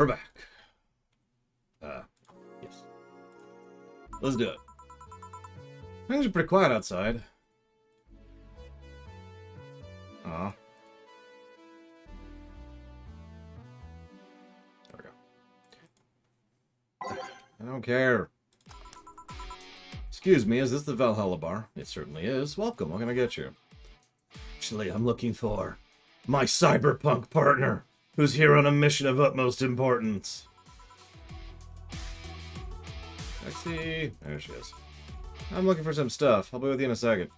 We're back. Yes. Let's do it. Things are pretty quiet outside. Aw. There we go. I don't care. Excuse me, is this the Valhalla bar? It certainly is. Welcome, what can I get you? Actually, I'm looking for my cyberpunk partner, who's here on a mission of utmost importance. Sexy. There she is. I'm looking for some stuff. I'll be with you in a second.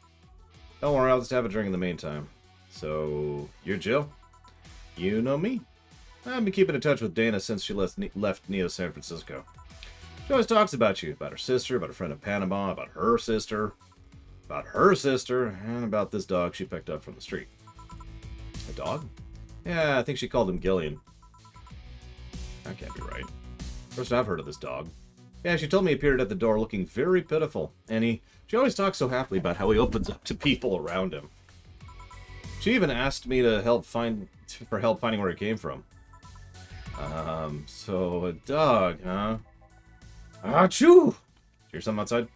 Don't worry, I'll just have a drink in the meantime. So, you're Jill? You know me? I've been keeping in touch with Dana since she left Neo San Francisco. She always talks about you, about her sister, about a friend in Panama, about her sister, and about this dog she picked up from the street. A dog? Yeah, I think she called him Gillian. That can't be right. First I've heard of this dog. Yeah, she told me he appeared at the door looking very pitiful, and she always talks so happily about how he opens up to people around him. She even asked me to help finding where he came from. So a dog, huh? Achoo! Hear something outside?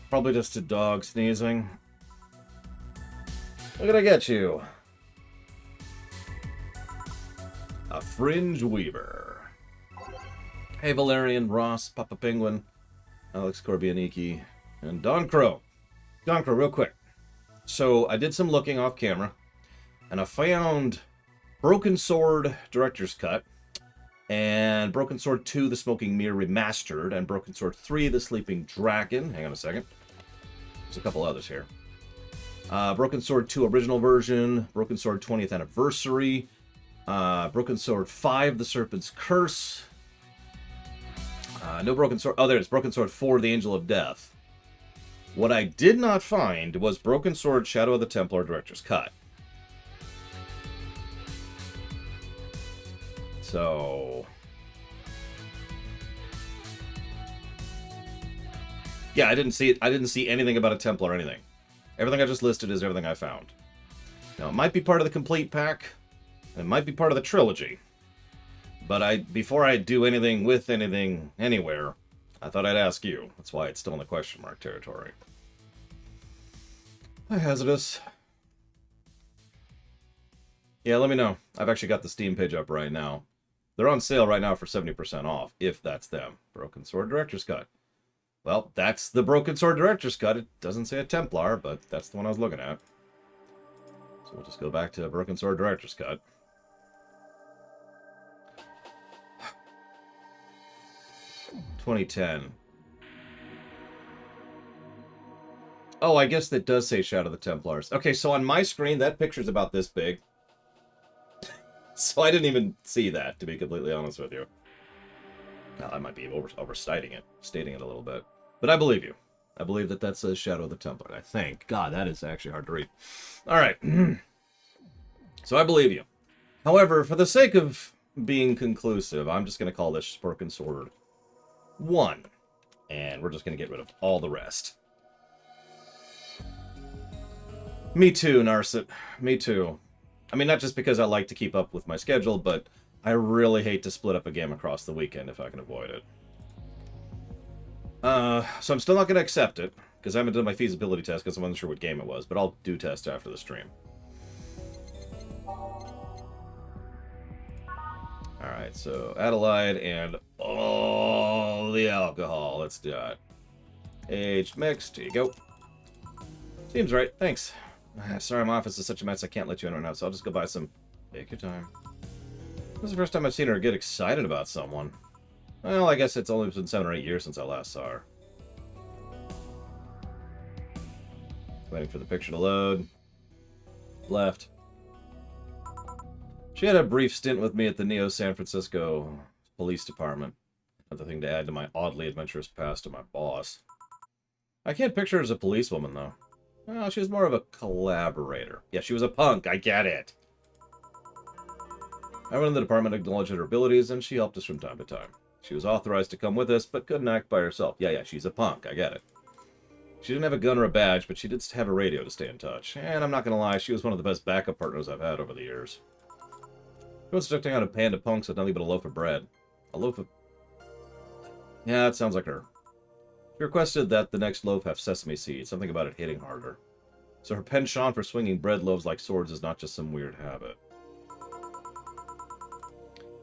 Probably just a dog sneezing. What can I get you? A fringe weaver. Hey, Valerian, Ross, Papa Penguin, Alex Corbianiki, and Don Crow. Don Crow, real quick. So, I did some looking off camera, and I found Broken Sword Director's Cut, and Broken Sword 2, The Smoking Mirror Remastered, and Broken Sword 3, The Sleeping Dragon. Hang on a second. There's a couple others here. Broken Sword 2 Original Version, Broken Sword 20th Anniversary, Broken Sword 5, The Serpent's Curse. No Broken Sword. Oh, there it is. Broken Sword 4, The Angel of Death. What I did not find was Broken Sword Shadow of the Templar Director's Cut. So, yeah, I didn't see anything about a Templar or anything. Everything I just listed is everything I found. Now, it might be part of the complete pack. It might be part of the trilogy. But before I do anything with anything anywhere, I thought I'd ask you. That's why it's still in the question mark territory. Hazardous. Yeah, let me know. I've actually got the Steam page up right now. They're on sale right now for 70% off, if that's them. Broken Sword Director's Cut. Well, that's the Broken Sword Director's Cut. It doesn't say a Templar, but that's the one I was looking at. So we'll just go back to Broken Sword Director's Cut. $2010. Oh, I guess that does say Shadow of the Templars. Okay, so on my screen, that picture's about this big. So I didn't even see that, to be completely honest with you. Now, I might be overstating it a little bit. But I believe you. I believe that that says Shadow of the Templar, I think. God, that is actually hard to read. All right. So I believe you. However, for the sake of being conclusive, I'm just going to call this Broken Sword 1. And we're just going to get rid of all the rest. Me too, Narset. Me too. I mean, not just because I like to keep up with my schedule, but I really hate to split up a game across the weekend if I can avoid it. So I'm still not going to accept it, because I haven't done my feasibility test because I wasn't sure what game it was, but I'll do test after the stream. Alright, so Adelaide and all the alcohol. Let's do it. Aged mixed. Here you go. Seems right. Thanks. Sorry, my office is such a mess I can't let you in right now, so I'll just go buy some. Take your time. This is the first time I've seen her get excited about someone. Well, I guess it's only been 7 or 8 years since I last saw her. Waiting for the picture to load. Left. She had a brief stint with me at the Neo San Francisco Police Department. Another thing to add to my oddly adventurous past to my boss. I can't picture her as a policewoman, though. Well, she was more of a collaborator. Yeah, she was a punk, I get it. Everyone in the department acknowledged her abilities, and she helped us from time to time. She was authorized to come with us, but couldn't act by herself. Yeah, she's a punk, I get it. She didn't have a gun or a badge, but she did have a radio to stay in touch. And I'm not gonna lie, she was one of the best backup partners I've had over the years. She was stuck out of panda punks with nothing but a loaf of bread. A loaf of... Yeah, it sounds like her. She requested that the next loaf have sesame seeds, something about it hitting harder. So her penchant for swinging bread loaves like swords is not just some weird habit.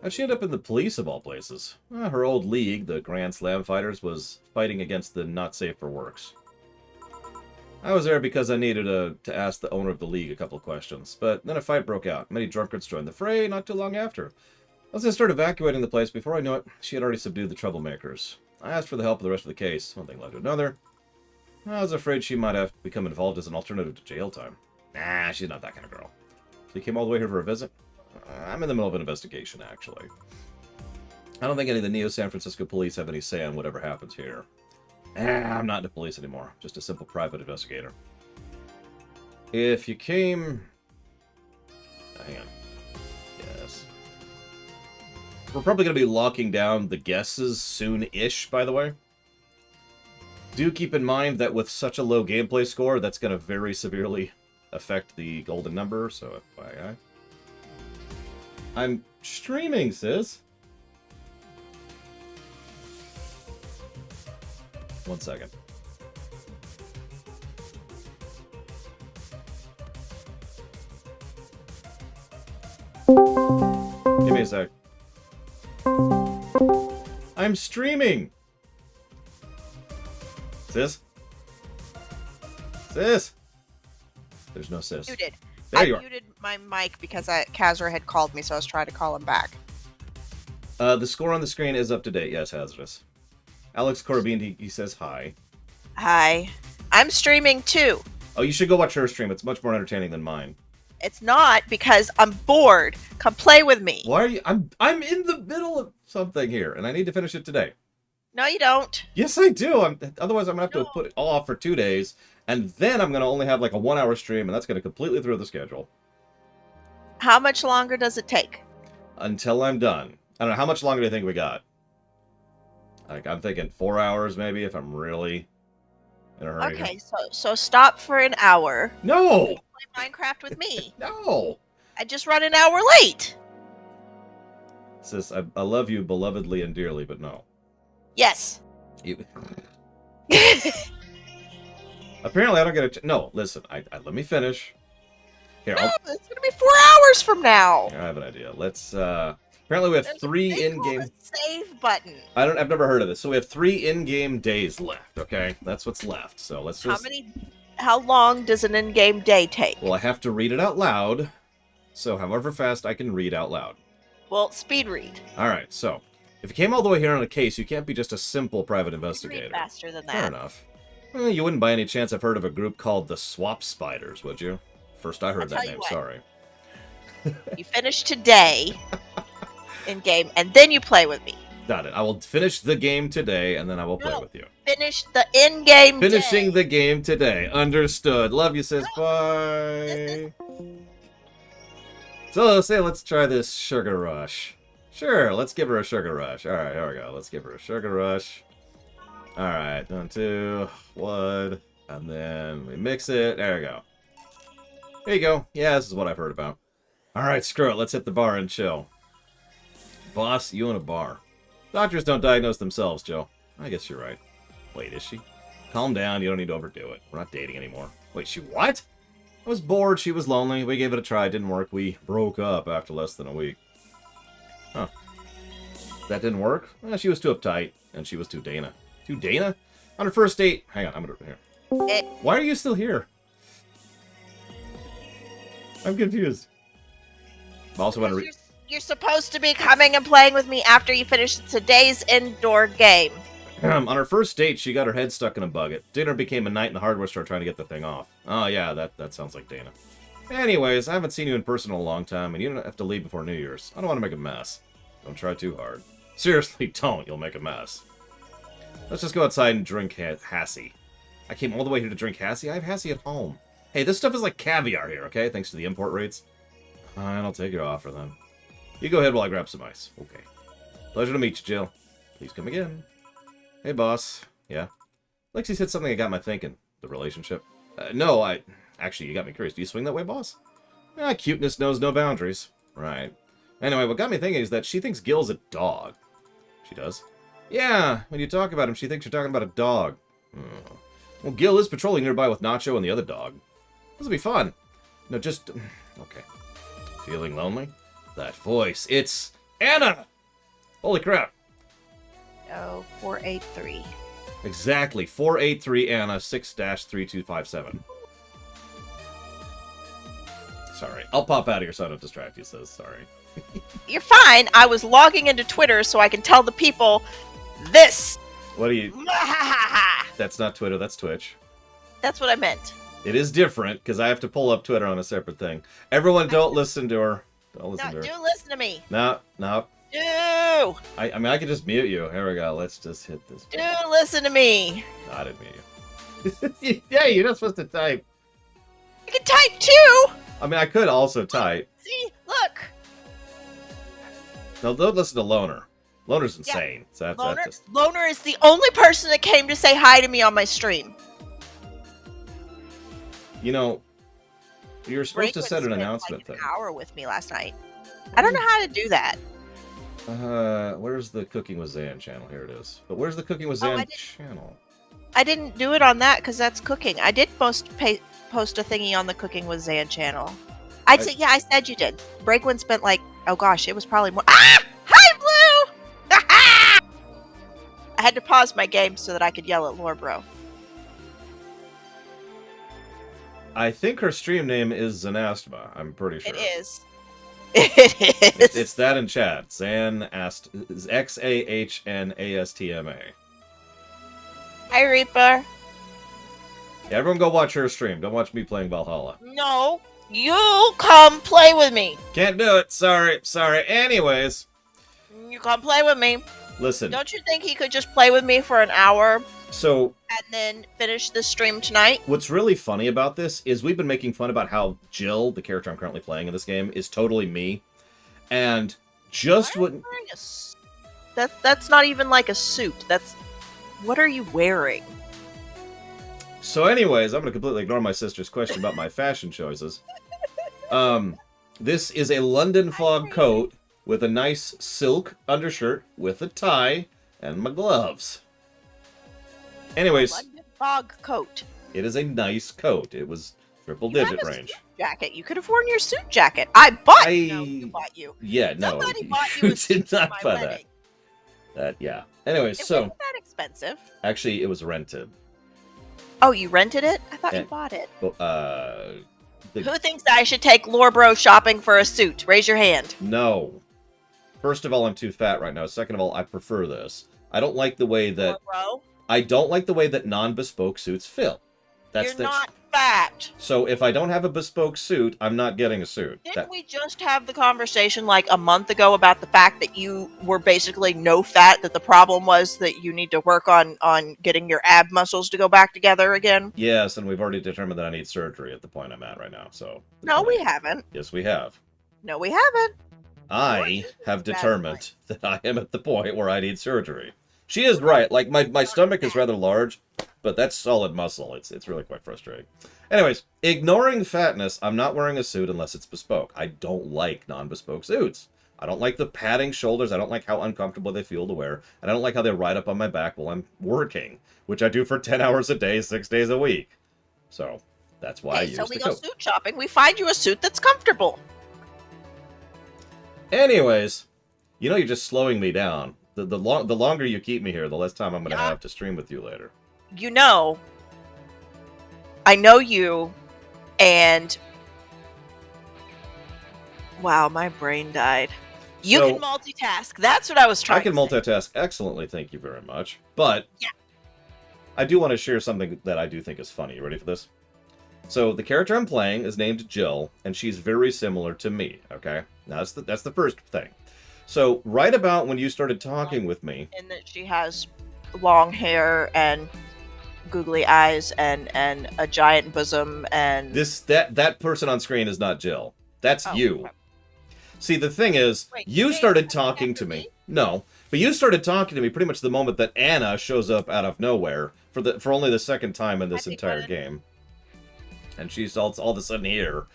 How'd she end up in the police of all places? Her old league, the Grand Slam Fighters, was fighting against the not safe for works. I was there because I needed to ask the owner of the league a couple of questions, but then a fight broke out. Many drunkards joined the fray not too long after. As I started evacuating the place, before I knew it, she had already subdued the troublemakers. I asked for the help of the rest of the case. One thing led to another. I was afraid she might have become involved as an alternative to jail time. Nah, she's not that kind of girl. So you came all the way here for a visit? I'm in the middle of an investigation, actually. I don't think any of the Neo-San Francisco police have any say on whatever happens here. I'm not in the police anymore. Just a simple private investigator. If you came... Hang on. Yes. We're probably going to be locking down the guesses soon-ish, by the way. Do keep in mind that with such a low gameplay score, that's going to very severely affect the golden number, so FYI. I'm streaming, sis. 1 second. Give me a sec. I'm streaming! Sis? Sis? There's no sis. Muted. There you are. I muted my mic because Kazra had called me, so I was trying to call him back. The score on the screen is up to date. Yes, Hazardous. Alex Corbin, he says hi. Hi. I'm streaming too. Oh, you should go watch her stream. It's much more entertaining than mine. It's not because I'm bored. Come play with me. Why are you... I'm in the middle of something here, and I need to finish it today. No, you don't. Yes, I do. Otherwise, I'm going to have to put it off for 2 days, and then I'm going to only have like a 1-hour stream, and that's going to completely throw the schedule. How much longer does it take? Until I'm done. I don't know. How much longer do you think we got? Like, I'm thinking 4 hours, maybe, if I'm really in a hurry. Okay, so stop for an hour. No! Play Minecraft with me. No! I just run an hour late. Sis, I love you belovedly and dearly, but no. Yes. Apparently, I don't get a... No, listen. Let me finish. Here, No, it's going to be 4 hours from now. Here, I have an idea. Let's, Apparently, we have There's 3 in-game... save button. I've never heard of this. So we have 3 in-game days left, okay? That's what's left. So let's just... How long does an in-game day take? Well, I have to read it out loud. So however fast I can read out loud. Well, speed read. Alright, so... If you came all the way here on a case, you can't be just a simple private investigator. Read faster than that. Fair enough. Well, you wouldn't by any chance have heard of a group called the Swap Spiders, would you? First I heard that name, sorry. You finish today in game, and then you play with me. Got it. I will finish the game today, and then I will play with you. Finish the in-game Finishing day. the game today. Understood. Love you, sis. Bye. So, let's try this sugar rush. Sure, let's give her a sugar rush. Alright, here we go. Let's give her a sugar rush. Alright, 1, 2, 1. And then we mix it. There we go. There you go. Yeah, this is what I've heard about. Alright, screw it. Let's hit the bar and chill. Boss, you in a bar. Doctors don't diagnose themselves, Joe. I guess you're right. Wait, is she? Calm down. You don't need to overdo it. We're not dating anymore. Wait, she what? I was bored. She was lonely. We gave it a try. It didn't work. We broke up after less than a week. Huh. That didn't work? Well, she was too uptight, and she was too Dana. Too Dana? On her first date... Hang on, I'm gonna... Here. Why are you still here? I'm confused. I also want to read... You're supposed to be coming and playing with me after you finish today's indoor game. On her first date, she got her head stuck in a bucket. Dinner became a night in the hardware store trying to get the thing off. Oh, yeah, that sounds like Dana. Anyways, I haven't seen you in person in a long time, and you don't have to leave before New Year's. I don't want to make a mess. Don't try too hard. Seriously, don't. You'll make a mess. Let's just go outside and drink Hassie. I came all the way here to drink Hassie? I have Hassie at home. Hey, this stuff is like caviar here, okay? Thanks to the import rates. Fine, I'll take your offer, then. You go ahead while I grab some ice. Okay. Pleasure to meet you, Jill. Please come again. Hey, boss. Yeah? Lexi said something that got my thinking. The relationship. No, Actually, you got me curious. Do you swing that way, boss? Cuteness knows no boundaries. Right. Anyway, what got me thinking is that she thinks Gil's a dog. She does. Yeah, when you talk about him, she thinks you're talking about a dog. Well, Gil is patrolling nearby with Nacho and the other dog. This will be fun. No, just... Okay. Feeling lonely? That voice. It's Anna! Holy crap. Oh, 483. Exactly. 483 Anna 6-3257. Sorry. I'll pop out of here so I don't distract you, says. Sorry. You're fine. I was logging into Twitter so I can tell the people this. What do you... That's not Twitter, that's Twitch. That's what I meant. It is different, because I have to pull up Twitter on a separate thing. Everyone, don't listen to her. Don't listen to her. Do listen to me. No. Do. I mean, I could just mute you. Here we go. Let's just hit this. Do listen to me. No, I didn't mute you. Yeah, you're not supposed to type. I can type too. I mean, I could also type. See, look. No, don't listen to Loner. Loner's insane. Yeah. So that's Loner is the only person that came to say hi to me on my stream. You know, you're supposed to set an announcement like thing. An hour with me last night. I don't know how to do that. Where's the Cooking with Zan channel? Here it is. But where's the Cooking with Zan channel? I didn't do it on that because that's cooking. I did post a thingy on the Cooking with Zan channel. I said you did. Breakwin spent like, oh gosh, it was probably more. Ah! Hi, Blue! I had to pause my game so that I could yell at Lorebro. I think her stream name is Zanastma. I'm pretty sure. It is. It is. It's that in chat. Zan asked XAHNASTMA. Hi, Reaper. Yeah, everyone go watch her stream. Don't watch me playing Valhalla. No, you come play with me. Can't do it. Sorry. Anyways. You come play with me. Listen. Don't you think he could just play with me for an hour? So. And then finish the stream tonight? What's really funny about this is we've been making fun about how Jill, the character I'm currently playing in this game, is totally me. And just what... That's not even like a suit. That's... What are you wearing? So anyways, I'm going to completely ignore my sister's question about my fashion choices. This is a London fog coat with a nice silk undershirt with a tie and my gloves. Anyways, London fog coat. It is a nice coat. It was triple-digit range. Jacket. You could have worn your suit jacket. No, you bought you. Yeah, no. Somebody bought you a suit did not for my buy wedding. that. Yeah. Anyways, It so wasn't that expensive. actually, it was rented. Oh, you rented it? I thought you bought it. Who Who thinks I should take Lorebro shopping for a suit? Raise your hand. No. First of all, I'm too fat right now. Second of all, I prefer this. I don't like the way that Lorebro? I don't like the way that non-bespoke suits fit. You're not fat. So if I don't have a bespoke suit, I'm not getting a suit. Didn't we just have the conversation like a month ago about the fact that you were basically no fat, that the problem was that you need to work on getting your ab muscles to go back together again? Yes, and we've already determined that I need surgery at the point I'm at right now. So No, we haven't. Yes, we have. No, we haven't. I have determined that I am at the point where I need surgery. She is right. Like, my stomach is rather large, but that's solid muscle. It's really quite frustrating. Anyways, ignoring fatness, I'm not wearing a suit unless it's bespoke. I don't like non-bespoke suits. I don't like the padding shoulders. I don't like how uncomfortable they feel to wear. And I don't like how they ride up on my back while I'm working, which I do for 10 hours a day, 6 days a week. So, that's why I use the coat. So we go suit shopping. We find you a suit that's comfortable. Anyways, you know you're just slowing me down. The longer you keep me here, the less time I'm going to have to stream with you later. You know, I know you, and wow, my brain died. You can multitask. That's what I was trying to say. I can multitask excellently, thank you very much. But I do want to share something that I do think is funny. You ready for this? So the character I'm playing is named Jill, and she's very similar to me, okay? Now, that's the first thing. So, right about when you started talking with me... And that she has long hair and googly eyes and a giant bosom and... That person on screen is not Jill. That's you. Okay. See, the thing is, you started talking to me. No, but you started talking to me pretty much the moment that Anna shows up out of nowhere for only the second time in this entire game. And she's all of a sudden here.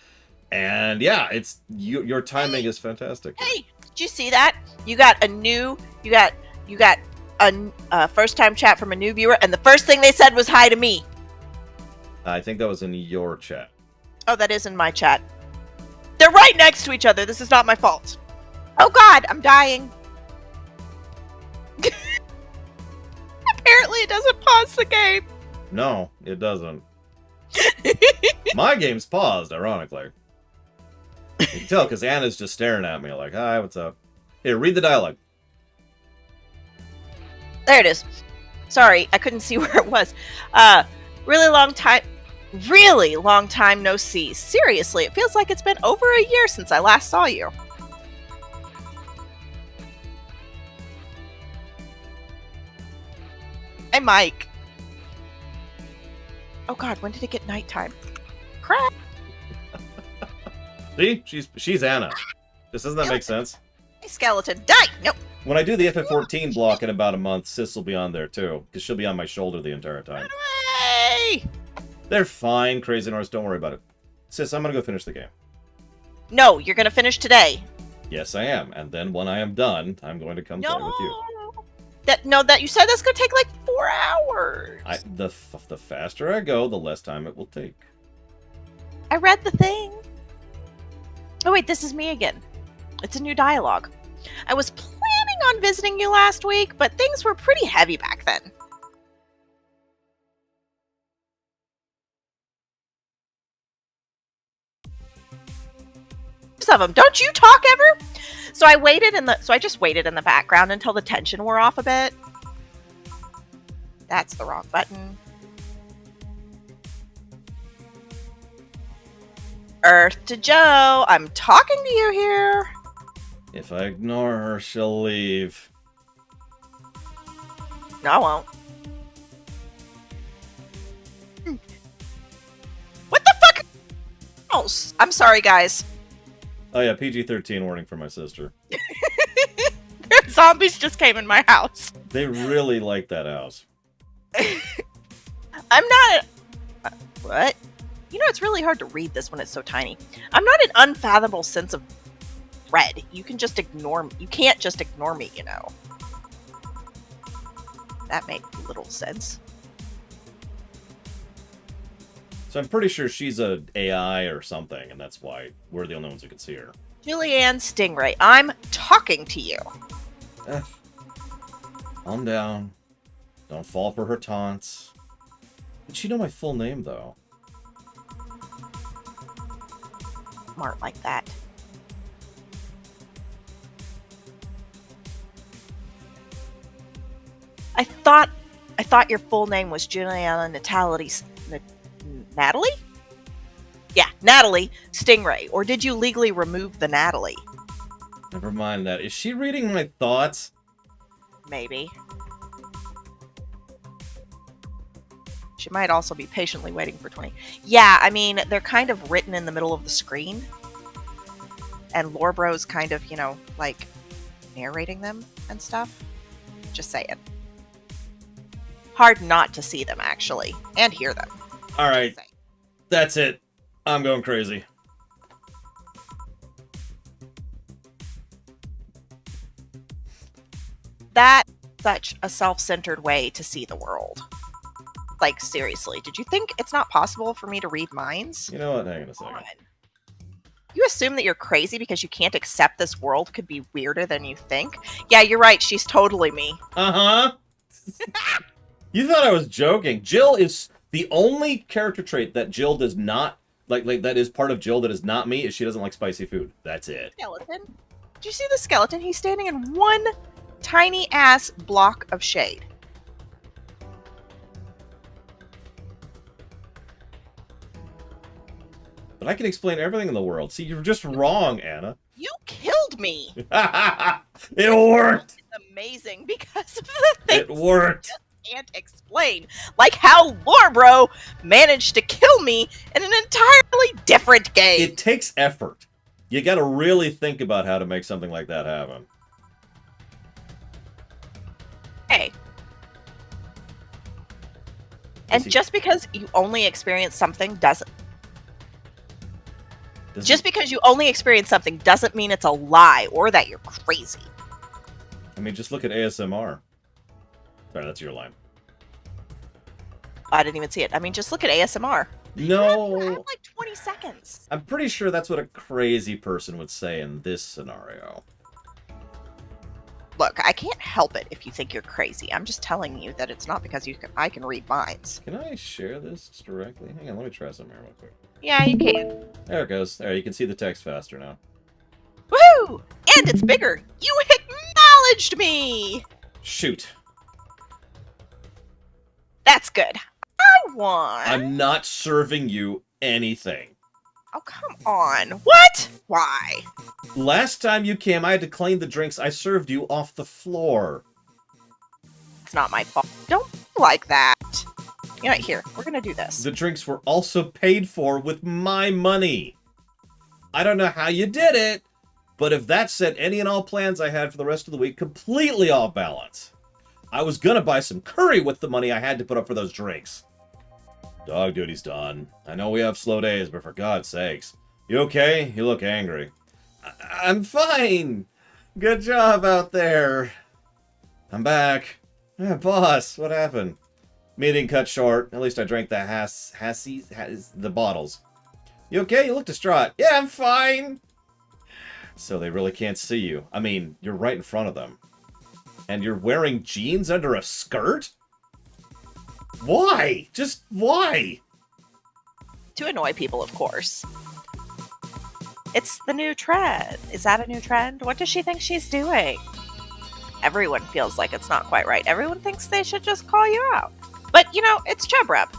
And yeah, your timing is fantastic. Hey! Did you see that? You got You got a first-time chat from a new viewer, and the first thing they said was hi to me. I think that was in your chat. Oh, that is in my chat. They're right next to each other. This is not my fault. Oh God, I'm dying. Apparently it doesn't pause the game. No, it doesn't. My game's paused, ironically. You can tell because Anna's just staring at me like, hi, what's up? Here, read the dialogue. There it is. Sorry, I couldn't see where it was. Really long time no see. Seriously, it feels like it's been over a year since I last saw you. Hey, Mike. Oh God, when did it get nighttime? Crap. See? She's Anna. Doesn't that make sense? Hey, skeleton. Die! Nope. When I do the FF14 block in about a month, Sis will be on there too, because she'll be on my shoulder the entire time. Run away! They're fine, Crazy Norse. Don't worry about it. Sis, I'm gonna go finish the game. No, you're gonna finish today. Yes, I am. And then when I am done, I'm going to come play with you. That you said that's gonna take like 4 hours. The faster I go, the less time it will take. I read the thing. Oh wait, this is me again. It's a new dialogue. I was planning on visiting you last week, but things were pretty heavy back then. Of them. Don't you talk ever? So I just waited in the background until the tension wore off a bit. That's the wrong button. Earth to Joe, I'm talking to you here. If I ignore her, she'll leave. No, I won't. What the fuck? Oh, I'm sorry, guys. Oh yeah, PG-13 warning for my sister. Zombies just came in my house. They really like that house. I'm not... what? You know, it's really hard to read this when it's so tiny. I'm not an unfathomable sense of dread. You can just ignore me. You can't just ignore me, you know. That makes little sense. So I'm pretty sure she's a AI or something, and that's why we're the only ones who can see her. Julianne Stingray, I'm talking to you. Calm down. Don't fall for her taunts. Did she know my full name, though? Smart like that. I thought your full name was Juliana Natalie? Yeah, Natalie Stingray. Or did you legally remove the Natalie? Never mind that. Is she reading my thoughts? Maybe. She might also be patiently waiting for 20. Yeah, I mean, they're kind of written in the middle of the screen. And Lorebro's kind of, you know, like, narrating them and stuff. Just saying. Hard not to see them, actually. And hear them. Alright. That's it. I'm going crazy. That's such a self-centered way to see the world. Like, seriously, did you think it's not possible for me to read minds? You know what? Hang on a second. You assume that you're crazy because you can't accept this world could be weirder than you think? Yeah, you're right. She's totally me. Uh-huh. You thought I was joking. Jill is the only character trait that Jill does not like that is part of Jill that is not me is she doesn't like spicy food. That's it. Skeleton. Did you see the skeleton? He's standing in one tiny ass block of shade. But I can explain everything in the world. See, you're just wrong, Anna. You killed me. It worked. It's amazing because of the things it worked. I can't explain. Like how Lorebro managed to kill me in an entirely different game. It takes effort. You got to really think about how to make something like that happen. Hey. And just because you only experience something doesn't because you only experience something doesn't mean it's a lie or that you're crazy. I mean, just look at ASMR. Sorry, that's your line. I didn't even see it. I mean, just look at ASMR. No. I have like 20 seconds. I'm pretty sure that's what a crazy person would say in this scenario. Look, I can't help it if you think you're crazy. I'm just telling you that it's not because I can read minds. Can I share this directly? Hang on, let me try something here real quick. Yeah, you can. There it goes. There, you can see the text faster now. Woo! And it's bigger. You acknowledged me! Shoot. That's good. I won. I'm not serving you anything. Oh, come on. What? Why? Last time you came, I had to clean the drinks I served you off the floor. It's not my fault. Don't be like that. You know what? Here, we're gonna do this. The drinks were also paid for with my money. I don't know how you did it, but if that set any and all plans I had for the rest of the week completely off balance. I was gonna buy some curry with the money I had to put up for those drinks. Dog duty's done. I know we have slow days, but for God's sakes. You okay? You look angry. I'm fine. Good job out there. I'm back. Boss, what happened? Meeting cut short. At least I drank the bottles. You okay? You look distraught. Yeah, I'm fine. So they really can't see you. I mean, you're right in front of them. And you're wearing jeans under a skirt? Why? Just why? To annoy people, of course. It's the new trend. Is that a new trend? What does she think she's doing? Everyone feels like it's not quite right. Everyone thinks they should just call you out. But, you know, it's chub rep.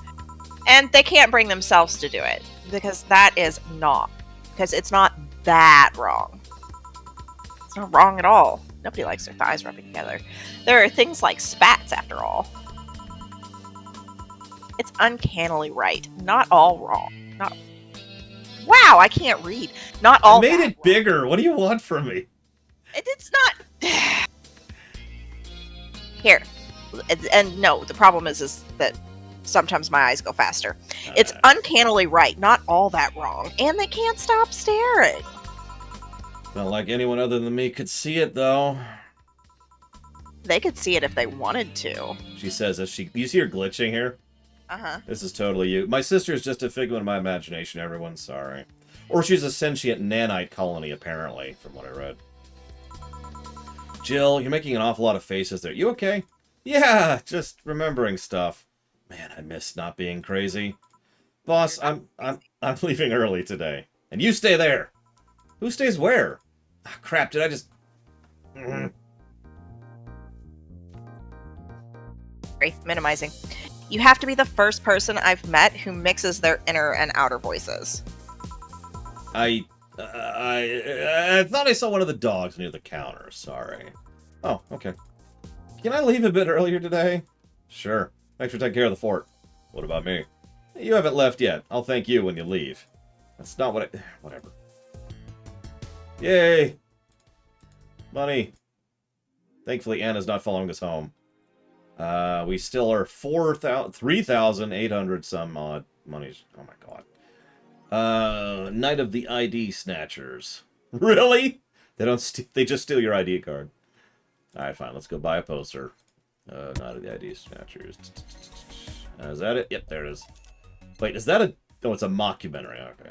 And they can't bring themselves to do it. Because that is not. Because it's not that wrong. It's not wrong at all. Nobody likes their thighs rubbing together. There are things like spats, after all. It's uncannily right. Not all wrong. Not. Wow, I can't read. Not all. I made it bigger. What do you want from me? It's not. Here. And no, the problem is that sometimes my eyes go faster. It's uncannily right. Not all that wrong. And they can't stop staring. Not like anyone other than me could see it, though. They could see it if they wanted to. She says as she... You see her glitching here? Uh-huh. This is totally you. My sister is just a figment of my imagination, everyone. Sorry. Or she's a sentient nanite colony, apparently, from what I read. Jill, you're making an awful lot of faces there. You okay? Yeah, just remembering stuff. Man, I miss not being crazy. Boss, I'm leaving early today. And you stay there. Who stays where? Ah, crap, did I just... Sorry, minimizing. You have to be the first person I've met who mixes their inner and outer voices. I thought I saw one of the dogs near the counter. Sorry. Oh, okay. Can I leave a bit earlier today? Sure. Thanks for taking care of the fort. What about me? You haven't left yet. I'll thank you when you leave. That's not what I... Whatever. Yay! Money. Thankfully, Anna's not following us home. We still are 3,800 some odd monies. Oh my god. Night of the ID Snatchers. Really? They don't. They just steal your ID card. All right, fine. Let's go buy a poster. Night of the ID Snatchers. Is that it? Yep, there it is. Wait, is that a? Oh, it's a mockumentary. Okay.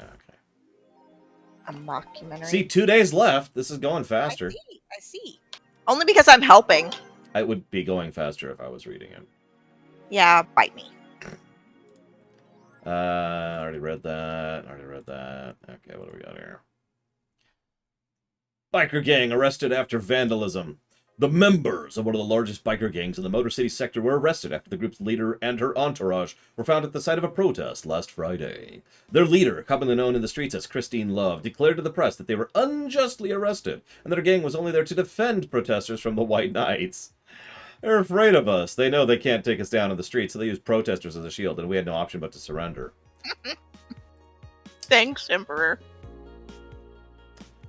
A mockumentary. See, 2 days left. This is going faster. I see. Only because I'm helping. I would be going faster if I was reading it. Yeah, bite me. Already read that. Okay, what do we got here? Biker gang arrested after vandalism. The members of one of the largest biker gangs in the Motor City sector were arrested after the group's leader and her entourage were found at the site of a protest last Friday. Their leader, commonly known in the streets as Christine Love, declared to the press that they were unjustly arrested and that her gang was only there to defend protesters from the White Knights. They're afraid of us. They know they can't take us down in the streets, so they use protesters as a shield, and we had no option but to surrender. Thanks, Emperor.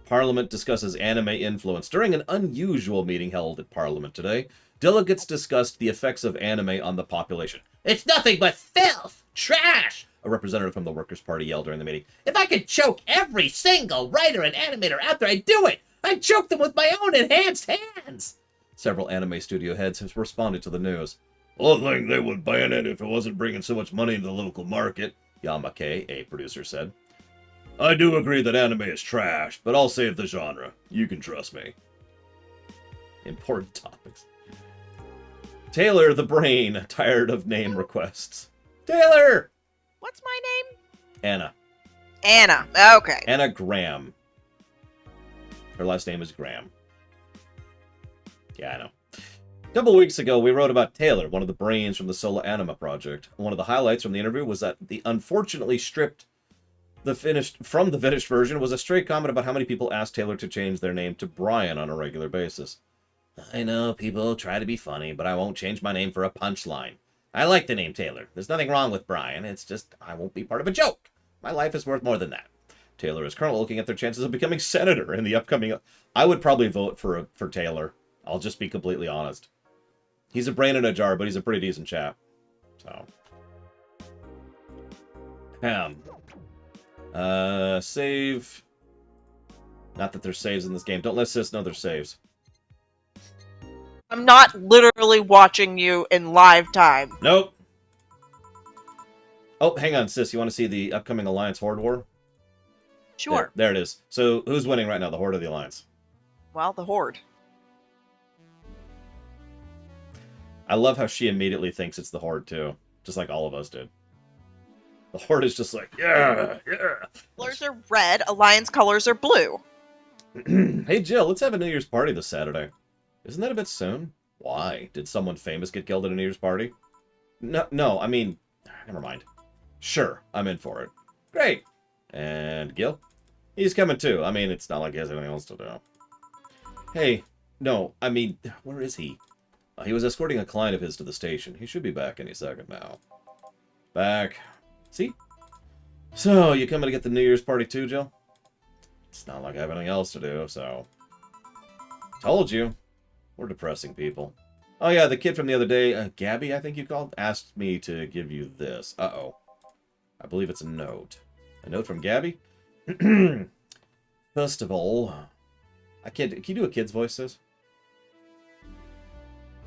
Parliament discusses anime influence. During an unusual meeting held at Parliament today, delegates discussed the effects of anime on the population. It's nothing but filth! Trash! A representative from the Workers' Party yelled during the meeting. If I could choke every single writer and animator out there, I'd do it! I'd choke them with my own enhanced hands! Several anime studio heads have responded to the news. I think they would ban it if it wasn't bringing so much money into the local market, Yamake, a producer, said. I do agree that anime is trash, but I'll save the genre. You can trust me. Important topics. Taylor the Brain, tired of name requests. Taylor! What's my name? Anna. Anna. Okay. Anna Graham. Her last name is Graham. Yeah, I know. A couple weeks ago, we wrote about Taylor, one of the brains from the solo anima project. One of the highlights from the interview was that the unfortunately stripped the finished version was a stray comment about how many people asked Taylor to change their name to Brian on a regular basis. I know people try to be funny, but I won't change my name for a punchline. I like the name Taylor. There's nothing wrong with Brian. It's just I won't be part of a joke. My life is worth more than that. Taylor is currently looking at their chances of becoming senator in the upcoming... I would probably vote for Taylor. I'll just be completely honest. He's a brain in a jar, but he's a pretty decent chap. So. Save. Not that there's saves in this game. Don't let sis know there's saves. I'm not literally watching you in live time. Nope. Oh, hang on, sis. You want to see the upcoming Alliance Horde War? Sure. There it is. So, who's winning right now, the Horde or the Alliance? Well, the Horde. I love how she immediately thinks it's the Horde, too. Just like all of us did. The Horde is just like, yeah, yeah. Colors are red, Alliance colors are blue. Hey, Jill, let's have a New Year's party this Saturday. Isn't that a bit soon? Why? Did someone famous get killed at a New Year's party? No, I mean, never mind. Sure, I'm in for it. Great. And Gil? He's coming too. I mean, it's not like he has anything else to do. Hey, no, I mean, where is he? He was escorting a client of his to the station. He should be back any second now. Back. See? So, you coming to get the New Year's party too, Jill? It's not like I have anything else to do, so... Told you. We're depressing people. Oh yeah, the kid from the other day, Gabby, I think you called, asked me to give you this. Uh-oh. I believe it's a note. A note from Gabby? First of all... Can you do a kid's voice, sis?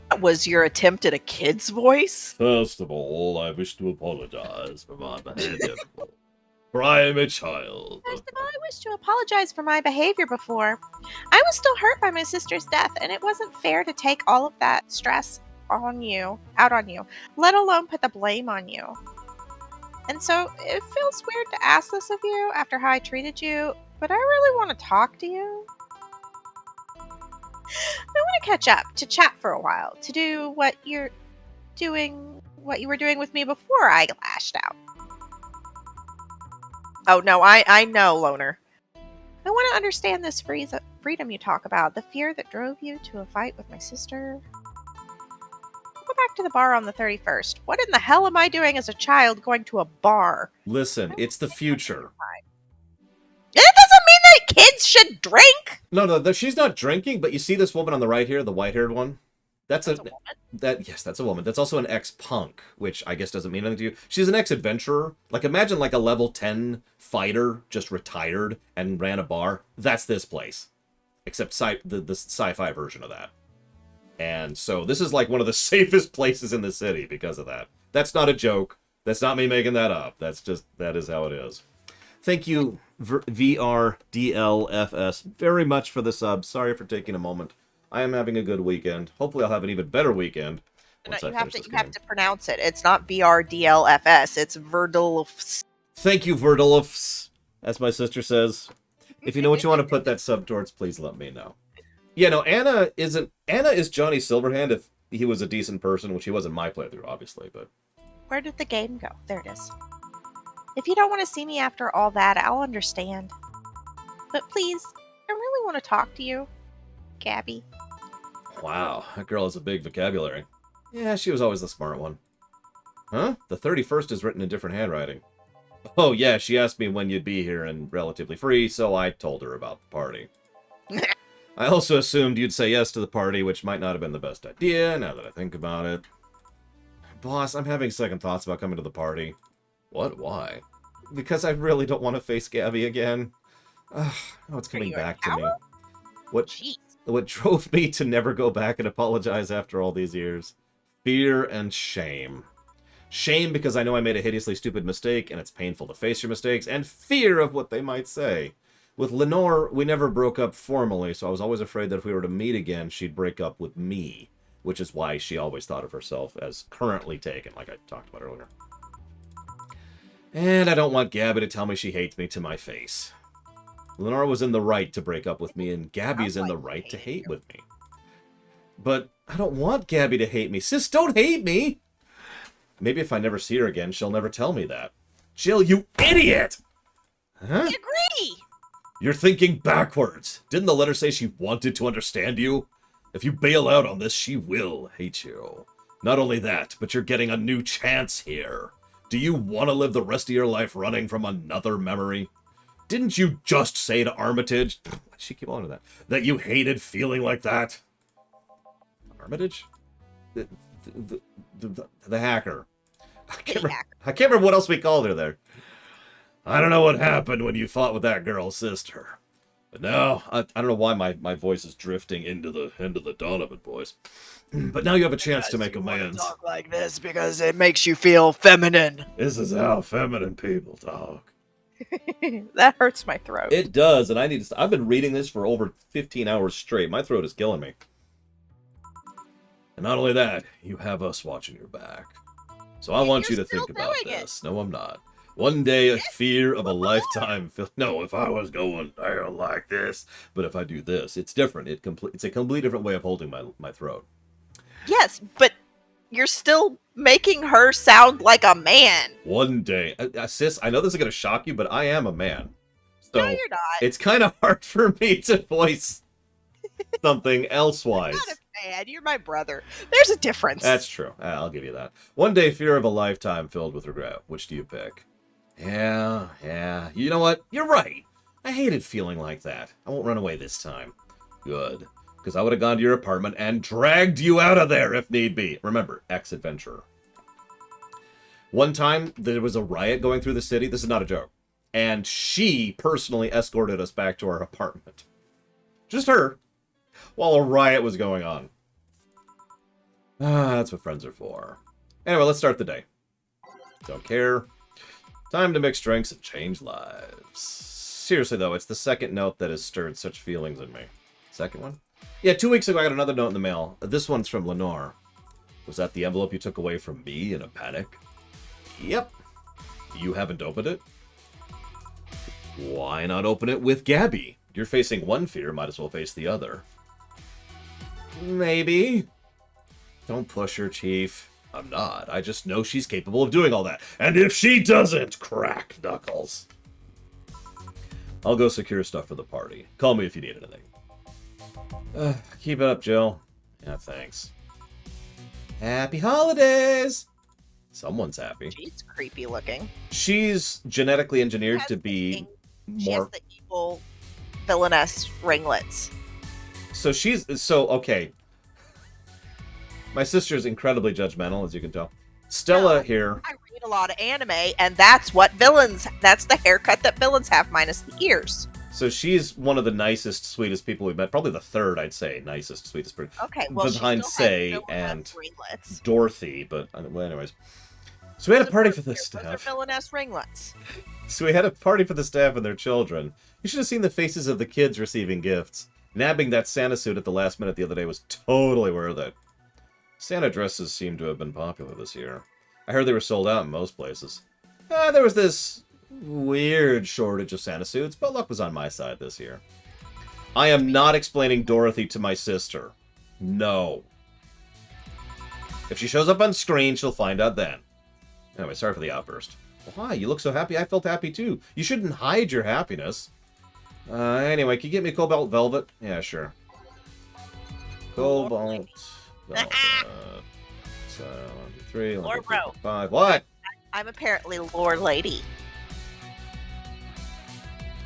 That was your attempt at a kid's voice? First of all, I wish to apologize for my behavior. For I am a child. First of all, I wish to apologize for my behavior before. I was still hurt by my sister's death, and it wasn't fair to take all of that stress out on you, let alone put the blame on you. And so, it feels weird to ask this of you after how I treated you, but I really want to talk to you. I want to catch up, to chat for a while, to do what you were doing with me before I lashed out. Oh, no, I know, Loner. I want to understand this freedom you talk about, the fear that drove you to a fight with my sister. I'll go back to the bar on the 31st. What in the hell am I doing as a child going to a bar? Listen, it's the future. It doesn't mean that kids should drink! No, she's not drinking, but you see this woman on the right here, the white-haired one? That's a woman? Yes, that's a woman. That's also an ex-punk, which I guess doesn't mean anything to you. She's an ex-adventurer. Like, imagine like a level 10 fighter just retired and ran a bar. That's this place. Except the sci-fi version of that. And so this is like one of the safest places in the city because of that. That's not a joke. That's not me making that up. That is how it is. Thank you, VRDLFS, very much for the sub. Sorry for taking a moment. I am having a good weekend. Hopefully I'll have an even better weekend. No, you have to pronounce it. It's not VRDLFS. It's Verdulfs. Thank you, Verdulfs, as my sister says. If you know what you want to put that sub towards, please let me know. Yeah, no, Anna is Johnny Silverhand if he was a decent person, which he was in my playthrough, obviously, but... Where did the game go? There it is. If you don't want to see me after all that, I'll understand. But please, I really want to talk to you, Gabby. Wow, that girl has a big vocabulary. Yeah, she was always the smart one. Huh? The 31st is written in different handwriting. Oh yeah, she asked me when you'd be here and relatively free, so I told her about the party. I also assumed you'd say yes to the party, which might not have been the best idea, now that I think about it. Boss, I'm having second thoughts about coming to the party. What? Why? Because I really don't want to face Gabby again. Oh, it's coming back to me. What? Jeez. what drove me to never go back and apologize after all these years. Fear and shame. Shame because I know I made a hideously stupid mistake, and it's painful to face your mistakes, and fear of what they might say. With Lenore, we never broke up formally, so I was always afraid that if we were to meet again, she'd break up with me, which is why she always thought of herself as currently taken, like I talked about earlier. And I don't want Gabby to tell me she hates me to my face. Lenore was in the right to break up with me, and Gabby's in the right to hate with me. But I don't want Gabby to hate me. Sis, don't hate me! Maybe if I never see her again, she'll never tell me that. Jill, you idiot! Huh? I agree! You're thinking backwards. Didn't the letter say she wanted to understand you? If you bail out on this, she will hate you. Not only that, but you're getting a new chance here. Do you want to live the rest of your life running from another memory? Didn't you just say to Armitage, why does she keep on to that you hated feeling like that? Armitage? The hacker. I can't remember what else we called her there. I don't know what happened when you fought with that girl's sister. But now, I don't know why my voice is drifting into the Donovan voice. But now you have a chance to make amends. Talk like this because it makes you feel feminine. This is how feminine people talk. That hurts my throat. It does, and I need to. I've been reading this for over 15 hours straight. My throat is killing me. And not only that, you have us watching your back. So I want you to think about this. No, I'm not. One day, a fear of a lifetime. No, if I was going down like this, but if I do this, it's different. It's a completely different way of holding my throat. Yes, but you're still making her sound like a man. One day, sis, I know this is going to shock you, but I am a man. So No, you're not. It's kind of hard for me to voice something elsewise. You're not a man. You're my brother. There's a difference. That's true. I'll give you that. One day, fear of a lifetime filled with regret. Which do you pick? Yeah. You know what? You're right. I hated feeling like that. I won't run away this time. Good. Because I would have gone to your apartment and dragged you out of there if need be. Remember, ex-adventurer. One time, there was a riot going through the city. This is not a joke. And she personally escorted us back to our apartment. Just her. While a riot was going on. That's what friends are for. Anyway, let's start the day. Don't care. Time to mix drinks and change lives. Seriously, though, it's the second note that has stirred such feelings in me. Second one? Yeah, 2 weeks ago I got another note in the mail. This one's from Lenore. Was that the envelope you took away from me in a panic? Yep. You haven't opened it? Why not open it with Gabby? You're facing one fear, might as well face the other. Maybe. Don't push her, Chief. I'm not. I just know she's capable of doing all that. And if she doesn't, crack knuckles. I'll go secure stuff for the party. Call me if you need anything. Keep it up, Jill. Yeah, thanks. Happy holidays! Someone's happy. She's creepy looking. She's genetically engineered to be She has more... the evil villainess ringlets. Okay. My sister's incredibly judgmental, as you can tell. Stella here. I read a lot of anime, and that's that's the haircut that villains have, minus the ears. So she's one of the nicest, sweetest people we've met. Probably the third, I'd say, nicest, sweetest person. Okay, well, behind she still Say has and ringlets. Dorothy, but well, anyways. So we had a party for the staff. Those are villainess ringlets. So we had a party for the staff and their children. You should have seen the faces of the kids receiving gifts. Nabbing that Santa suit at the last minute the other day was totally worth it. Santa dresses seem to have been popular this year. I heard they were sold out in most places. There was this weird shortage of Santa suits, but luck was on my side this year. I am not explaining Dorothy to my sister. No. If she shows up on screen, she'll find out then. Anyway, sorry for the outburst. Why? You look so happy. I felt happy too. You shouldn't hide your happiness. Anyway, can you get me Cobalt Velvet? Yeah, sure. Cobalt Velvet. So, 1, 2, 3, 1, 2, 3, 4, 5. What? I'm apparently Lore Lady.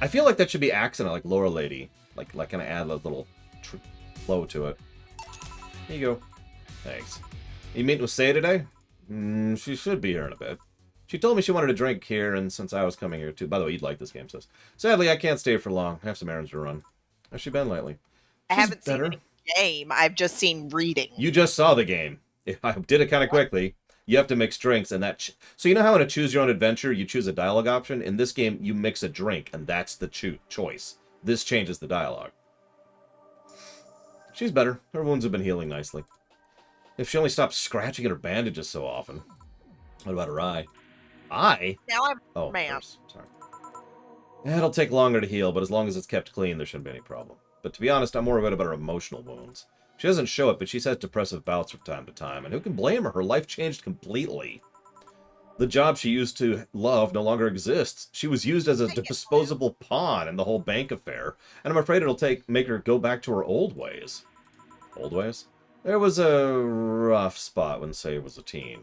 I feel like that should be accent, like Laura Lady. Like kind of add a little flow to it. Here you go. Thanks. You meeting with Say today? She should be here in a bit. She told me she wanted a drink here, and since I was coming here too. By the way, you'd like this game, sis. Sadly, I can't stay for long. I have some errands to run. How's she been lately? I She's haven't seen better. any game. I've just seen reading. You just saw the game. I did it kind of quickly. You have to mix drinks, and so you know how in a choose your own adventure you choose a dialogue option. In this game, you mix a drink, and that's the choice. This changes the dialogue. She's better. Her wounds have been healing nicely. If she only stopped scratching at her bandages so often. What about her eye? Eye? Now I'm Oh, ma'am. hers. Sorry. Yeah, it'll take longer to heal, but as long as it's kept clean, there shouldn't be any problem. But to be honest, I'm more worried about her emotional wounds. She doesn't show it, but she's had depressive bouts from time to time, and who can blame her? Her life changed completely. The job she used to love no longer exists. She was used as a disposable pawn in the whole bank affair, and I'm afraid it'll make her go back to her old ways. Old ways? There was a rough spot when Say was a teen.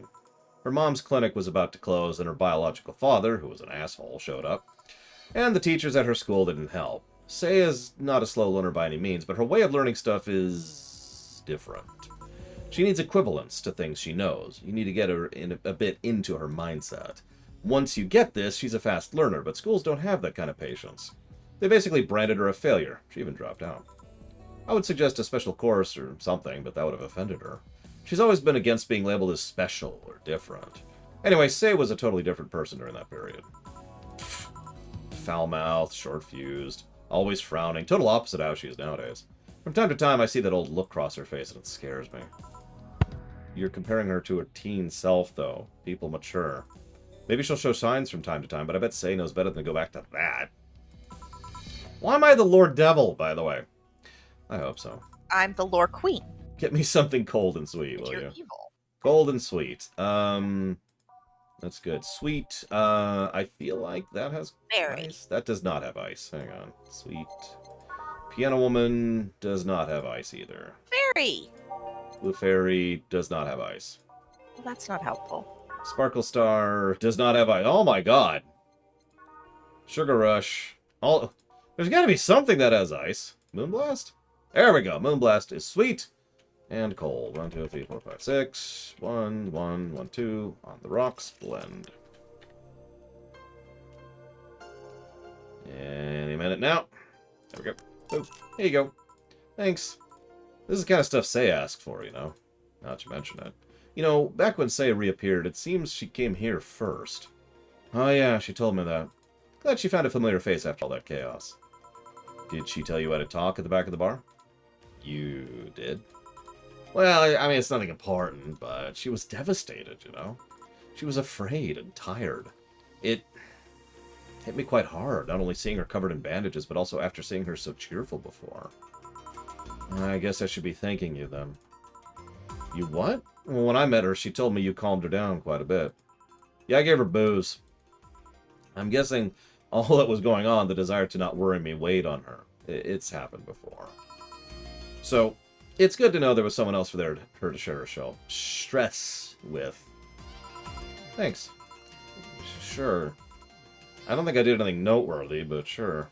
Her mom's clinic was about to close, and her biological father, who was an asshole, showed up. And the teachers at her school didn't help. Say is not a slow learner by any means, but her way of learning stuff is different. She needs equivalence to things she knows. You need to get her a bit into her mindset. Once you get this, she's a fast learner, but schools don't have that kind of patience. They basically branded her a failure. She even dropped out. I would suggest a special course or something, but that would have offended her. She's always been against being labeled as special or different. Anyway, Say was a totally different person during that period. Foul-mouthed, short-fused, always frowning, total opposite of how she is nowadays. From time to time, I see that old look cross her face, and it scares me. You're comparing her to her teen self, though. People mature. Maybe she'll show signs from time to time, but I bet Say knows better than to go back to that. Why am I the Lord Devil, by the way? I hope so. I'm the lore queen. Get me something cold and sweet, will You're you? evil. Cold and sweet. That's good. Sweet. I feel like that has Berry. ice. That does not have ice. Hang on. Sweet. Piano Woman does not have ice either. Fairy. Blue Fairy does not have ice. Well, that's not helpful. Sparkle Star does not have ice. Oh my god. Sugar Rush. There's got to be something that has ice. Moonblast? There we go. Moonblast is sweet and cold. 1, 2, 3, 4, 5, 6. 1, 1, 1, 2. On the rocks. Blend. Any minute now. There we go. Oh, here you go. Thanks. This is the kind of stuff Say asked for, you know. Now that you mention it. You know, back when Say reappeared, it seems she came here first. Oh yeah, she told me that. Glad she found a familiar face after all that chaos. Did she tell you how to talk at the back of the bar? You did? Well, I mean, it's nothing important, but she was devastated, you know? She was afraid and tired. It hit me quite hard, not only seeing her covered in bandages, but also after seeing her so cheerful before. I guess I should be thanking you, then. You what? Well, when I met her, she told me you calmed her down quite a bit. Yeah, I gave her booze. I'm guessing all that was going on, the desire to not worry me, weighed on her. It's happened before. So, it's good to know there was someone else for her to share her stress with. Thanks. Sure. I don't think I did anything noteworthy, but sure.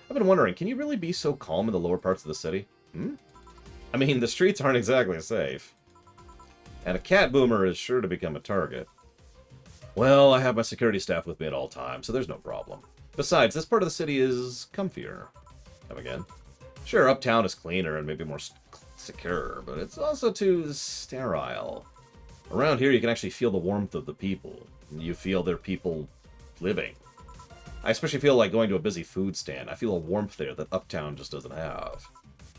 I've been wondering, can you really be so calm in the lower parts of the city? I mean, the streets aren't exactly safe. And a cat boomer is sure to become a target. Well, I have my security staff with me at all times, so there's no problem. Besides, this part of the city is comfier. Come again? Sure, uptown is cleaner and maybe more secure, but it's also too sterile. Around here, you can actually feel the warmth of the people. You feel their people living. I especially feel like going to a busy food stand. I feel a warmth there that uptown just doesn't have.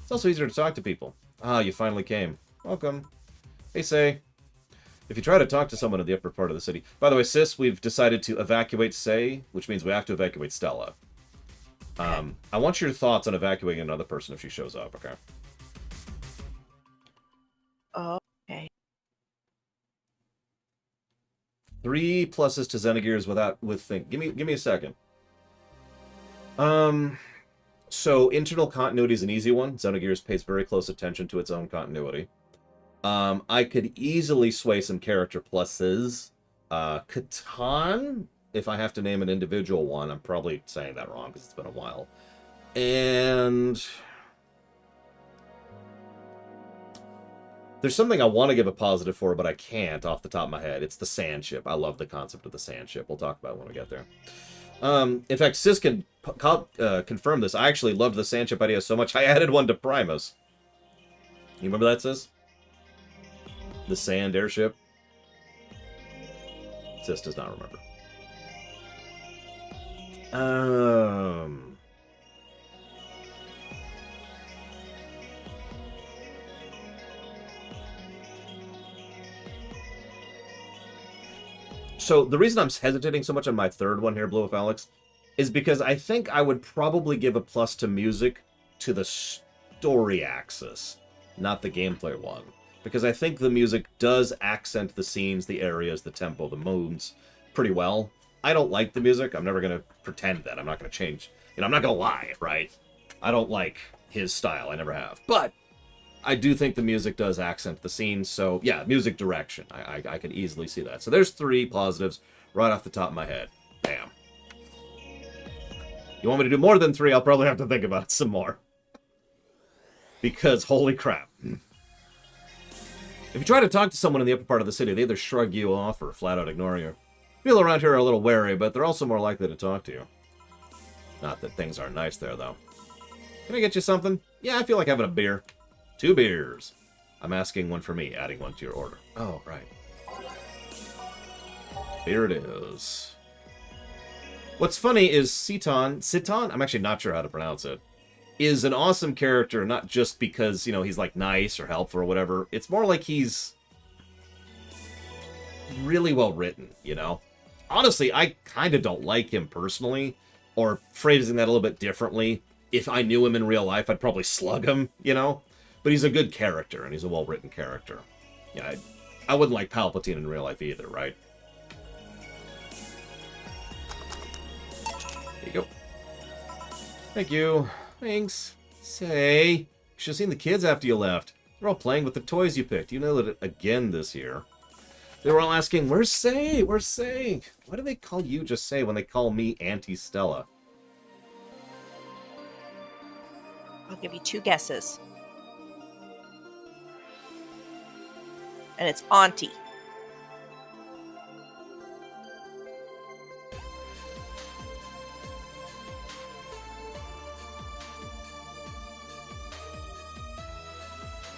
It's also easier to talk to people. Ah, you finally came. Welcome. Hey, Say. If you try to talk to someone in the upper part of the city... By the way, sis, we've decided to evacuate Say, which means we have to evacuate Stella. I want your thoughts on evacuating another person if she shows up, okay? Okay. 3 pluses to Xenogears with think. Give me a second. So internal continuity is an easy one. Xenogears pays very close attention to its own continuity. I could easily sway some character pluses. Catan, if I have to name an individual one, I'm probably saying that wrong because it's been a while. And there's something I want to give a positive for, but I can't off the top of my head. It's the sand ship. I love the concept of the sand ship. We'll talk about it when we get there. In fact, Sis can confirm this. I actually loved the sand ship idea so much, I added one to Primus. You remember that, Sis? The sand airship? Sis does not remember. So the reason I'm hesitating so much on my third one here, Blue with Alex, is because I think I would probably give a plus to music to the story axis, not the gameplay one. Because I think the music does accent the scenes, the areas, the tempo, the moods pretty well. I don't like the music. I'm never going to pretend that. I'm not going to change. I'm not going to lie, right? I don't like his style. I never have. But I do think the music does accent the scenes. So, yeah, music direction. I could easily see that. So there's 3 positives right off the top of my head. Bam. You want me to do more than 3? I'll probably have to think about it some more. Because, holy crap. If you try to talk to someone in the upper part of the city, they either shrug you off or flat out ignore you. People around here are a little wary, but they're also more likely to talk to you. Not that things aren't nice there, though. Can I get you something? Yeah, I feel like having a beer. 2 beers. I'm asking one for me, adding one to your order. Oh, right. Here it is. What's funny is Citan, I'm actually not sure how to pronounce it, is an awesome character, not just because, he's, like, nice or helpful or whatever. It's more like he's really well written, Honestly, I kind of don't like him personally, or phrasing that a little bit differently. If I knew him in real life, I'd probably slug him, But he's a good character, and he's a well-written character. Yeah, I wouldn't like Palpatine in real life either, right? There you go. Thank you. Thanks. Say, you should have seen the kids after you left. They're all playing with the toys you picked. You nailed it again this year. They were all asking, where's Say? Where's Say? Why do they call you just Say when they call me Auntie Stella? I'll give you 2 guesses. And it's Auntie.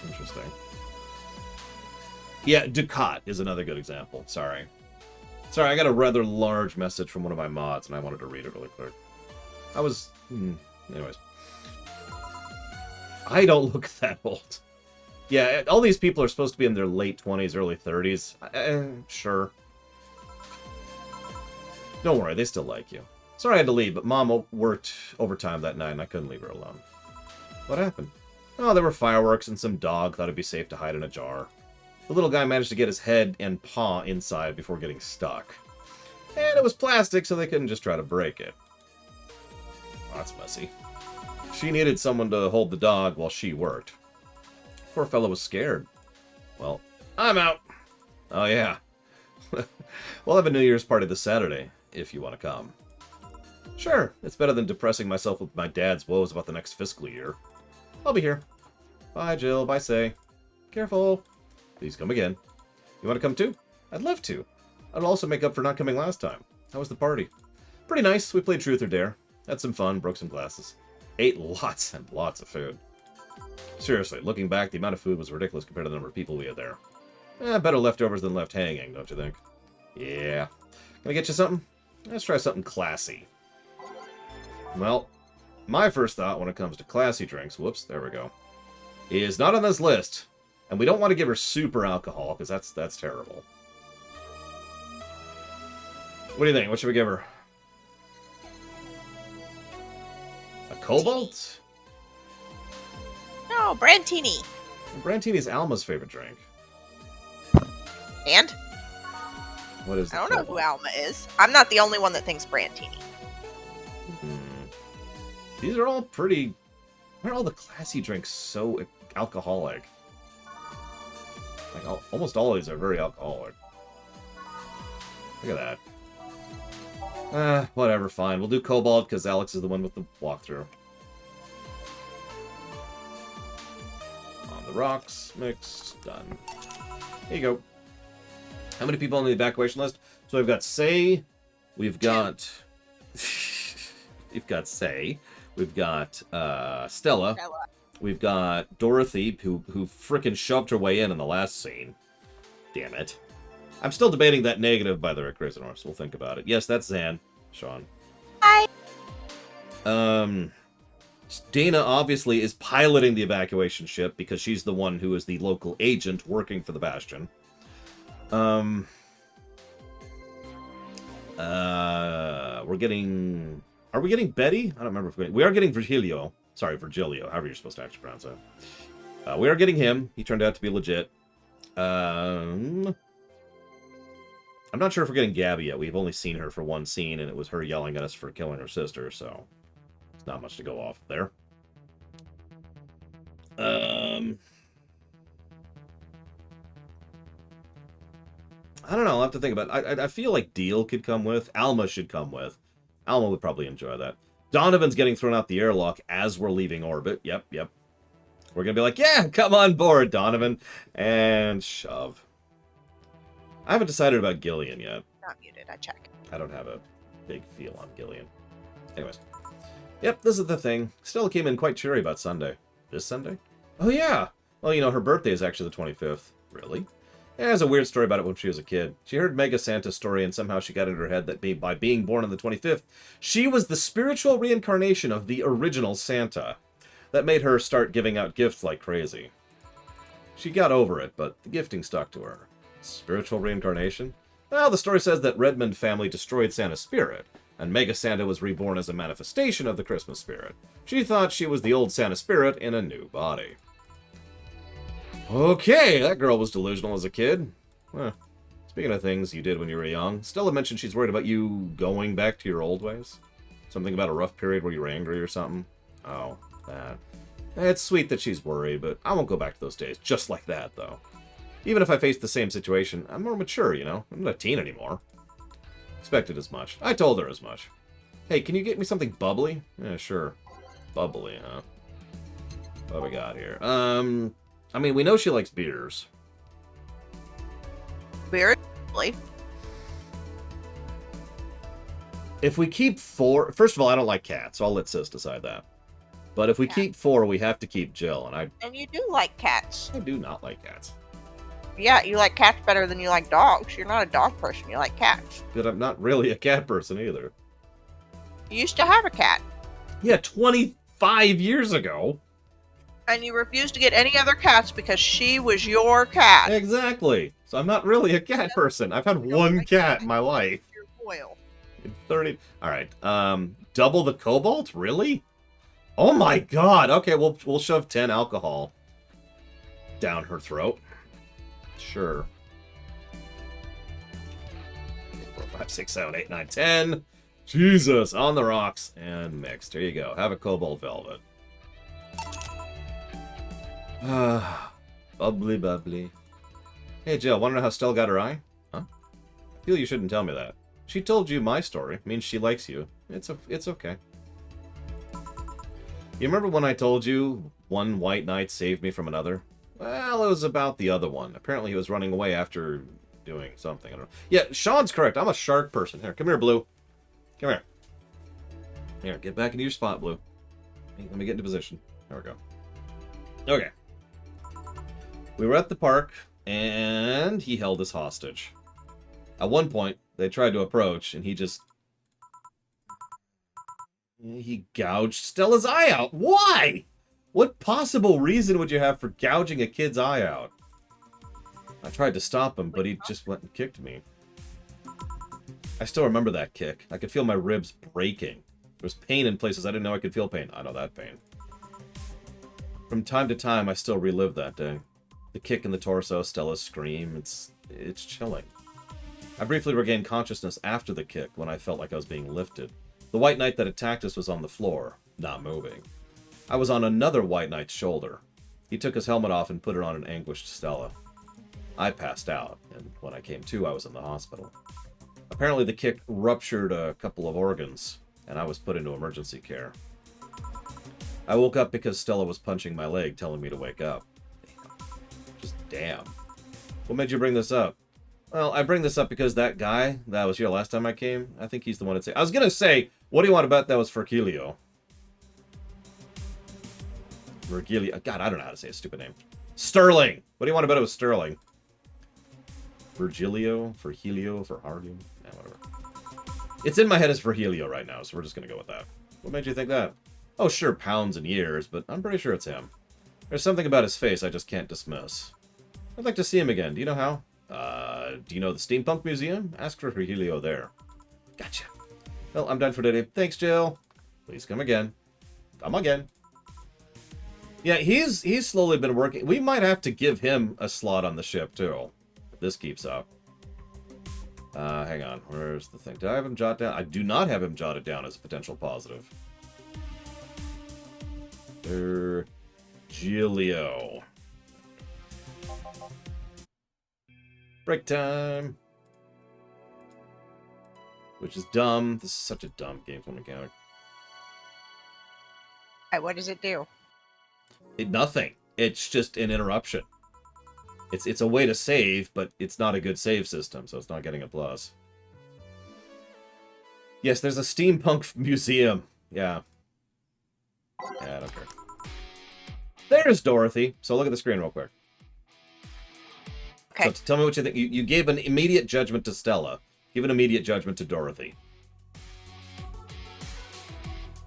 Interesting. Yeah, Ducat is another good example. Sorry, I got a rather large message from one of my mods, and I wanted to read it really quick. Anyways. I don't look that old. Yeah, all these people are supposed to be in their late 20s, early 30s. Sure. Don't worry, they still like you. Sorry I had to leave, but Mom worked overtime that night, and I couldn't leave her alone. What happened? Oh, there were fireworks, and some dog thought it'd be safe to hide in a jar. The little guy managed to get his head and paw inside before getting stuck. And it was plastic, so they couldn't just try to break it. Oh, that's messy. She needed someone to hold the dog while she worked. Poor fellow was scared. Well, I'm out. Oh, yeah. We'll have a New Year's party this Saturday, if you want to come. Sure, it's better than depressing myself with my dad's woes about the next fiscal year. I'll be here. Bye, Jill. Bye, Say. Careful. Please come again. You want to come too? I'd love to. I'd also make up for not coming last time. How was the party? Pretty nice. We played Truth or Dare. Had some fun, broke some glasses. Ate lots and lots of food. Seriously, looking back, the amount of food was ridiculous compared to the number of people we had there. Better leftovers than left hanging, don't you think? Yeah. Can I get you something? Let's try something classy. Well, my first thought when it comes to classy drinks, whoops, there we go, is not on this list. And we don't want to give her super alcohol, because that's terrible. What do you think? What should we give her? A Cobalt? No, Brandtini. Brandtini is Alma's favorite drink. And? What is I don't know who Alma is. I'm not the only one that thinks Brandtini. These are all pretty... Why are all the classy drinks so alcoholic? Like, almost all of these are very alcoholic. Look at that. Whatever, fine. We'll do Cobalt, because Alex is the one with the walkthrough. On the rocks, mixed, done. Here you go. How many people on the evacuation list? So we've got Say, we've got We've got Say. We've got Stella. We've got Dorothy, who frickin' shoved her way in the last scene. Damn it. I'm still debating that negative by the Rick Grizzanor, so we'll think about it. Yes, that's Zan. Sean. Hi. Dana obviously is piloting the evacuation ship because she's the one who is the local agent working for the Bastion. We're getting... Are we getting Betty? I don't remember if we are getting Virgilio. Sorry, Virgilio, however you're supposed to actually pronounce it. We are getting him. He turned out to be legit. I'm not sure if we're getting Gabby yet. We've only seen her for one scene, and it was her yelling at us for killing her sister, so it's not much to go off there. I don't know. I'll have to think about it. I feel like Deal could come with. Alma should come with. Alma would probably enjoy that. Donovan's getting thrown out the airlock as we're leaving orbit. Yep. We're going to be like, yeah, come on board, Donovan. And shove. I haven't decided about Gillian yet. Not muted. I check. I don't have a big feel on Gillian. Anyways. Yep, this is the thing. Stella came in quite cheery about Sunday. This Sunday? Oh, yeah. Well, you know, her birthday is actually the 25th. Really? Yeah, there's a weird story about it when she was a kid. She heard Mega Santa's story, and somehow she got into her head that by being born on the 25th, she was the spiritual reincarnation of the original Santa. That made her start giving out gifts like crazy. She got over it, but the gifting stuck to her. Spiritual reincarnation? Well, the story says that Redmond family destroyed Santa's spirit, and Mega Santa was reborn as a manifestation of the Christmas spirit. She thought she was the old Santa spirit in a new body. Okay, that girl was delusional as a kid. Well, speaking of things you did when you were young, Stella mentioned she's worried about you going back to your old ways. Something about a rough period where you were angry or something. Oh, that. It's sweet that she's worried, but I won't go back to those days just like that, though. Even if I face the same situation, I'm more mature, you know? I'm not a teen anymore. Expected as much. I told her as much. Hey, can you get me something bubbly? Yeah, sure. Bubbly, huh? What we got here? I mean, we know she likes beers. Very. If we keep 4... First of all, I don't like cats, so I'll let Sis decide that. But if we keep 4, we have to keep Jill, and And you do like cats. I do not like cats. Yeah, you like cats better than you like dogs. You're not a dog person. You like cats. But I'm not really a cat person either. You used to have a cat. Yeah, 25 years ago. And you refused to get any other cats because she was your cat. Exactly. So I'm not really a cat person. I've had one cat in my life. You're loyal. In 30... Alright, double the cobalt? Really? Oh my god! Okay, we'll shove 10 alcohol down her throat. Sure. 4, 5, 6, 7, 8, 9, 10. Jesus, on the rocks and mixed. There you go. Have a cobalt velvet. Bubbly, bubbly. Hey, Jill, want to know how Stella got her eye? Huh? I feel you shouldn't tell me that. She told you my story. Means she likes you. It's okay. You remember when I told you one white knight saved me from another? Well, it was about the other one. Apparently he was running away after doing something. I don't know. Yeah, Sean's correct. I'm a shark person. Here, come here, Blue. Come here. Here, get back into your spot, Blue. Let me get into position. There we go. Okay. We were at the park, and he held us hostage. At one point, they tried to approach, and he gouged Stella's eye out. Why? What possible reason would you have for gouging a kid's eye out? I tried to stop him, but he just went and kicked me. I still remember that kick. I could feel my ribs breaking. There was pain in places I didn't know I could feel pain. I know that pain. From time to time, I still relive that day. The kick in the torso, Stella's scream, it's chilling. I briefly regained consciousness after the kick when I felt like I was being lifted. The white knight that attacked us was on the floor, not moving. I was on another white knight's shoulder. He took his helmet off and put it on an anguished Stella. I passed out, and when I came to, I was in the hospital. Apparently the kick ruptured a couple of organs, and I was put into emergency care. I woke up because Stella was punching my leg, telling me to wake up. Just damn. What made you bring this up? Well, I bring this up because that guy that was here last time I came, I think he's the one that said... I was going to say, What do you want to bet that was Virgilio? Virgilio. God, I don't know how to say a stupid name. Sterling! What do you want to bet it was Sterling? Virgilio? Virgilio? Virgilio? Nah, whatever. It's in my head as Virgilio right now, so we're just going to go with that. What made you think that? Oh, sure, pounds and years, but I'm pretty sure it's him. There's something about his face I just can't dismiss. I'd like to see him again. Do you know how? Do you know the Steampunk Museum? Ask for Virgilio there. Gotcha. Well, I'm done for today. Thanks, Jill. Please come again. Come again. Yeah, he's slowly been working. We might have to give him a slot on the ship, too, if this keeps up. Hang on. Where's the thing? Did I have him jot down? I do not have him jotted down as a potential positive. Virgilio. Break time. Which is dumb. This is such a dumb gameplay mechanic. What does it do? Nothing. It's just an interruption. It's a way to save, but it's not a good save system, so it's not getting a plus. Yes, there's a steampunk museum. Yeah. Yeah, I don't care. There's Dorothy. So look at the screen real quick. Okay. So tell me what you think. You gave an immediate judgment to Stella. Give an immediate judgment to Dorothy.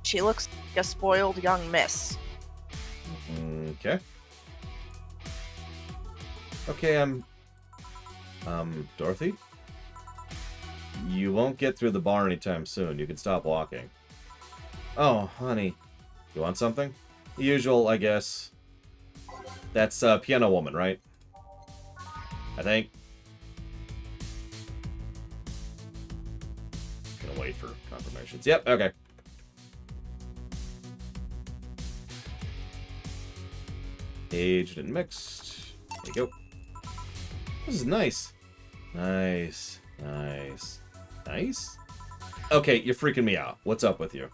She looks like a spoiled young miss. Okay. Okay, Dorothy? You won't get through the bar anytime soon. You can stop walking. Oh, honey. You want something? The usual, I guess. That's Piano Woman, right? I think. Gonna wait for confirmations. Yep, okay. Aged and mixed. There you go. This is nice. Nice. Nice. Nice? Okay, you're freaking me out. What's up with you?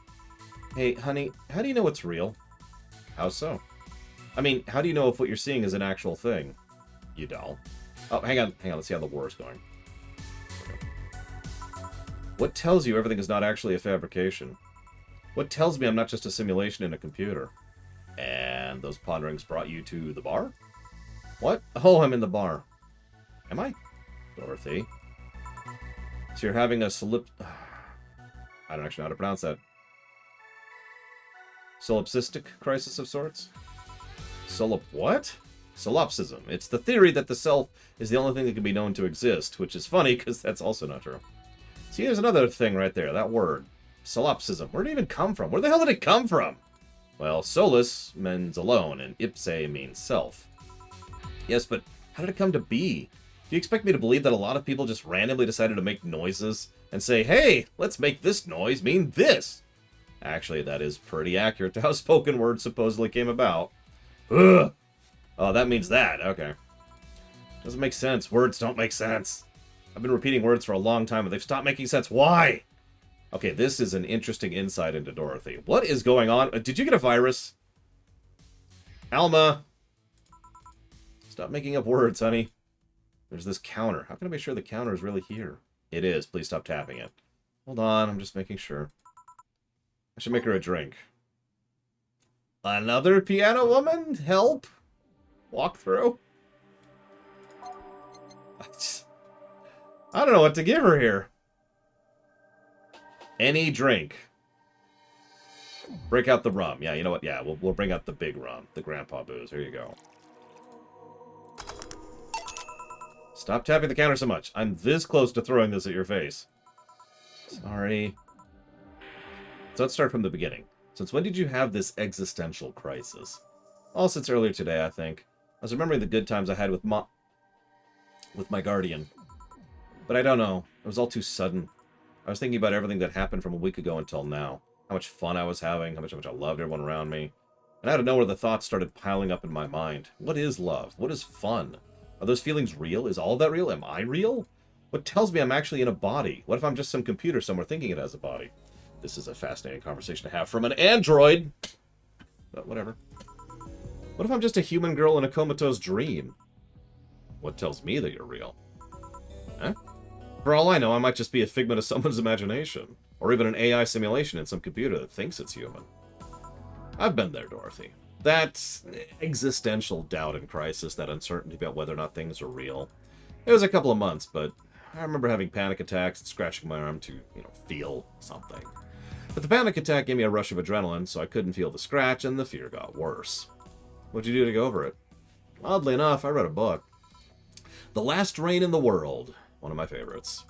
Hey, honey, how do you know it's real? How so? I mean, how do you know if what you're seeing is an actual thing? You don't. Oh, hang on. Hang on. Let's see how the war is going. Okay. What tells you everything is not actually a fabrication? What tells me I'm not just a simulation in a computer? And those ponderings brought you to the bar? What? Oh, I'm in the bar. Am I? Dorothy. So you're having a I don't actually know how to pronounce that. Solipsistic crisis of sorts? What? Solipsism. It's the theory that the self is the only thing that can be known to exist, which is funny because that's also not true. See, there's another thing right there, that word. Solipsism. Where did it even come from? Where the hell did it come from? Well, solus means alone, and ipse means self. Yes, but how did it come to be? Do you expect me to believe that a lot of people just randomly decided to make noises and say, hey, let's make this noise mean this? Actually, that is pretty accurate to how spoken words supposedly came about. Ugh! Oh, that means that. Okay. Doesn't make sense. Words don't make sense. I've been repeating words for a long time, and they've stopped making sense. Why? Okay, this is an interesting insight into Dorothy. What is going on? Did you get a virus? Alma! Stop making up words, honey. There's this counter. How can I make sure the counter is really here? It is. Please stop tapping it. Hold on, I'm just making sure. I should make her a drink. Another piano woman? Help? Walk through? I don't know what to give her here. Any drink. Break out the rum. Yeah, you know what? Yeah, we'll bring out the big rum. The grandpa booze. Here you go. Stop tapping the counter so much. I'm this close to throwing this at your face. Sorry. So let's start from the beginning. Since when did you have this existential crisis? Well, since earlier today, I think. I was remembering the good times I had with my guardian. But I don't know. It was all too sudden. I was thinking about everything that happened from a week ago until now. How much fun I was having, how much I loved everyone around me. And out of nowhere, the thoughts started piling up in my mind. What is love? What is fun? Are those feelings real? Is all of that real? Am I real? What tells me I'm actually in a body? What if I'm just some computer somewhere thinking it has a body? This is a fascinating conversation to have from an android. But whatever. What if I'm just a human girl in a comatose dream? What tells me that you're real? Huh? For all I know, I might just be a figment of someone's imagination. Or even an AI simulation in some computer that thinks it's human. I've been there, Dorothy. That existential doubt and crisis, that uncertainty about whether or not things are real. It was a couple of months, but I remember having panic attacks and scratching my arm to, feel something. But the panic attack gave me a rush of adrenaline, so I couldn't feel the scratch, and the fear got worse. What'd you do to go over it? Oddly enough, I read a book. The Last Rain in the World, one of my favorites.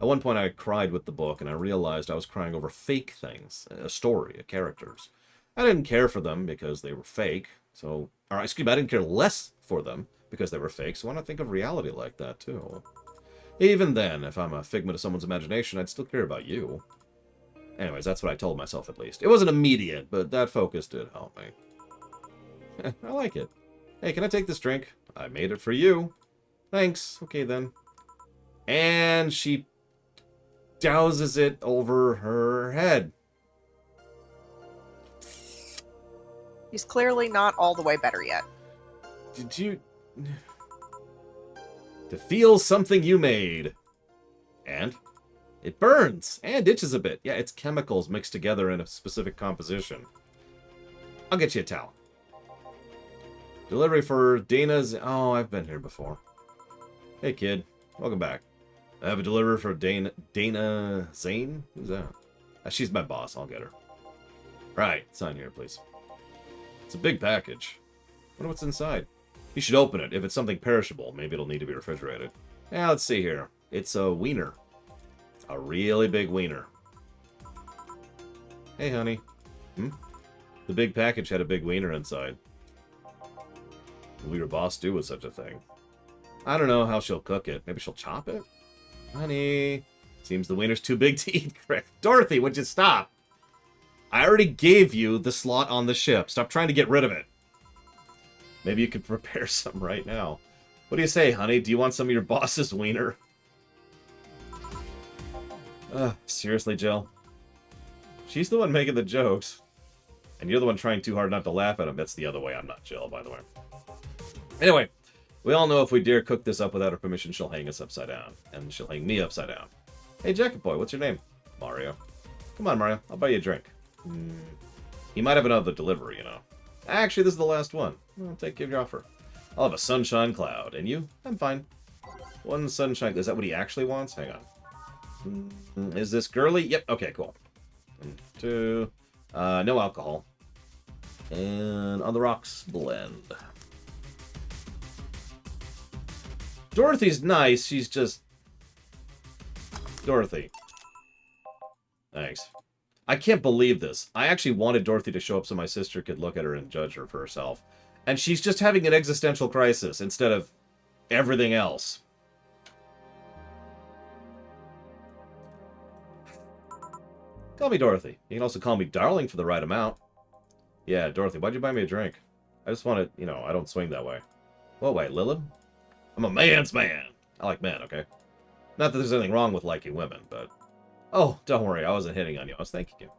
At one point I cried with the book, and I realized I was crying over fake things, a story, characters. I didn't care for them because they were fake, I didn't care less for them because they were fake, so why not think of reality like that, too? Even then, if I'm a figment of someone's imagination, I'd still care about you. Anyways, that's what I told myself, at least. It wasn't immediate, but that focus did help me. I like it. Hey, can I take this drink? I made it for you. Thanks. Okay, then. And she douses it over her head. He's clearly not all the way better yet. Did you... To feel something you made. And? It burns and itches a bit. Yeah, it's chemicals mixed together in a specific composition. I'll get you a towel. Delivery for Dana's... Oh, I've been here before. Hey, kid. Welcome back. I have a delivery for Dana Zane? Who's that? She's my boss. I'll get her. Right. Sign here, please. It's a big package. Wonder what's inside. You should open it. If it's something perishable, maybe it'll need to be refrigerated. Yeah, let's see here. It's a wiener. A really big wiener. Hey, honey. The big package had a big wiener inside. What will your boss do with such a thing? I don't know how she'll cook it. Maybe she'll chop it? Honey. Seems the wiener's too big to eat. Correct. Dorothy, would you stop? I already gave you the slot on the ship. Stop trying to get rid of it. Maybe you could prepare some right now. What do you say, honey? Do you want some of your boss's wiener? Seriously, Jill? She's the one making the jokes. And you're the one trying too hard not to laugh at him. That's the other way. I'm not Jill, by the way. Anyway, we all know if we dare cook this up without her permission, she'll hang us upside down. And she'll hang me upside down. Hey, Jacket Boy, what's your name? Mario. Come on, Mario. I'll buy you a drink. He might have another delivery, Actually, this is the last one. I'll take your offer. I'll have a sunshine cloud. And you? I'm fine. One sunshine... Is that what he actually wants? Hang on. Is this girly? Yep. Okay, cool. 1, 2... no alcohol. And on the rocks, blend. Dorothy's nice. She's just... Dorothy. Thanks. I can't believe this. I actually wanted Dorothy to show up so my sister could look at her and judge her for herself. And she's just having an existential crisis instead of everything else. Call me Dorothy. You can also call me Darling for the right amount. Yeah, Dorothy, why'd you buy me a drink? I just want to, I don't swing that way. Whoa, wait, Lilith? I'm a man's man. I like men, okay? Not that there's anything wrong with liking women, but... Oh, don't worry, I wasn't hitting on you. I was thanking you.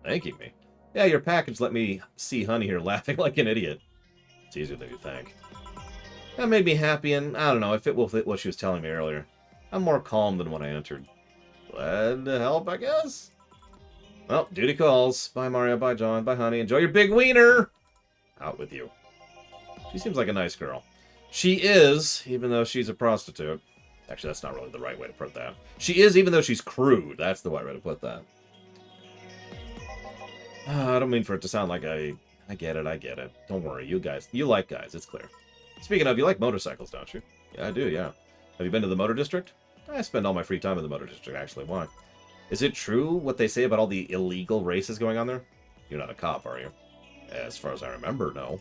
Thanking me? Yeah, your package let me see Honey here laughing like an idiot. It's easier than you think. That made me happy, and I don't know, I fit with what she was telling me earlier. I'm more calm than when I entered. Glad to help, I guess? Well, duty calls. Bye, Mario. Bye, John. Bye, Honey. Enjoy your big wiener! Out with you. She seems like a nice girl. She is, even though she's a prostitute. Actually, that's not really the right way to put that. She is, even though she's crude. That's the right way to put that. I don't mean for it to sound like I get it. Don't worry, you guys. You like guys, it's clear. Speaking of, you like motorcycles, don't you? Yeah, I do, yeah. Have you been to the Motor District? I spend all my free time in the Motor District, actually. Why? Is it true what they say about all the illegal races going on there? You're not a cop, are you? As far as I remember, no.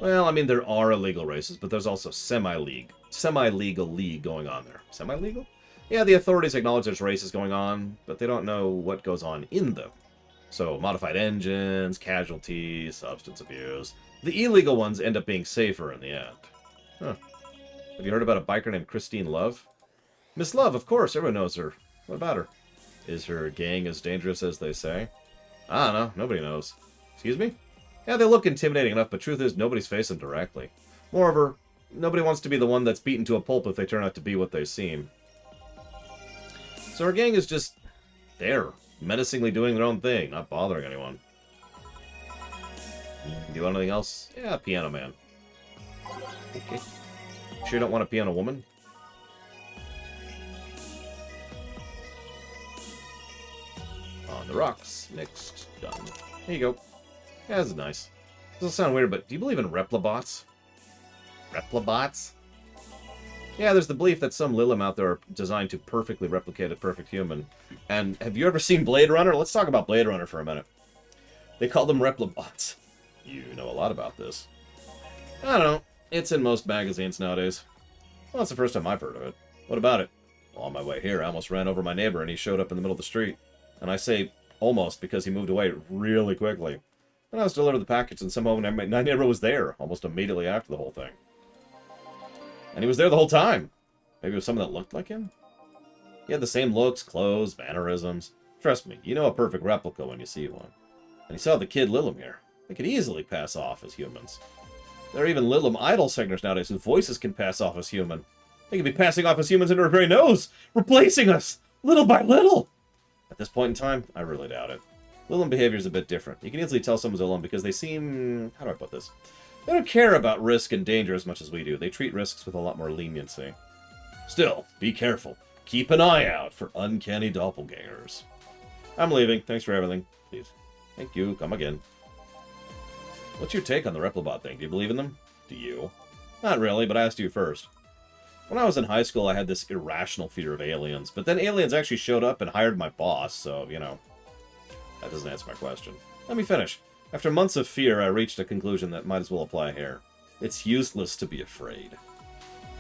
Well, I mean, there are illegal races, but there's also semi-legal league going on there. Semi-legal? Yeah, the authorities acknowledge there's races going on, but they don't know what goes on in them. So, modified engines, casualties, substance abuse. The illegal ones end up being safer in the end. Huh. Have you heard about a biker named Christine Love? Miss Love, of course, everyone knows her. What about her? Is her gang as dangerous as they say? I don't know, nobody knows. Excuse me? Yeah, they look intimidating enough, but truth is, nobody's facing them directly. Moreover, nobody wants to be the one that's beaten to a pulp if they turn out to be what they seem. So her gang is just there, menacingly doing their own thing, not bothering anyone. Do you want anything else? Yeah, Piano Man. Okay. Sure you don't want a piano woman? On the rocks. Mixed. Done. There you go. Yeah, this is nice. This will sound weird, but do you believe in replibots? Replibots? Yeah, there's the belief that some Lilim out there are designed to perfectly replicate a perfect human. And have you ever seen Blade Runner? Let's talk about Blade Runner for a minute. They call them replibots. You know a lot about this. I don't know. It's in most magazines nowadays. Well, that's the first time I've heard of it. What about it? Well, on my way here, I almost ran over my neighbor and he showed up in the middle of the street. And I say almost because he moved away really quickly. And I was delivering the package and somehow my neighbor was there almost immediately after the whole thing. And he was there the whole time. Maybe it was someone that looked like him? He had the same looks, clothes, mannerisms. Trust me, you know a perfect replica when you see one. And he saw the kid Lilim here. They could easily pass off as humans. There are even Lilim idol singers nowadays whose voices can pass off as human. They could be passing off as humans under our very nose, replacing us, little by little. At this point in time, I really doubt it. Lilim behavior is a bit different. You can easily tell someone's a Lilim because they seem... How do I put this? They don't care about risk and danger as much as we do. They treat risks with a lot more leniency. Still, be careful. Keep an eye out for uncanny doppelgangers. I'm leaving. Thanks for everything. Please. Thank you. Come again. What's your take on the Replibot thing? Do you believe in them? Do you? Not really, but I asked you first. When I was in high school, I had this irrational fear of aliens, but then aliens actually showed up and hired my boss, so, you know, that doesn't answer my question. Let me finish. After months of fear, I reached a conclusion that might as well apply here. It's useless to be afraid.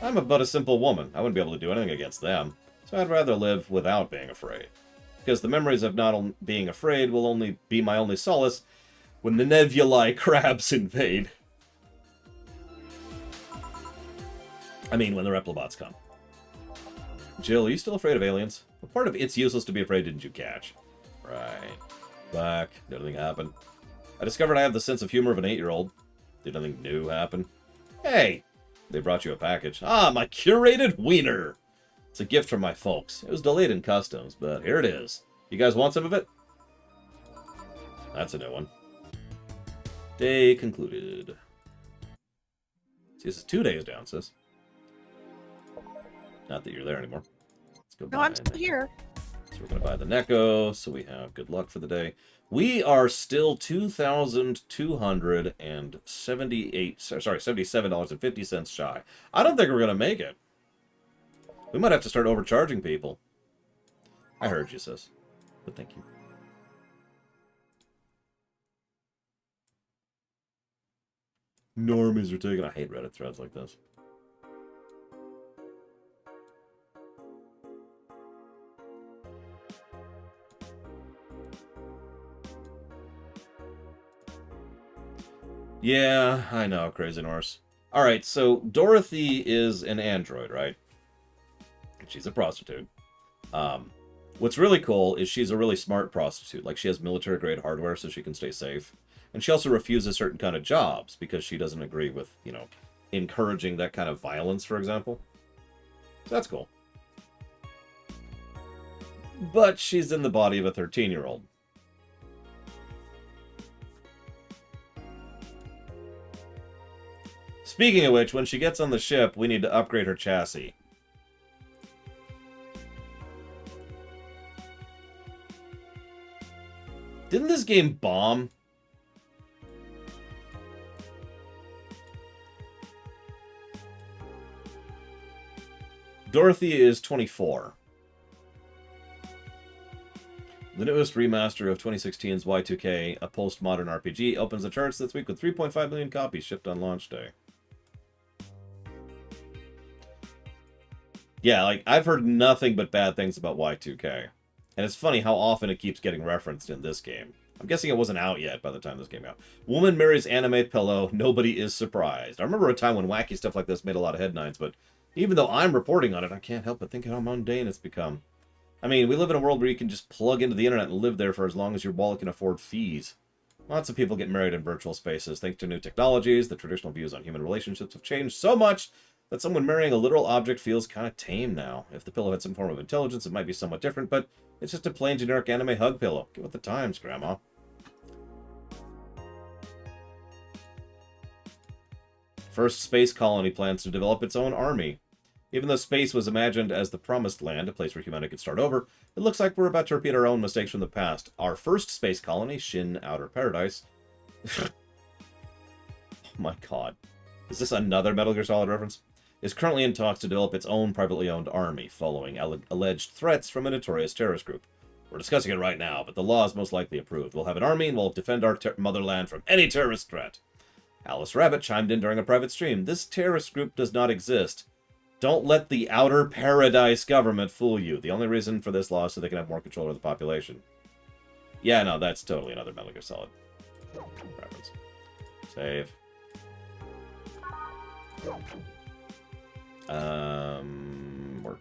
I'm but a simple woman. I wouldn't be able to do anything against them, so I'd rather live without being afraid. Because the memories of not being afraid will only be my only solace when the nebulae crabs invade. I mean, when the Replibots come. Jill, are you still afraid of aliens? What part of It's Useless to Be Afraid didn't you catch? Right. Back. Did anything happen? I discovered I have the sense of humor of an 8-year-old. Did anything new happen? Hey! They brought you a package. Ah, my curated wiener! It's a gift from my folks. It was delayed in customs, but here it is. You guys want some of it? That's a new one. Day concluded. See, this is 2 days down, sis. Not that you're there anymore. Let's go. No, I'm still here. So we're going to buy the Neko, so we have good luck for the day. We are still $77.50 shy. I don't think we're going to make it. We might have to start overcharging people. I heard you, sis. But thank you. Normies are taking... I hate Reddit threads like this. Yeah, I know, Crazy Norse. Alright, so Dorothy is an android, right? She's a prostitute. What's really cool is she's a really smart prostitute. Like, she has military-grade hardware so she can stay safe. And she also refuses certain kind of jobs because she doesn't agree with, you know, encouraging that kind of violence, for example. So that's cool. But she's in the body of a 13-year-old. Speaking of which, when she gets on the ship, we need to upgrade her chassis. Didn't this game bomb? Dorothy is 24. The newest remaster of 2016's Y2K, a postmodern RPG, opens the charts this week with 3.5 million copies shipped on launch day. Yeah, like, I've heard nothing but bad things about Y2K. And it's funny how often it keeps getting referenced in this game. I'm guessing it wasn't out yet by the time this came out. Woman marries anime pillow, nobody is surprised. I remember a time when wacky stuff like this made a lot of headlines, but even though I'm reporting on it, I can't help but think how mundane it's become. I mean, we live in a world where you can just plug into the internet and live there for as long as your wallet can afford fees. Lots of people get married in virtual spaces. Thanks to new technologies, the traditional views on human relationships have changed so much that someone marrying a literal object feels kind of tame now. If the pillow had some form of intelligence, it might be somewhat different, but it's just a plain generic anime hug pillow. Get with the times, Grandma. First space colony plans to develop its own army. Even though space was imagined as the promised land, a place where humanity could start over, it looks like we're about to repeat our own mistakes from the past. Our first space colony, Shin Outer Paradise... oh my god. Is this another Metal Gear Solid reference? Is currently in talks to develop its own privately owned army, following alleged threats from a notorious terrorist group. We're discussing it right now, but the law is most likely approved. We'll have an army and we'll defend our motherland from any terrorist threat. Alice Rabbit chimed in during a private stream. This terrorist group does not exist. Don't let the Outer Paradise government fool you. The only reason for this law is so they can have more control over the population. Yeah, no, that's totally another Metal Gear Solid reference. Save. Work.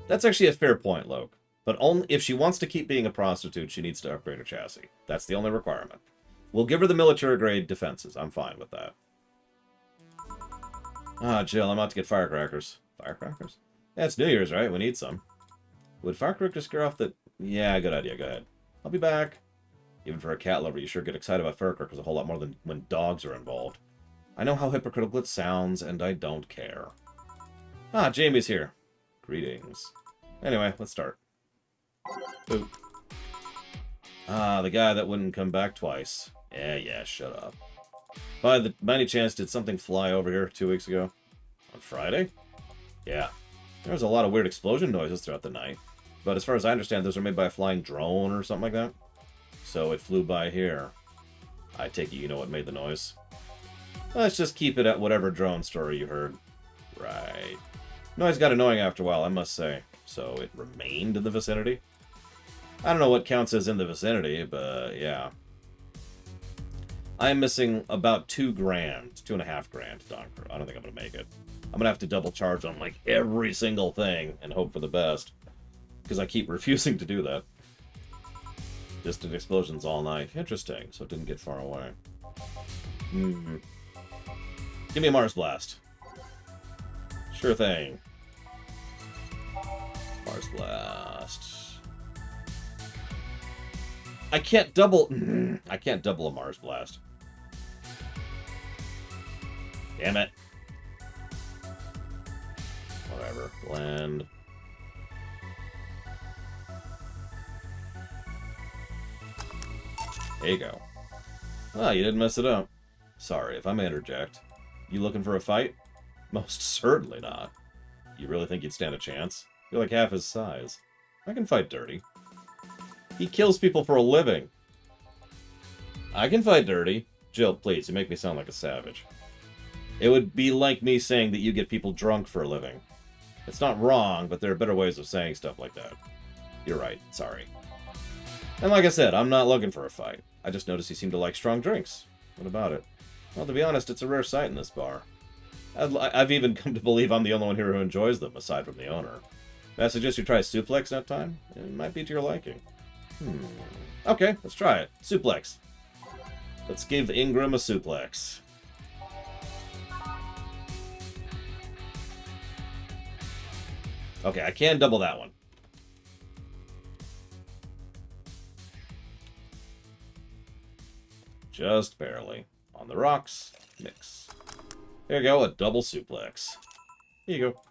That's actually a fair point, Loke. But only if she wants to keep being a prostitute, she needs to upgrade her chassis. That's the only requirement. We'll give her the military-grade defenses. I'm fine with that. Ah, Jill, I'm out to get firecrackers. Firecrackers? Yeah, it's New Year's, right? We need some. Would firecrackers scare off the... Yeah, good idea. Go ahead. I'll be back. Even for a cat lover, you sure get excited about firecrackers a whole lot more than when dogs are involved. I know how hypocritical it sounds, and I don't care. Ah, Jamie's here. Greetings. Anyway, let's start. Boop. Ah, the guy that wouldn't come back twice. Yeah, shut up. By any chance, did something fly over here 2 weeks ago? On Friday? Yeah. There was a lot of weird explosion noises throughout the night. But as far as I understand, those are made by a flying drone or something like that. So it flew by here. I take it you know what made the noise. Let's just keep it at whatever drone story you heard. Right. Noise got annoying after a while, I must say. So it remained in the vicinity? I don't know what counts as in the vicinity, but yeah. I'm missing about $2,000, $2.5 Don Crew. I don't think I'm going to make it. I'm going to have to double charge on like every single thing and hope for the best. Because I keep refusing to do that. Distant explosions all night. Interesting, so it didn't get far away. Give me a Mars Blast. Sure thing. Mars Blast. I can't double... I can't double a Mars Blast. Damn it. Whatever. Land. There you go. Well, you didn't mess it up. Sorry, if I may interject. You looking for a fight? Most certainly not. You really think you'd stand a chance? You're like half his size. I can fight dirty. He kills people for a living. I can fight dirty. Jill, please, you make me sound like a savage. It would be like me saying that you get people drunk for a living. It's not wrong, but there are better ways of saying stuff like that. You're right, sorry. And like I said, I'm not looking for a fight. I just noticed you seem to like strong drinks. What about it? Well, to be honest, it's a rare sight in this bar. I've even come to believe I'm the only one here who enjoys them, aside from the owner. May I suggest you try suplex next time? It might be to your liking. Okay, let's try it. Suplex. Let's give Ingram a suplex. Okay, I can double that one. Just barely. On the rocks. Mix. There you go, a double suplex. Here you go.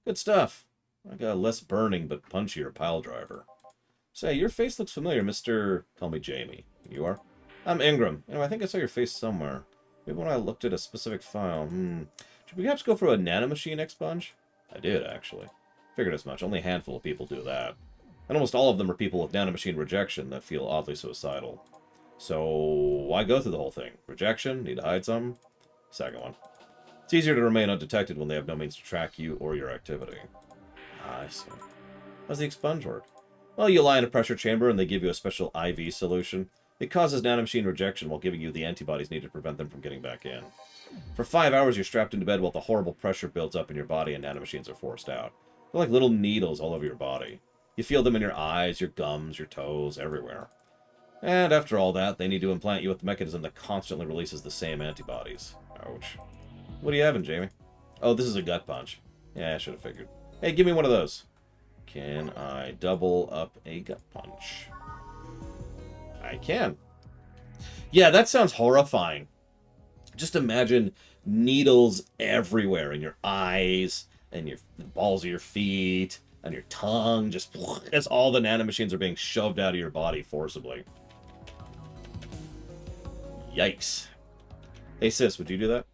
Good stuff. I got a less burning but punchier pile driver. Say, your face looks familiar, Mr. Call me Jamie. You are? I'm Ingram. I think I saw your face somewhere. Maybe when I looked at a specific file. Should we perhaps go for a nanomachine expunge? I did, actually. Figured as much. Only a handful of people do that. And almost all of them are people with nanomachine rejection that feel oddly suicidal. So, why go through the whole thing? Rejection? Need to hide some? Second one. It's easier to remain undetected when they have no means to track you or your activity. Ah, I see. How's the expunge work? Well, you lie in a pressure chamber and they give you a special IV solution. It causes nanomachine rejection while giving you the antibodies needed to prevent them from getting back in. For 5 hours, you're strapped into bed while the horrible pressure builds up in your body and nanomachines are forced out. They're like little needles all over your body. You feel them in your eyes, your gums, your toes, everywhere. And after all that, they need to implant you with a mechanism that constantly releases the same antibodies. Ouch. What are you having, Jamie? Oh, this is a gut punch. Yeah, I should have figured. Hey, give me one of those. Can I double up a gut punch? I can. Yeah, that sounds horrifying. Just imagine needles everywhere in your eyes and the balls of your feet and your tongue. Just as all the nanomachines are being shoved out of your body forcibly. Yikes. Hey, sis, would you do that?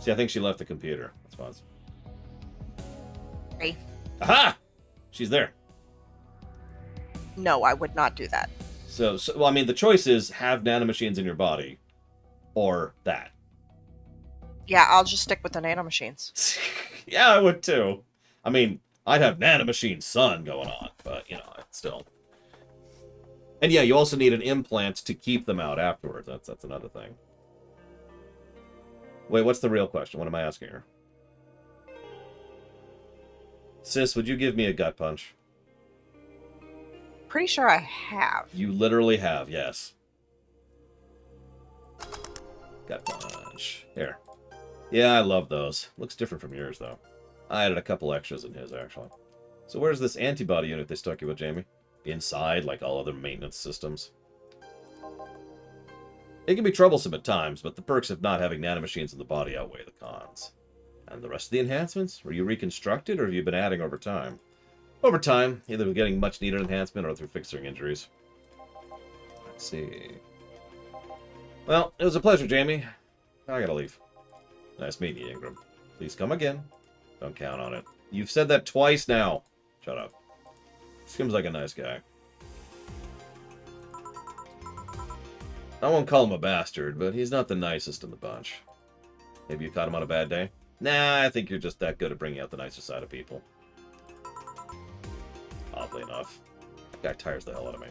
See, I think she left the computer. That's fine. Hey. Aha! She's there. No, I would not do that. So, well, I mean, the choice is have nanomachines in your body or that. Yeah, I'll just stick with the nanomachines. Yeah, I would too. I mean, I'd have nanomachine sun going on, but, you know, still. And yeah, you also need an implant to keep them out afterwards. That's another thing. Wait, what's the real question? What am I asking her? Sis, would you give me a gut punch? Pretty sure I have. You literally have, yes. Gut punch. Here. Yeah, I love those. Looks different from yours, though. I added a couple extras in his, actually. So where's this antibody unit they stuck you with, Jamie? Inside, like all other maintenance systems. It can be troublesome at times, but the perks of not having nanomachines in the body outweigh the cons. And the rest of the enhancements? Were you reconstructed, or have you been adding over time? Over time, either with getting much needed enhancement or through fixing injuries. Let's see. Well, it was a pleasure, Jamie. I gotta leave. Nice meeting you, Ingram. Please come again. Don't count on it. You've said that twice now. Shut up. Seems like a nice guy. I won't call him a bastard, but he's not the nicest in the bunch. Maybe you caught him on a bad day? Nah, I think you're just that good at bringing out the nicer side of people. Oddly enough. That guy tires the hell out of me.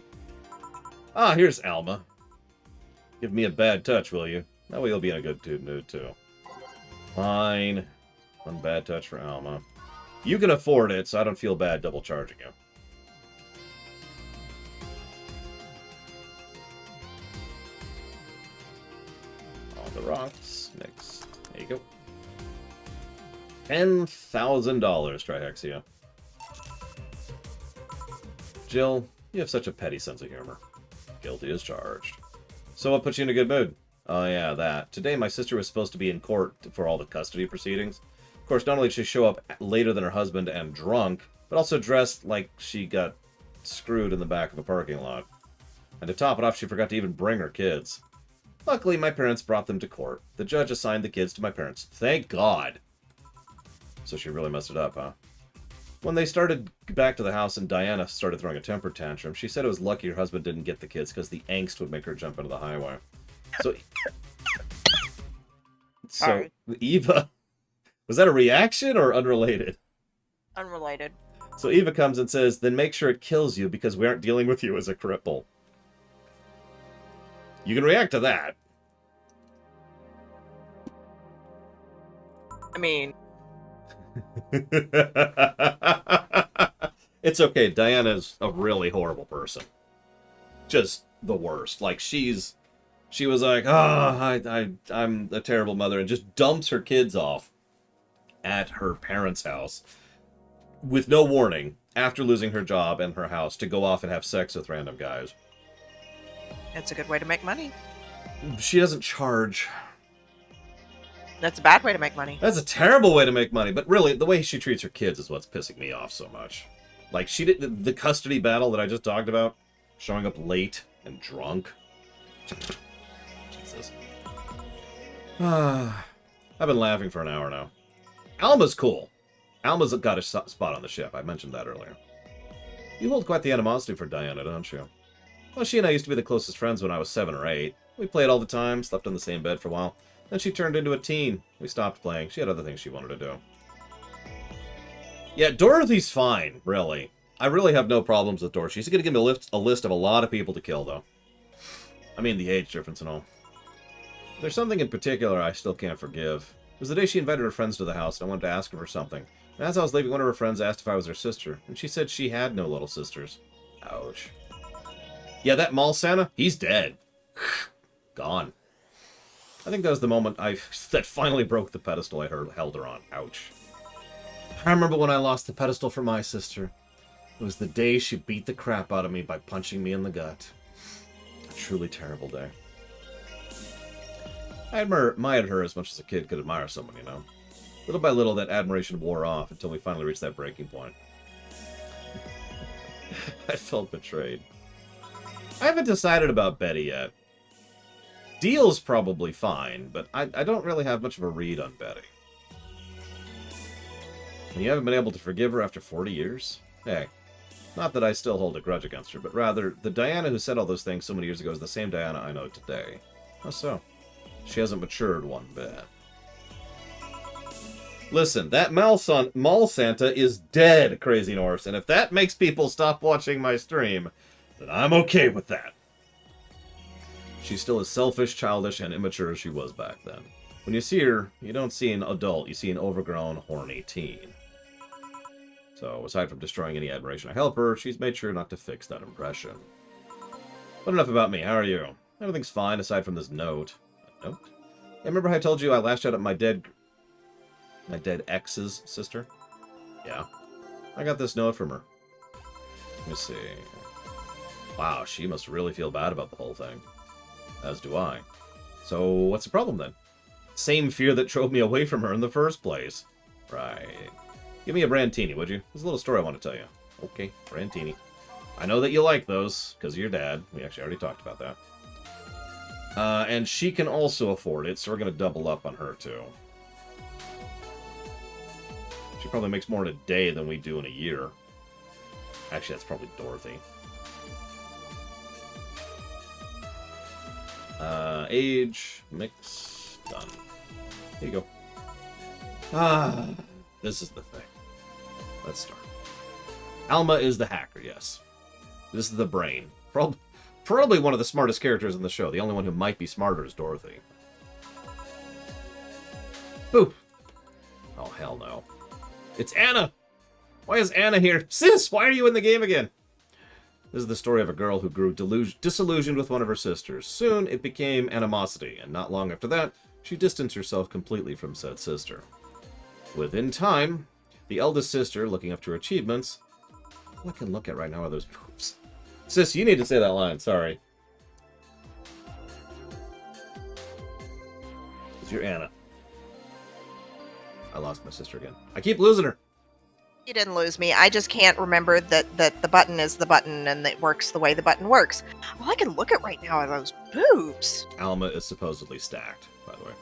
Ah, here's Alma. Give me a bad touch, will you? That way you'll be in a good mood, too. Fine. One bad touch for Alma. You can afford it, so I don't feel bad double charging you. On the rocks. Next. There you go. $10,000, Trihexia. Jill, you have such a petty sense of humor. Guilty as charged. So what puts you in a good mood? Oh yeah, that. Today my sister was supposed to be in court for all the custody proceedings. Of course, not only did she show up later than her husband and drunk, but also dressed like she got screwed in the back of a parking lot. And to top it off, she forgot to even bring her kids. Luckily, my parents brought them to court. The judge assigned the kids to my parents. Thank God! So she really messed it up, huh? When they started back to the house and Diana started throwing a temper tantrum, she said it was lucky her husband didn't get the kids because the angst would make her jump into the highway. So Eva, was that a reaction or unrelated? Unrelated. So Eva comes and says, then make sure it kills you because we aren't dealing with you as a cripple. You can react to that. I mean... It's okay. Diana's a really horrible person. Just the worst. Like, she was like, I'm a terrible mother, and just dumps her kids off at her parents' house with no warning after losing her job and her house to go off and have sex with random guys. It's a good way to make money. She doesn't charge. That's a bad way to make money. That's a terrible way to make money, but really, the way she treats her kids is what's pissing me off so much. Like, she did the custody battle that I just talked about, showing up late and drunk. Jesus. I've been laughing for an hour now. Alma's cool. Alma's got a spot on the ship. I mentioned that earlier. You hold quite the animosity for Diana, don't you? Well, she and I used to be the closest friends when I was 7 or 8. We played all the time, slept in the same bed for a while. Then she turned into a teen. We stopped playing. She had other things she wanted to do. Yeah, Dorothy's fine, really. I really have no problems with Dorothy. She's going to give me a list of a lot of people to kill, though. I mean, the age difference and all. There's something in particular I still can't forgive. It was the day she invited her friends to the house, and I wanted to ask her for something. And as I was leaving, one of her friends asked if I was her sister, and she said she had no little sisters. Ouch. Yeah, that mall Santa, he's dead. Gone. I think that was the moment that finally broke the pedestal I held her on. Ouch. I remember when I lost the pedestal for my sister. It was the day she beat the crap out of me by punching me in the gut. A truly terrible day. I admired her as much as a kid could admire someone, you know? Little by little, that admiration wore off until we finally reached that breaking point. I felt betrayed. I haven't decided about Betty yet. Deal's probably fine, but I don't really have much of a read on Betty. And you haven't been able to forgive her after 40 years? Hey, not that I still hold a grudge against her, but rather, the Diana who said all those things so many years ago is the same Diana I know today. How so? She hasn't matured one bit. Listen, that mall Santa is dead, Crazy Norse, and if that makes people stop watching my stream, then I'm okay with that. She's still as selfish, childish, and immature as she was back then. When you see her, you don't see an adult, you see an overgrown, horny teen. So, aside from destroying any admiration I help her, she's made sure not to fix that impression. But enough about me, how are you? Everything's fine, aside from this note. A note? Hey, remember how I told you I lashed out at my dead ex's sister? Yeah. I got this note from her. Let me see. Wow, she must really feel bad about the whole thing. As do I. So, what's the problem then? Same fear that drove me away from her in the first place. Right. Give me a Brandtini, would you? There's a little story I want to tell you. Okay, Brandtini. I know that you like those, because of your dad. We actually already talked about that. And she can also afford it, so we're going to double up on her, too. She probably makes more in a day than we do in a year. Actually, that's probably Dorothy. Age, mix, done. Here you go. This is the thing. Let's start. Alma is the hacker, yes. This is the brain. Probably one of the smartest characters in the show. The only one who might be smarter is Dorothy. Boop. Oh, hell no. It's Anna! Why is Anna here? Sis, why are you in the game again? This is the story of a girl who grew disillusioned with one of her sisters. Soon, it became animosity, and not long after that, she distanced herself completely from said sister. Within time, the eldest sister, looking up to her achievements... All I can look at right now are those boobs. Sis, you need to say that line, sorry. It's your Anna. I lost my sister again. I keep losing her. You didn't lose me. I just can't remember that the button is the button and it works the way the button works. All I can look at right now are those boobs. Alma is supposedly stacked, by the way.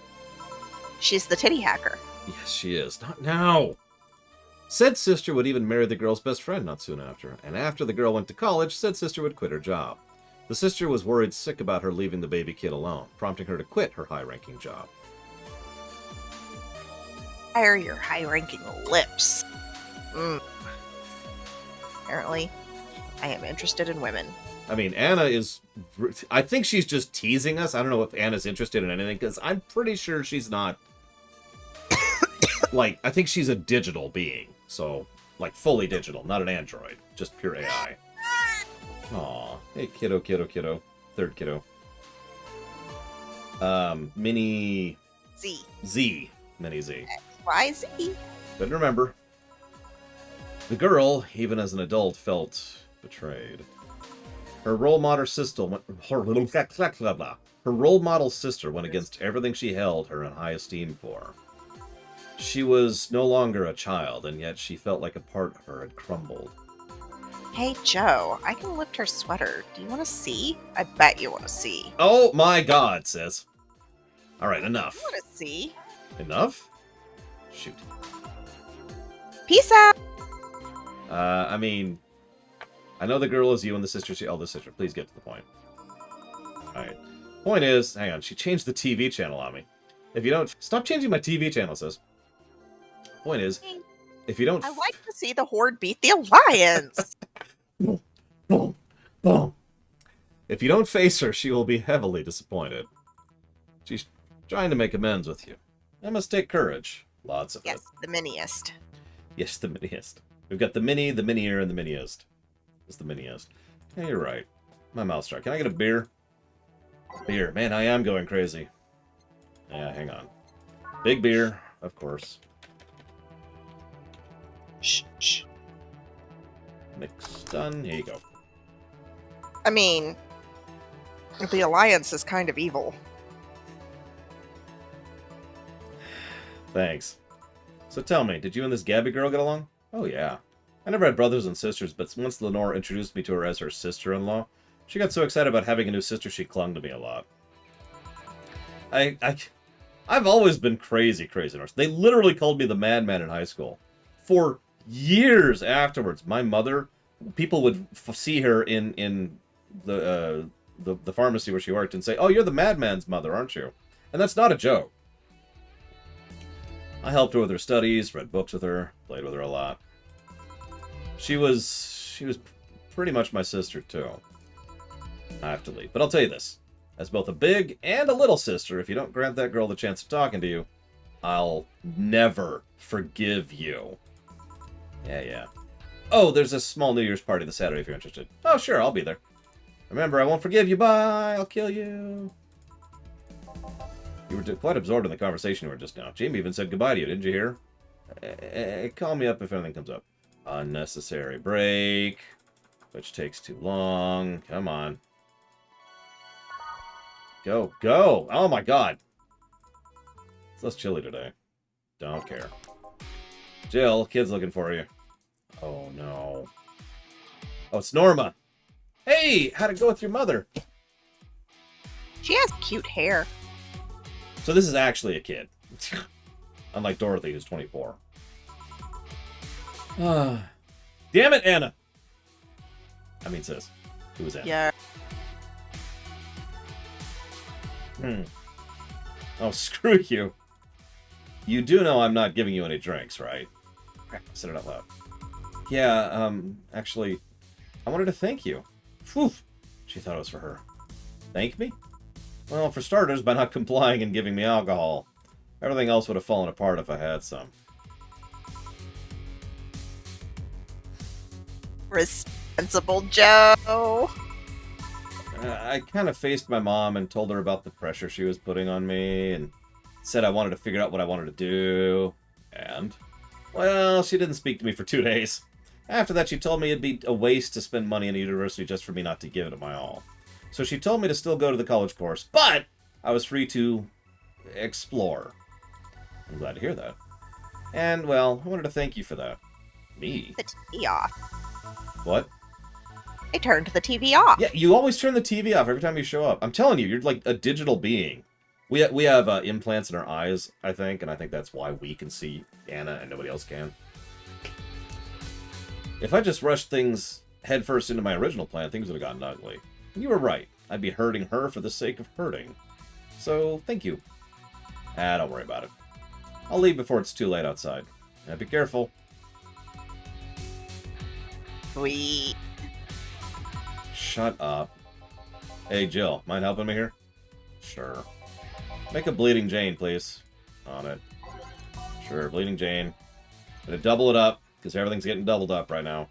She's the titty hacker. Yes, she is. Not now. Said sister would even marry the girl's best friend not soon after, and after the girl went to college, said sister would quit her job. The sister was worried sick about her leaving the baby kid alone, prompting her to quit her high-ranking job. Fire your high-ranking lips. Apparently, I am interested in women. I mean, Anna is... I think she's just teasing us. I don't know if Anna's interested in anything, because I'm pretty sure she's not... like, I think she's a digital being. So, like, fully digital, not an android. Just pure AI. Aw. Hey, kiddo, kiddo, kiddo. Third kiddo. Mini... Z. Z. Mini Z. XYZ. But remember, the girl, even as an adult, felt betrayed. Her role model sister went against everything she held her in high esteem for. She was no longer a child, and yet she felt like a part of her had crumbled. Hey, Joe, I can lift her sweater. Do you want to see? I bet you want to see. Oh my god, sis. Alright, enough. I want to see. Enough? Shoot. Peace out. I mean, I know the girl is you and the sister's your eldest sister. Please get to the point. Alright. Point is, hang on, she changed the TV channel on me. If you don't... Stop changing my TV channel, sis. Point is, if you don't... I like to see the Horde beat the Alliance. Boom, boom, boom. If you don't face her, she will be heavily disappointed. She's trying to make amends with you. That must take courage. Lots of it. Yes, the miniest. Yes, the miniest. We've got the mini, the minier, and the miniest. It's the miniest. Yeah, you're right. My mouth's dry. Can I get a beer? Beer. Man, I am going crazy. Yeah, hang on. Big beer, of course. Shh, shh. Mix done. Here you go. I mean, the Alliance is kind of evil. Thanks. So tell me, did you and this Gabby girl get along? Oh, yeah. I never had brothers and sisters, but once Lenore introduced me to her as her sister-in-law, she got so excited about having a new sister she clung to me a lot. I've always been crazy Norse. They literally called me the madman in high school. For years afterwards, my mother, people would see her in the pharmacy where she worked and say, "Oh, you're the madman's mother, aren't you?" And that's not a joke. I helped her with her studies, read books with her, played with her a lot. She was pretty much my sister too. I have to leave, but I'll tell you this: as both a big and a little sister, if you don't grant that girl the chance of talking to you, I'll never forgive you. Yeah. Oh, there's a small New Year's party this Saturday if you're interested. Oh, sure, I'll be there. Remember, I won't forgive you. Bye. I'll kill you. You were quite absorbed in the conversation you were just now. Jamie even said goodbye to you. Didn't you hear? Call me up if anything comes up. Unnecessary break, which takes too long. Come on. Go. Oh my god. It's less chilly today. Don't care. Jill, kid's looking for you. Oh no. Oh, it's Norma. Hey, how'd it go with your mother? She has cute hair. So this is actually a kid. Unlike Dorothy, who's 24. Damn it, Anna! I mean, sis. Who was Anna? Yeah. Oh, screw you. You do know I'm not giving you any drinks, right? Crap, I said it out loud. Yeah, actually, I wanted to thank you. Phew! She thought it was for her. Thank me? Well, for starters, by not complying and giving me alcohol. Everything else would have fallen apart if I had some. Responsible Joe. I kind of faced my mom and told her about the pressure she was putting on me, and said I wanted to figure out what I wanted to do. And, well, she didn't speak to me for 2 days. After that, she told me it'd be a waste to spend money in a university just for me not to give it my all. So she told me to still go to the college course, but I was free to explore. I'm glad to hear that. And, well, I wanted to thank you for that. Me? The TV off. What? I turned the TV off. Yeah, you always turn the TV off every time you show up. I'm telling you, you're like a digital being. We have implants in our eyes, I think, and I think that's why we can see Anna and nobody else can. If I just rushed things headfirst into my original plan, things would have gotten ugly. And you were right. I'd be hurting her for the sake of hurting. So, thank you. Don't worry about it. I'll leave before it's too late outside. Be careful. Sweet. Shut up. Hey, Jill, mind helping me here? Sure. Make a Bleeding Jane, please. On it. Sure, Bleeding Jane. Gonna double it up, because everything's getting doubled up right now.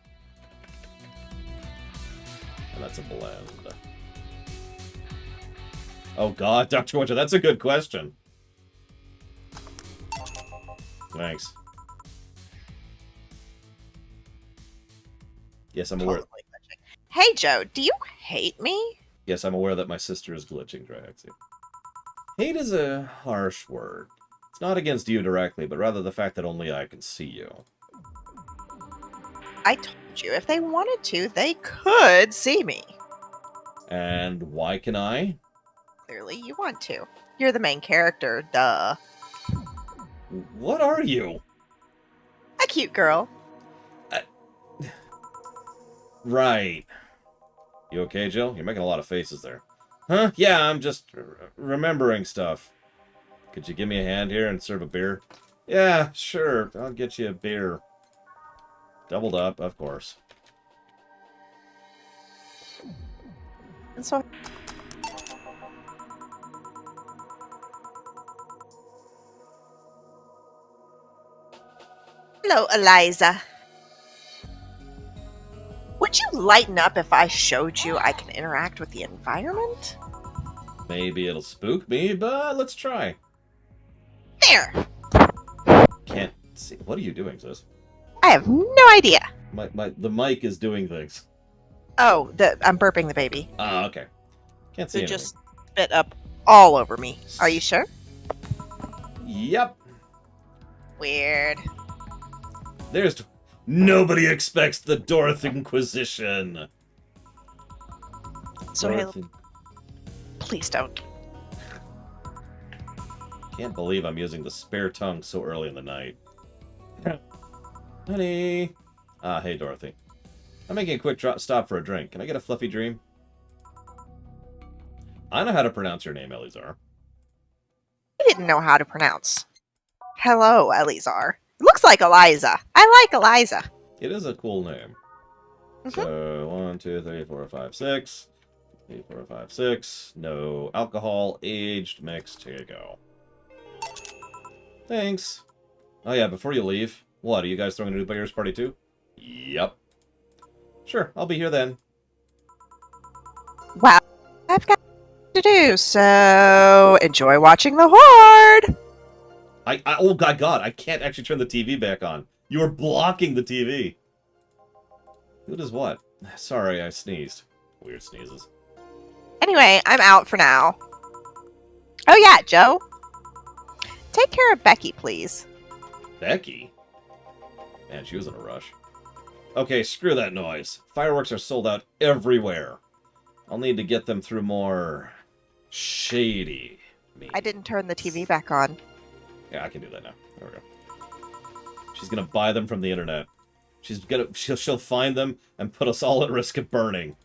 And that's a blend. Oh god, Dr. Winter, that's a good question. Thanks. Yes, I'm aware. Totally glitching. Hey, Joe, do you hate me? Yes, I'm aware that my sister is glitching, Drax. Hate is a harsh word. It's not against you directly, but rather the fact that only I can see you. I told you, if they wanted to, they could see me. And why can I? Clearly, you want to. You're the main character, duh. What are you? A cute girl. Right. You okay, Jill? You're making a lot of faces there. Huh? Yeah, I'm just remembering stuff. Could you give me a hand here and serve a beer? Yeah, sure. I'll get you a beer. Doubled up, of course. And so... Hello, Eliza. Would you lighten up if I showed you I can interact with the environment? Maybe it'll spook me, but let's try. There! Can't see. What are you doing, sis? I have no idea. The mic is doing things. Oh, I'm burping the baby. Ah, okay. Can't see So anything. just spit up all over me. Are you sure? Yep. Weird. There's... Nobody expects the Dorth Inquisition. So, Dorth... Halo, please don't. Can't believe I'm using the spare tongue so early in the night. Honey. Ah, hey, Dorothy. I'm making a quick stop for a drink. Can I get a fluffy dream? I know how to pronounce your name, Elizar. I didn't know how to pronounce. Hello, Elizar. Looks like Eliza. I like Eliza. It is a cool name. So, 1, 2, 3, 4, 5, 6. 3, 4, 5, 6. No alcohol, aged, mixed. Here you go. Thanks. Oh yeah, before you leave, what, are you guys throwing a New Year's party too? Yep. Sure, I'll be here then. Wow. I've got to do, so enjoy watching the Horde. Oh God, I can't actually turn the TV back on. You are blocking the TV. Who does what? Sorry, I sneezed. Weird sneezes. Anyway, I'm out for now. Oh yeah, Joe. Take care of Becky, please. Becky? Man, she was in a rush. Okay, screw that noise. Fireworks are sold out everywhere. I'll need to get them through more... shady means. I didn't turn the TV back on. Yeah, I can do that now. There we go. She's gonna buy them from the internet. She'll find them and put us all at risk of burning.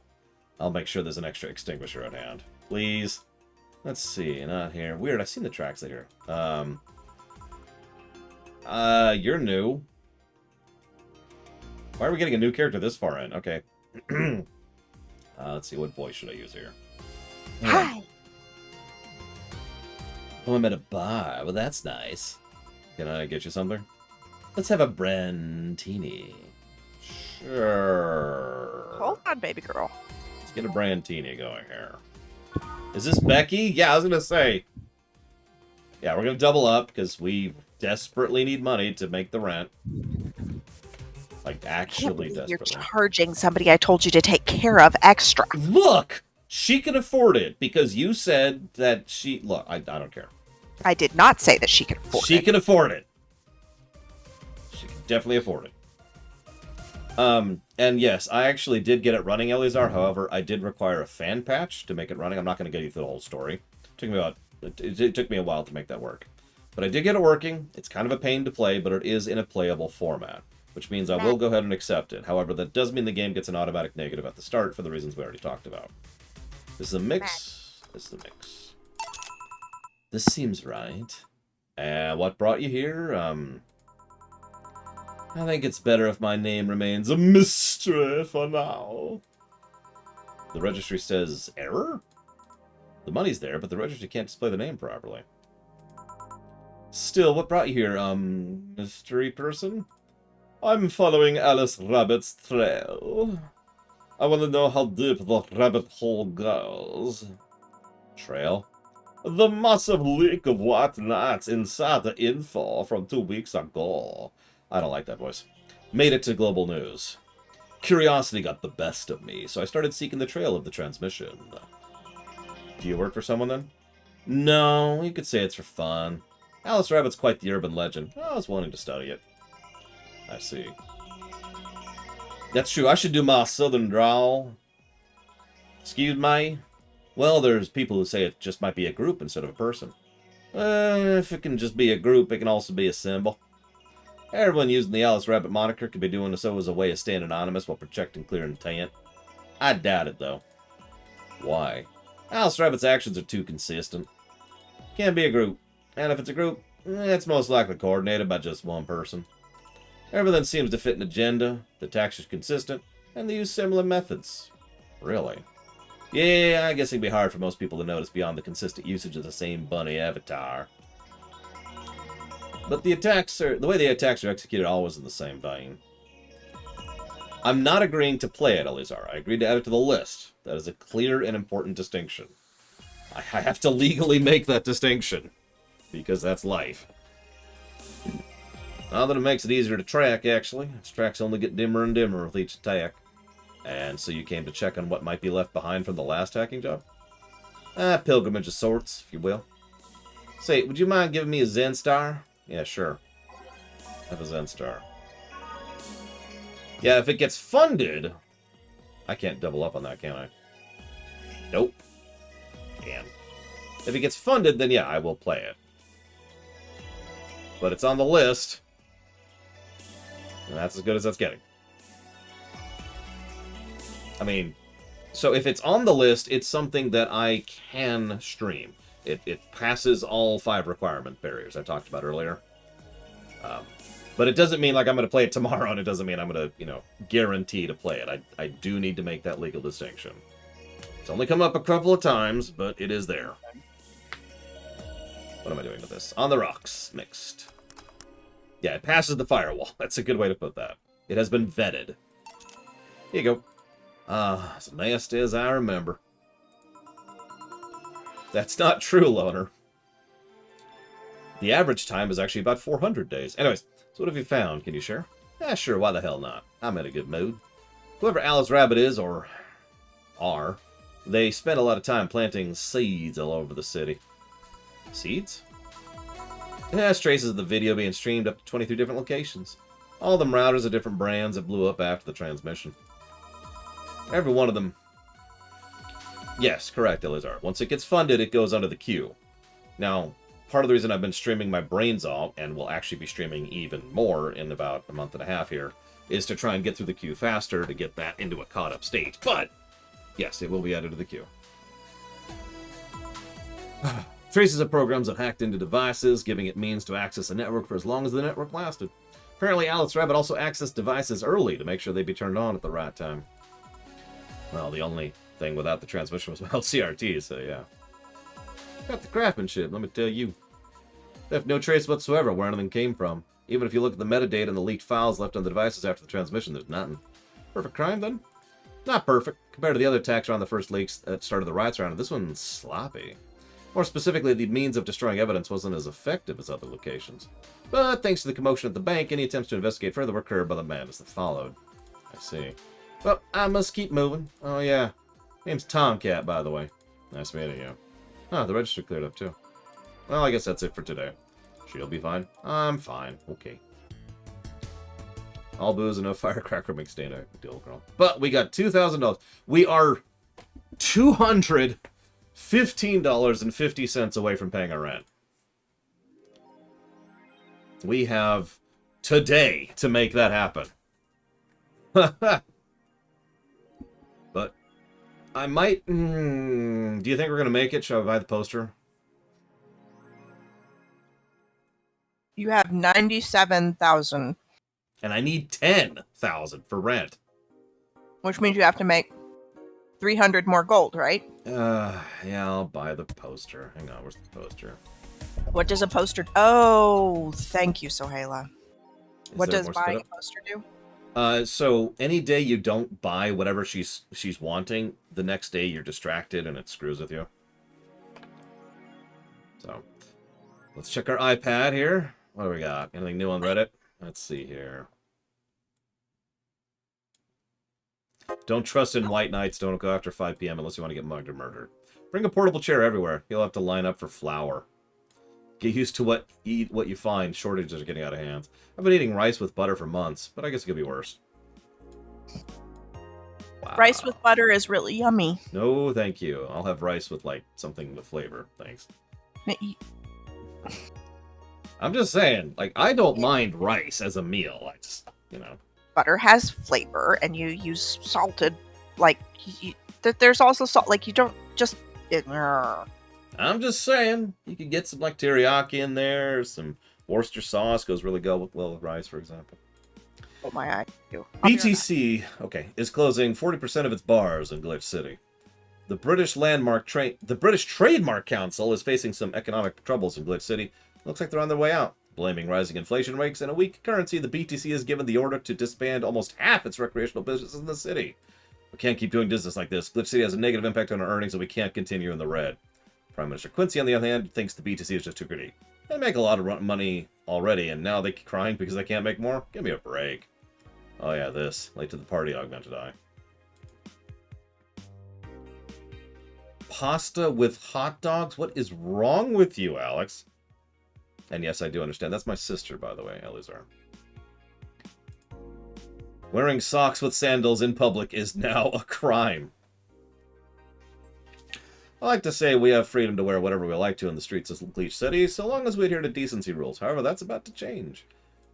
I'll make sure there's an extra extinguisher at hand. Please. Let's see, not here. Weird, I've seen the tracks later. You're new. Why are we getting a new character this far in? Okay. Let's see, what voice should I use here? Hi. Oh, I'm at a bar. Well, that's nice. Can I get you something? Let's have a Brandtini. Sure. Hold on, baby girl. Let's get a Brandtini going here. Is this Becky? Yeah, I was going to say. Yeah, we're going to double up because we desperately need money to make the rent. Like, actually You're desperately. charging somebody I told you to take care of extra. Look! She can afford it because you said that she... Look, I don't care. I did not say that she could afford She it. can afford it. She can definitely afford it. And yes, I actually did get it running, Elizar. However, I did require a fan patch to make it running. I'm not going to get you through the whole story. It took me a while to make that work. But I did get it working. It's kind of a pain to play, but it is in a playable format, which means I will go ahead and accept it. However, that does mean the game gets an automatic negative at the start for the reasons we already talked about. This is a mix. This is a mix. This seems right. What brought you here? I think it's better if my name remains a mystery for now. The registry says error? The money's there, but the registry can't display the name properly. Still, what brought you here, mystery person? I'm following Alice Rabbit's trail. I want to know how deep the rabbit hole goes. Trail? The massive leak of whatnot inside the info from 2 weeks ago. I don't like that voice. Made it to global news. Curiosity got the best of me, so I started seeking the trail of the transmission. Do you work for someone then? No, you could say it's for fun. Alice Rabbit's quite the urban legend. I was wanting to study it. I see. That's true, I should do my southern drawl. Excuse me? Well, there's people who say it just might be a group instead of a person. If it can just be a group, it can also be a symbol. Everyone using the Alice Rabbit moniker could be doing so as a way of staying anonymous while projecting clear intent. I doubt it, though. Why? Alice Rabbit's actions are too consistent. Can't be a group. And if it's a group, it's most likely coordinated by just one person. Everything seems to fit an agenda, the attacks are consistent, and they use similar methods. Really? Yeah, I guess it'd be hard for most people to notice beyond the consistent usage of the same bunny avatar. But the way the attacks are executed always in the same vein. I'm not agreeing to play it, Elizar. I agreed to add it to the list. That is a clear and important distinction. I have to legally make that distinction. Because that's life. Not that it makes it easier to track, actually. Its tracks only get dimmer and dimmer with each attack. And so you came to check on what might be left behind from the last hacking job? Pilgrimage of sorts, if you will. Say, would you mind giving me a Zen Star? Yeah, sure. Have a Zen Star. Yeah, if it gets funded... I can't double up on that, can I? Nope. Damn. If it gets funded, then yeah, I will play it. But it's on the list. And that's as good as that's getting. I mean, so if it's on the list, it's something that I can stream. It passes all 5 requirement barriers I talked about earlier. But it doesn't mean like I'm going to play it tomorrow, and it doesn't mean I'm going to, you know, guarantee to play it. I do need to make that legal distinction. It's only come up a couple of times, but it is there. What am I doing with this? On the rocks. Mixed. Yeah, it passes the firewall. That's a good way to put that. It has been vetted. Here you go. As nasty as I remember. That's not true, Loner. The average time is actually about 400 days. Anyways, so what have you found? Can you share? Yeah, sure, why the hell not? I'm in a good mood. Whoever Alice Rabbit is, or are, they spend a lot of time planting seeds all over the city. Seeds? It has traces of the video being streamed up to 23 different locations. All them routers of different brands that blew up after the transmission. Every one of them. Yes, correct, Elizar. Once it gets funded, it goes under the queue. Now, part of the reason I've been streaming my brains off, and will actually be streaming even more in about a month and a half here, is to try and get through the queue faster to get that into a caught-up state. But, yes, it will be added to the queue. Traces of programs that hacked into devices, giving it means to access a network for as long as the network lasted. Apparently, Alice Rabbit also accessed devices early to make sure they'd be turned on at the right time. Well, the only thing without the transmission was my CRT, so yeah. Got the craftsmanship, let me tell you. They have no trace whatsoever where anything came from. Even if you look at the metadata and the leaked files left on the devices after the transmission, there's nothing. Perfect crime, then? Not perfect. Compared to the other attacks around the first leaks that started the riots around it, this one's sloppy. More specifically, the means of destroying evidence wasn't as effective as other locations. But thanks to the commotion at the bank, any attempts to investigate further were curbed by the madness that followed. I see. Well, I must keep moving. Oh, yeah. Name's Tomcat, by the way. Nice meeting you. Ah, the register cleared up, too. Well, I guess that's it for today. She'll be fine. I'm fine. Okay. All booze and no firecracker makes stay a deal, girl. But we got $2,000. We are $215.50 away from paying our rent. We have today to make that happen. But I might... do you think we're going to make it? Shall I buy the poster? You have 97,000. And I need 10,000 for rent. Which means you have to make 300 more gold, right? Yeah, I'll buy the poster. Hang on, where's the poster? What does a poster... Oh, thank you, Sohaila. What does buying a poster do? So any day you don't buy whatever she's wanting, the next day you're distracted and it screws with you. So, let's check our iPad here. What do we got? Anything new on Reddit? Let's see here. Don't trust in white knights. Don't go after 5 p.m. unless you want to get mugged or murdered. Bring a portable chair everywhere. You'll have to line up for flour. Get used to eat what you find. Shortages are getting out of hand. I've been eating rice with butter for months, but I guess it could be worse. Wow. Rice with butter is really yummy. No, thank you. I'll have rice with, like, something with flavor. Thanks. I'm just saying, like, I don't mind rice as a meal. I just, you know. Butter has flavor, and you use salted, like, there's also salt, like, you don't just... I'm just saying, you could get some, like, teriyaki in there, some Worcester sauce goes really well with rice, for example. Oh my eye. BTC, okay, is closing 40% of its bars in Glitch City. The British Trademark Council is facing some economic troubles in Glitch City. Looks like they're on their way out. Blaming rising inflation rates and a weak currency, the BTC has given the order to disband almost half its recreational businesses in the city. We can't keep doing business like this. Glitch City has a negative impact on our earnings, and we can't continue in the red. Prime Minister Quincy, on the other hand, thinks the BTC is just too greedy. They make a lot of money already, and now they're crying because they can't make more? Give me a break. Oh yeah, this. Late to the party, augmented eye. Pasta with hot dogs? What is wrong with you, Alex? And yes, I do understand. That's my sister, by the way, Eleazar. Wearing socks with sandals in public is now a crime. I like to say we have freedom to wear whatever we like to in the streets of Glitch City, so long as we adhere to decency rules. However, that's about to change.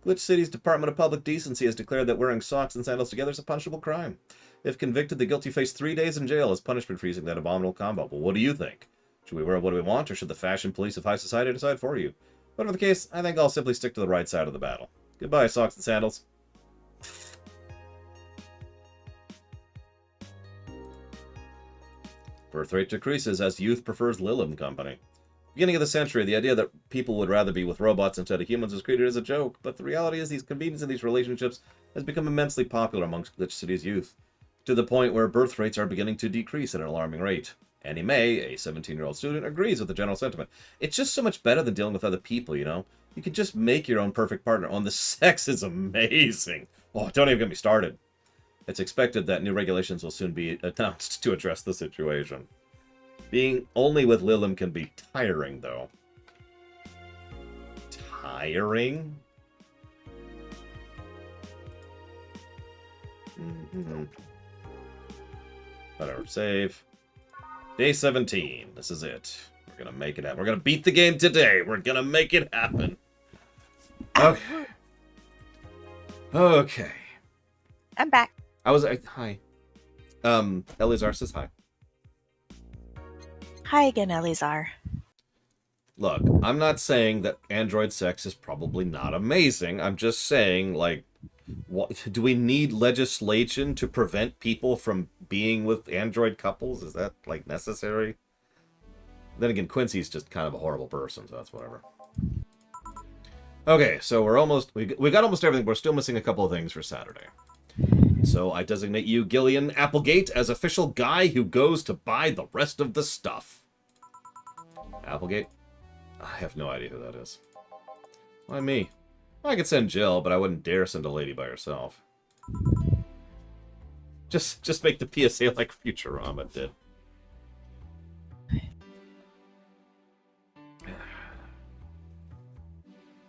Glitch City's Department of Public Decency has declared that wearing socks and sandals together is a punishable crime. If convicted, the guilty face 3 days in jail as punishment for using that abominable combo. Well, what do you think? Should we wear what we want, or should the fashion police of high society decide for you? Whatever the case, I think I'll simply stick to the right side of the battle. Goodbye, socks and sandals. Birth rate decreases as youth prefers Lilim Company. Beginning of the century, the idea that people would rather be with robots instead of humans was treated as a joke, but the reality is these convenience in these relationships has become immensely popular amongst Glitch City's youth, to the point where birth rates are beginning to decrease at an alarming rate. Annie Mae, a 17-year-old student, agrees with the general sentiment. It's just so much better than dealing with other people, you know? You can just make your own perfect partner. Oh, and the sex is amazing. Oh, don't even get me started. It's expected that new regulations will soon be announced to address the situation. Being only with Lilim can be tiring, though. Tiring? Whatever, save. Day 17. This is it. We're gonna make it happen. We're gonna beat the game today. We're gonna make it happen. Okay. Okay. I'm back. Hi. Eleazar says hi. Hi again, Eleazar. Look, I'm not saying that android sex is probably not amazing. I'm just saying, like, what, do we need legislation to prevent people from being with android couples? Is that, like, necessary? Then again, Quincy's just kind of a horrible person, so that's whatever. Okay, so we got almost everything. We're still missing a couple of things for Saturday. So I designate you, Gillian Applegate, as official guy who goes to buy the rest of the stuff. Applegate? I have no idea who that is. Why me? I could send Jill, but I wouldn't dare send a lady by herself. Just make the PSA like Futurama did.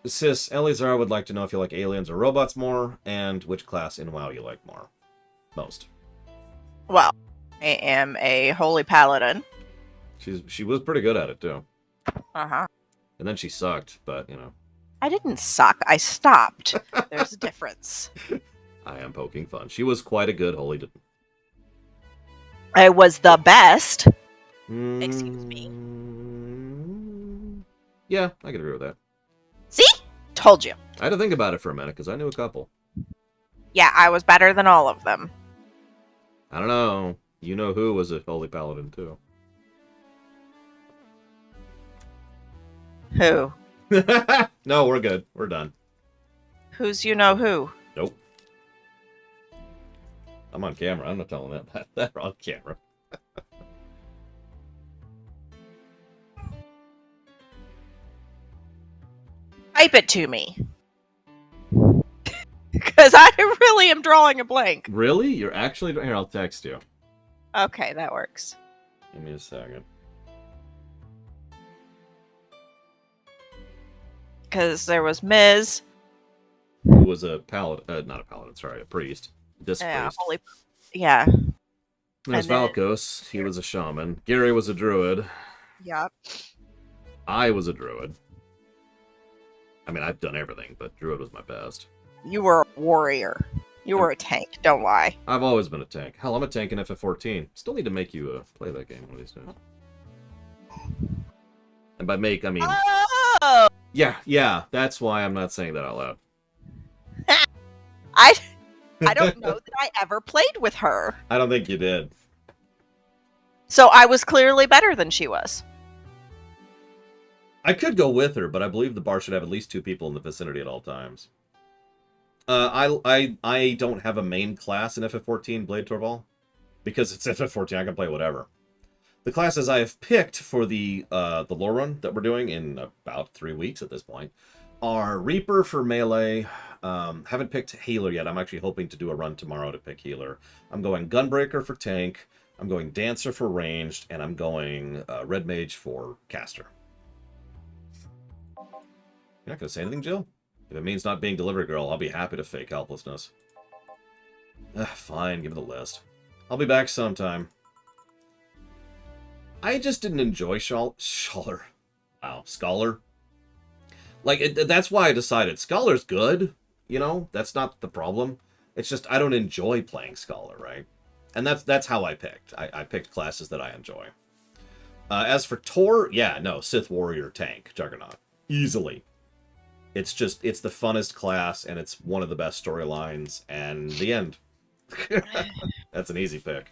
Sis, Eleazar would like to know if you like aliens or robots more, and which class in WoW you like more. Most. Well, I am a holy paladin. She was pretty good at it, too. Uh-huh. And then she sucked, but, you know. I didn't suck. I stopped. There's a difference. I am poking fun. She was quite a good holy... I was the best. Excuse me. Yeah, I can agree with that. See? Told you. I had to think about it for a minute, because I knew a couple. Yeah, I was better than all of them. I don't know. You know who was a holy paladin, too. Who? No, we're good. We're done. Who's you know who? Nope. I'm on camera. I'm not telling that on camera. Type it to me. Because I really am drawing a blank. Really? You're actually... Here, I'll text you. Okay, that works. Give me a second. Because there was Ms. Who was a paladin... not a paladin, sorry, a priest. This priest. Holy... Yeah. There's Valkos. He was a shaman. Gary was a druid. Yep. I was a druid. I mean, I've done everything, but druid was my best. You were a warrior. You were a tank, don't lie. I've always been a tank. Hell, I'm a tank in FF14. Still need to make you play that game one of these days. And by make, I mean... Oh! Yeah, that's why I'm not saying that out loud. I don't know that I ever played with her. I don't think you did. So I was clearly better than she was. I could go with her, but I believe the bar should have at least 2 people in the vicinity at all times. I don't have a main class in FF14 Blade Torval because it's FF14. I can play whatever. The classes I have picked for the lore run that we're doing in about 3 weeks at this point are Reaper for melee. Haven't picked healer yet. I'm actually hoping to do a run tomorrow to pick healer. I'm going Gunbreaker for tank. I'm going Dancer for ranged, and I'm going Red Mage for caster. You're not going to say anything, Jill? If it means not being delivery girl, I'll be happy to fake helplessness. Fine, give me the list. I'll be back sometime. I just didn't enjoy Scholar. Wow, Scholar. Like, that's why I decided Scholar's good, you know? That's not the problem. It's just I don't enjoy playing Scholar, right? And that's how I picked. I picked classes that I enjoy. As for Tor, yeah, no, Sith Warrior tank, Juggernaut. Easily. It's the funnest class, and it's one of the best storylines, and the end. That's an easy pick.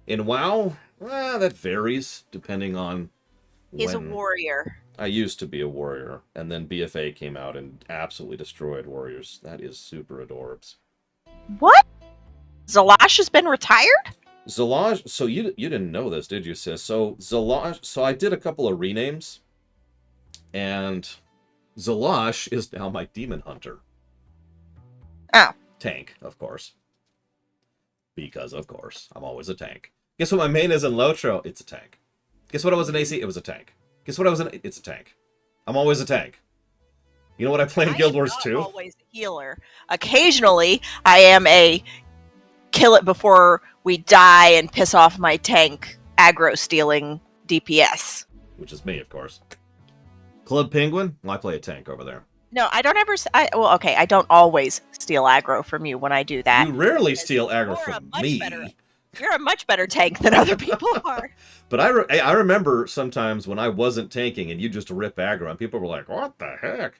In WoW, well, that varies, depending on He's a warrior. I used to be a warrior, and then BFA came out and absolutely destroyed warriors. That is super adorbs. What? Zalash has been retired? Zalaj, so you didn't know this, did you, sis? So Zalaj, so I did a couple of renames, and Zalash is now my demon hunter. Oh. Tank, of course. Because, of course, I'm always a tank. Guess what my main is in Lotro? It's a tank. Guess what I was in AC? It was a tank. Guess what I was in? It's a tank. I'm always a tank. You know what I play in Guild Wars 2? I'm always a healer. Occasionally, I am a kill it before we die and piss off my tank aggro stealing DPS. Which is me, of course. Club Penguin? Well, I play a tank over there. No, I don't ever... I don't always steal aggro from you when I do that. You rarely steal aggro from me. You're a much better tank than other people are. But I remember sometimes when I wasn't tanking and you just rip aggro, and people were like, what the heck?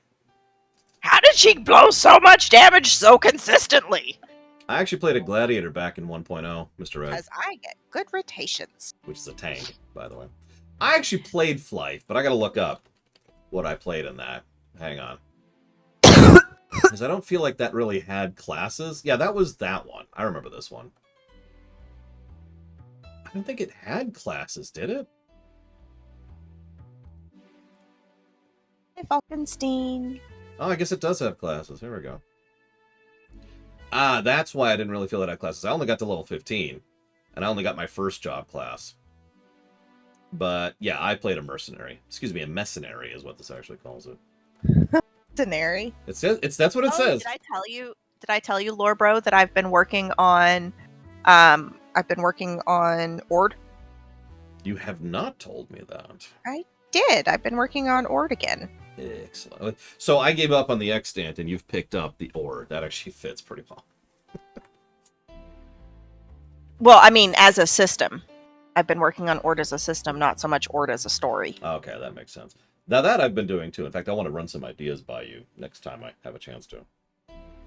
How did she blow so much damage so consistently? I actually played a Gladiator back in 1.0, Mr. Red. Because I get good rotations. Which is a tank, by the way. I actually played Flight, but I gotta look up what I played in that. Hang on. Because I don't feel like that really had classes. Yeah, that was that one. I remember this one. I don't think it had classes, did it? Hey, Falkenstein. Oh, I guess it does have classes. Here we go. Ah, that's why I didn't really feel that I had classes. I only got to level 15. And I only got my first job class. But, yeah, I played a mercenary. Excuse me, a mercenary is what this actually calls it. Mercenary? That's what it says. Did I tell you, Lore Bro, that I've been working on Ord? You have not told me that. I did. I've been working on Ord again. Excellent. So I gave up on the extant, and you've picked up the Ord. That actually fits pretty well. Well, I mean, as a system. I've been working on Ord as a system, not so much Ord as a story. Okay, that makes sense. Now that I've been doing too. In fact, I want to run some ideas by you next time I have a chance to.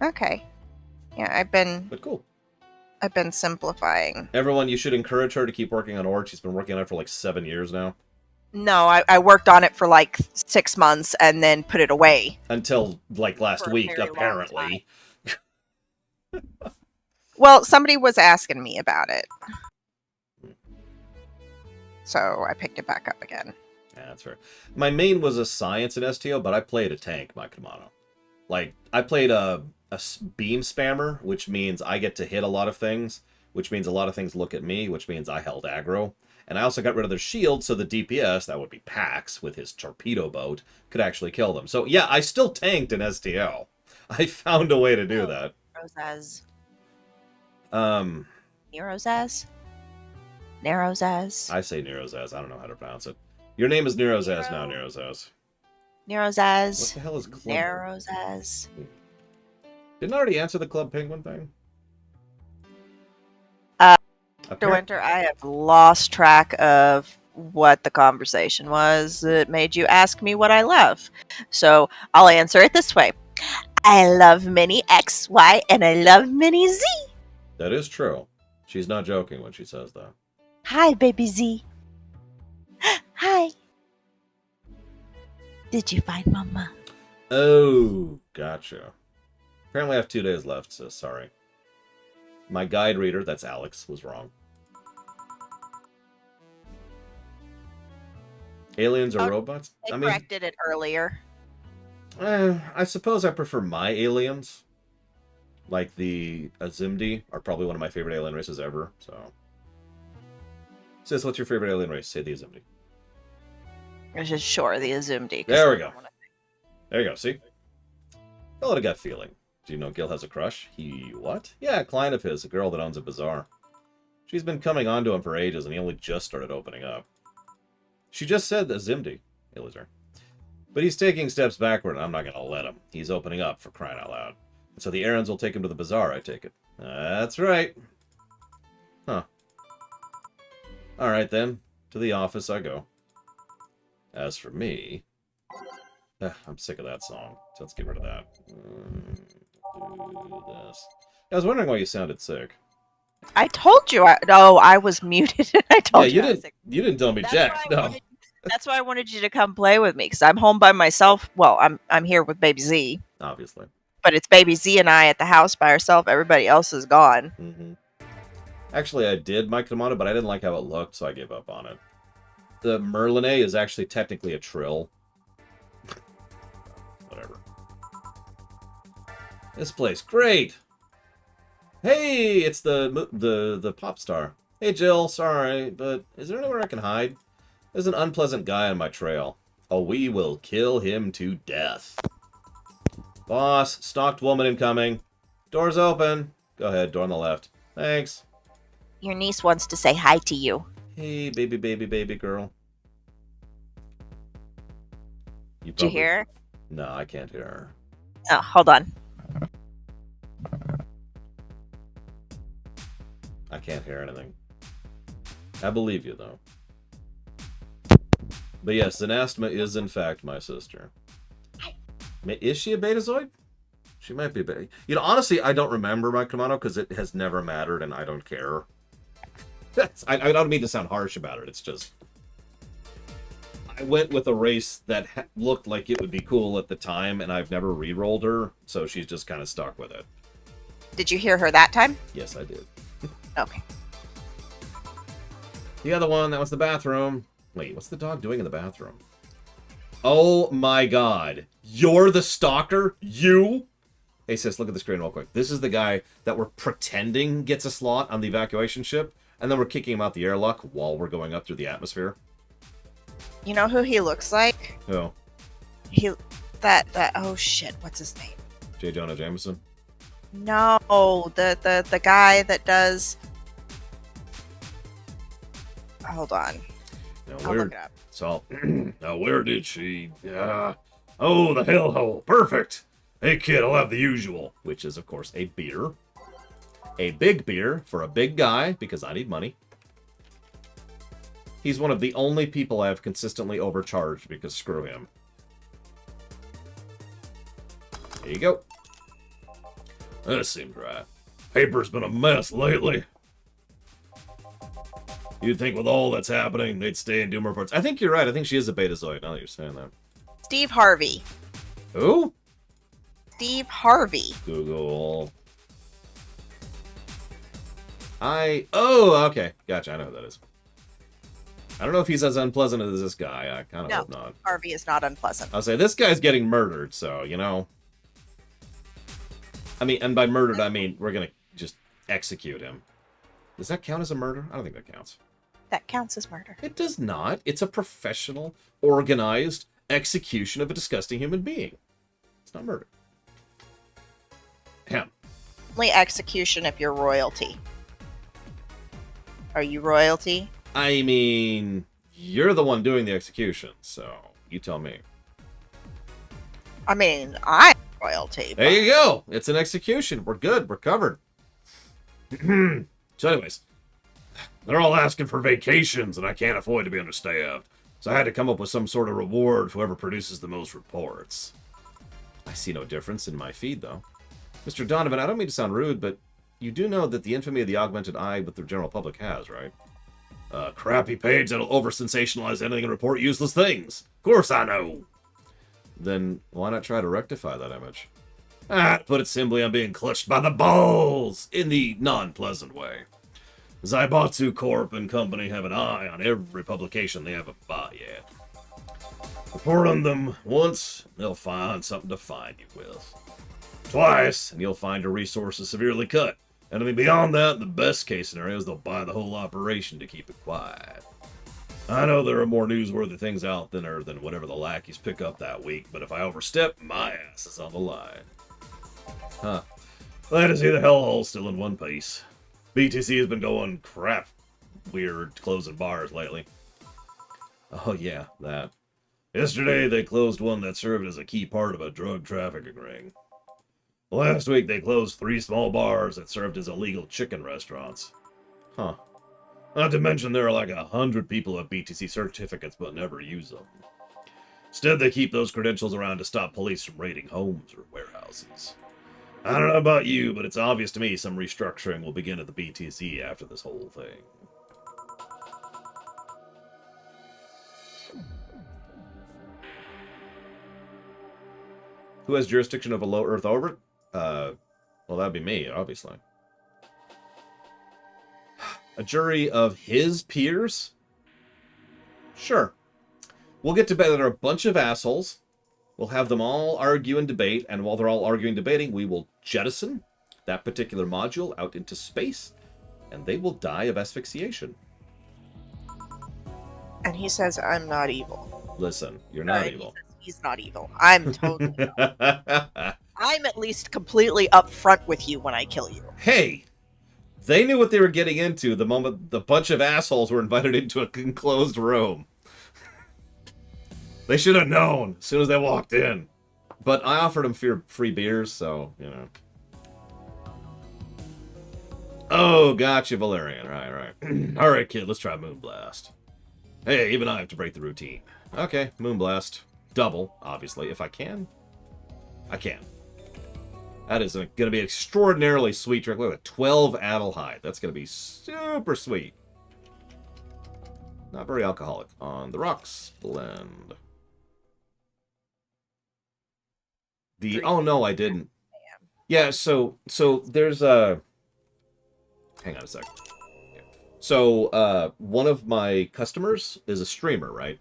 Okay. Yeah, But cool. I've been simplifying. Everyone, you should encourage her to keep working on Ord. She's been working on it for like 7 years now. No, I worked on it for like 6 months and then put it away. Until like last week, apparently. Well, somebody was asking me about it. So I picked it back up again. Yeah, that's fair. My main was a science in STO, but I played a tank, my Kamano. Like, I played a beam spammer, which means I get to hit a lot of things, which means a lot of things look at me, which means I held aggro. And I also got rid of their shield, so the DPS, that would be Pax, with his torpedo boat, could actually kill them. So, yeah, I still tanked in STO. I found a way to do that. Nerozaz. I say Nerozaz. I don't know how to pronounce it. Your name is Nerozaz now, Nerozaz. Nerozaz. What the hell is Club? Nerozaz. Didn't I already answer the Club Penguin thing? Winter, I have lost track of what the conversation was that made you ask me what I love. So I'll answer it this way. I love Mini X, Y, and I love Mini Z. That is true. She's not joking when she says that. Hi, baby Z. Hi. Did you find Mama? Oh, gotcha. Apparently I have 2 days left, so sorry. My guide reader, that's Alex, was wrong. Aliens or Oh, robots? They I mean, corrected it earlier. I suppose I prefer my aliens. Like the Azimdi are probably one of my favorite alien races ever, so... Sis, what's your favorite alien race? Say the Azimdi. It's just sure the Azumdi. There we go. There you go, see? Felt a gut feeling. Do you know Gil has a crush? He what? Yeah, a client of his, a girl that owns a bazaar. She's been coming on to him for ages, and he only just started opening up. She just said the Azimdi, Elizar. But he's taking steps backward, and I'm not going to let him. He's opening up, for crying out loud. So the errands will take him to the bazaar, I take it. That's right. Huh. Alright then. To the office I go. As for me... I'm sick of that song, so let's get rid of that. Do this. I was wondering why you sounded sick. I told you. I was muted. I told you. You didn't tell me That's jack. why I No. wanted- That's why I wanted you to come play with me, because I'm home by myself. Well, I'm here with Baby Z, Obviously. but it's Baby Z and I at the house by ourselves. Everybody else is gone. Mm-hmm. Actually, I did mic them on it, but I didn't like how it looked, so I gave up on it. The Merlinet is actually technically a trill. Whatever. This place, great. Hey, it's the pop star. Hey, Jill, sorry, but is there anywhere I can hide? There's an unpleasant guy on my trail. Oh, we will kill him to death. Boss, stalked woman incoming. Door's open. Go ahead, door on the left. Thanks. Your niece wants to say hi to you. Hey, baby girl. Did you hear her? No, I can't hear her. Oh, hold on. I can't hear anything. I believe you, though. But yes, Zenastma is, in fact, my sister. Is she a Betazoid? She might be a Beta. You know, honestly, I don't remember my Komodo because it has never mattered and I don't care. I don't mean to sound harsh about it. It's just... I went with a race that looked like it would be cool at the time, and I've never re-rolled her, so she's just kind of stuck with it. Did you hear her that time? Yes, I did. Okay. The other one, that was the bathroom. Wait, what's the dog doing in the bathroom? Oh my god. You're the stalker? You? Hey sis, look at the screen real quick. This is the guy that we're pretending gets a slot on the evacuation ship, and then we're kicking him out the airlock while we're going up through the atmosphere. You know who he looks like? Who? That oh shit, what's his name? J. Jonah Jameson? No, the guy that does... Hold on. Now, I'll look it up. So, now where did she... oh, the hellhole. Perfect. Hey, kid, I'll have the usual. Which is, of course, a beer. A big beer for a big guy, because I need money. He's one of the only people I have consistently overcharged, because screw him. There you go. That seems right. Paper's been a mess lately. You'd think with all that's happening, they'd stay in Doom reports. I think you're right. I think she is a Betazoid, now that you're saying that. Steve Harvey. Who? Steve Harvey. Google. Oh, okay. Gotcha, I know who that is. I don't know if he's as unpleasant as this guy. I kind of hope not. Harvey is not unpleasant. I'll say, this guy's getting murdered, so, you know. I mean, and by murdered, I mean we're going to just execute him. Does that count as a murder? I don't think that counts. That counts as murder. It does not. It's a professional, organized execution of a disgusting human being. It's not murder. Him. Only execution if you're royalty. Are you royalty? I mean, you're the one doing the execution, so you tell me. I mean, I'm royalty. There you go. It's an execution. We're good. We're covered. So anyways, they're all asking for vacations, and I can't afford to be understaffed. So I had to come up with some sort of reward for whoever produces the most reports. I see no difference in my feed, though. Mr. Donovan, I don't mean to sound rude, but you do know that the infamy of the augmented eye with the general public has, right? Crappy page that'll over-sensationalize anything and report useless things. Of course I know. then why not try to rectify that image? To put it simply, I'm being clutched by the balls in the non-pleasant way. Zaibatsu Corp and company have an eye on every publication they haven't bought yet. Report on them once, they'll find something to find you with. Twice, and you'll find your resources severely cut. Anything beyond that, the best case scenario is they'll buy the whole operation to keep it quiet. I know there are more newsworthy things out there than whatever the lackeys pick up that week, but if I overstep, my ass is on the line. Huh. Glad to see the hellhole still in one piece. BTC has been going crap weird closing bars lately. Oh yeah, that. Yesterday they closed one that served as a key part of a drug trafficking ring. Last week they closed 3 small bars that served as illegal chicken restaurants. Huh. Not to mention there are like 100 people with BTC certificates but never use them. Instead they keep those credentials around to stop police from raiding homes or warehouses. I don't know about you, but it's obvious to me some restructuring will begin at the BTC after this whole thing. Who has jurisdiction of a low Earth orbit? Well, that'd be me, obviously. A jury of his peers? Sure. We'll get to bed. There are a bunch of assholes. We'll have them all argue and debate, and while they're all arguing and debating, we will jettison that particular module out into space, and they will die of asphyxiation. And he says, I'm not evil. Listen, you're not evil. He's not evil. I'm totally I'm at least completely upfront with you when I kill you. Hey! They knew what they were getting into the moment the bunch of assholes were invited into a enclosed room. They should have known as soon as they walked in. But I offered them free beers, so, you know. Oh, gotcha, Valerian. Right. Alright, kid, let's try Moonblast. Hey, even I have to break the routine. Okay, Moonblast. Double, obviously. If I can, I can. That is going to be an extraordinarily sweet trick. Look at 12 Adelheid. That's going to be super sweet. Not very alcoholic. On the rocks, blend. Oh no, I didn't. Yeah, so there's a. Hang on a sec. So one of my customers is a streamer, right?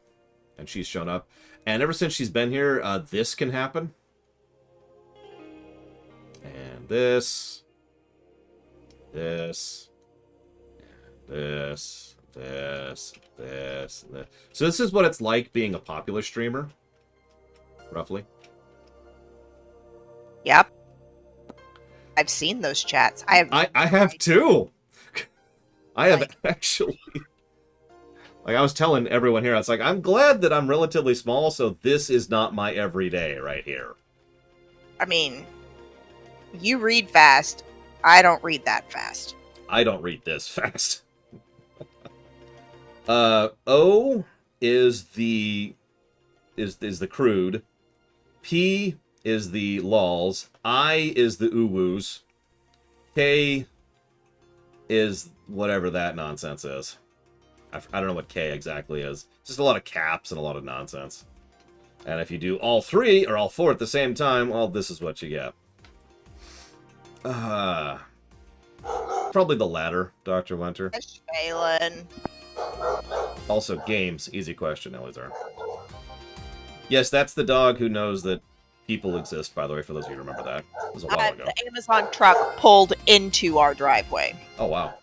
And she's shown up, and ever since she's been here, this can happen. And this. So this is what it's like being a popular streamer, roughly. Yep. I've seen those chats. I have too. I have actually. Like I was telling everyone here, it's like, I'm glad that I'm relatively small, so this is not my everyday right here. I mean, you read fast. I don't read that fast. I don't read this fast. O is the crude. P is the lols. I is the uwus. K is whatever that nonsense is. I don't know what K exactly is. It's just a lot of caps and a lot of nonsense. And if you do all 3 or all 4 at the same time, well, this is what you get. Probably the latter, Dr. Winter. Shaylin. Also, games. Easy question, Elizar. Yes, that's the dog who knows that people exist, by the way, for those of you who remember that. It was a while ago. The Amazon truck pulled into our driveway. Oh, wow.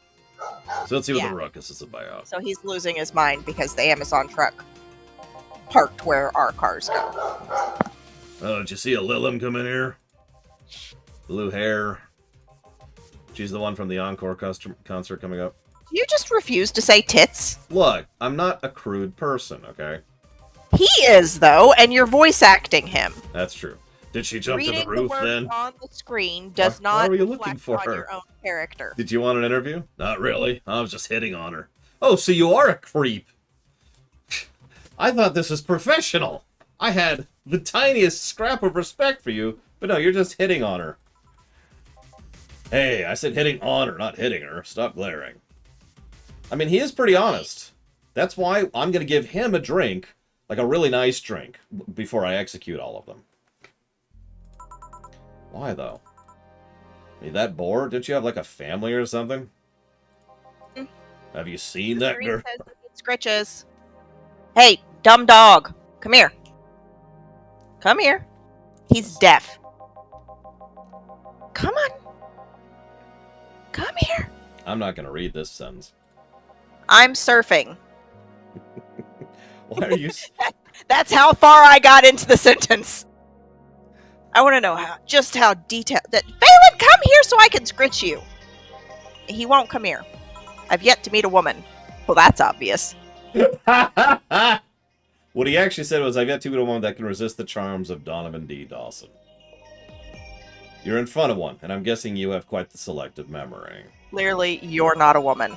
So let's see what the ruckus is about. So he's losing his mind because the Amazon truck parked where our cars go. Oh, did you see a Lilim come in here? Blue hair. She's the one from the Encore concert coming up. You just refuse to say tits? Look, I'm not a crude person, okay? He is, though, and you're voice acting him. That's true. Did she jump Reading to the roof the then? on the screen does not were you looking for on her? your own character. Did you want an interview? Not really. I was just hitting on her. Oh, so you are a creep. I thought this was professional. I had the tiniest scrap of respect for you, but no, you're just hitting on her. Hey, I said hitting on her, not hitting her. Stop glaring. I mean, he is pretty honest. That's why I'm going to give him a drink Like a really nice drink before I execute all of them. Why, though? Are you that bored? Didn't you have, like, a family or something? Have you seen that Green girl? says he needs scritches. Hey, dumb dog. Come here. Come here. He's deaf. Come on. Come here. I'm not going to read this sentence. I'm surfing. Why are you... That's how far I got into the sentence. I want to know just how detailed that. Phelan, come here so I can scritch you. He won't come here. I've yet to meet a woman. Well, that's obvious. What he actually said was, I've yet to meet a woman that can resist the charms of Donovan D. Dawson. You're in front of one, and I'm guessing you have quite the selective memory. Clearly, you're not a woman.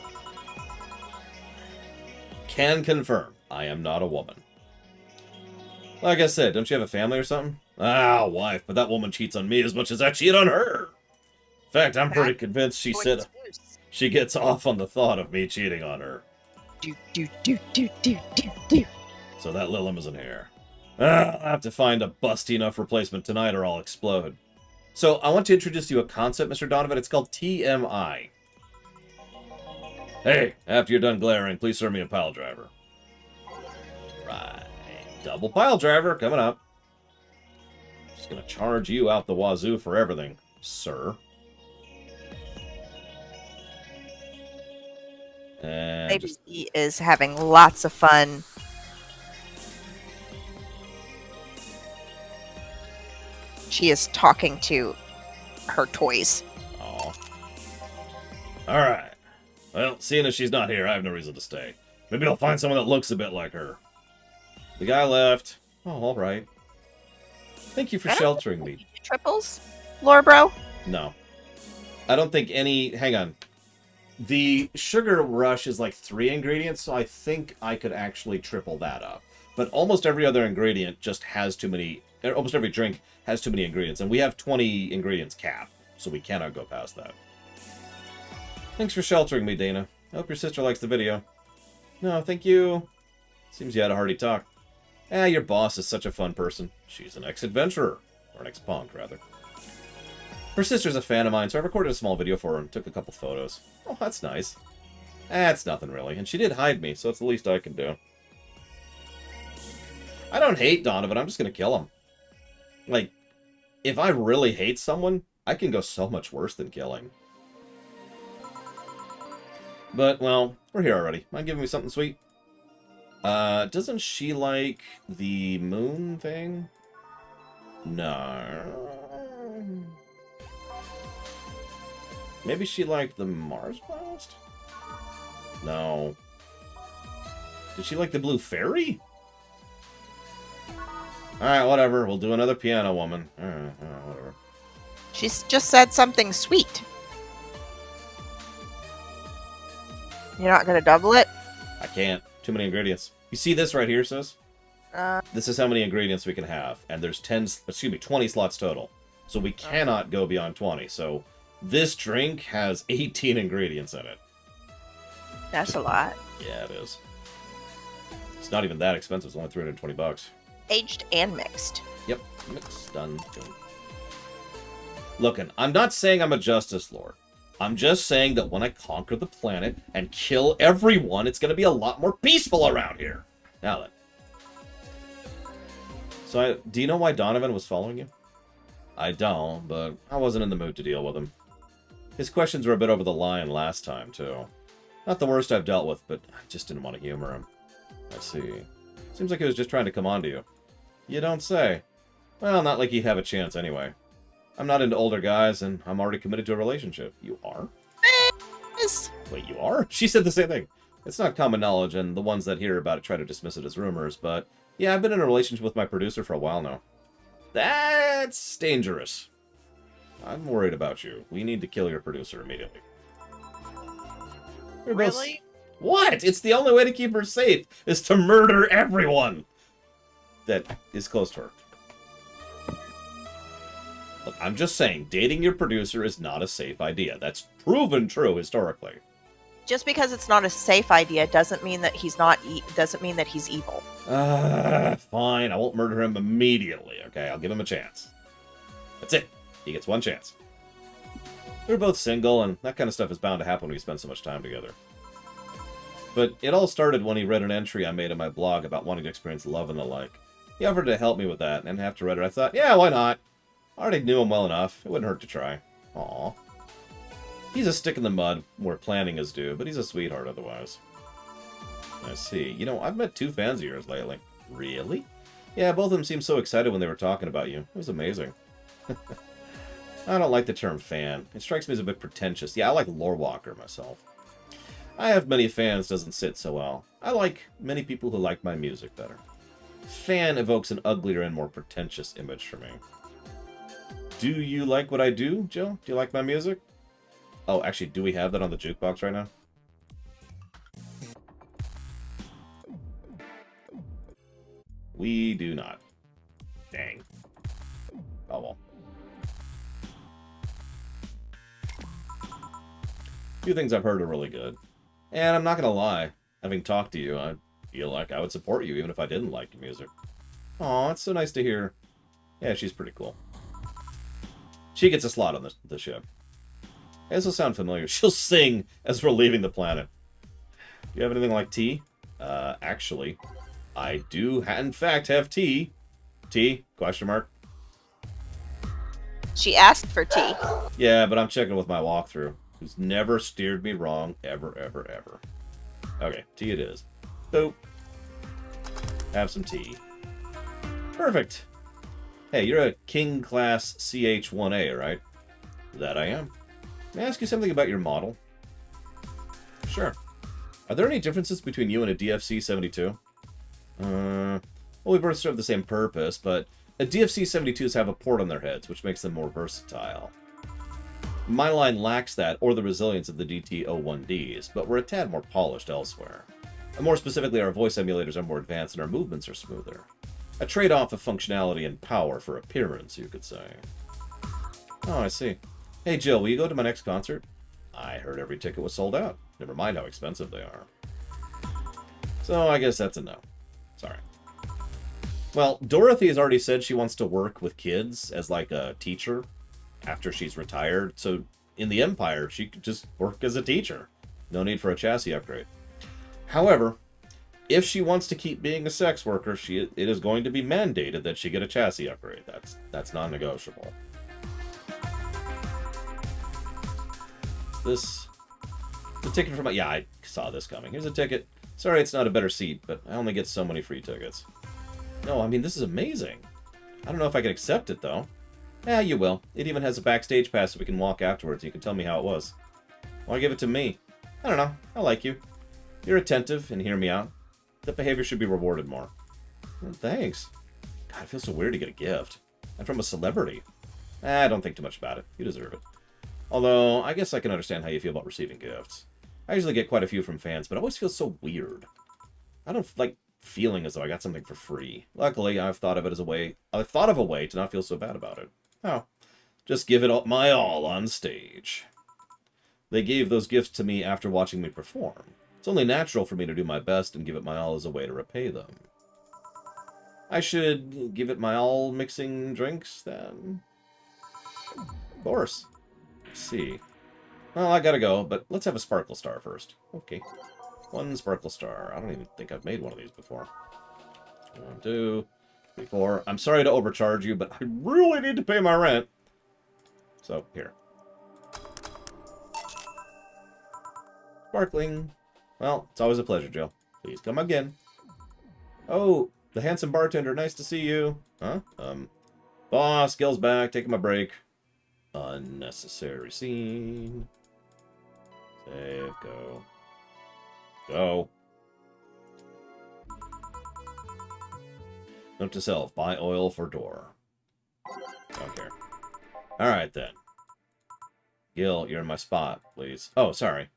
Can confirm, I am not a woman. Like I said, don't you have a family or something? Ah, wife, but that woman cheats on me as much as I cheat on her. In fact, I'm pretty convinced she said she gets off on the thought of me cheating on her. Do. So that Lilim isn't here. I'll have to find a busty enough replacement tonight or I'll explode. So I want to introduce you to a concept, Mr. Donovan. It's called TMI. Hey, after you're done glaring, please serve me a pile driver. Right. Double pile driver coming up. Just gonna charge you out the wazoo for everything, sir. And Maybe he is having lots of fun. She is talking to her toys. Aw. Alright. Well, seeing as she's not here, I have no reason to stay. Maybe I'll find someone that looks a bit like her. The guy left. Oh, alright. Thank you for sheltering me. Triples? Lore bro? No. I don't think any... Hang on. The sugar rush is like 3 ingredients, so I think I could actually triple that up. But almost every other ingredient just has too many... Almost every drink has too many ingredients, and we have 20 ingredients cap, so we cannot go past that. Thanks for sheltering me, Dana. I hope your sister likes the video. No, thank you. Seems you had a hearty talk. Your boss is such a fun person. She's an ex-adventurer. Or an ex-punk, rather. Her sister's a fan of mine, so I recorded a small video for her and took a couple photos. Oh, that's nice. It's nothing, really. And she did hide me, so it's the least I can do. I don't hate Donovan, I'm just gonna kill him. Like, if I really hate someone, I can go so much worse than killing. But, well, we're here already. Mind giving me something sweet? Doesn't she like the moon thing? No. Maybe she liked the Mars blast? No. Did she like the blue fairy? Alright, whatever. We'll do another piano woman. Alright, whatever. She's just said something sweet. You're not going to double it? I can't. Too many ingredients. You see this right here, sis? Uh, This is how many ingredients we can have. And there's 20 slots total. So we cannot go beyond 20. So this drink has 18 ingredients in it. that's a lot. Yeah, it is. It's not even that expensive. It's only 320 bucks. Aged and mixed. Yep. Mix. Done. Boom. Looking, I'm not saying I'm a justice lord. I'm just saying that when I conquer the planet and kill everyone, it's going to be a lot more peaceful around here. Now then. So, do you know why Donovan was following you? I don't, but I wasn't in the mood to deal with him. His questions were a bit over the line last time, too. Not the worst I've dealt with, but I just didn't want to humor him. I see. Seems like he was just trying to come on to you. You don't say. Well, not like he'd have a chance anyway. I'm not into older guys, and I'm already committed to a relationship. You are? Yes. Wait, you are? She said the same thing. It's not common knowledge, and the ones that hear about it try to dismiss it as rumors, but yeah, I've been in a relationship with my producer for a while now. That's dangerous. I'm worried about you. We need to kill your producer immediately. Really? What? It's the only way to keep her safe, is to murder everyone that is close to her. Look, I'm just saying, dating your producer is not a safe idea. That's proven true historically. Just because it's not a safe idea doesn't mean that he's not. Doesn't mean that he's evil. Fine. I won't murder him immediately, okay? I'll give him a chance. That's it. He gets one chance. We're both single, and that kind of stuff is bound to happen when we spend so much time together. But it all started when he read an entry I made in my blog about wanting to experience love and the like. He offered to help me with that, and after I read it, I thought, yeah, why not? I already knew him well enough. It wouldn't hurt to try. Aww. He's a stick in the mud where planning is due, but he's a sweetheart otherwise. I see. You know, I've met 2 fans of yours lately. Really? Yeah, both of them seemed so excited when they were talking about you. It was amazing. I don't like the term fan. It strikes me as a bit pretentious. Yeah, I like lore walker myself. I have many fans doesn't sit so well. I like many people who like my music better. Fan evokes an uglier and more pretentious image for me. Do you like what I do, Jill? Do you like my music? Oh, actually, do we have that on the jukebox right now? We do not. Dang. Oh well. A few things I've heard are really good. And I'm not gonna lie, having talked to you, I feel like I would support you even if I didn't like your music. Aw, it's so nice to hear. Yeah, she's pretty cool. She gets a slot on the ship. Hey, this will sound familiar. She'll sing as we're leaving the planet. Do you have anything like tea? Actually, I do in fact have tea. Tea? Question mark. She asked for tea. Yeah, but I'm checking with my walkthrough, who's never steered me wrong, ever, ever, ever. Okay, tea it is. Boop. Have some tea. Perfect. Hey, you're a King Class CH-1A, right? That I am. May I ask you something about your model? Sure. Are there any differences between you and a DFC-72? Well, we both serve the same purpose, but DFC-72s have a port on their heads, which makes them more versatile. My line lacks that, or the resilience of the DT-01Ds, but we're a tad more polished elsewhere. And more specifically, our voice emulators are more advanced and our movements are smoother. A trade-off of functionality and power for appearance, you could say. Oh, I see. Hey, Jill, will you go to my next concert? I heard every ticket was sold out. Never mind how expensive they are. So I guess that's a no. Sorry. Well, Dorothy has already said she wants to work with kids as like a teacher after she's retired. So in the Empire, she could just work as a teacher. No need for a chassis upgrade. However, if she wants to keep being a sex worker, it is going to be mandated that she get a chassis upgrade. That's non-negotiable. The ticket for my... Yeah, I saw this coming. Here's a ticket. Sorry it's not a better seat, but I only get so many free tickets. No, I mean, this is amazing. I don't know if I can accept it, though. Yeah, you will. It even has a backstage pass so we can walk afterwards and you can tell me how it was. Why give it to me? I don't know. I like you. You're attentive and hear me out. That behavior should be rewarded more. Well, thanks. God, it feels so weird to get a gift. I'm from a celebrity. I don't think too much about it. You deserve it. Although, I guess I can understand how you feel about receiving gifts. I usually get quite a few from fans, but it always feels so weird. I don't like feeling as though I got something for free. Luckily, I've thought of a way to not feel so bad about it. Oh, just give it my all on stage. They gave those gifts to me after watching me perform. It's only natural for me to do my best and give it my all as a way to repay them. I should give it my all mixing drinks, then? Of course. Let's see. Well, I gotta go, but let's have a Sparkle Star first. Okay. 1 Sparkle Star. I don't even think I've made one of these before. 1, 2, 3, 4. I'm sorry to overcharge you, but I really need to pay my rent. So, here. Sparkling. Well, it's always a pleasure, Joe. Please come again. Oh, the handsome bartender. Nice to see you. Huh? Boss, Gil's back. Taking my break. Unnecessary scene. Save, go. Go. Note to self, buy oil for door. Don't care. Alright then. Gil, you're in my spot, please. Oh, sorry.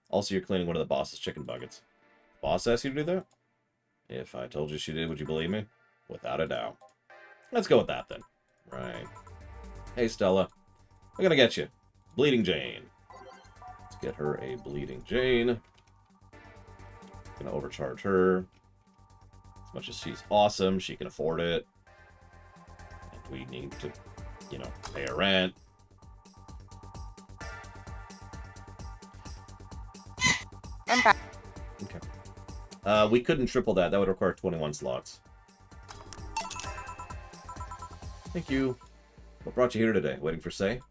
Also, you're cleaning one of the boss's chicken buckets. Boss asked you to do that? If I told you she did, would you believe me? Without a doubt. Let's go with that then. Right. Hey, Stella. I'm gonna get you. Bleeding Jane. Let's get her a Bleeding Jane. Gonna overcharge her. As much as she's awesome, she can afford it. And we need to, you know, pay her rent. I'm back. Okay. We couldn't triple that. That would require 21 slots. Thank you. What brought you here today? Waiting for Say?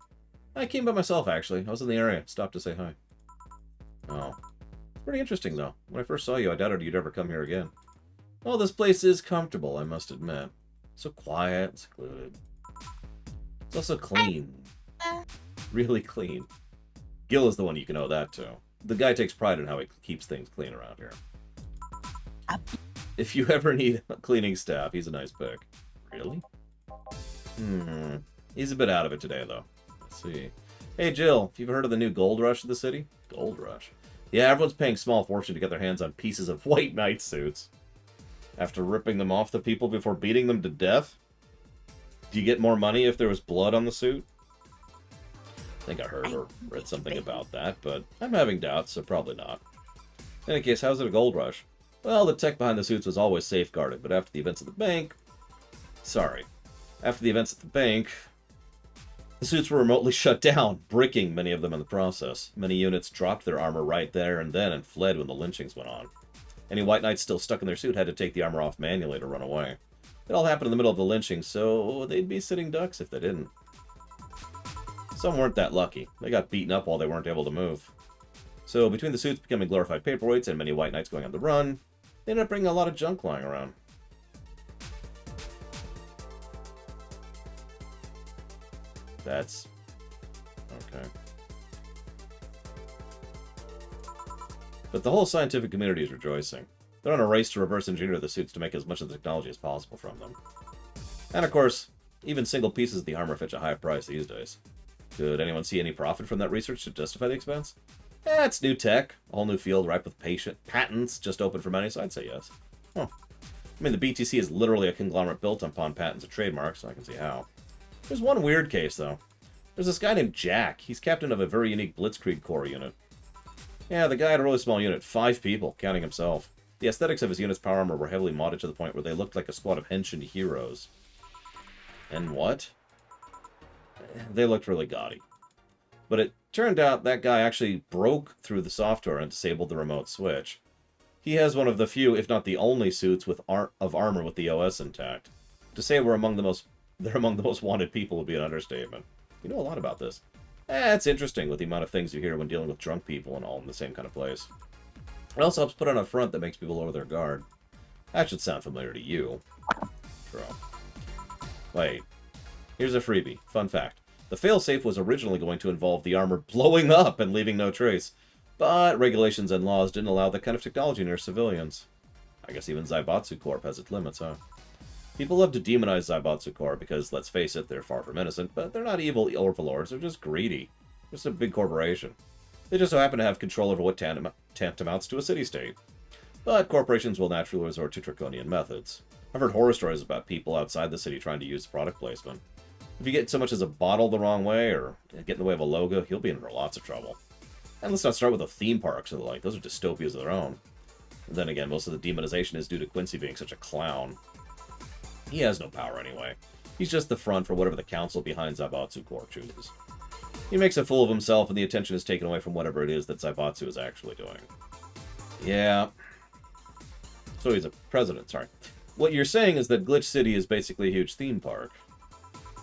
I came by myself, actually. I was in the area. Stopped to say hi. Oh. Pretty interesting, though. When I first saw you, I doubted you'd ever come here again. Well, this place is comfortable, I must admit. So quiet and secluded. It's also clean. Really clean. Gil is the one you can owe that to. The guy takes pride in how he keeps things clean around here. If you ever need a cleaning staff, he's a nice pick. Really? He's a bit out of it today, though. Let's see. Hey, Jill, have you ever heard of the new gold rush of the city? Gold rush? Yeah, everyone's paying small fortune to get their hands on pieces of white knight suits. After ripping them off the people before beating them to death? Do you get more money if there was blood on the suit? I think I heard or read something about that, but I'm having doubts, so probably not. In any case, how's it a gold rush? Well, the tech behind the suits was always safeguarded, but after the events at the bank... Sorry. After the events at the bank, the suits were remotely shut down, bricking many of them in the process. Many units dropped their armor right there and then and fled when the lynchings went on. Any white knights still stuck in their suit had to take the armor off manually to run away. It all happened in the middle of the lynching, so they'd be sitting ducks if they didn't. Some weren't that lucky. They got beaten up while they weren't able to move. So between the suits becoming glorified paperweights and many white knights going on the run, they ended up bringing a lot of junk lying around. That's... okay. But the whole scientific community is rejoicing. They're on a race to reverse engineer the suits to make as much of the technology as possible from them. And of course, even single pieces of the armor fetch a high price these days. Could anyone see any profit from that research to justify the expense? It's new tech, a whole new field ripe with patents just open for many, so I'd say yes. Huh. I mean, the BTC is literally a conglomerate built upon patents and trademarks, so I can see how. There's one weird case, though. There's this guy named Jack. He's captain of a very unique Blitzkrieg Corps unit. Yeah, the guy had a really small unit, 5 people, counting himself. The aesthetics of his unit's power armor were heavily modded to the point where they looked like a squad of henshin heroes. And what? They looked really gaudy. But it turned out that guy actually broke through the software and disabled the remote switch. He has one of the few, if not the only, suits with of armor with the OS intact. To say they're among the most wanted people would be an understatement. You know a lot about this. It's interesting with the amount of things you hear when dealing with drunk people and all in the same kind of place. It also helps put on a front that makes people lower their guard. That should sound familiar to you. Bro. Wait. Here's a freebie. Fun fact. The failsafe was originally going to involve the armor blowing up and leaving no trace. But regulations and laws didn't allow that kind of technology near civilians. I guess even Zaibatsu Corp has its limits, huh? People love to demonize Zaibatsu Corp because, let's face it, they're far from innocent, but they're not evil overlords, they're just greedy. Just a big corporation. They just so happen to have control over what tantamounts to a city-state. But corporations will naturally resort to draconian methods. I've heard horror stories about people outside the city trying to use product placement. If you get so much as a bottle the wrong way, or get in the way of a logo, you'll be in for lots of trouble. And let's not start with the theme parks or the like, those are dystopias of their own. And then again, most of the demonization is due to Quincy being such a clown. He has no power anyway. He's just the front for whatever the council behind Zaibatsu Corp chooses. He makes a fool of himself and the attention is taken away from whatever it is that Zaibatsu is actually doing. Yeah. So he's a president, sorry. What you're saying is that Glitch City is basically a huge theme park.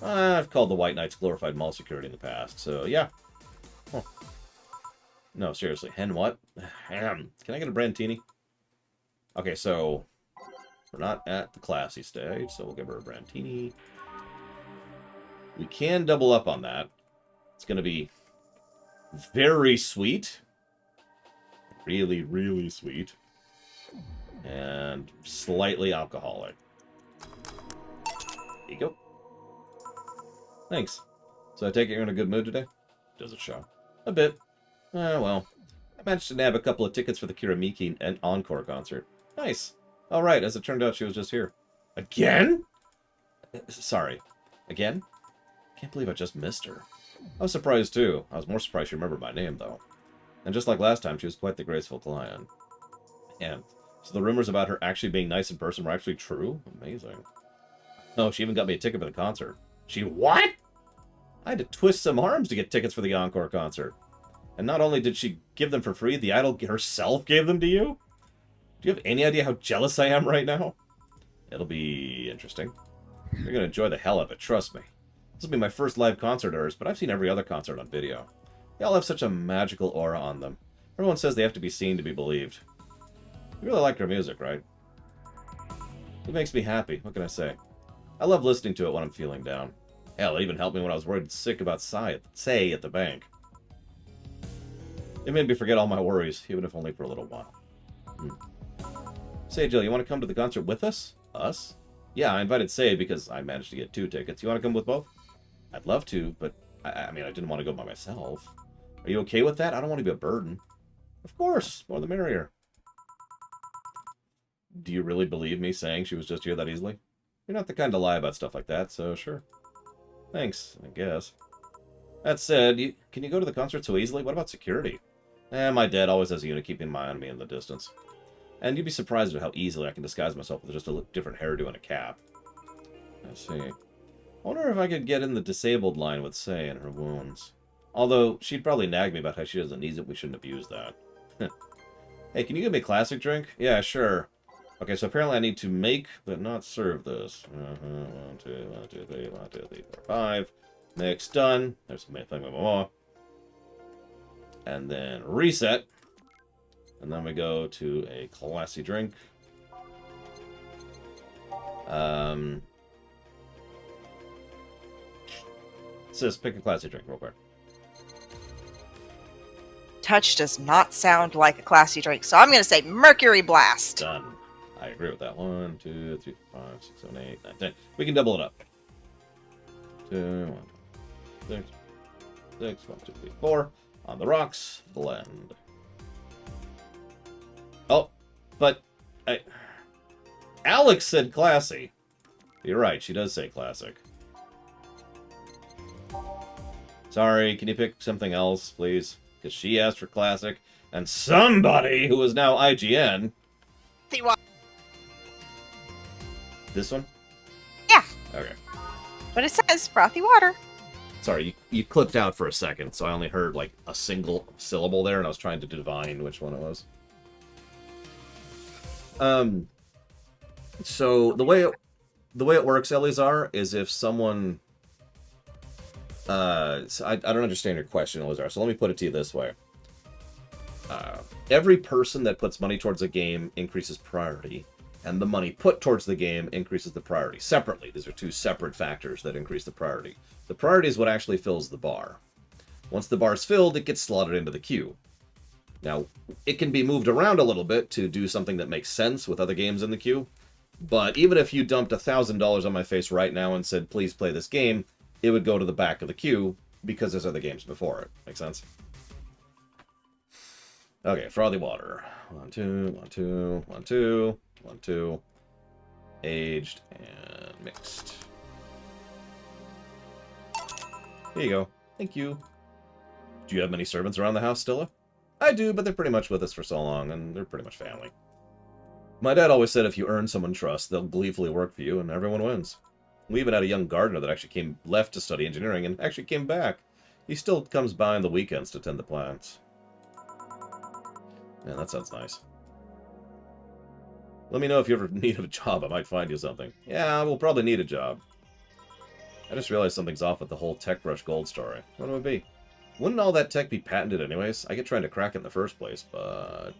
I've called the White Knights glorified mall security in the past, so yeah. Huh. No, seriously. Hen what? Can I get a Brandtini? Okay, so we're not at the classy stage, so we'll give her a Brandtini. We can double up on that. It's going to be very sweet. Really, really sweet. And slightly alcoholic. There you go. Thanks. So I take it you're in a good mood today? Does it show? A bit. Well. I managed to nab a couple of tickets for the Kiramiki and Encore concert. Nice. All right, as it turned out, she was just here. Again? Sorry. Again? Can't believe I just missed her. I was surprised, too. I was more surprised she remembered my name, though. And just like last time, she was quite the graceful client. And so the rumors about her actually being nice in person were actually true? Amazing. Oh, she even got me a ticket for the concert. She what? I had to twist some arms to get tickets for the encore concert. And not only did she give them for free, the idol herself gave them to you? Do you have any idea how jealous I am right now? It'll be interesting. You're going to enjoy the hell out of it, trust me. This will be my first live concert of hers, but I've seen every other concert on video. They all have such a magical aura on them. Everyone says they have to be seen to be believed. You really like her music, right? It makes me happy, what can I say? I love listening to it when I'm feeling down. Hell, it even helped me when I was worried sick about Say at the bank. It made me forget all my worries, even if only for a little while. Say, Jill, you want to come to the concert with us? Us? Yeah, I invited Say because I managed to get 2 tickets. You want to come with both? I'd love to, but I mean, I didn't want to go by myself. Are you okay with that? I don't want to be a burden. Of course, more the merrier. Do you really believe me saying she was just here that easily? You're not the kind to lie about stuff like that, so sure. Thanks, I guess. That said, can you go to the concert so easily? What about security? My dad always has a unit keeping an eye on me in the distance. And you'd be surprised at how easily I can disguise myself with just a different hairdo and a cap. I see. I wonder if I could get in the disabled line with Say and her wounds. Although, she'd probably nag me about how she doesn't need it, we shouldn't abuse that. Hey, can you give me a classic drink? Yeah, sure. Okay, so apparently I need to make, but not serve this. 1, 2, 1, 2, 3, 1, 2, 3, 4, 5. Mix done. There's something more. And then reset. And then we go to a classy drink. Sis, pick a classy drink real quick. Touch does not sound like a classy drink, so I'm going to say Mercury Blast. Done. I agree with that. 1, 2, 3, 4, 5, 6, 7, 8, 9, 10. We can double it up. 2, 1, 2, 6, 6, 1, 2, 3, 4. On the rocks, blend. Oh, but Alex said classy. You're right, she does say classic. Sorry, can you pick something else, please? Because she asked for classic, and somebody who is now IGN. This one? Yeah. Okay. But it says frothy water. Sorry, you clipped out for a second, so I only heard like a single syllable there, and I was trying to divine which one it was. So the way it works, Eleazar, is if someone so I don't understand your question, Eleazar, so let me put it to you this way. Every person that puts money towards a game increases priority, and the money put towards the game increases the priority separately. These are 2 separate factors that increase the priority. The priority is what actually fills the bar. Once the bar is filled, it gets slotted into the queue. Now, it can be moved around a little bit to do something that makes sense with other games in the queue, but even if you dumped $1,000 on my face right now and said, please play this game, it would go to the back of the queue because there's other games before it. Make sense? Okay, frothy water. 1, 2, 1, 2, 1, 2, 1, 2. Aged and mixed. Here you go. Thank you. Do you have many servants around the house, Stilla? I do, but they're pretty much with us for so long, and they're pretty much family. My dad always said if you earn someone's trust, they'll gleefully work for you, and everyone wins. We even had a young gardener that actually left to study engineering and actually came back. He still comes by on the weekends to tend the plants. Man, that sounds nice. Let me know if you ever need a job. I might find you something. Yeah, we'll probably need a job. I just realized something's off with the whole Tech Rush Gold story. What would it be? Wouldn't all that tech be patented anyways? I get trying to crack it in the first place, but...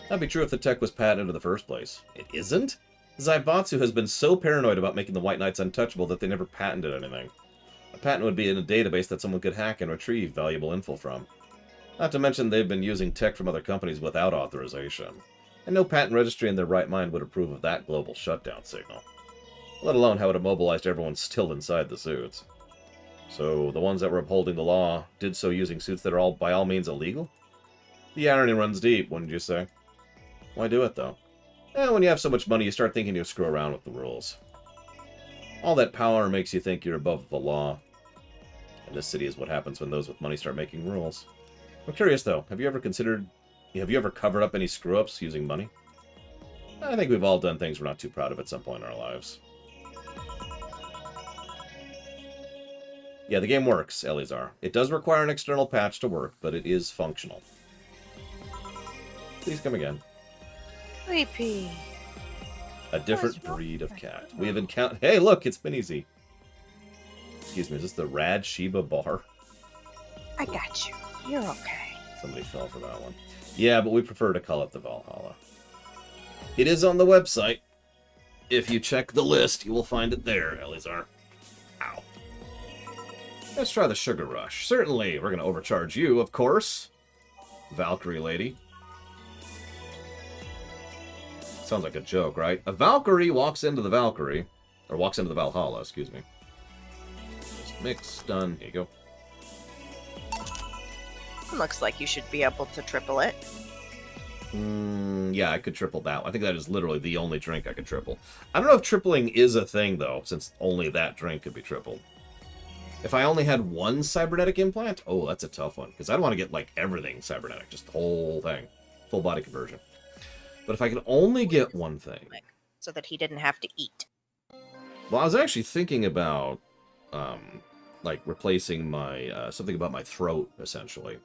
That'd be true if the tech was patented in the first place. It isn't? Zaibatsu has been so paranoid about making the White Knights untouchable that they never patented anything. A patent would be in a database that someone could hack and retrieve valuable info from. Not to mention they've been using tech from other companies without authorization. And no patent registry in their right mind would approve of that global shutdown signal. Let alone how it immobilized everyone still inside the suits. So, the ones that were upholding the law did so using suits that are by all means illegal? The irony runs deep, wouldn't you say? Why do it, though? When you have so much money, you start thinking you'll screw around with the rules. All that power makes you think you're above the law. And this city is what happens when those with money start making rules. I'm curious, though. Have you ever covered up any screw-ups using money? I think we've all done things we're not too proud of at some point in our lives. Yeah, the game works, Eleazar. It does require an external patch to work, but it is functional. Please come again. Sleepy. A different breed of cat. We have encountered... Hey, look, it's been easy. Excuse me, is this the Rad Shiba bar? I got you. You're okay. Somebody fell for that one. Yeah, but we prefer to call it the Valhalla. It is on the website. If you check the list, you will find it there, Eleazar. Ow. Let's try the Sugar Rush. Certainly, we're going to overcharge you, of course. Valkyrie lady. Sounds like a joke, right? A Valkyrie walks into the Valkyrie. Or walks into the Valhalla, excuse me. Just mix, done. Here you go. Looks like you should be able to triple it. Yeah, I could triple that one. I think that is literally the only drink I could triple. I don't know if tripling is a thing, though, since only that drink could be tripled. If I only had one cybernetic implant, oh, that's a tough one. Because I'd want to get, like, everything cybernetic. Just the whole thing. Full body conversion. But if I could only get one thing... So that he didn't have to eat. Well, I was actually thinking about, like, replacing my, something about my throat, essentially.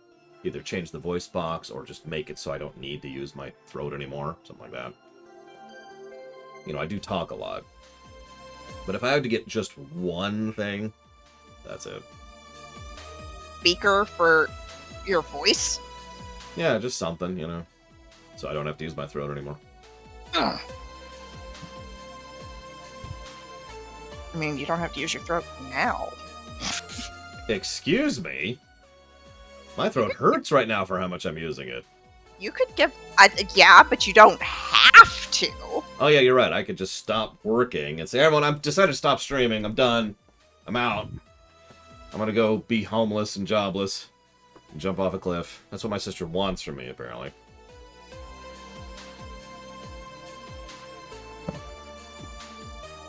Either change the voice box or just make it so I don't need to use my throat anymore. Something like that. You know, I do talk a lot. But if I had to get just one thing, that's it. Speaker for your voice? Yeah, just something, you know. So I don't have to use my throat anymore. Ugh. I mean, you don't have to use your throat now. Excuse me? My throat hurts right now for how much I'm using it. You could give... yeah, but you don't have to. Oh yeah, you're right. I could just stop working and say, everyone, I've decided to stop streaming. I'm done. I'm out. I'm gonna go be homeless and jobless and jump off a cliff. That's what my sister wants from me, apparently.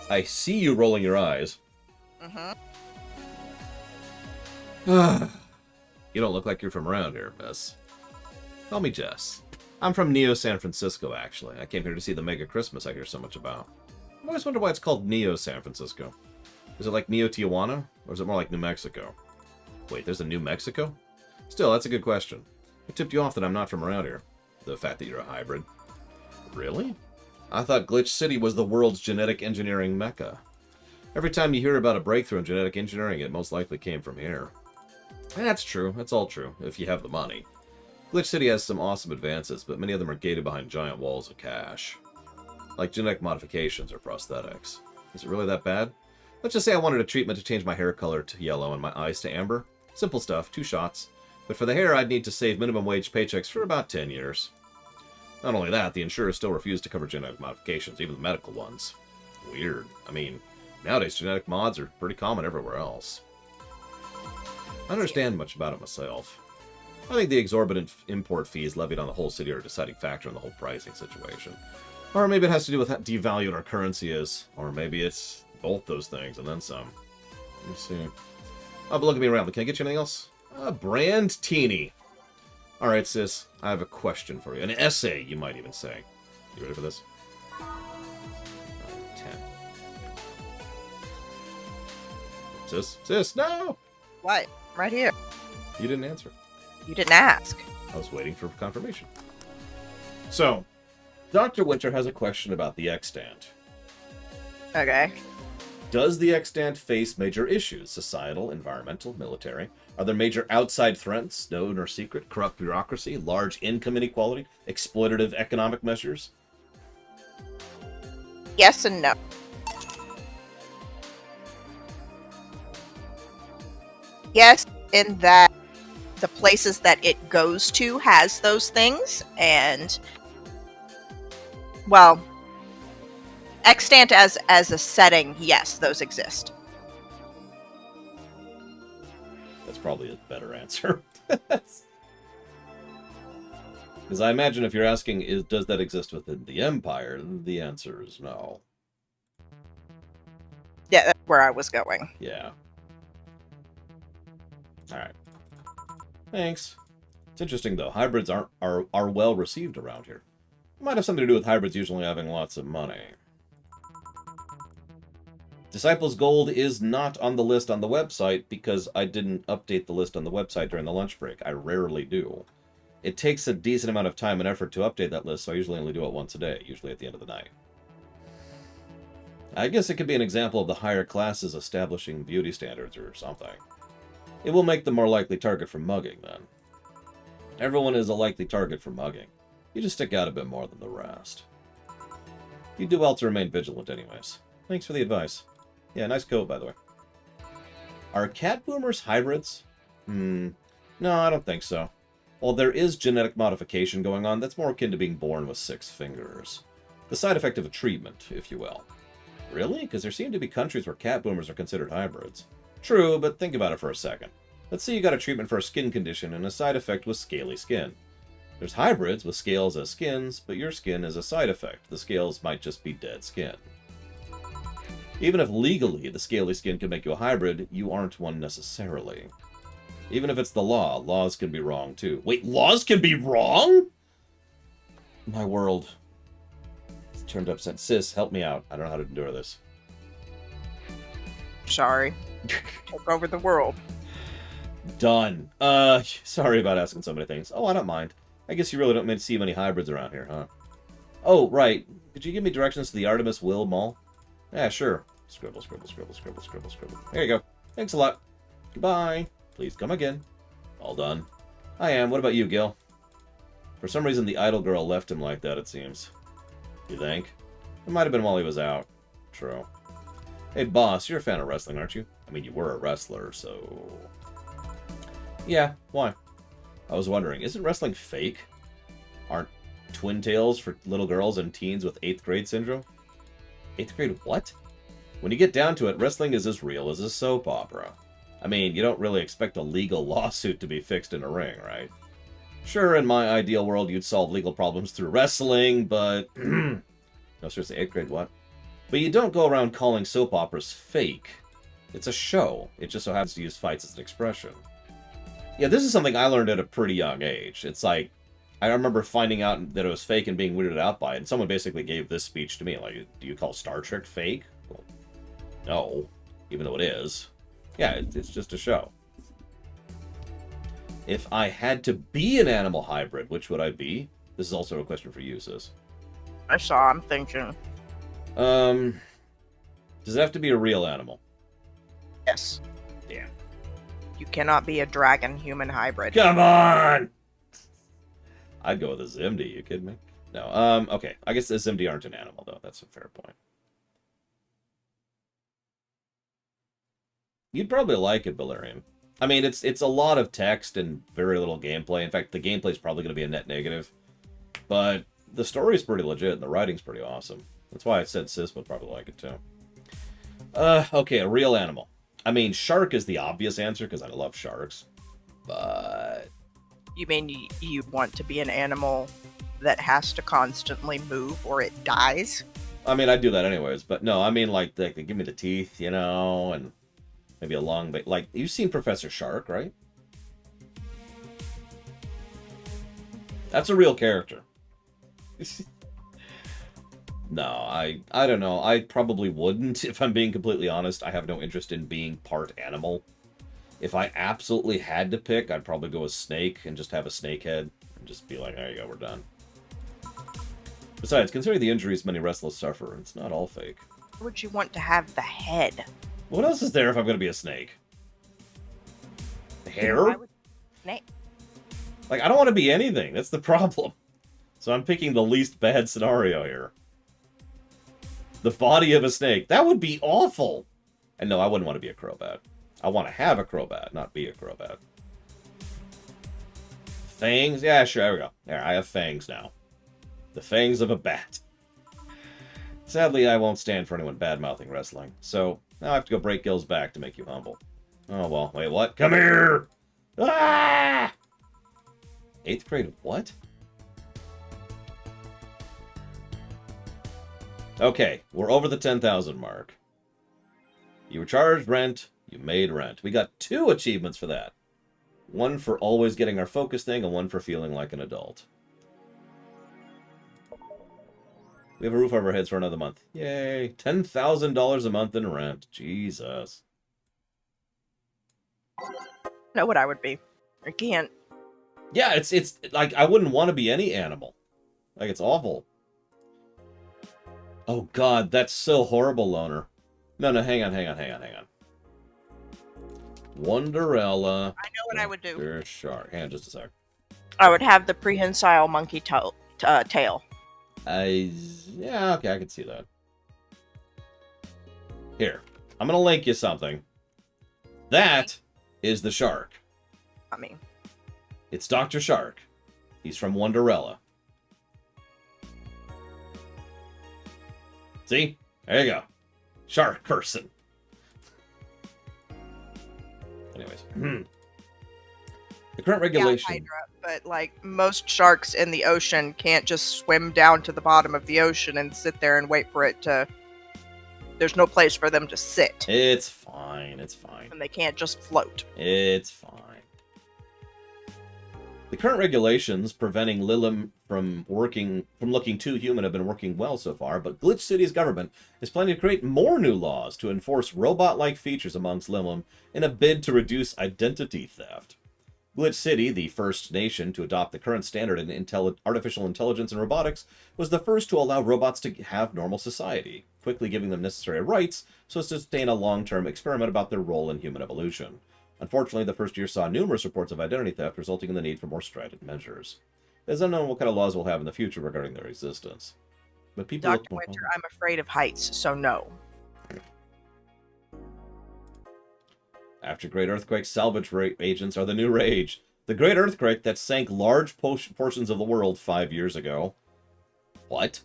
I see you rolling your eyes. Mm-hmm. You don't look like you're from around here, miss. Call me Jess. I'm from Neo San Francisco, actually. I came here to see the mega Christmas I hear so much about. I always wonder why it's called Neo San Francisco. Is it like Neo Tijuana? Or is it more like New Mexico? Wait, there's a New Mexico? Still, that's a good question. What tipped you off that I'm not from around here? The fact that you're a hybrid. Really? I thought Glitch City was the world's genetic engineering mecca. Every time you hear about a breakthrough in genetic engineering, it most likely came from here. That's true. That's all true, if you have the money. Glitch City has some awesome advances, but many of them are gated behind giant walls of cash. Like genetic modifications or prosthetics. Is it really that bad? Let's just say I wanted a treatment to change my hair color to yellow and my eyes to amber. Simple stuff, 2 shots. But for the hair, I'd need to save minimum wage paychecks for about 10 years. Not only that, the insurers still refuse to cover genetic modifications, even the medical ones. Weird. I mean, nowadays genetic mods are pretty common everywhere else. I don't understand much about it myself. I think the exorbitant import fees levied on the whole city are a deciding factor in the whole pricing situation. Or maybe it has to do with how devalued our currency is. Or maybe it's both those things and then some. Let me see. Oh, but look at me around. Can I get you anything else? Brand teeny. Alright, sis. I have a question for you. An essay, you might even say. You ready for this? 10. Sis? Sis, no! What? Right here. You didn't answer. You didn't ask. I was waiting for confirmation. So, Dr. Winter has a question about the extant. Okay. Does the extant face major issues? Societal, environmental, military? Are there major outside threats, known or secret, corrupt bureaucracy, large income inequality, exploitative economic measures? Yes and no. Yes, in that the places that it goes to has those things, and well, extant as a setting, yes, those exist. That's probably a better answer. Because I imagine if you're asking, does that exist within the Empire, the answer is no. Yeah, that's where I was going. Yeah. Alright. Thanks. It's interesting, though. Hybrids are well received around here. It might have something to do with hybrids usually having lots of money. Disciples Gold is not on the list on the website because I didn't update the list on the website during the lunch break. I rarely do. It takes a decent amount of time and effort to update that list, so I usually only do it once a day, usually at the end of the night. I guess it could be an example of the higher classes establishing beauty standards or something. It will make them more likely target for mugging, then. Everyone is a likely target for mugging. You just stick out a bit more than the rest. You do well to remain vigilant anyways. Thanks for the advice. Yeah, nice coat, by the way. Are cat boomers hybrids? No, I don't think so. While there is genetic modification going on, that's more akin to being born with 6 fingers. The side effect of a treatment, if you will. Really? Because there seem to be countries where cat boomers are considered hybrids. True, but think about it for a second. Let's say you got a treatment for a skin condition and a side effect was scaly skin. There's hybrids with scales as skins, but your skin is a side effect. The scales might just be dead skin. Even if legally the scaly skin can make you a hybrid, you aren't one necessarily. Even if it's the law, laws can be wrong too. Wait, laws can be wrong? My world. It's turned upside. Sis, help me out. I don't know how to endure this. Sorry. Took over the world. Done. Sorry about asking so many things. Oh, I don't mind. I guess you really don't see many hybrids around here, huh? Oh, right. Could you give me directions to the Artemis Will Mall? Yeah, sure. Scribble, scribble, scribble, scribble, scribble, scribble. There you go. Thanks a lot. Goodbye. Please come again. All done. I am. What about you, Gil? For some reason, the idle girl left him like that, it seems. You think? It might have been while he was out. True. Hey, boss, you're a fan of wrestling, aren't you? I mean, you were a wrestler, so... Yeah, why? I was wondering, isn't wrestling fake? Aren't twin tails for little girls and teens with 8th grade syndrome? 8th grade what? When you get down to it, wrestling is as real as a soap opera. I mean, you don't really expect a legal lawsuit to be fixed in a ring, right? Sure, in my ideal world, you'd solve legal problems through wrestling, but... No, seriously, 8th grade what? But you don't go around calling soap operas fake. It's a show. It just so happens to use fights as an expression. Yeah, this is something I learned at a pretty young age. It's like, I remember finding out that it was fake and being weirded out by it, and someone basically gave this speech to me, like, do you call Star Trek fake? Well, no, even though it is. Yeah, it's just a show. If I had to be an animal hybrid, which would I be? This is also a question for you, sis. I'm thinking. Does it have to be a real animal? Yes. Damn. You cannot be a dragon-human hybrid. Come on! I'd go with a Zimdi, you kidding me? No, okay. I guess the Zimdi aren't an animal, though. That's a fair point. You'd probably like it, Valerian. I mean, it's a lot of text and very little gameplay. In fact, the gameplay's probably going to be a net negative. But the story's pretty legit, and the writing's pretty awesome. That's why I said Sis would probably like it, too. Okay, a real animal. I mean, shark is the obvious answer, because I love sharks. But... You mean you want to be an animal that has to constantly move or it dies? I mean, I'd do that anyways. But no, I mean, like, they give me the teeth, you know, and maybe a long... Like, you've seen Professor Shark, right? That's a real character. No, I don't know. I probably wouldn't, if I'm being completely honest. I have no interest in being part animal. If I absolutely had to pick, I'd probably go with snake and just have a snake head and just be like, there you go, we're done. Besides, considering the injuries many wrestlers suffer, it's not all fake. Why would you want to have the head? What else is there if I'm going to be a snake? Hair? Why would snake? Like, I don't want to be anything. That's the problem. So I'm picking the least bad scenario here. The body of a snake. That would be awful. And no, I wouldn't want to be a crowbat. I want to have a crowbat, not be a crowbat. Fangs? Yeah, sure, there we go. There, I have fangs now. The fangs of a bat. Sadly, I won't stand for anyone bad-mouthing wrestling, so now I have to go break Gil's back to make you humble. Oh, well, wait, what? Come here! Ah! 8th grade what? Okay, we're over the 10,000 mark. You were charged rent, you made rent. We got 2 achievements for that. One for always getting our focus thing, and one for feeling like an adult. We have a roof over our heads for another month. Yay. $10,000 a month in rent. Jesus. Know what I would be. I can't. Yeah, it's like, I wouldn't want to be any animal. Like, it's awful. Oh, God, that's so horrible, Loner. No, hang on. Wonderella. I know what I would do. Wonder Shark. Hang on just a sec. I would have the prehensile monkey tail. Yeah, okay, I can see that. Here, I'm gonna link you something. That is the shark. I mean, It's Dr. Shark. He's from Wonderella. See? There you go. Shark person. Anyways. The current regulation... yeah, Hydra, but like most sharks in the ocean can't just swim down to the bottom of the ocean and sit there and wait for it to... There's no place for them to sit. It's fine. It's fine. And they can't just float. It's fine. The current regulations preventing Lilim from looking too human have been working well so far, but Glitch City's government is planning to create more new laws to enforce robot-like features amongst Lilim in a bid to reduce identity theft. Glitch City, the first nation to adopt the current standard in artificial intelligence and robotics, was the first to allow robots to have normal society, quickly giving them necessary rights so as to sustain a long-term experiment about their role in human evolution. Unfortunately, the first year saw numerous reports of identity theft, resulting in the need for more strident measures. It is unknown what kind of laws we'll have in the future regarding their existence. But people Dr. Winter, I'm afraid of heights, so no. After Great Earthquake, salvage agents are the new rage. The Great Earthquake that sank large portions of the world 5 years ago. What?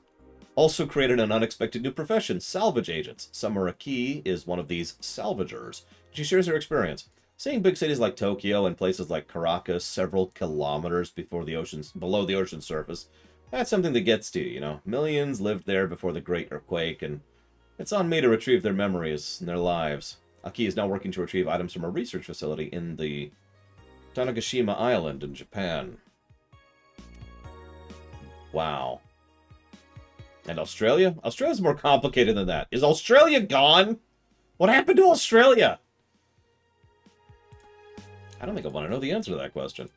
Also created an unexpected new profession, salvage agents. Summer Aki is one of these salvagers. She shares her experience. Seeing big cities like Tokyo and places like Caracas several kilometers below the ocean surface, that's something that gets to you, you know. Millions lived there before the Great Earthquake, and it's on me to retrieve their memories and their lives. Aki is now working to retrieve items from a research facility in the Tanegashima Island in Japan. Wow. And Australia? Australia's more complicated than that. Is Australia gone? What happened to Australia? I don't think I want to know the answer to that question.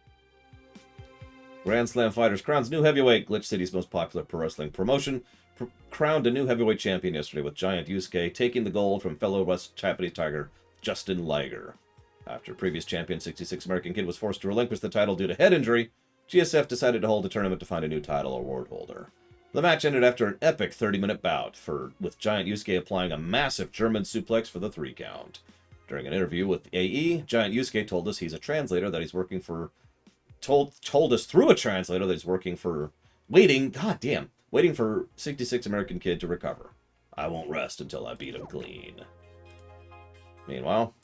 Grand Slam Fighters crowns new heavyweight. Glitch City's most popular pro wrestling promotion crowned a new heavyweight champion yesterday with Giant Yusuke taking the gold from fellow Japanese Tiger Justin Liger. After previous champion 66 American Kid was forced to relinquish the title due to head injury, GSF decided to hold a tournament to find a new title award holder. The match ended after an epic 30-minute bout, with Giant Yusuke applying a massive German suplex for the 3 count. During an interview with AE, Giant Yusuke told us he's a translator that he's working for... Told us through a translator that he's working for... Waiting for 66 American Kid to recover. I won't rest until I beat him clean. Meanwhile,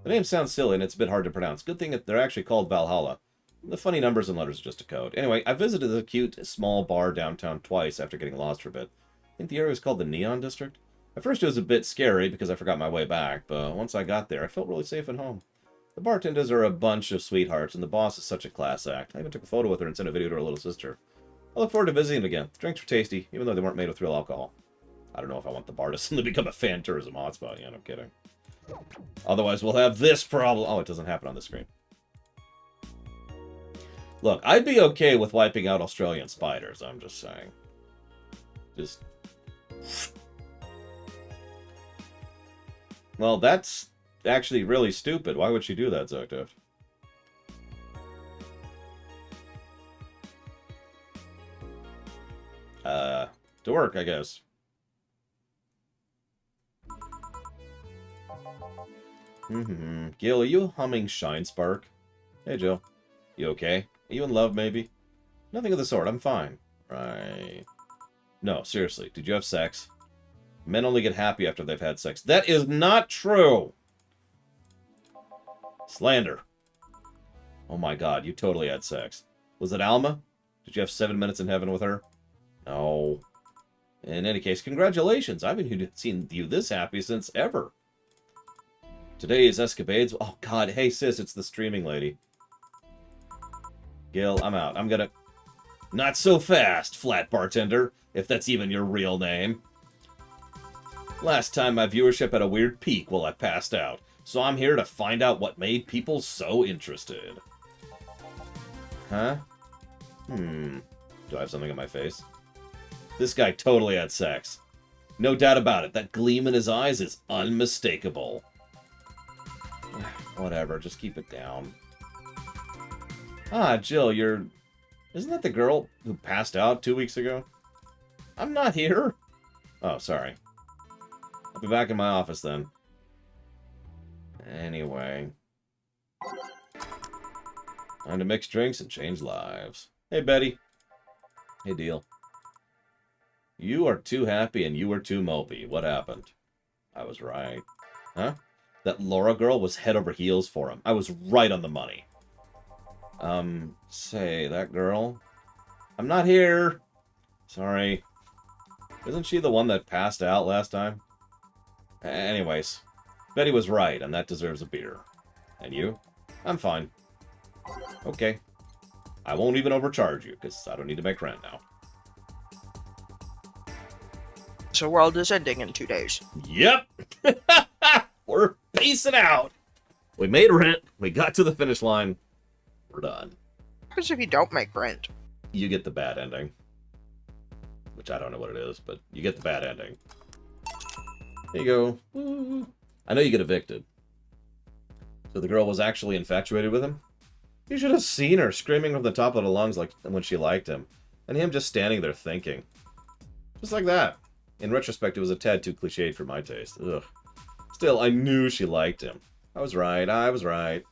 the name sounds silly and it's a bit hard to pronounce. Good thing that they're actually called Valhalla. The funny numbers and letters are just a code. Anyway, I visited the cute, small bar downtown twice after getting lost for a bit. I think the area was called the Neon District. At first it was a bit scary because I forgot my way back, but once I got there, I felt really safe at home. The bartenders are a bunch of sweethearts, and the boss is such a class act. I even took a photo with her and sent a video to her little sister. I look forward to visiting again. The drinks were tasty, even though they weren't made with real alcohol. I don't know if I want the bar to suddenly become a fan tourism hotspot. Yeah, no kidding. Otherwise, we'll have this problem. Oh, it doesn't happen on the screen. Look, I'd be okay with wiping out Australian spiders, I'm just saying. Just... Well, that's actually really stupid. Why would she do that, Zoctef? To work, I guess. Gil, are you humming Shine Spark? Hey, Jill. You okay? Are you in love, maybe? Nothing of the sort. I'm fine. Right. No, seriously. Did you have sex? Men only get happy after they've had sex. That is not true! Slander. Oh my god, you totally had sex. Was it Alma? Did you have 7 minutes in heaven with her? No. In any case, congratulations. I haven't seen you this happy since ever. Today's escapades... Oh, God. Hey, sis, it's the streaming lady. Gil, I'm out. I'm gonna... Not so fast, flat bartender, if that's even your real name. Last time my viewership had a weird peak while I passed out, so I'm here to find out what made people so interested. Huh? Do I have something on my face? This guy totally had sex. No doubt about it, that gleam in his eyes is unmistakable. Whatever, just keep it down. Ah, Jill, you're... Isn't that the girl who passed out 2 weeks ago? I'm not here. Oh, sorry. I'll be back in my office then. Anyway. Time to mix drinks and change lives. Hey, Betty. Hey, Deal. You are too happy and you were too mopey. What happened? I was right. Huh? That Laura girl was head over heels for him. I was right on the money. Say, that girl? I'm not here. Sorry. Isn't she the one that passed out last time? Anyways, Betty was right, and that deserves a beer. And you? I'm fine. Okay. I won't even overcharge you, because I don't need to make rent now. So world is ending in 2 days. Yep! We're pacing out! We made rent, we got to the finish line, we're done. Because if you don't make rent. You get the bad ending. Which I don't know what it is, but you get the bad ending. There you go. I know you get evicted. So the girl was actually infatuated with him? You should have seen her screaming from the top of her lungs like when she liked him. And him just standing there thinking. Just like that. In retrospect, it was a tad too cliched for my taste. Ugh. Still, I knew she liked him. I was right.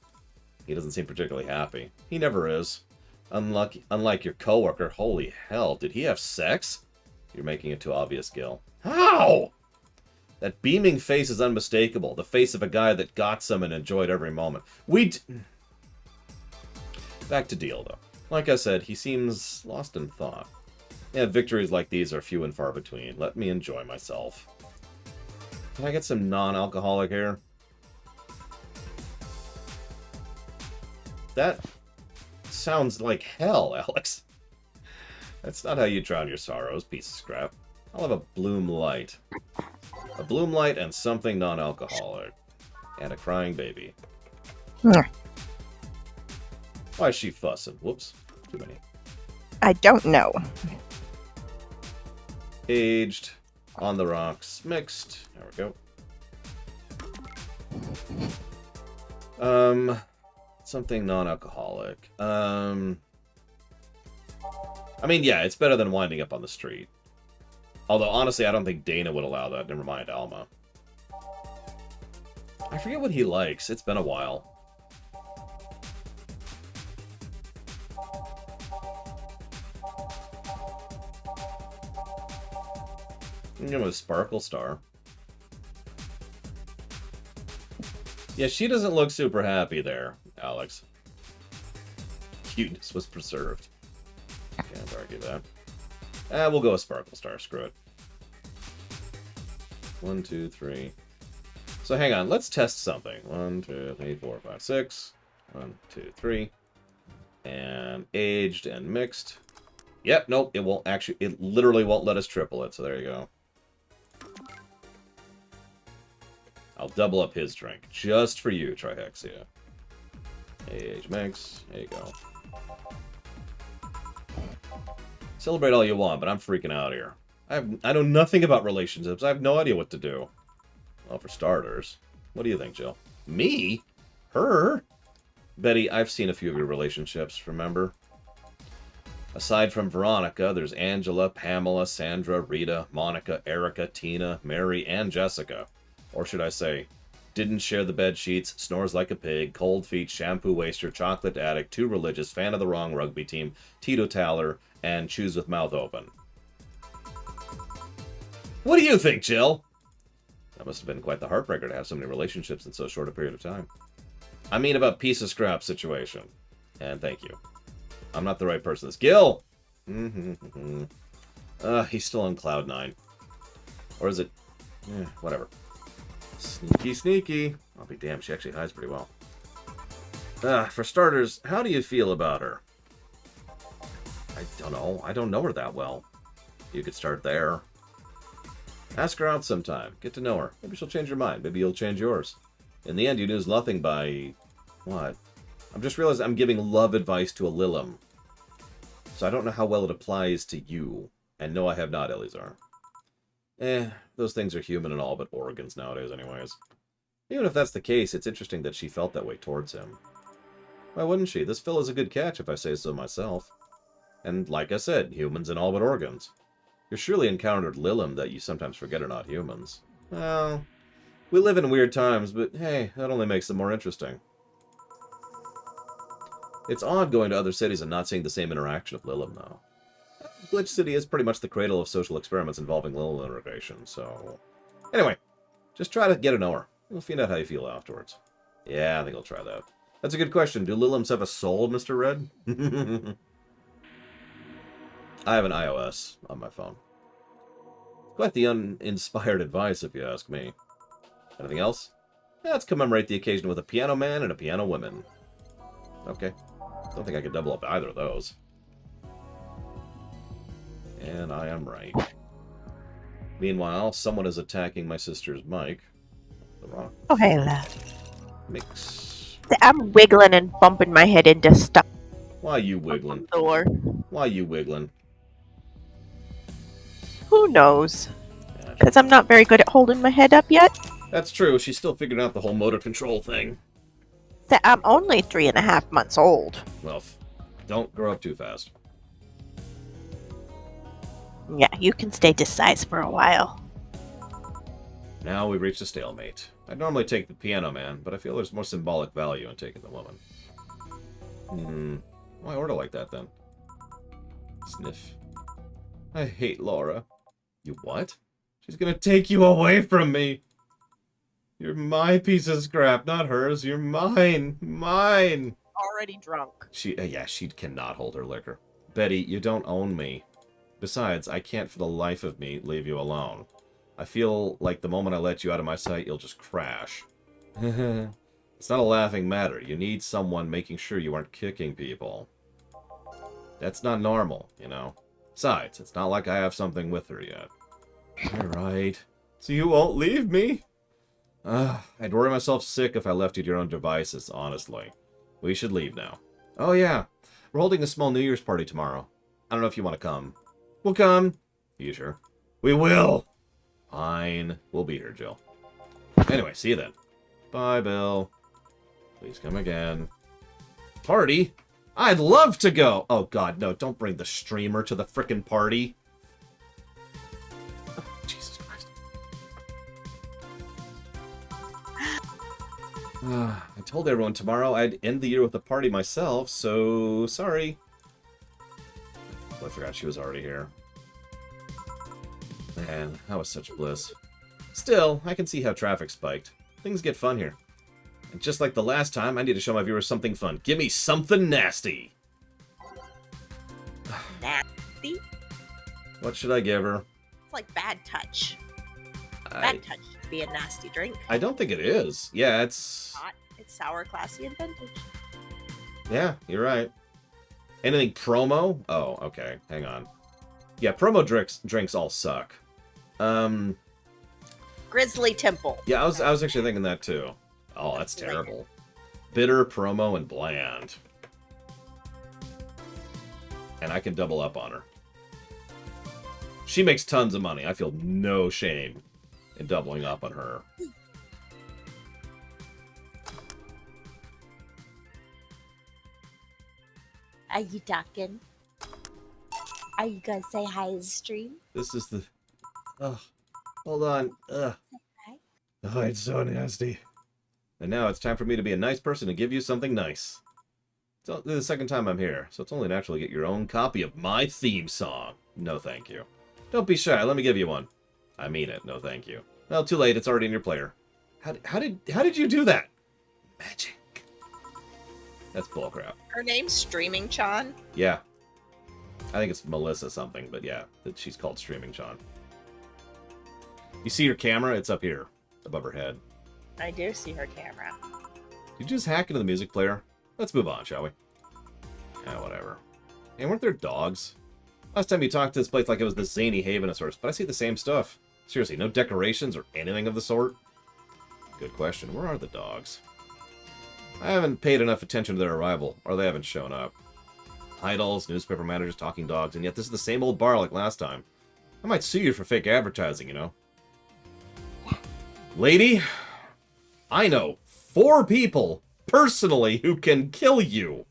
He doesn't seem particularly happy. He never is. Unlike your coworker, holy hell, did he have sex? You're making it too obvious, Gil. How? That beaming face is unmistakable. The face of a guy that got some and enjoyed every moment. Back to Deal, though. Like I said, he seems lost in thought. Yeah, victories like these are few and far between. Let me enjoy myself. Can I get some non-alcoholic here? That sounds like hell, Alex. That's not how you drown your sorrows, piece of scrap. I'll have a Bloom Light. A Bloom Light and something non-alcoholic. And a crying baby. Why is she fussing? Whoops. Too many. I don't know. Aged. On the rocks. Mixed. There we go. Something non-alcoholic. I mean, yeah, it's better than winding up on the street. Although, honestly, I don't think Dana would allow that. Never mind, Alma. I forget what he likes. It's been a while. I'm going with Sparkle Star. Yeah, she doesn't look super happy there, Alex. Cuteness was preserved. Can't argue that. We'll go with Sparkle Star. Screw it. 1, 2, 3. So hang on, let's test something. 1, 2, 3, 4, 5, 6. 1, 2, 3. And aged and mixed. Yep, nope, it won't actually, it literally won't let us triple it, so there you go. I'll double up his drink, just for you, Trihexia. Age mix, there you go. Celebrate all you want, but I'm freaking out here. I know nothing about relationships. I have no idea what to do. Well, for starters, what do you think, Jill? Me? Her? Betty, I've seen a few of your relationships, remember? Aside from Veronica, there's Angela, Pamela, Sandra, Rita, Monica, Erica, Tina, Mary, and Jessica. Or should I say, didn't share the bed sheets, snores like a pig, cold feet, shampoo waster, chocolate addict, too religious, fan of the wrong rugby team, teetotaler, and chews with mouth open. What do you think, Jill? That must have been quite the heartbreaker to have so many relationships in so short a period of time. I mean about piece of scrap situation. And thank you. I'm not the right person. It's Gil! He's still on Cloud 9. Or is it... whatever. Sneaky, sneaky. I'll be damned, she actually hides pretty well. For starters, how do you feel about her? I don't know. I don't know her that well. You could start there. Ask her out sometime. Get to know her. Maybe she'll change her mind. Maybe you'll change yours. In the end, you lose nothing by... What? I'm just realizing I'm giving love advice to a Lilim. So I don't know how well it applies to you. And no, I have not, Elizar. Those things are human and all but organs nowadays anyways. Even if that's the case, it's interesting that she felt that way towards him. Why wouldn't she? This Phil is a good catch, if I say so myself. And like I said, humans and all but organs. You've surely encountered Lilim that you sometimes forget are not humans. Well, we live in weird times, but hey, that only makes them more interesting. It's odd going to other cities and not seeing the same interaction of Lilim, though. Glitch City is pretty much the cradle of social experiments involving Lilim integration, so... Anyway, just try to get to know her. You'll find out how you feel afterwards. Yeah, I think I'll try that. That's a good question. Do Lilims have a soul, Mr. Red? I have an iOS on my phone. Quite the uninspired advice, if you ask me. Anything else? Let's commemorate the occasion with a piano man and a piano woman. Okay. Don't think I could double up either of those. And I am right. Meanwhile, someone is attacking my sister's mic. The rock. Oh, hey, love. Mix. I'm wiggling and bumping my head into stuff. Why you wiggling? Door. Why you wiggling? Who knows? Yeah, Because I'm not very good at holding my head up yet. that's true. She's still figuring out the whole motor control thing. I'm only 3.5 months old. Well, don't grow up too fast. Yeah, you can stay this size for a while. Now we've reached a stalemate. I'd normally take the piano man, but I feel there's more symbolic value in taking the woman. Why order like that, then? Sniff. I hate Laura. You what? She's gonna take you away from me! You're my piece of scrap, not hers. You're mine. Mine! Already drunk. Yeah, she cannot hold her liquor. Betty, you don't own me. Besides, I can't for the life of me leave you alone. I feel like the moment I let you out of my sight, you'll just crash. It's not a laughing matter. You need someone making sure you aren't kicking people. That's not normal, you know? Besides, it's not like I have something with her yet. Alright. So you won't leave me? I'd worry myself sick if I left you to your own devices, honestly. We should leave now. Oh yeah, we're holding a small New Year's party tomorrow. I don't know if you want to come. We'll come. Are you sure? We will! Fine. We'll be here, Jill. Anyway, see you then. Bye, Bill. Please come again. Party? I'd love to go! Oh god, no, don't bring the streamer to the frickin' party. Oh, Jesus Christ. I told everyone tomorrow I'd end the year with a party myself, so sorry. Oh, I forgot she was already here. Man, that was such bliss. Still, I can see how traffic spiked. Things get fun here. And just like the last time, I need to show my viewers something fun. Give me something nasty! Nasty? What should I give her? It's like bad touch. Bad touch should be a nasty drink. I don't think it is. Yeah, it's... Hot. It's sour, classy, and vintage. Yeah, you're right. Anything promo? Oh, okay. Hang on. Yeah, promo drinks all suck. Grizzly Temple. Yeah, I was actually thinking that too. Oh, that's terrible. Bitter, promo, and bland. And I can double up on her. She makes tons of money. I feel no shame in doubling up on her. Are you talking? Are you gonna say hi to the stream? This is the... Oh, hold on. Ugh. Oh, it's so nasty. And now it's time for me to be a nice person and give you something nice. It's the second time I'm here, so it's only natural to get your own copy of my theme song. No thank you. Don't be shy, let me give you one. I mean it, no thank you. Well, too late, it's already in your player. How did you do that? Magic. That's bullcrap. Her name's Streaming Chan. Yeah. I think it's Melissa something, but yeah, she's called Streaming Chan. You see her camera? It's up here, above her head. I do see her camera. Did you just hack into the music player? Let's move on, shall we? Yeah, whatever. Hey, weren't there dogs? Last time you talked to this place like it was the zany haven of sorts, but I see the same stuff. Seriously, no decorations or anything of the sort? Good question. Where are the dogs? I haven't paid enough attention to their arrival, or they haven't shown up. Idols, newspaper managers, talking dogs, and yet this is the same old bar like last time. I might sue you for fake advertising, you know. Lady, I know 4 people, personally, who can kill you.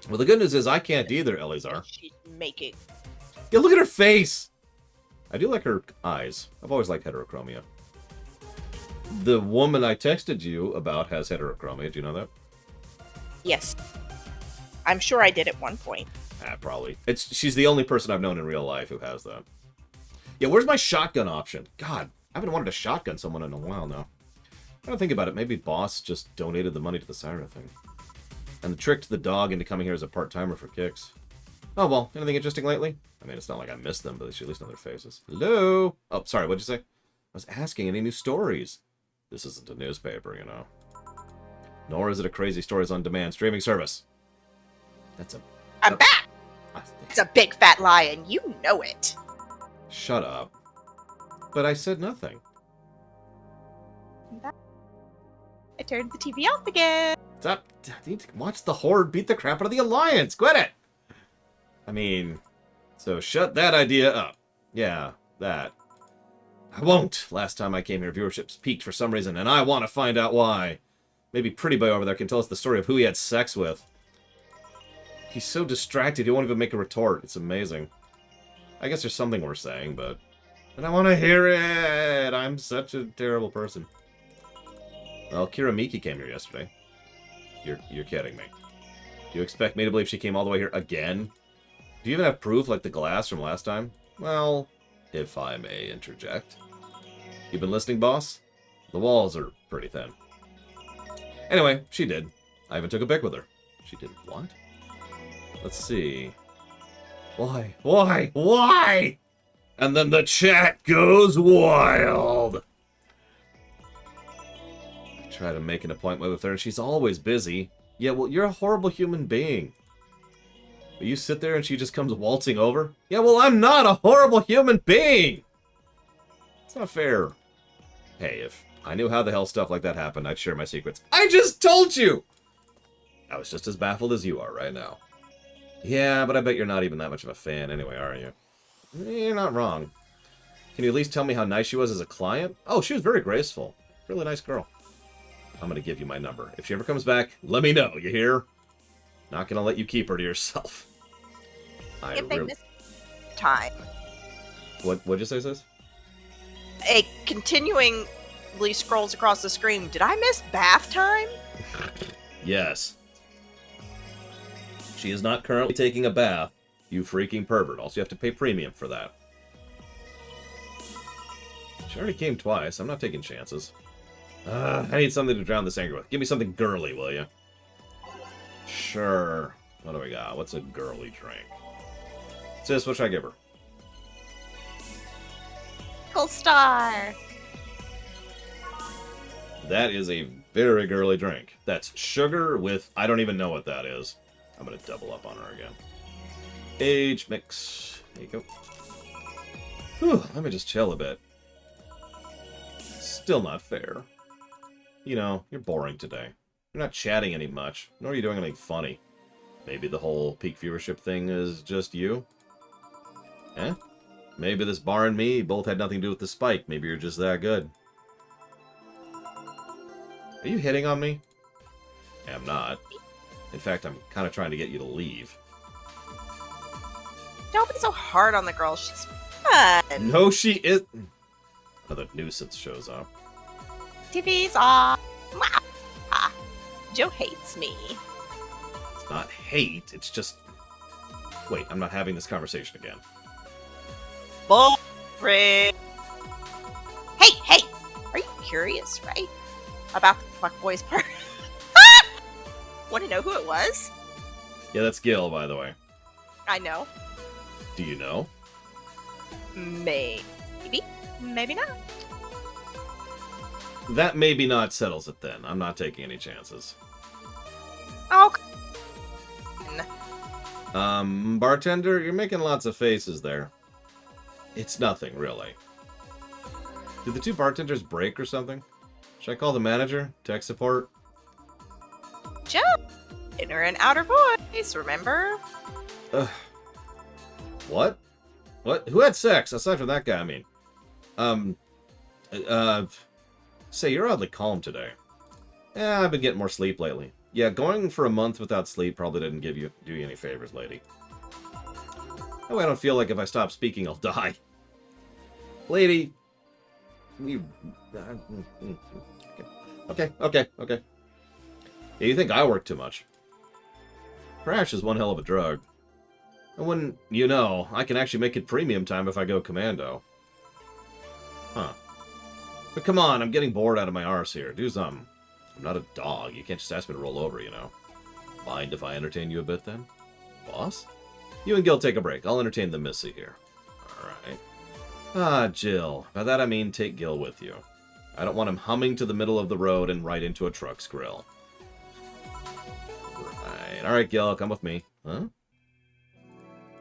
Well, the good news is I can't either, Elizar. She's making. Yeah, look at her face! I do like her eyes. I've always liked heterochromia. The woman I texted you about has heterochromia. Do you know that? Yes. I'm sure I did at one point. Probably. She's the only person I've known in real life who has that. Yeah, where's my shotgun option? God, I haven't wanted to shotgun someone in a while now. I don't think about it. Maybe Boss just donated the money to the Syra thing. And the trick to the dog into coming here as a part-timer for kicks. Oh, well, anything interesting lately? I mean, it's not like I missed them, but they should at least know their faces. Hello? Oh, sorry, what'd you say? I was asking any new stories. This isn't a newspaper, you know. Nor is it a crazy stories on demand streaming service. That's a... I'm back! It's a big fat lie, and you know it. Shut up. But I said nothing. I turned the TV off again. Stop. I need to watch the Horde beat the crap out of the Alliance. Quit it! I mean, so shut that idea up. Yeah, that. I won't. Last time I came here, viewership's peaked for some reason, and I want to find out why. Maybe Pretty Boy over there can tell us the story of who he had sex with. He's so distracted, he won't even make a retort. It's amazing. I guess there's something we're saying, but... And I want to hear it! I'm such a terrible person. Well, Kira Miki came here yesterday. You're kidding me. Do you expect me to believe she came all the way here again? Do you even have proof like the glass from last time? Well, if I may interject. You been listening, boss? The walls are pretty thin. Anyway, she did. I even took a pic with her. She did what? Let's see. Why? Why? Why? And then the chat goes wild. I try to make an appointment with her, and she's always busy. Yeah, well, you're a horrible human being. But you sit there and she just comes waltzing over? Yeah, well, I'm not a horrible human being! It's not fair. Hey, if I knew how the hell stuff like that happened, I'd share my secrets. I just told you! I was just as baffled as you are right now. Yeah, but I bet you're not even that much of a fan anyway, are you? You're not wrong. Can you at least tell me how nice she was as a client? Oh, she was very graceful. Really nice girl. I'm gonna give you my number. If she ever comes back, let me know, you hear? Not gonna let you keep her to yourself. If they miss time. What'd you say, sis? It continuingly scrolls across the screen. Did I miss bath time? Yes. She is not currently taking a bath, you freaking pervert. Also, you have to pay premium for that. She already came twice. I'm not taking chances. I need something to drown this anger with. Give me something girly, will you? Sure. What do we got? What's a girly drink? Sis, what should I give her? Pickle Star. That is a very girly drink. That's sugar with... I don't even know what that is. I'm going to double up on her again. Age mix. There you go. Whew, let me just chill a bit. Still not fair. You know, you're boring today. You're not chatting any much, nor are you doing anything funny. Maybe the whole peak viewership thing is just you? Eh? Maybe this bar and me both had nothing to do with the spike. Maybe you're just that good. Are you hitting on me? I'm not. In fact, I'm kind of trying to get you to leave. Don't be so hard on the girl. She's fun. No, she is... Another nuisance shows up. TV's off. Ah, Joe hates me. It's not hate, it's just... Wait, I'm not having this conversation again. Boring. Hey! Are you curious, right? About the fuckboys part? Want to know who it was? Yeah, that's Gil, by the way. I know. Do you know? Maybe. Maybe not. that maybe not settles it then. I'm not taking any chances. Oh, Bartender, you're making lots of faces there. It's nothing, really. Did the two bartenders break or something? Should I call the manager? Tech support? Joe, inner and outer voice, remember? What? What? Who had sex? Aside from that guy, I mean. Say, you're oddly calm today. Yeah, I've been getting more sleep lately. Yeah, going for a month without sleep probably didn't do you any favors, lady. Oh, I don't feel like if I stop speaking, I'll die. Lady, we... Okay. Yeah, you think I work too much. Crash is one hell of a drug. And when, you know, I can actually make it premium time if I go commando. Huh. But come on, I'm getting bored out of my arse here. Do something. I'm not a dog. You can't just ask me to roll over, you know. Mind if I entertain you a bit, then? Boss? You and Gil take a break. I'll entertain the missy here. Alright. Ah, Jill. By that I mean take Gil with you. I don't want him humming to the middle of the road and right into a truck's grill. Right. Alright, Gil, come with me. Huh?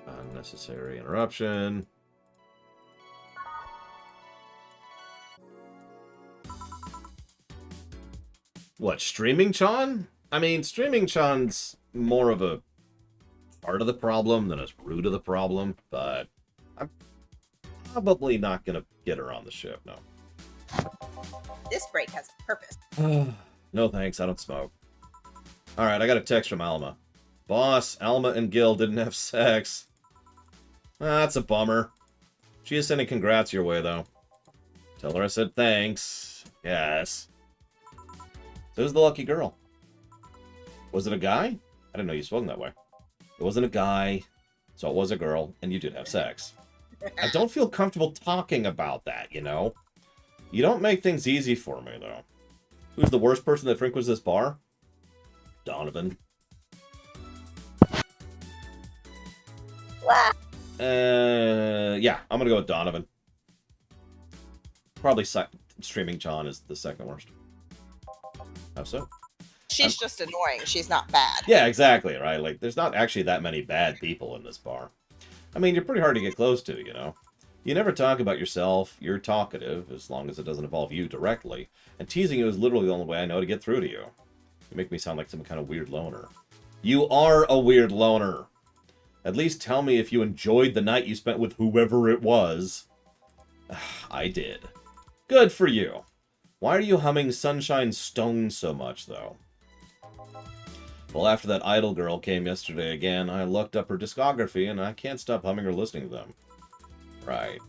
Unnecessary interruption. What, streaming Chan? I mean, streaming Chan's more of a part of the problem than a root of the problem, but I'm probably not going to get her on the ship, no. This break has a purpose. No thanks, I don't smoke. Alright, I got a text from Alma. Boss, Alma and Gil didn't have sex. That's a bummer. She is sending congrats your way, though. Tell her I said thanks. Yes. So who's the lucky girl? Was it a guy? I didn't know you spoke that way. It wasn't a guy, so it was a girl, and you did have sex. I don't feel comfortable talking about that, you know? You don't make things easy for me, though. Who's the worst person that frequents this bar? Donovan. Yeah, I'm gonna go with Donovan. Probably streaming John is the second worst. How so? She's just annoying. She's not bad. Yeah, exactly, right? Like, there's not actually that many bad people in this bar. I mean, you're pretty hard to get close to, you know? You never talk about yourself, you're talkative, as long as it doesn't involve you directly, and teasing you is literally the only way I know to get through to you. You make me sound like some kind of weird loner. You are a weird loner! At least tell me if you enjoyed the night you spent with whoever it was. I did. Good for you. Why are you humming Sunshine Stone so much, though? Well, after that Idol girl came yesterday again, I looked up her discography, and I can't stop humming or listening to them. Right.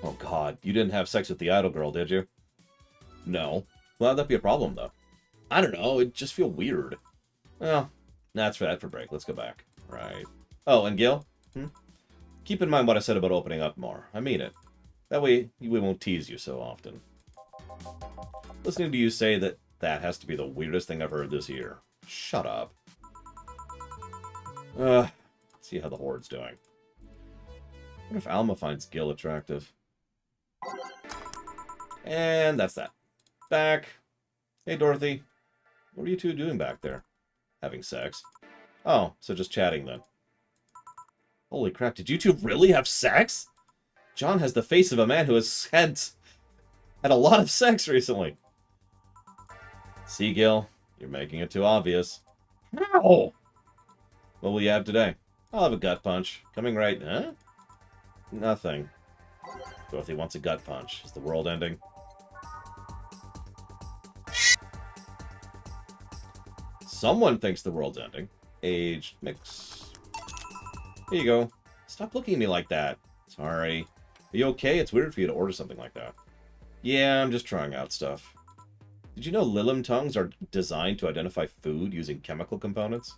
Oh, God. You didn't have sex with the Idol girl, did you? No. Well, how'd that be a problem, though? I don't know. It'd just feel weird. Well, that's for that for break. Let's go back. Right. Oh, and Gil? Keep in mind what I said about opening up more. I mean it. That way, we won't tease you so often. Listening to you say that has to be the weirdest thing I've heard this year. Shut up. Let's see how the Horde's doing. What if Alma finds Gil attractive? And that's that. Back. Hey, Dorothy. What are you two doing back there? Having sex. Oh, so just chatting then. Holy crap, did you two really have sex? John has the face of a man who has had a lot of sex recently. See, Gil, you're making it too obvious. How? What will you have today? I'll have a gut punch. Coming right... Huh? Nothing. Dorothy wants a gut punch. Is the world ending? Someone thinks the world's ending. Age mix. Here you go. Stop looking at me like that. Sorry. Are you okay? It's weird for you to order something like that. Yeah, I'm just trying out stuff. Did you know Lilim tongues are designed to identify food using chemical components?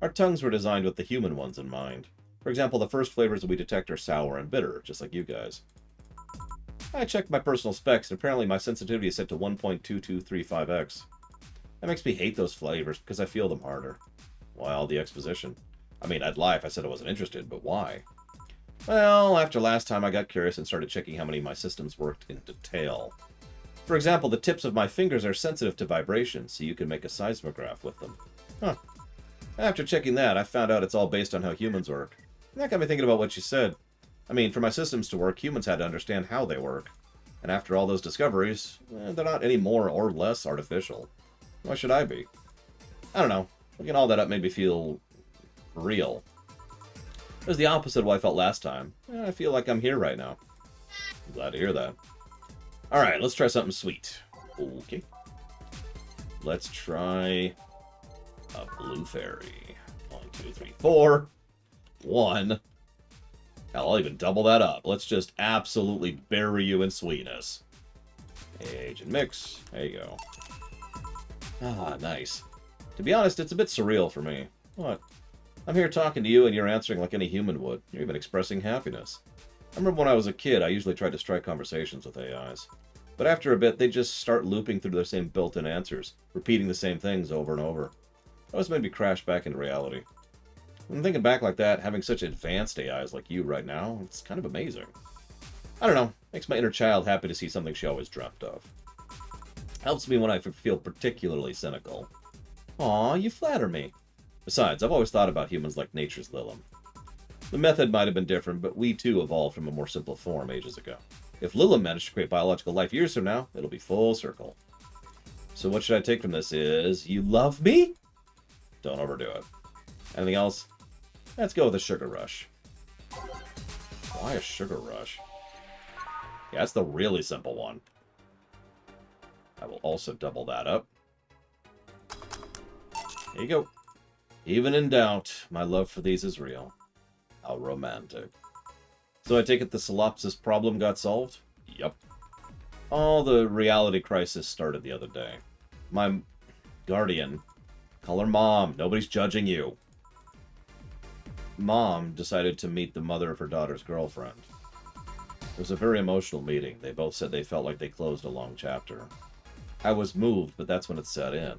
Our tongues were designed with the human ones in mind. For example, the first flavors that we detect are sour and bitter, just like you guys. I checked my personal specs, and apparently my sensitivity is set to 1.2235x. That makes me hate those flavors, because I feel them harder. Why all the exposition? I mean, I'd lie if I said I wasn't interested, but why? Well, after last time I got curious and started checking how many of my systems worked in detail. For example, the tips of my fingers are sensitive to vibration, so you can make a seismograph with them. Huh. After checking that, I found out it's all based on how humans work. And that got me thinking about what you said. I mean, for my systems to work, humans had to understand how they work. And after all those discoveries, they're not any more or less artificial. Why should I be? I don't know. Looking all that up made me feel real. It was the opposite of what I felt last time. I feel like I'm here right now. I'm glad to hear that. Alright, let's try something sweet. Okay. Let's try a blue fairy. 1, 2, 3, 4. 1. Hell, I'll even double that up. Let's just absolutely bury you in sweetness. Age and mix. There you go. Ah, nice. To be honest, it's a bit surreal for me. What? I'm here talking to you and you're answering like any human would. You're even expressing happiness. I remember when I was a kid, I usually tried to strike conversations with AIs. But after a bit, they just start looping through their same built-in answers, repeating the same things over and over. That always made me crash back into reality. When thinking back like that, having such advanced AIs like you right now, it's kind of amazing. I don't know, makes my inner child happy to see something she always dreamt of. Helps me when I feel particularly cynical. Aw, you flatter me. Besides, I've always thought about humans like nature's Lilum. The method might have been different, but we too evolved from a more simple form ages ago. If Lilum managed to create biological life years from now, it'll be full circle. So what should I take from this is, you love me? Don't overdo it. Anything else? Let's go with a sugar rush. Why a sugar rush? Yeah, that's the really simple one. I will also double that up. There you go. Even in doubt, my love for these is real. How romantic. So I take it the solipsis problem got solved? Yup. All the reality crisis started the other day. My guardian, call her Mom, nobody's judging you. Mom decided to meet the mother of her daughter's girlfriend. It was a very emotional meeting. They both said they felt like they closed a long chapter. I was moved, but that's when it set in.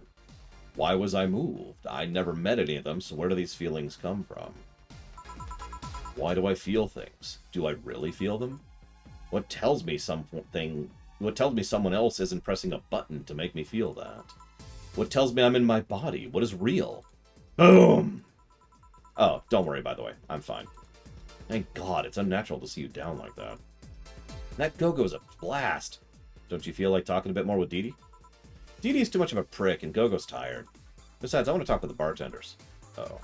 Why was I moved? I never met any of them, so where do these feelings come from? Why do I feel things? Do I really feel them? What tells me someone else isn't pressing a button to make me feel that? What tells me I'm in my body? What is real? Boom! Oh, don't worry, by the way. I'm fine. Thank God, it's unnatural to see you down like that. That Go-Go's a blast. Don't you feel like talking a bit more with Dee Dee? Dee Dee's too much of a prick, and Go-Go's tired. Besides, I want to talk with the bartenders. Uh-oh.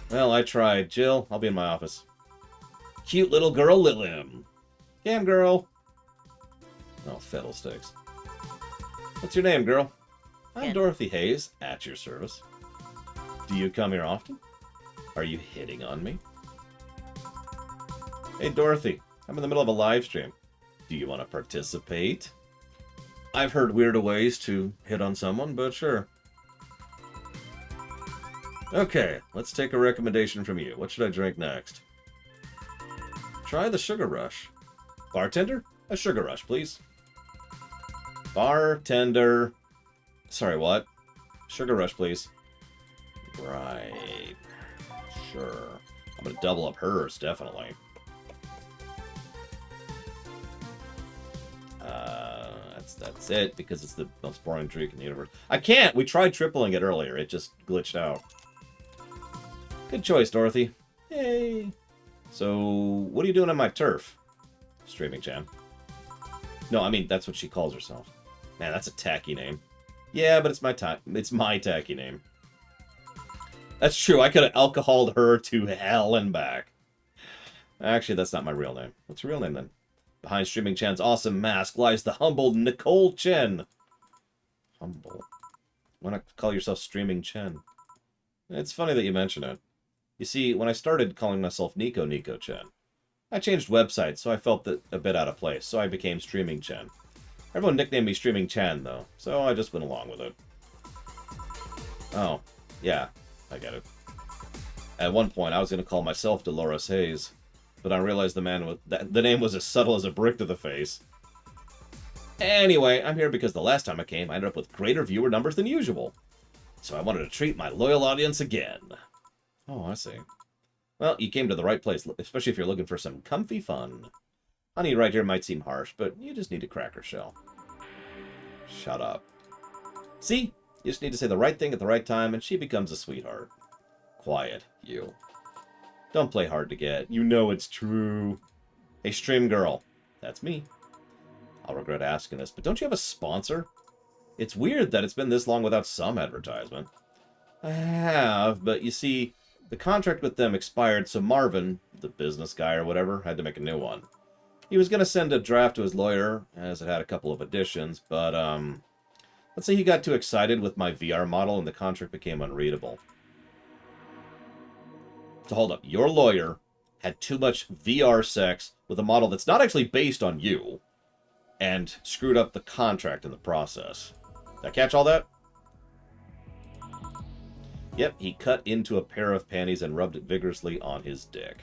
Well, I tried. Jill, I'll be in my office. Cute little girl, Lilim. Cam girl. Oh, fiddlesticks. What's your name, girl? I'm Dorothy Hayes, at your service. Do you come here often? Are you hitting on me? Hey, Dorothy. I'm in the middle of a live stream. Do you want to participate? I've heard weirder ways to hit on someone, but sure. Okay, let's take a recommendation from you. What should I drink next? Try the Sugar Rush. Bartender, a Sugar Rush, please. Bartender. Sorry, what? Sugar Rush, please. Right. Sure. I'm gonna double up hers, definitely. That's it, because it's the most boring drink in the universe. I can't! We tried tripling it earlier. It just glitched out. Good choice, Dorothy. Yay! So, what are you doing on my turf? Streaming Chan. No, I mean, that's what she calls herself. Man, that's a tacky name. Yeah, but it's my tacky name. That's true, I could have alcoholed her to hell and back. Actually, that's not my real name. What's your real name, then? Behind Streaming Chan's awesome mask lies the humble Nicole Chen. Humble? Why not call yourself Streaming Chen? It's funny that you mention it. You see, when I started calling myself Nico Chen, I changed websites, so I felt that a bit out of place, so I became Streaming Chen. Everyone nicknamed me Streaming Chan, though, so I just went along with it. Oh, yeah, I get it. At one point, I was going to call myself Dolores Hayes, but I realized the name was as subtle as a brick to the face. Anyway, I'm here because the last time I came, I ended up with greater viewer numbers than usual. So I wanted to treat my loyal audience again. Oh, I see. Well, you came to the right place, especially if you're looking for some comfy fun. Honey right here might seem harsh, but you just need a cracker shell. Shut up. See? You just need to say the right thing at the right time, and she becomes a sweetheart. Quiet, you. Don't play hard to get. You know it's true. Hey, stream girl. That's me. I'll regret asking this, but don't you have a sponsor? It's weird that it's been this long without some advertisement. I have, but you see, the contract with them expired, so Marvin, the business guy or whatever, had to make a new one. He was going to send a draft to his lawyer, as it had a couple of additions, but, let's say he got too excited with my VR model and the contract became unreadable. So hold up, your lawyer had too much VR sex with a model that's not actually based on you, and screwed up the contract in the process. Did I catch all that? Yep, he cut into a pair of panties and rubbed it vigorously on his dick.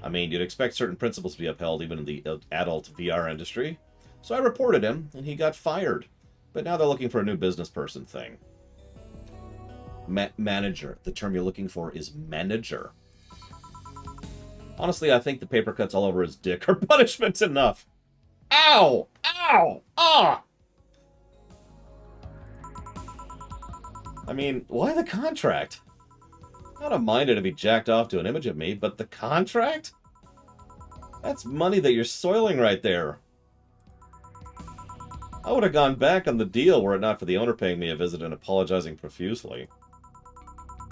I mean, you'd expect certain principles to be upheld even in the adult VR industry. So I reported him, and he got fired. But now they're looking for a new business person thing. Manager. The term you're looking for is manager. Honestly, I think the paper cuts all over his dick are punishment enough. Ow! Ow! Ah! I mean, why the contract? I don't mind it if he jacked off to an image of me, but the contract? That's money that you're soiling right there. I would have gone back on the deal were it not for the owner paying me a visit and apologizing profusely.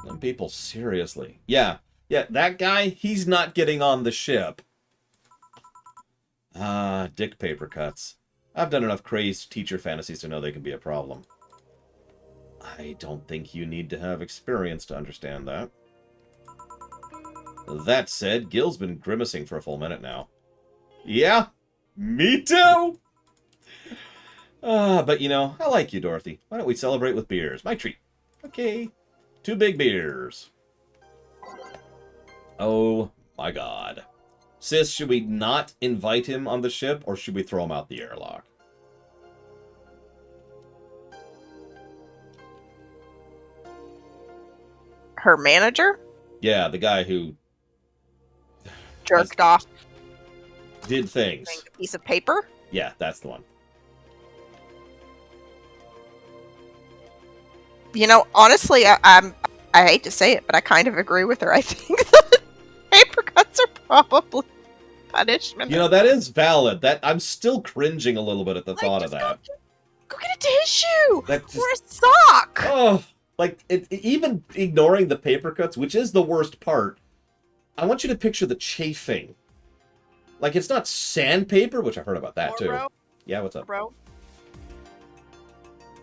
And people, seriously. Yeah, that guy, he's not getting on the ship. Ah, dick paper cuts. I've done enough crazed teacher fantasies to know they can be a problem. I don't think you need to have experience to understand that. That said, Gil's been grimacing for a full minute now. Yeah, me too! But you know, I like you, Dorothy. Why don't we celebrate with beers? My treat. Okay. 2 big beers. Oh, my God. Sis, should we not invite him on the ship, or should we throw him out the airlock? Her manager? Yeah, the guy who Jerked off did things. a piece of paper? Yeah, that's the one. You know, honestly, I hate to say it, but I kind of agree with her. I think that paper cuts are probably punishment. You know, that is valid. That I'm still cringing a little bit at the thought of that. Go get a tissue That just- or a sock. Oh, like, even ignoring the paper cuts, which is the worst part, I want you to picture the chafing. Like, it's not sandpaper, which I've heard about that, too. Bro, Yeah, what's up? bro.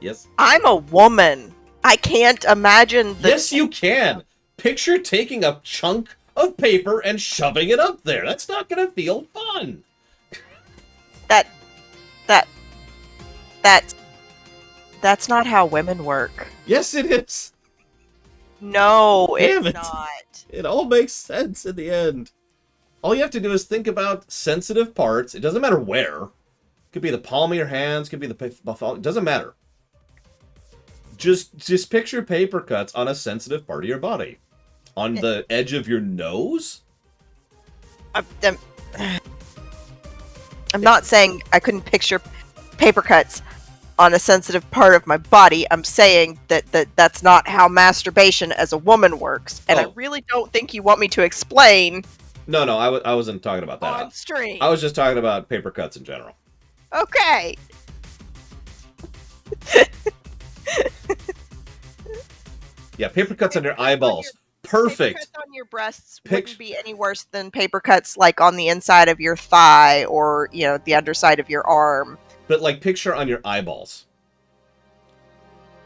Yes? I'm a woman. I can't imagine the Yes, you can! Picture taking a chunk of paper and shoving it up there. That's not going to feel fun. That's not how women work. Yes, it is. No, Damn it's it. not. It all makes sense in the end. All you have to do is think about sensitive parts. It doesn't matter where. It could be the palm of your hands. Could be the... It doesn't matter. Just picture paper cuts on a sensitive part of your body. On the edge of your nose? I'm not saying I couldn't picture paper cuts on a sensitive part of my body. I'm saying that's not how masturbation as a woman works. And I really don't think you want me to explain. No, I wasn't talking about that. On stream. I was just talking about paper cuts in general. Okay. Yeah, paper cuts on your eyeballs. Perfect. Paper cuts on your breasts wouldn't be any worse than paper cuts like on the inside of your thigh or, you know, the underside of your arm. But, like, picture on your eyeballs.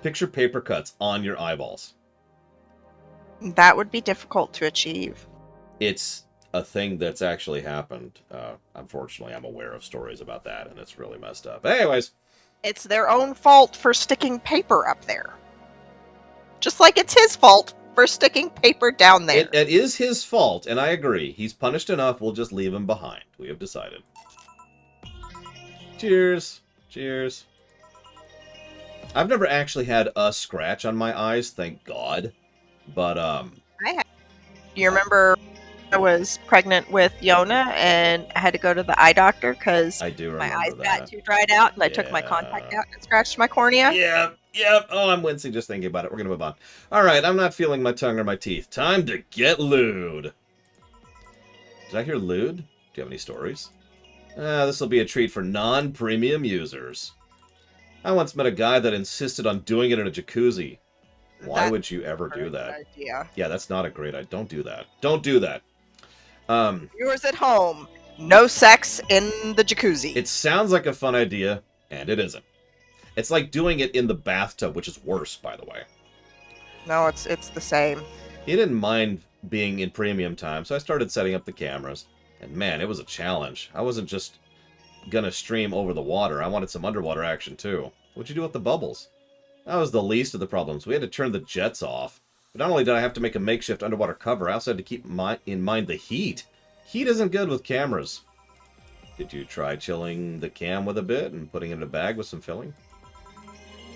Picture paper cuts on your eyeballs. That would be difficult to achieve. It's a thing that's actually happened. Unfortunately, I'm aware of stories about that, and it's really messed up. Anyways. It's their own fault for sticking paper up there. Just like it's his fault for sticking paper down there. It is his fault, and I agree. He's punished enough, we'll just leave him behind. We have decided. Cheers. Cheers. I've never actually had a scratch on my eyes, thank God. But, I have. Do you remember I was pregnant with Yona and I had to go to the eye doctor because I do my remember eyes that. got too dried out and I took my contact Yeah. out and it scratched my cornea. Yep. Oh, I'm wincing just thinking about it. We're gonna move on. Alright, I'm not feeling my tongue or my teeth. Time to get lewd. Did I hear lewd? Do you have any stories? This will be a treat for non-premium users. I once met a guy that insisted on doing it in a jacuzzi. Why would you ever do that? Idea. Yeah, that's not a great idea. Don't do that. Don't do that. Viewers at home, no sex in the jacuzzi. It sounds like a fun idea, and it isn't. It's like doing it in the bathtub, which is worse, by the way. No, it's the same. He didn't mind being in premium time, so I started setting up the cameras. And man, it was a challenge. I wasn't just gonna stream over the water. I wanted some underwater action, too. What'd you do with the bubbles? That was the least of the problems. We had to turn the jets off. But not only did I have to make a makeshift underwater cover, I also had to keep in mind the heat. Heat isn't good with cameras. Did you try chilling the cam with a bit and putting it in a bag with some filling?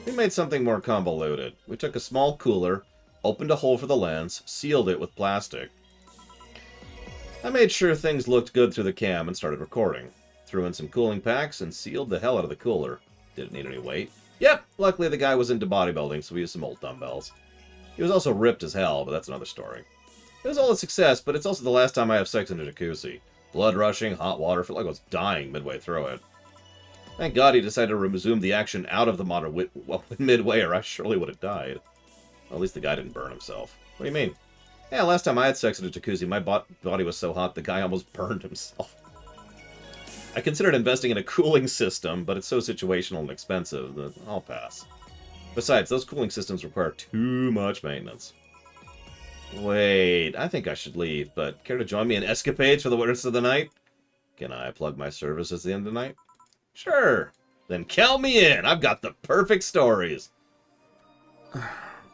We made something more convoluted. We took a small cooler, opened a hole for the lens, sealed it with plastic. I made sure things looked good through the cam and started recording. Threw in some cooling packs and sealed the hell out of the cooler. Didn't need any weight. Yep, luckily the guy was into bodybuilding, so we used some old dumbbells. He was also ripped as hell, but that's another story. It was all a success, but it's also the last time I have sex in a jacuzzi. Blood rushing, hot water, felt like I was dying midway through it. Thank God he decided to resume the action out of the water midway, or I surely would have died. Well, at least the guy didn't burn himself. What do you mean? Yeah, last time I had sex in a jacuzzi, my body was so hot the guy almost burned himself. I considered investing in a cooling system, but it's so situational and expensive that I'll pass. Besides, those cooling systems require too much maintenance. Wait, I think I should leave, but care to join me in escapades for the rest of the night? Can I plug my services at the end of the night? Sure. Then count me in. I've got the perfect stories.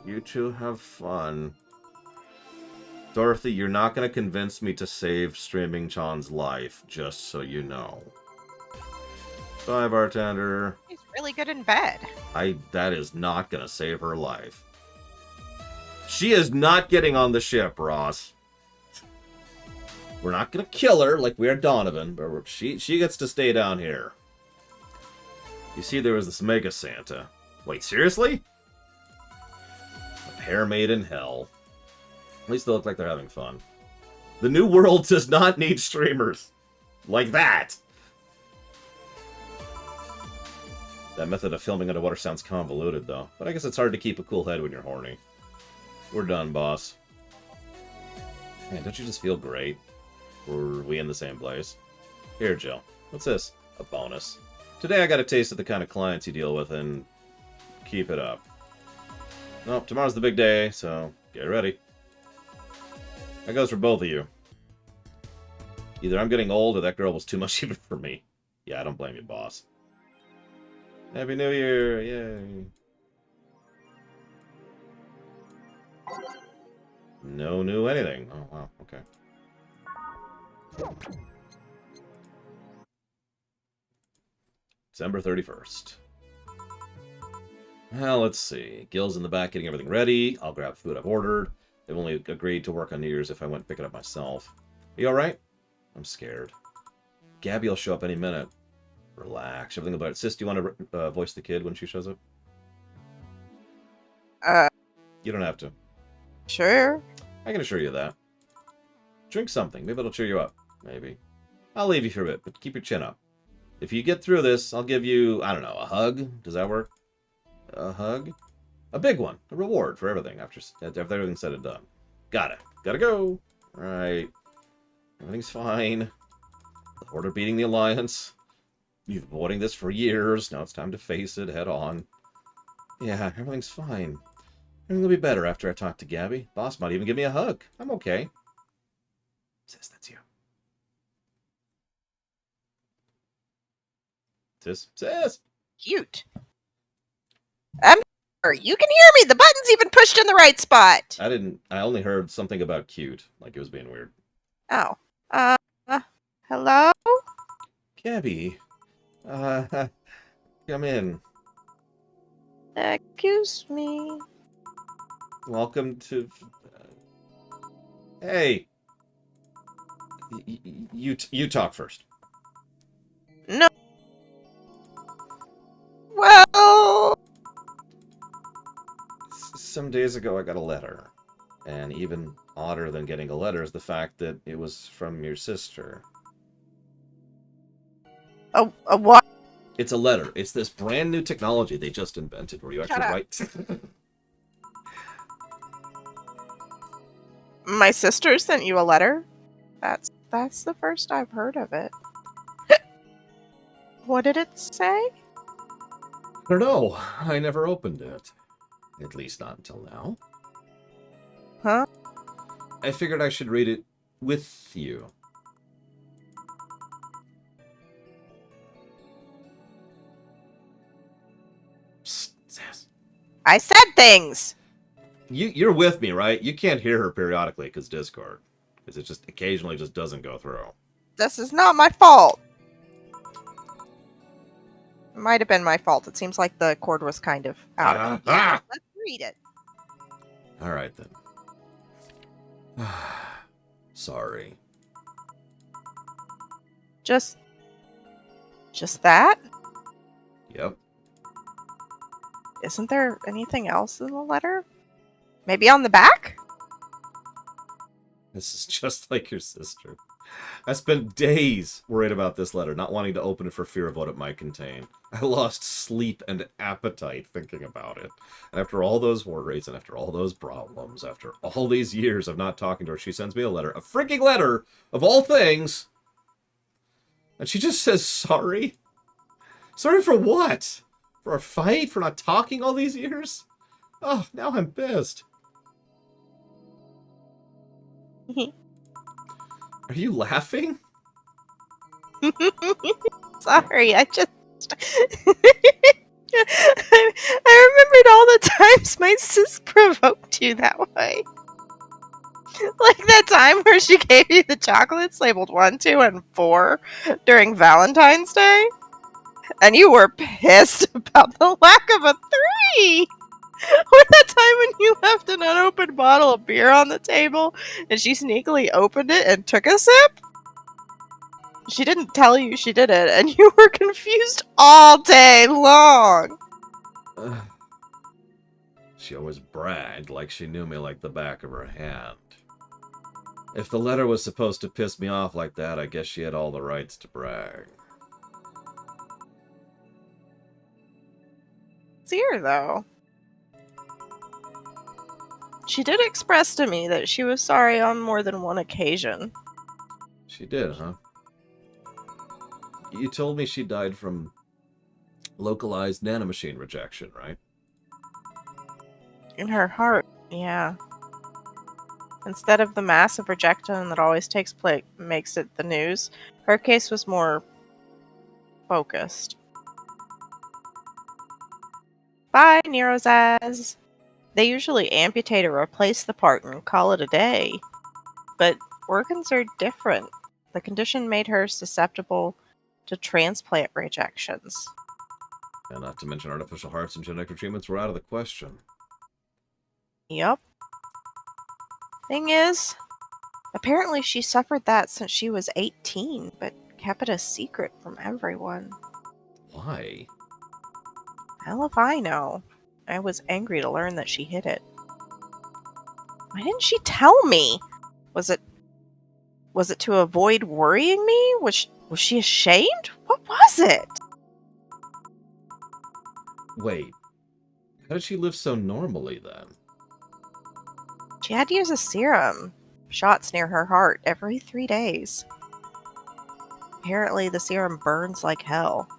You two have fun. Dorothy, you're not going to convince me to save Streaming Chan's life, just so you know. Bye, bartender. He's really good in bed. That is not going to save her life. She is not getting on the ship, Ross. We're not going to kill her like we are Donovan, but she gets to stay down here. You see, there was this Mega Santa. Wait, seriously? A pair made in hell. At least they look like they're having fun. The new world does not need streamers. Like that. That method of filming underwater sounds convoluted, though. But I guess it's hard to keep a cool head when you're horny. We're done, boss. Man, don't you just feel great? Were we in the same place? Here, Jill. What's this? A bonus. Today I got a taste of the kind of clients you deal with, and keep it up. No, tomorrow's the big day, so get ready. That goes for both of you. Either I'm getting old or that girl was too much even for me. Yeah, I don't blame you, boss. Happy New Year! Yay! No new anything. Oh, wow. Okay. December 31st. Well, let's see. Gil's in the back getting everything ready. I'll grab food I've ordered. They've only agreed to work on New Year's if I went and pick it up myself. Are you alright? I'm scared. Gabby will show up any minute. Relax. Everything about it. Sis, do you want to voice the kid when she shows up? You don't have to. Sure. I can assure you that. Drink something. Maybe it'll cheer you up. Maybe. I'll leave you for a bit, but keep your chin up. If you get through this, I'll give you, I don't know, a hug? Does that work? A hug? A big one. A reward for everything after everything's said and done. Got it. Gotta go. Alright. Everything's fine. The Order beating the Alliance. You've been avoiding this for years. Now it's time to face it head on. Yeah, everything's fine. Everything will be better after I talk to Gabby. Boss might even give me a hug. I'm okay. Sis, that's you. Sis! Cute. You can hear me. The button's even pushed in the right spot. I only heard something about cute. Like it was being weird. Oh. Hello? Gabby. Come in. Excuse me. Welcome to... Hey. You talk first. No. Well, Some days ago, I got a letter. And even odder than getting a letter is the fact that it was from your sister. a what? It's a letter. It's this brand new technology they just invented where you actually Shut up. write. My sister sent you a letter? That's the first I've heard of it. What did it say? I don't know. I never opened it. At least not until now. Huh? I figured I should read it with you. Psst, Sass. I said things! You're with me, right? You can't hear her periodically because Discord. Because it just occasionally just doesn't go through. This is not my fault. It might have been my fault. It seems like the cord was kind of out of it. Ah! Let's read it. Alright then. Sorry. Just that? Yep. Isn't there anything else in the letter? Maybe on the back? This is just like your sister. I spent days worried about this letter, not wanting to open it for fear of what it might contain. I lost sleep and appetite thinking about it. And after all those worries and after all those problems, after all these years of not talking to her, she sends me a letter. A freaking letter, of all things! And she just says sorry? Sorry for what? For a fight? For not talking all these years? Oh, now I'm pissed. Are you laughing? Sorry, I just... I remembered all the times my sis provoked you that way. Like that time where she gave you the chocolates labeled 1, 2, and 4 during Valentine's Day? And you were pissed about the lack of a 3! Or that time when you left an unopened bottle of beer on the table and she sneakily opened it and took a sip? She didn't tell you she did it, and you were confused all day long. She always bragged like she knew me like the back of her hand. If the letter was supposed to piss me off like that, I guess she had all the rights to brag. It's here, though. She did express to me that she was sorry on more than one occasion. She did, huh? You told me she died from localized nanomachine rejection, right? In her heart, yeah. Instead of the massive rejection that always makes it the news, her case was more focused. Bye, Nerozaz. They usually amputate or replace the part and call it a day. But organs are different. The condition made her susceptible to transplant rejections. And not to mention artificial hearts and genetic treatments were out of the question. Yup. Thing is, apparently she suffered that since she was 18, but kept it a secret from everyone. Why? Hell if I know. I was angry to learn that she hid it. Why didn't she tell me? Was it to avoid worrying me? Was she ashamed? What was it? Wait. How did she live so normally then? She had to use a serum. Shots near her heart every 3 days. Apparently the serum burns like hell.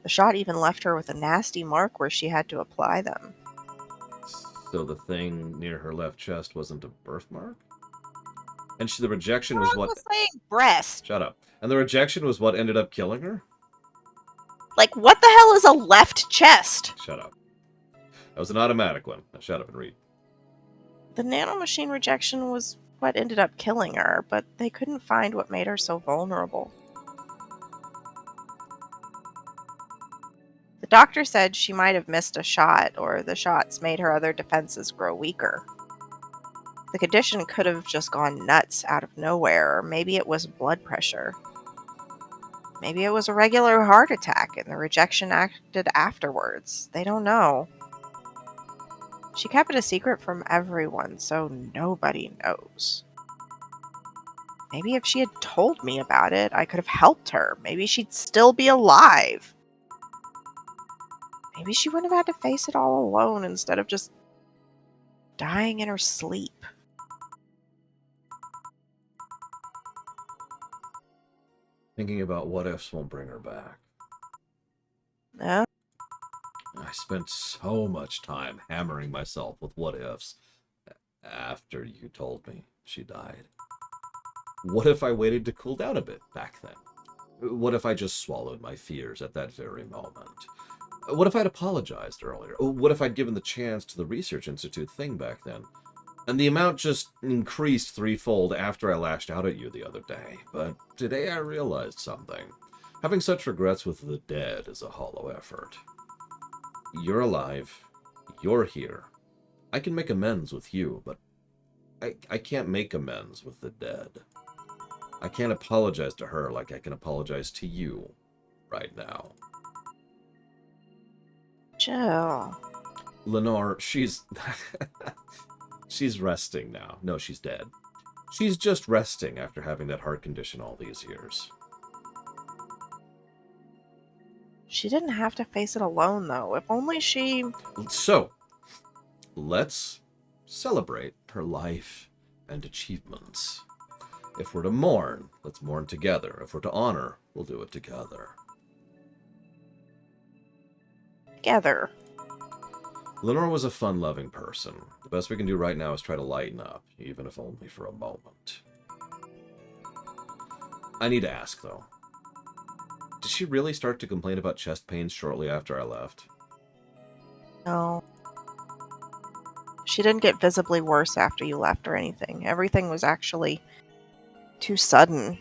The shot even left her with a nasty mark where she had to apply them. So the thing near her left chest wasn't a birthmark? And the rejection was what... saying breast. Shut up. And the rejection was what ended up killing her? Like, what the hell is a left chest? Shut up. That was an automatic one. Now shut up and read. The nanomachine rejection was what ended up killing her, but they couldn't find what made her so vulnerable. The doctor said she might have missed a shot, or the shots made her other defenses grow weaker. The condition could have just gone nuts out of nowhere, or maybe it was blood pressure. Maybe it was a regular heart attack and the rejection acted afterwards. They don't know. She kept it a secret from everyone, so nobody knows. Maybe if she had told me about it, I could have helped her. Maybe she'd still be alive. Maybe she wouldn't have had to face it all alone instead of just dying in her sleep. Thinking about what ifs won't bring her back. No? I spent so much time hammering myself with what ifs after you told me she died. What if I waited to cool down a bit back then? What if I just swallowed my fears at that very moment? What if I'd apologized earlier? What if I'd given the chance to the Research Institute thing back then? And the amount just increased threefold after I lashed out at you the other day. But today I realized something. Having such regrets with the dead is a hollow effort. You're alive. You're here. I can make amends with you, but I can't make amends with the dead. I can't apologize to her like I can apologize to you right now. Jill. Lenore, she's... she's resting now. No, she's dead. She's just resting after having that heart condition all these years. She didn't have to face it alone, though. If only she... So, let's celebrate her life and achievements. If we're to mourn, let's mourn together. If we're to honor, we'll do it together. Together. Lenore was a fun-loving person. The best we can do right now is try to lighten up, even if only for a moment. I need to ask, though. Did she really start to complain about chest pains shortly after I left? No. She didn't get visibly worse after you left or anything. Everything was actually too sudden.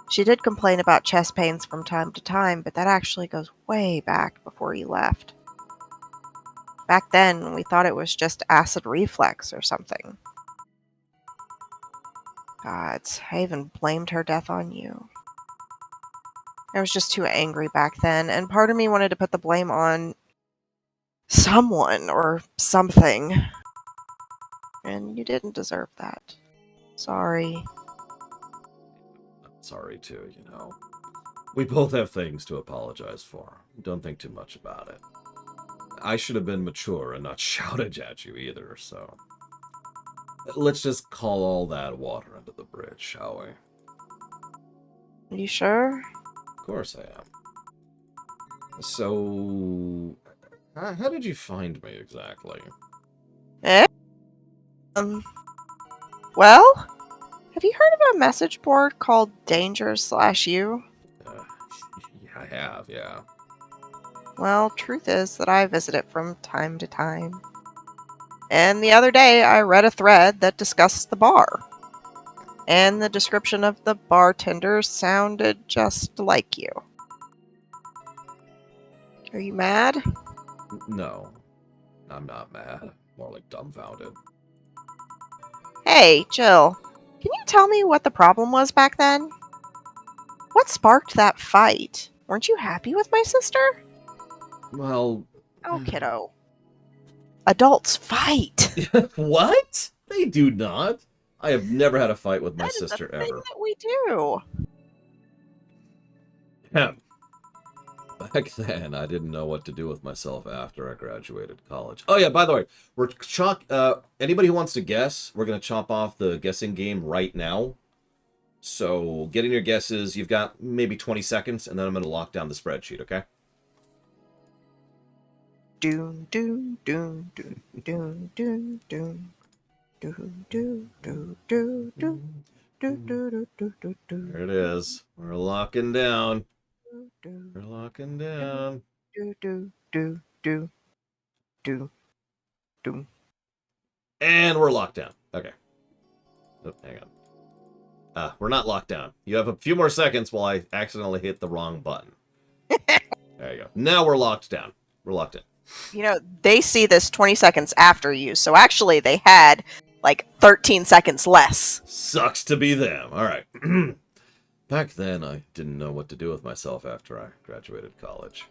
She did complain about chest pains from time to time, but that actually goes way back before you left. Back then, we thought it was just acid reflux or something. Gods, I even blamed her death on you. I was just too angry back then, and part of me wanted to put the blame on someone or something. And you didn't deserve that. Sorry. I'm sorry, too, you know. We both have things to apologize for. Don't think too much about it. I should have been mature and not shouted at you either, so... Let's just call all that water under the bridge, shall we? You sure? Of course I am. So... How did you find me, exactly? Eh? Well, have you heard of a message board called Danger/You? Yeah, I have, yeah. Well, truth is that I visit it from time to time. And the other day I read a thread that discussed the bar. And the description of the bartender sounded just like you. Are you mad? No, I'm not mad. More like dumbfounded. Hey, Jill, can you tell me what the problem was back then? What sparked that fight? Weren't you happy with my sister? Well... Oh, kiddo. Adults fight! What? They do not. I have never had a fight with my That is sister a thing ever. that we do. Back then, I didn't know what to do with myself after I graduated college. Oh yeah, by the way, anybody who wants to guess, we're gonna chop off the guessing game right now. So get in your guesses. You've got maybe 20 seconds, and then I'm gonna lock down the spreadsheet. Okay? Doom, doom, doom, doom, doom, doom, doom. Do, do, do, do, do. Do, do, do, do, do, do. There it is. We're locking down. Do, We're locking down. do, do, do, do, do, do. And we're locked down. Okay. Oh, hang on. We're not locked down. You have a few more seconds while I accidentally hit the wrong button. There you go. Now we're locked down. We're locked in. They see this 20 seconds after you, so actually they had like 13 seconds less. Sucks to be them. All right. Back then, I didn't know what to do with myself after I graduated college.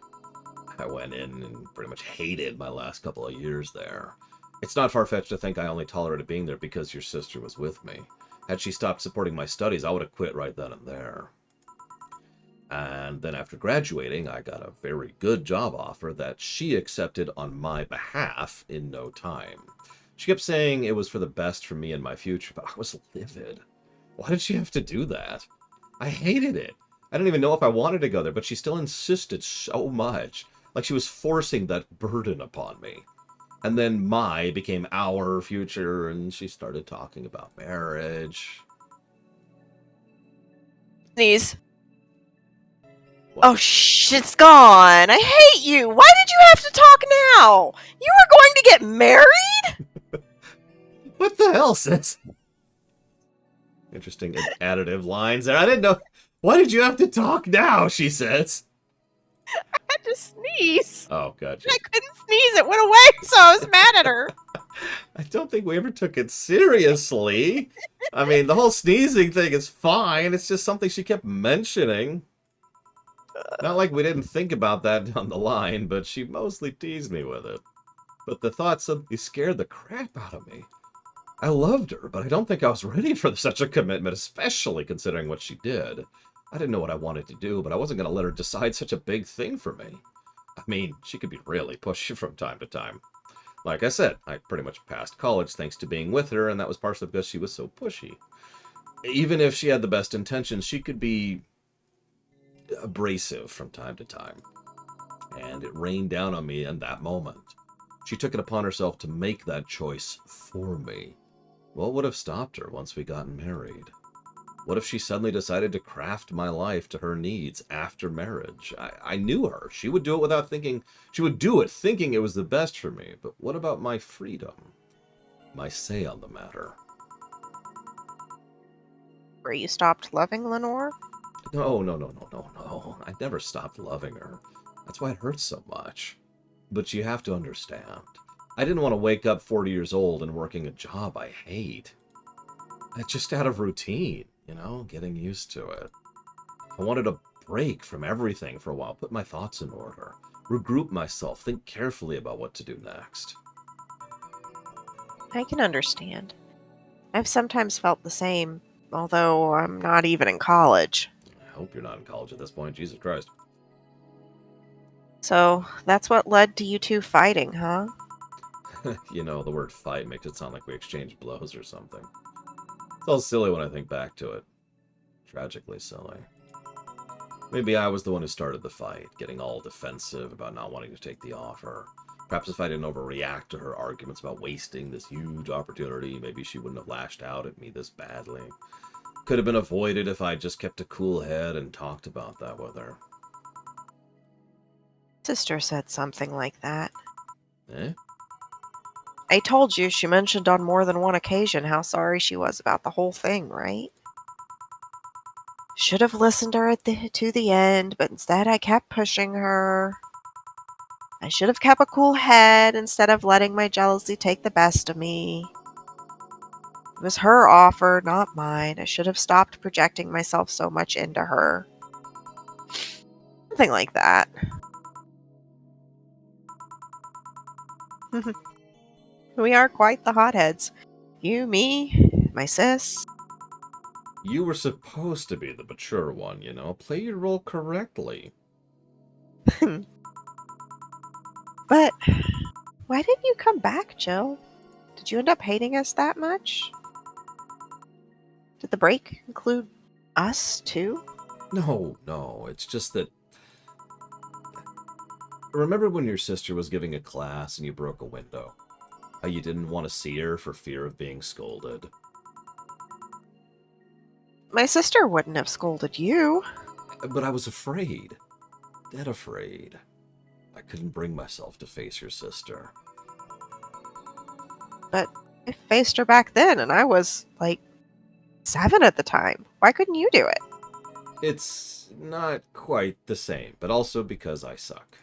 I went in and pretty much hated my last couple of years there. It's not far-fetched to think I only tolerated being there because your sister was with me. Had she stopped supporting my studies, I would have quit right then and there. And then after graduating, I got a very good job offer that she accepted on my behalf in no time. She kept saying it was for the best for me and my future, but I was livid. Why did she have to do that? I hated it. I didn't even know if I wanted to go there, but she still insisted so much. Like she was forcing that burden upon me. And then my became our future, and she started talking about marriage. Sneeze. What? Oh, it's gone. I hate you. Why did you have to talk now? You were going to get married? What the hell, sis? Interesting additive lines there. I didn't know. Why did you have to talk now, she says. I had to sneeze. Oh, gotcha. I couldn't sneeze. It went away, so I was mad at her. I don't think we ever took it seriously. I mean, the whole sneezing thing is fine. It's just something she kept mentioning. Not like we didn't think about that down the line, but she mostly teased me with it. But the thought suddenly scared the crap out of me. I loved her, but I don't think I was ready for such a commitment, especially considering what she did. I didn't know what I wanted to do, but I wasn't going to let her decide such a big thing for me. I mean, she could be really pushy from time to time. Like I said, I pretty much passed college thanks to being with her, and that was partially because she was so pushy. Even if she had the best intentions, she could be abrasive from time to time. And it rained down on me in that moment. She took it upon herself to make that choice for me. What would have stopped her once we got married? What if she suddenly decided to craft my life to her needs after marriage? I knew her. She would do it without thinking. She would do it thinking it was the best for me. But what about my freedom? My say on the matter? Where you stopped loving Lenore? No. I never stopped loving her. That's why it hurts so much. But you have to understand. I didn't want to wake up 40 years old and working a job I hate. It's just out of routine, getting used to it. I wanted a break from everything for a while, put my thoughts in order, regroup myself, think carefully about what to do next. I can understand. I've sometimes felt the same, although I'm not even in college. I hope you're not in college at this point, Jesus Christ. So, that's what led to you two fighting, huh? The word fight makes it sound like we exchanged blows or something. It's all silly when I think back to it. Tragically silly. Maybe I was the one who started the fight, getting all defensive about not wanting to take the offer. Perhaps if I didn't overreact to her arguments about wasting this huge opportunity, maybe she wouldn't have lashed out at me this badly. Could have been avoided if I just kept a cool head and talked about that with her. Sister said something like that. Eh? I told you she mentioned on more than one occasion how sorry she was about the whole thing, right? Should have listened to her to the end, but instead I kept pushing her. I should have kept a cool head instead of letting my jealousy take the best of me. It was her offer, not mine. I should have stopped projecting myself so much into her. Something like that. We are quite the hotheads. You, me, my sis. You were supposed to be the mature one, Play your role correctly. But why didn't you come back, Jill? Did you end up hating us that much? Did the break include us, too? No. It's just that... Remember when your sister was giving a class and you broke a window? How you didn't want to see her for fear of being scolded? My sister wouldn't have scolded you. But I was afraid. Dead afraid. I couldn't bring myself to face your sister. But I faced her back then, and I was, 7 at the time. Why couldn't you do it? It's not quite the same, but also because I suck.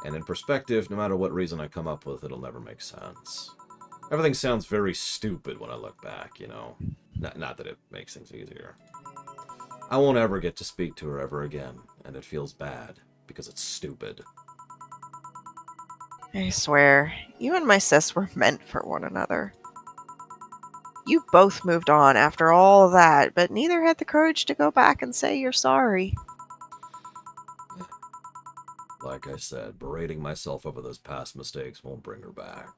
And in perspective, no matter what reason I come up with, it'll never make sense. Everything sounds very stupid when I look back, you know? Not that it makes things easier. I won't ever get to speak to her ever again, and it feels bad, because it's stupid. I swear, you and my sis were meant for one another. You both moved on after all that, but neither had the courage to go back and say you're sorry. Like I said, berating myself over those past mistakes won't bring her back.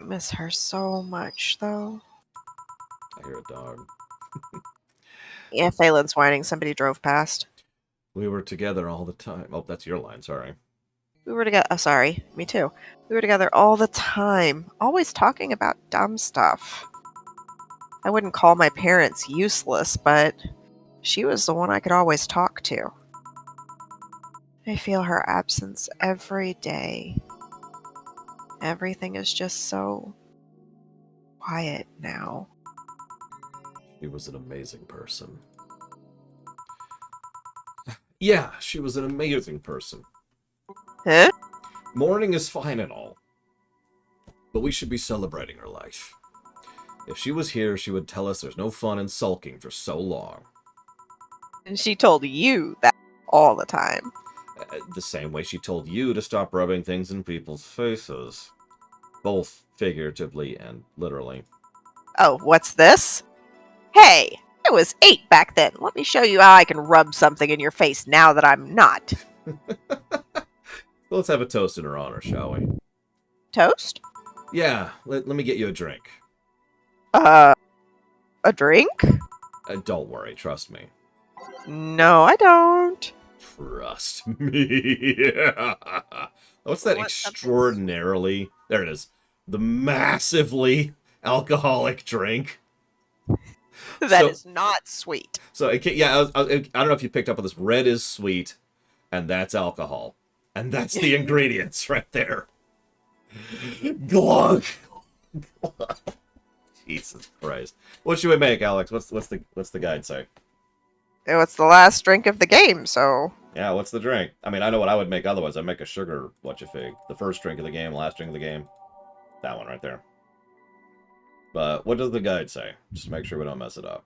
I miss her so much, though. I hear a dog. Yeah, Phelan's whining. Somebody drove past. We were together all the time. Oh, that's your line, sorry. We were together. Oh, sorry. Me too. We were together all the time, always talking about dumb stuff. I wouldn't call my parents useless, but she was the one I could always talk to. I feel her absence every day. Everything is just so quiet now. She was an amazing person. Yeah, she was an amazing person. Huh? Mourning is fine and all, but we should be celebrating her life. If she was here, she would tell us there's no fun in sulking for so long. And she told you that all the time. The same way she told you to stop rubbing things in people's faces. Both figuratively and literally. Oh, what's this? Hey, I was 8 back then. Let me show you how I can rub something in your face now that I'm not. Let's have a toast in her honor, shall we? Toast? Yeah, let me get you a drink. A drink? Don't worry, trust me. No, I don't. Trust me. What's that extraordinarily... There it is. The massively alcoholic drink. That is not sweet. So, yeah, I don't know if you picked up on this. Red is sweet, and that's alcohol. And that's the ingredients right there. Glug. Jesus Christ. What should we make, Alex? What's the guide say? It's the last drink of the game, so... Yeah, what's the drink? I mean, I know what I would make otherwise. I'd make a sugar whatcha-fig. The first drink of the game, last drink of the game. That one right there. But what does the guide say? Just to make sure we don't mess it up.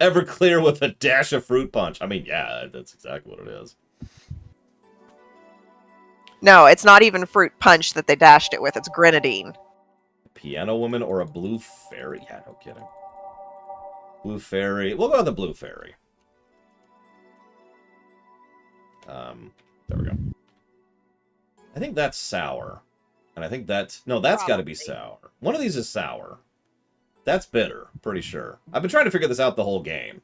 Everclear with a dash of fruit punch. I mean, yeah, that's exactly what it is. No, it's not even fruit punch that they dashed it with. It's grenadine. A piano woman or a blue fairy? Yeah, no kidding. Blue fairy. We'll go with the blue fairy. There we go. I think that's sour. And I think that's... No, that's got to be sour. One of these is sour. That's bitter, pretty sure. I've been trying to figure this out the whole game.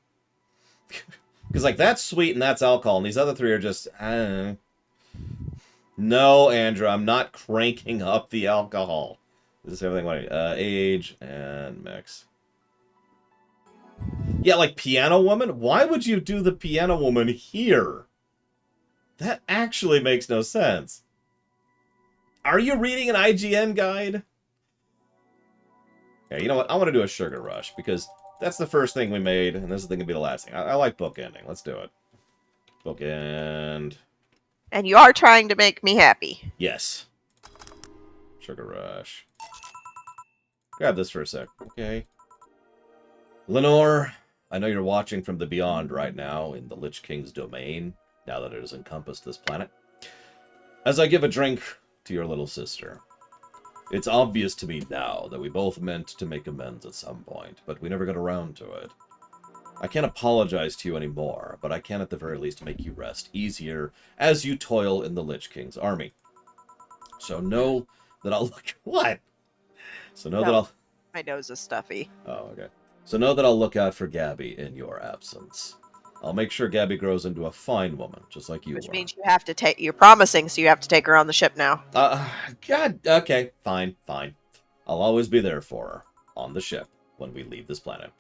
Because, like, that's sweet and that's alcohol, and these other three are just... No, Andrew, I'm not cranking up the alcohol. This is everything. Age and mix. Yeah, like Piano Woman? Why would you do the Piano Woman here? That actually makes no sense. Are you reading an IGN guide? Yeah, you know what? I want to do a Sugar Rush, because that's the first thing we made, and this is going to be the last thing. I like bookending. Let's do it. Bookend. And you are trying to make me happy. Yes. Sugar Rush. Grab this for a sec. Okay. Lenore, I know you're watching from the beyond right now in the Lich King's domain, now that it has encompassed this planet. As I give a drink to your little sister, it's obvious to me now that we both meant to make amends at some point, but we never got around to it. I can't apologize to you anymore, but I can at the very least make you rest easier as you toil in the Lich King's army. So know that I'll look... What? So know that I'll... My nose is stuffy. Oh, okay. So know that I'll look out for Gabby in your absence. I'll make sure Gabby grows into a fine woman, just like you Which are. means you have to take... You're promising, so you have to take her on the ship now. God, okay, fine. I'll always be there for her, on the ship, when we leave this planet.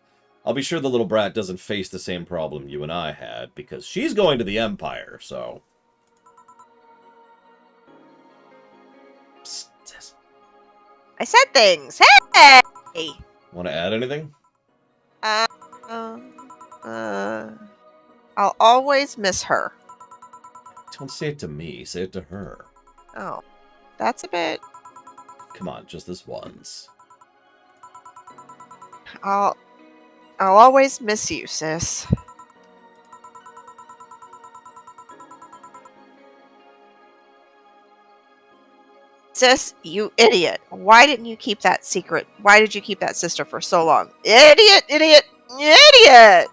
I'll be sure the little brat doesn't face the same problem you and I had, because she's going to the Empire, so... Psst. I said things! Hey! Want to add anything? I'll always miss her. Don't say it to me. Say it to her. Oh, that's a bit. Come on, just this once. I'll always miss you, sis. Sis, you idiot. Why didn't you keep that secret? Why did you keep that sister for so long? Idiot, idiot, idiot!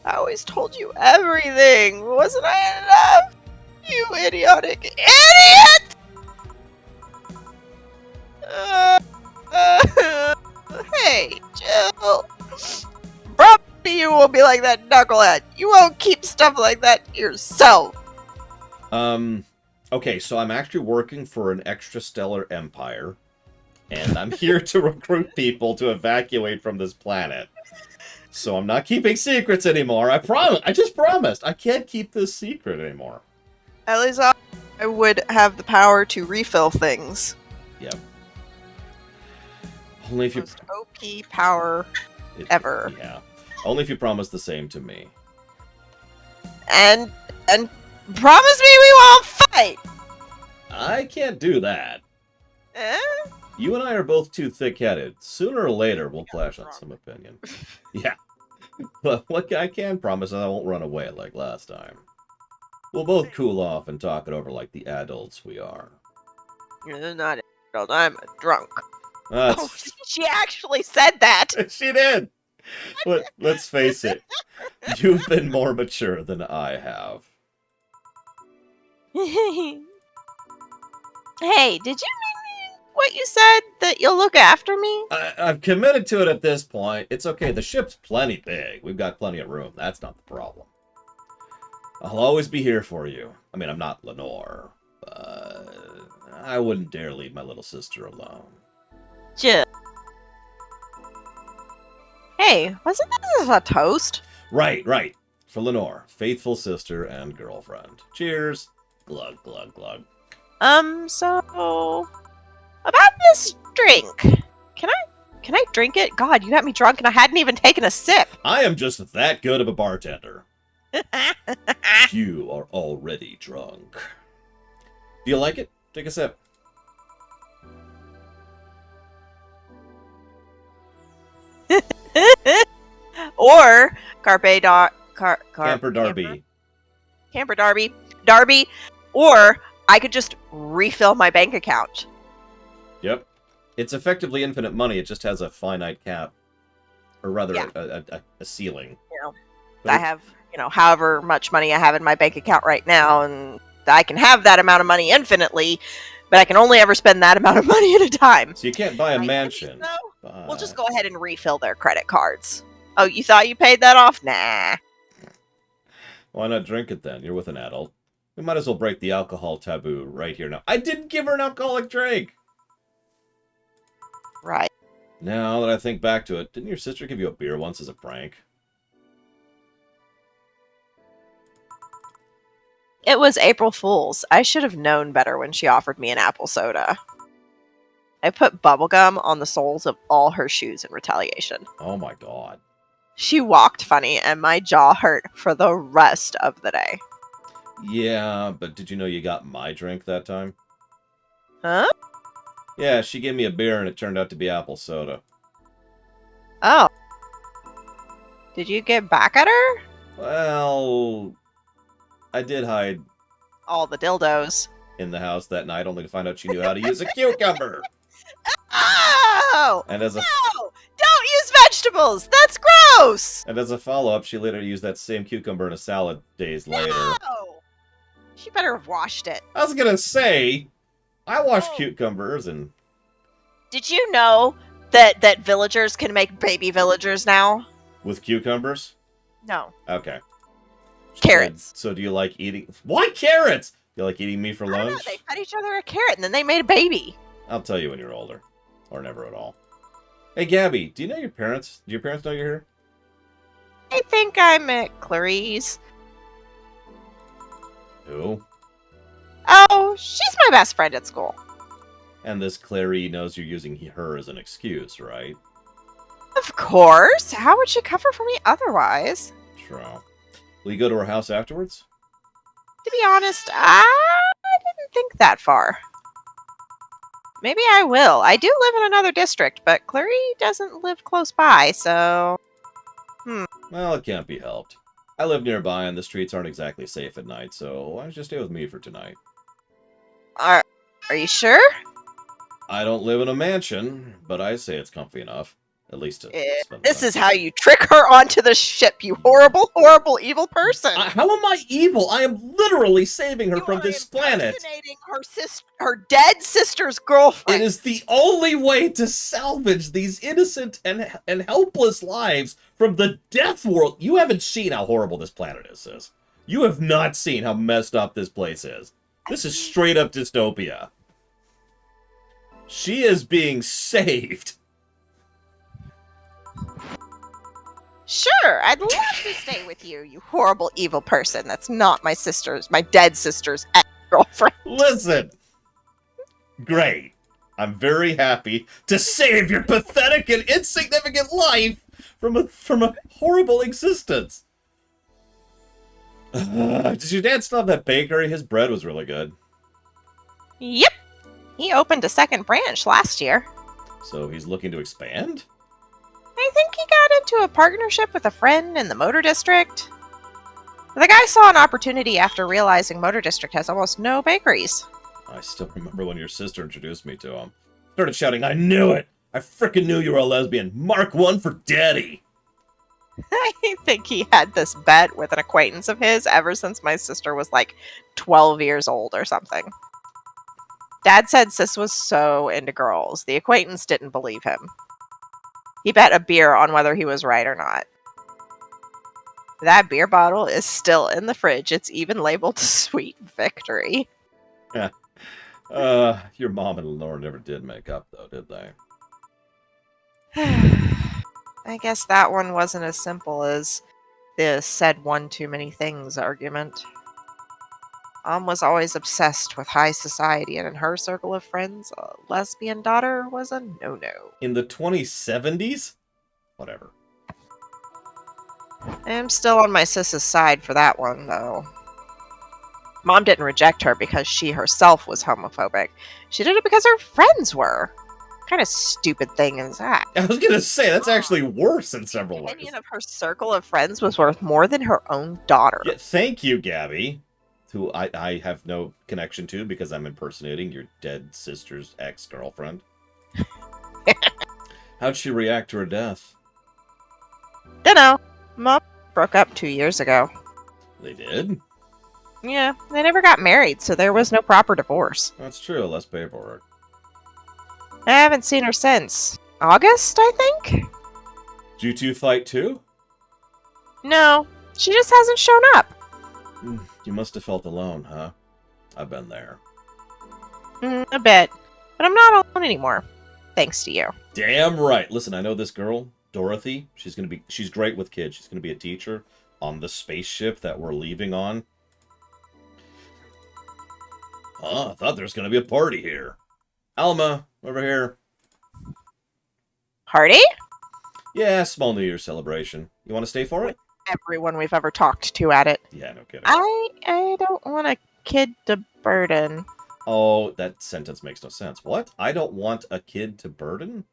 I always told you everything. Wasn't I enough? You idiotic idiot! Hey, Jill. Probably you will be like that knucklehead. You won't keep stuff like that to yourself. Okay, so I'm actually working for an extrastellar empire, and I'm here to recruit people to evacuate from this planet. So I'm not keeping secrets anymore. I promise. I just promised. I can't keep this secret anymore. At least I would have the power to refill things. Yep. Only if you... Most OP power ever. Yeah. Only if you promise the same to me. And promise me we won't fight! I can't do that. Eh? You and I are both too thick-headed. Sooner or later, we'll clash on some opinion. Yeah. But what I can promise is I won't run away like last time. We'll both cool off and talk it over like the adults we are. You're not an adult, I'm a drunk. That's... Oh, she actually said that! She did! Let's face it. You've been more mature than I have. Hey, did you mean what you said? That you'll look after me? I've committed to it at this point. It's okay. The ship's plenty big. We've got plenty of room. That's not the problem. I'll always be here for you. I mean, I'm not Lenore, but I wouldn't dare leave my little sister alone. Jill. Hey, wasn't this a toast? Right. For Lenore, faithful sister and girlfriend. Cheers. Glug, glug, glug. So about this drink. Can I drink it? God, you got me drunk and I hadn't even taken a sip. I am just that good of a bartender. You are already drunk. Do you like it? Take a sip. Or Camper Darby. Camper Darby. Or I could just refill my bank account. Yep. It's effectively infinite money. It just has a finite cap. Or rather, Yeah. a ceiling. You know, But I have, however much money I have in my bank account right now, and I can have that amount of money infinitely, but I can only ever spend that amount of money at a time. So you can't buy a My mansion. enemies, though, we'll just but- go ahead and refill their credit cards. Oh, you thought you paid that off? Nah. Why not drink it then? You're with an adult. We might as well break the alcohol taboo right here now. I didn't give her an alcoholic drink! Right. Now that I think back to it, didn't your sister give you a beer once as a prank? It was April Fool's. I should have known better when she offered me an apple soda. I put bubblegum on the soles of all her shoes in retaliation. Oh my god. She walked funny, and my jaw hurt for the rest of the day. Yeah, but did you know you got my drink that time? Huh? Yeah, she gave me a beer and it turned out to be apple soda. Oh. Did you get back at her? Well, I did hide All the dildos. in the house that night only to find out she knew how to use a cucumber. Oh! And as a No! Don't use vegetables! That's gross! and as a follow-up, she later used that same cucumber in a salad days later. No! She better have washed it. I was gonna say, I wash Oh. cucumbers and Did you know that villagers can make baby villagers now? with cucumbers? No. Okay. Carrots. So do you like eating... Why carrots? You like eating me for I don't know, lunch? they fed each other a carrot and then they made a baby. I'll tell you when you're older. Or never at all. Hey, Gabby, do you know your parents? Do your parents know you're here? I think I'm at Clarice. Who? Oh, she's my best friend at school. And this Clary knows you're using her as an excuse, right? Of course. How would she cover for me otherwise? True. Will you go to her house afterwards? To be honest, I didn't think that far. Maybe I will. I do live in another district, but Clary doesn't live close by, so... Well, it can't be helped. I live nearby and the streets aren't exactly safe at night, so why don't you stay with me for tonight? Are you sure? I don't live in a mansion, but I say it's comfy enough. At least to spend the This night. is how you trick her onto the ship, you horrible, horrible, evil person. How am I evil? I am literally saving her You from are this planet. impersonating her dead sister's girlfriend. It is the only way to salvage these innocent and helpless lives from the death world. You haven't seen how horrible this planet is, sis. You have not seen how messed up this place is. This is straight up dystopia. She is being saved. Sure, I'd love to stay with you, you horrible, evil person. That's not my dead sister's ex-girlfriend. Listen. Great. I'm very happy to save your pathetic and insignificant life from a horrible existence. Does your dad still have that bakery? His bread was really good. Yep. He opened a second branch last year. So he's looking to expand? I think he got into a partnership with a friend in the Motor District. The guy saw an opportunity after realizing Motor District has almost no bakeries. I still remember when your sister introduced me to him. Started shouting, I knew it! I frickin' knew you were a lesbian. Mark 1 for daddy! I think he had this bet with an acquaintance of his ever since my sister was like 12 years old or something. Dad said Sis was so into girls. The acquaintance didn't believe him. He bet a beer on whether he was right or not. That beer bottle is still in the fridge. It's even labeled Sweet Victory. Your mom and Lenore never did make up, though, did they? I guess that one wasn't as simple as the said one too many things argument. Mom was always obsessed with high society, and in her circle of friends, a lesbian daughter was a no-no. In the 2070s? Whatever. I'm still on my sis's side for that one, though. Mom didn't reject her because she herself was homophobic. She did it because her friends were. What kind of stupid thing is that? I was gonna say, that's actually worse in The several ways. opinion of her circle of friends was worth more than her own daughter. Yeah, thank you, Gabby. Who I have no connection to because I'm impersonating your dead sister's ex-girlfriend. How'd she react to her death? Dunno. Mom broke up 2 years ago. They did? Yeah, they never got married, so there was no proper divorce. That's true, less paperwork. I haven't seen her since August, I think? Did you two fight too? No, she just hasn't shown up. You must have felt alone, huh? I've been there. A bit. But I'm not alone anymore. Thanks to you. Damn right. Listen, I know this girl, Dorothy. She's great with kids. She's gonna be a teacher on the spaceship that we're leaving on. Oh, I thought there was gonna be a party here. Alma, over here. Party? Yeah, small New Year's celebration. You want to stay for it? Everyone we've ever talked to at it. Yeah, no kidding. I don't want a kid to burden. Oh, that sentence makes no sense. What? I don't want a kid to burden?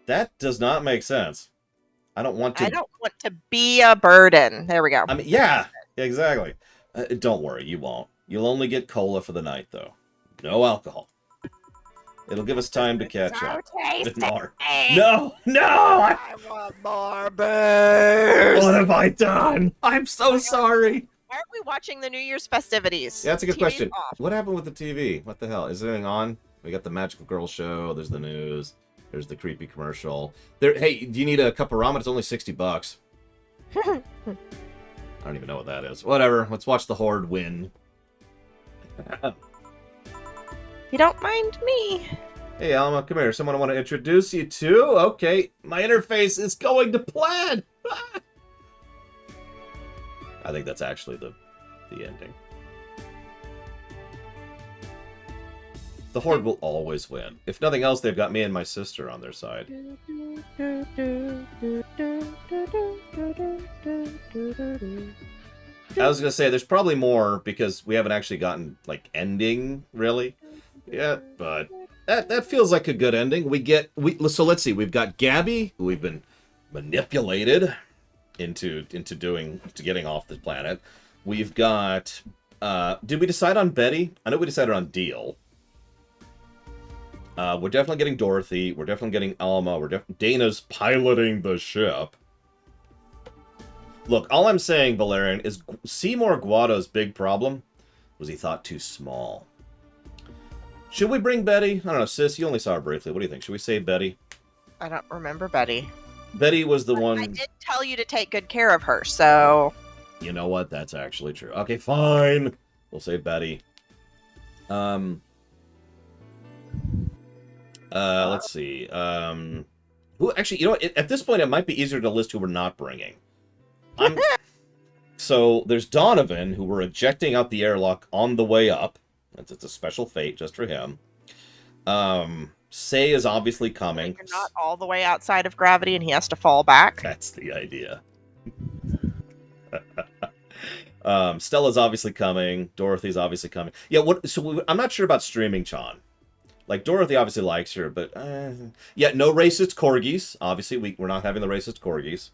That does not make sense. I don't want to... I don't want to be a burden. There we go. I mean, yeah, exactly. Don't worry, you won't. You'll only get cola for the night, though. No alcohol. It'll give us time to catch up. With more. No! I want more booze. What have I done? I'm so sorry. Why aren't we watching the New Year's festivities? Yeah, that's a good TV's question. off. What happened with the TV? What the hell? Is anything on? We got the Magical Girl show. There's the news. There's the creepy commercial. Hey, do you need a cup of ramen? It's only $60. I don't even know what that is. Whatever. Let's watch the Horde win. You don't mind me. Hey, Alma, come here. Someone I want to introduce you to. Okay, my interface is going to plan. I think that's actually the ending. The Horde will always win. If nothing else, they've got me and my sister on their side. I was gonna say there's probably more because we haven't actually gotten like ending really yet, but that feels like a good ending. So let's see, we've got Gabby, who we've been manipulated into getting off the planet. We've got did we decide on Betty? I know we decided on Deal. We're definitely getting Dorothy. We're definitely getting Alma. Dana's piloting the ship. Look, all I'm saying, Valerian, is Seymour Guado's big problem was he thought too small. Should we bring Betty? I don't know, sis, you only saw her briefly. What do you think? Should we save Betty? I don't remember Betty. Betty was the one... I did tell you to take good care of her, so... You know what? That's actually true. Okay, fine. We'll save Betty. Let's see. Who actually, you know what? At this point, it might be easier to list who we're not bringing. So there's Donovan, who we're ejecting out the airlock on the way up. It's a special fate just for him. Say is obviously coming. You're not all the way outside of gravity and he has to fall back. That's the idea. Stella's obviously coming. Dorothy's obviously coming. Yeah, I'm not sure about streaming Chan. Like, Dorothy obviously likes her, but... yeah, no racist corgis. Obviously, we're not having the racist corgis.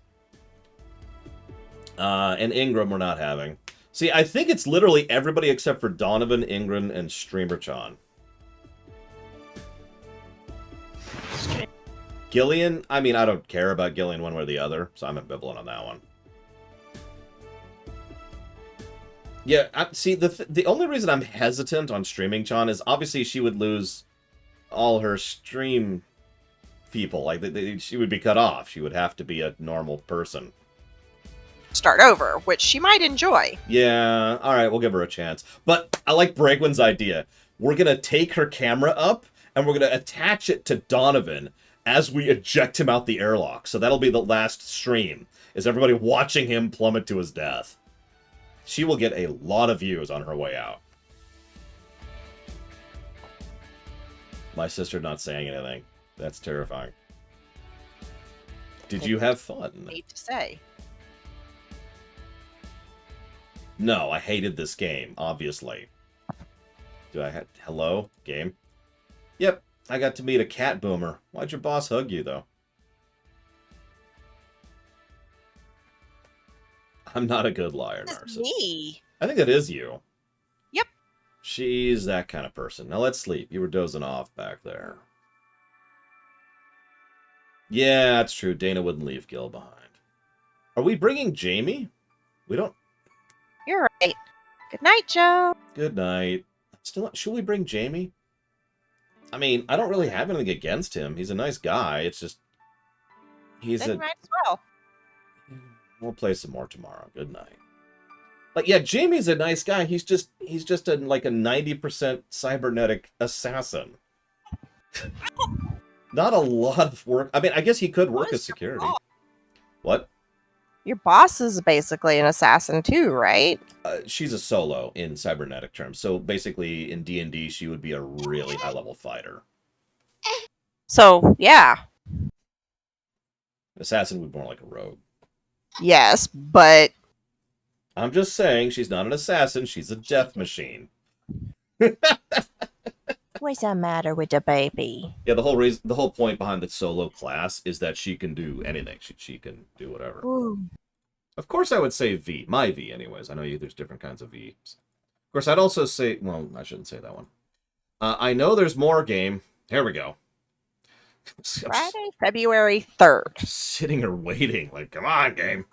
And Ingram we're not having. See, I think it's literally everybody except for Donovan, Ingram, and Streamer Chan. Gillian? I mean, I don't care about Gillian one way or the other, so I'm ambivalent on that one. Yeah, see, the only reason I'm hesitant on streaming Chan is obviously she would lose all her stream people. Like, she would be cut off. She would have to be a normal person. Start over, which she might enjoy. Yeah, alright, we'll give her a chance. But I like Bregwin's idea. We're going to take her camera up, and we're going to attach it to Donovan as we eject him out the airlock. So that'll be the last stream, is everybody watching him plummet to his death. She will get a lot of views on her way out. My sister not saying anything. That's terrifying. Did you have fun? Need to say. No, I hated this game, obviously. Hello? Game? Yep, I got to meet a cat boomer. Why'd your boss hug you, though? I'm not a good liar, Narcissus. Me. I think that is you. Yep. She's that kind of person. Now let's sleep. You were dozing off back there. Yeah, that's true. Dana wouldn't leave Gil behind. Are we bringing Jamie? We don't... You're right. Good night, Joe. Good night. Still, should we bring Jamie? I mean, I don't really have anything against him. He's a nice guy. It's just... Then might as well. We'll play some more tomorrow. Good night. Like, yeah, Jamie's a nice guy. He's just like a 90% cybernetic assassin. Not a lot of work. I mean, I guess he could work as security. What? Your boss is basically an assassin too, right? She's a solo in cybernetic terms. So basically, in D&D, she would be a really high-level fighter. So, yeah. Assassin would be more like a rogue. Yes, but... I'm just saying, she's not an assassin. She's a death machine. What's the matter with the baby? Yeah, the whole point behind the solo class is that she can do anything. She can do whatever. Ooh. Of course, I would say V. My V, anyways. I know there's different kinds of Vs. Of course, I'd also say... Well, I shouldn't say that one. I know there's more game. Here we go. Friday, February 3rd. Just sitting here waiting. Like, come on, game.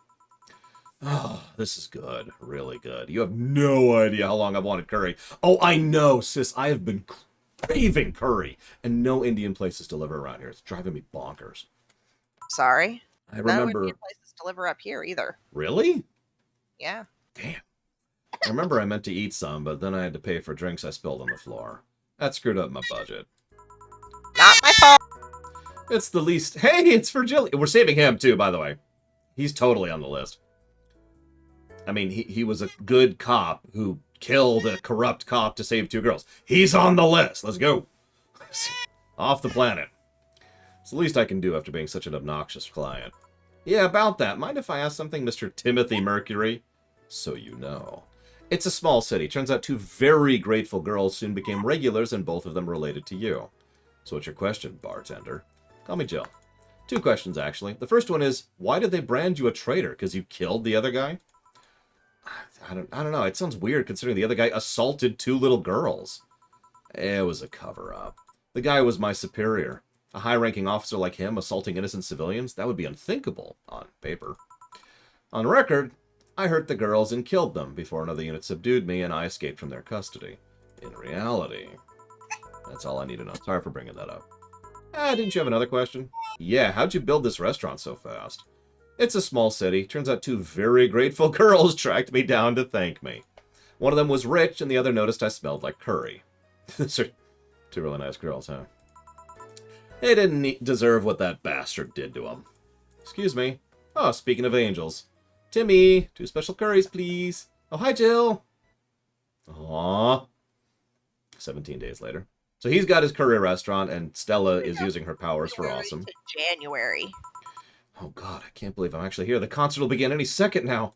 Oh, this is good. Really good. You have no idea how long I've wanted curry. Oh, I know, sis. I have been craving curry. And no Indian places deliver around here. It's driving me bonkers. Sorry. I remember... No Indian places deliver up here either. Really? Yeah. Damn. I remember I meant to eat some, but then I had to pay for drinks I spilled on the floor. That screwed up my budget. Not my fault. It's the least... Hey, it's for Jilly. We're saving him, too, by the way. He's totally on the list. I mean, he was a good cop who killed a corrupt cop to save 2 girls. He's on the list. Let's go. Off the planet. It's the least I can do after being such an obnoxious client. Yeah, about that. Mind if I ask something, Mr. Timothy Mercury? So you know. It's a small city. Turns out two very grateful girls soon became regulars, and both of them related to you. So what's your question, bartender? Call me Jill. Two questions, actually. The first one is, why did they brand you a traitor? Because you killed the other guy? I don't know. It sounds weird considering the other guy assaulted two little girls. It was a cover-up. The guy was my superior. A high-ranking officer like him assaulting innocent civilians? That would be unthinkable on paper. On record, I hurt the girls and killed them before another unit subdued me and I escaped from their custody. In reality, that's all I need to know. Sorry for bringing that up. Didn't you have another question? Yeah, how'd you build this restaurant so fast? It's a small city. Turns out two very grateful girls tracked me down to thank me. One of them was rich and the other noticed I smelled like curry. Two really nice girls, huh? They didn't deserve what that bastard did to them. Excuse me. Oh, speaking of angels. Timmy, 2 special curries, please. Oh, hi, Jill. Aww. 17 days later. So he's got his curry restaurant, and Stella is using her powers for awesome. January. Oh, God, I can't believe I'm actually here. The concert will begin any second now.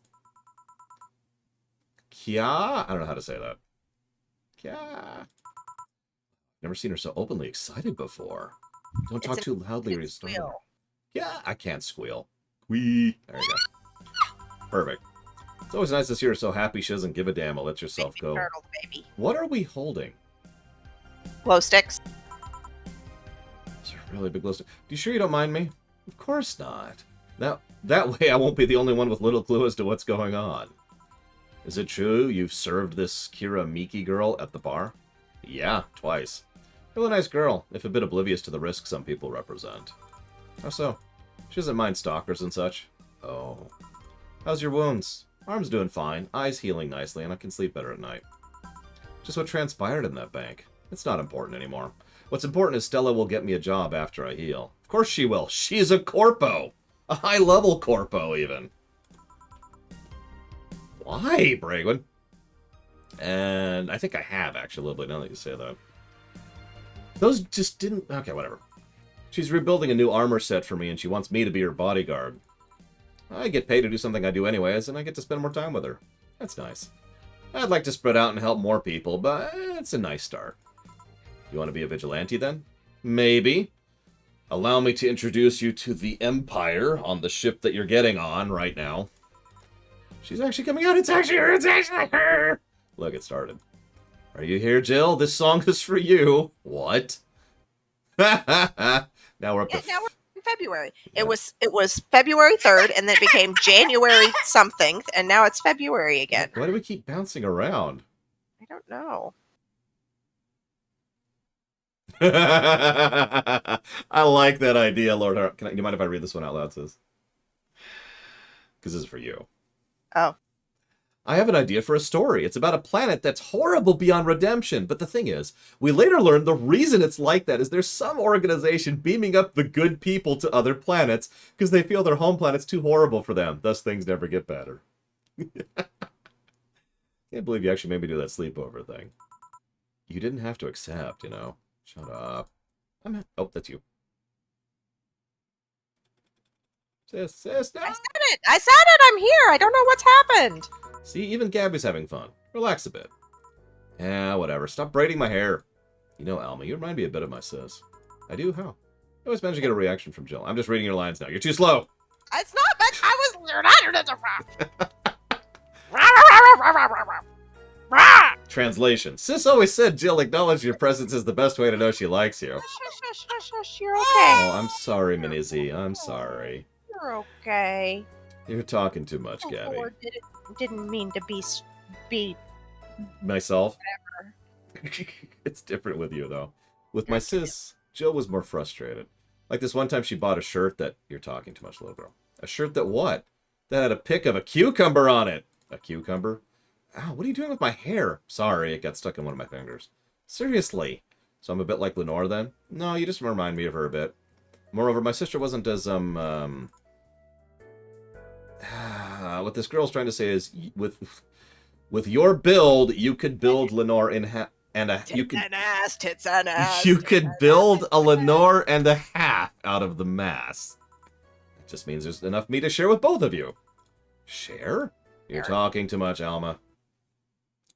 Kya? I don't know how to say that. Kya? Never seen her so openly excited before. Don't talk too loudly or you start. Yeah, I can't squeal. Wee. There you go. Perfect. It's always nice to see her so happy she doesn't give a damn. Let yourself go. Turtle, baby. What are we holding? Glow sticks. These are really big glow sticks. You sure you don't mind me? Of course not. That way I won't be the only one with little clue as to what's going on. Is it true you've served this Kira Miki girl at the bar? Yeah, twice. Really nice girl, if a bit oblivious to the risks some people represent. How so? She doesn't mind stalkers and such. Oh. How's your wounds? Arm's doing fine, eyes healing nicely, and I can sleep better at night. Just what transpired in that bank. It's not important anymore. What's important is Stella will get me a job after I heal. Of course she will. She's a corpo. A high-level corpo, even. Why, Bragwin? And I think I have, actually, a little bit, now that you say that. Those just didn't... Okay, whatever. She's rebuilding a new armor set for me, and she wants me to be her bodyguard. I get paid to do something I do anyways, and I get to spend more time with her. That's nice. I'd like to spread out and help more people, but it's a nice start. You want to be a vigilante, then? Maybe. Allow me to introduce you to the Empire on the ship that you're getting on right now. She's actually coming out. It's actually her. It's actually her. Look, it started. Are you here, Jill? This song is for you. What? Now we're up to... Now we're in February. Yeah. It was February 3rd, and then it became January something, and now it's February again. Why do we keep bouncing around? I don't know. I like that idea, Lord. Do you mind if I read this one out loud, sis? Because this is for you. Oh. I have an idea for a story. It's about a planet that's horrible beyond redemption. But the thing is, we later learned the reason it's like that is there's some organization beaming up the good people to other planets because they feel their home planet's too horrible for them. Thus, things never get better. Can't believe you actually made me do that sleepover thing. You didn't have to accept, you know. Shut up. Oh, that's you. Sis, no! I said it! I'm here! I don't know what's happened! See, even Gabby's having fun. Relax a bit. Yeah, whatever. Stop braiding my hair. You know, Alma, you remind me a bit of my sis. I do? How? I always manage to get a reaction from Jill. I'm just reading your lines now. You're too slow! It's not that I was... Translation. Sis always said Jill acknowledged your presence is the best way to know she likes you. Shush, you're okay. Oh, I'm sorry, Minizzy. I'm sorry. You're okay. You're talking too much, Gabby. Didn't mean to be myself. Whatever. It's different with you, though. With my sis, Jill was more frustrated. Like this one time she bought a shirt that... You're talking too much, little girl. A shirt that what? That had a pic of a cucumber on it. A cucumber? Ow, what are you doing with my hair? Sorry, it got stuck in one of my fingers. Seriously. So I'm a bit like Lenore, then? No, you just remind me of her a bit. Moreover, my sister wasn't as, what this girl's trying to say is, with your build, you could build Lenore in half, and tits and ass. You could build a Lenore and a half out of the mass. Just means there's enough meat to share with both of you. Share? You're talking too much, Alma.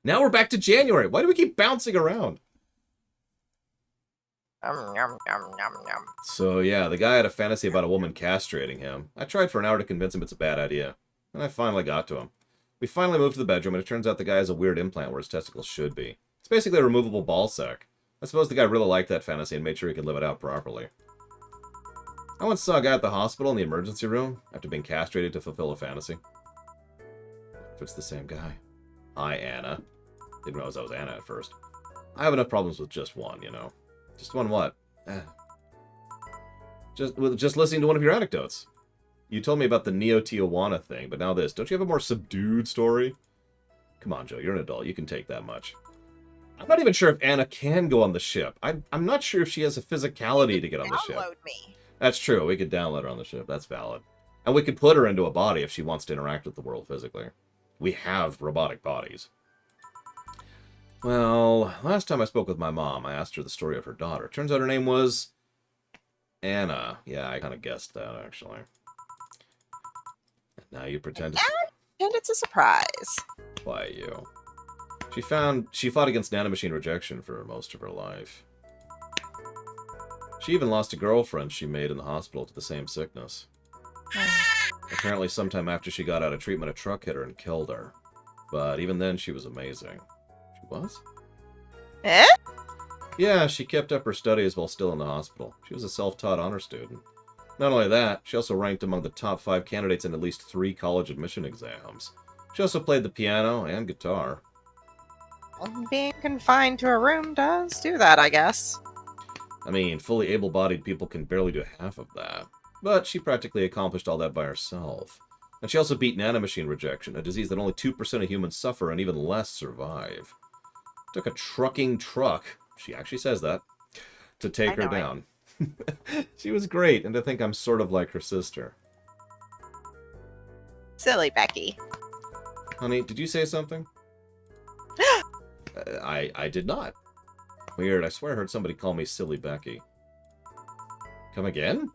Now we're back to January. Why do we keep bouncing around? Yum, yum, yum, yum, yum. So, yeah, the guy had a fantasy about a woman castrating him. I tried for an hour to convince him it's a bad idea. And I finally got to him. We finally moved to the bedroom, and it turns out the guy has a weird implant where his testicles should be. It's basically a removable ball sack. I suppose the guy really liked that fantasy and made sure he could live it out properly. I once saw a guy at the hospital in the emergency room after being castrated to fulfill a fantasy. If it's the same guy. Hi, Anna. Didn't realize I was Anna at first. I have enough problems with just one, you know. Just one what? Just listening to one of your anecdotes. You told me about the Neo Tijuana thing, but now this. Don't you have a more subdued story? Come on, Joe. You're an adult. You can take that much. I'm not even sure if Anna can go on the ship. I'm not sure if she has a physicality to get on the ship. Download me. That's true. We could download her on the ship. That's valid. And we could put her into a body if she wants to interact with the world physically. We have robotic bodies. Well, last time I spoke with my mom, I asked her the story of her daughter. Turns out her name was Anna. Yeah, I kind of guessed that, actually. Now you pretend to... And it's a surprise. Why you? She fought against nanomachine rejection for most of her life. She even lost a girlfriend she made in the hospital to the same sickness. Apparently sometime after she got out of treatment, a truck hit her and killed her. But even then, she was amazing. She was? Eh? Yeah, she kept up her studies while still in the hospital. She was a self-taught honor student. Not only that, she also ranked among the top 5 candidates in at least 3 college admission exams. She also played the piano and guitar. Being confined to a room does do that, I guess. I mean, fully able-bodied people can barely do half of that. But she practically accomplished all that by herself. And she also beat nanomachine rejection, a disease that only 2% of humans suffer and even less survive. Took a trucking truck, she actually says that, to take her down. She was great, and to think I'm sort of like her sister. Silly Becky. Honey, did you say something? I did not. Weird, I swear I heard somebody call me Silly Becky. Come again?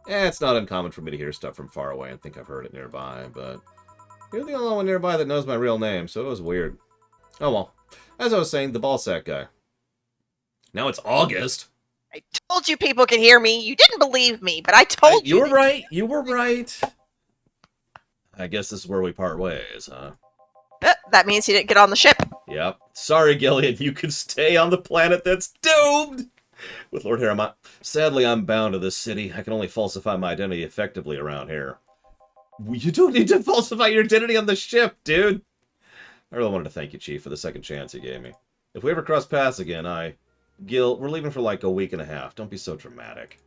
It's not uncommon for me to hear stuff from far away and think I've heard it nearby, but you're the only one nearby that knows my real name, so it was weird. Oh well. As I was saying, the ballsack guy. Now it's August. I told you people could hear me. You didn't believe me, but I told you. You were right. You were right. I guess this is where we part ways, huh? That means he didn't get on the ship. Yep. Sorry, Gillian. You can stay on the planet that's doomed. With Lord Harriman. Sadly, I'm bound to this city. I can only falsify my identity effectively around here. You don't need to falsify your identity on the ship, dude. I really wanted to thank you, Chief, for the second chance you gave me. If we ever cross paths again, Gil, we're leaving for like a week and a half. Don't be so dramatic.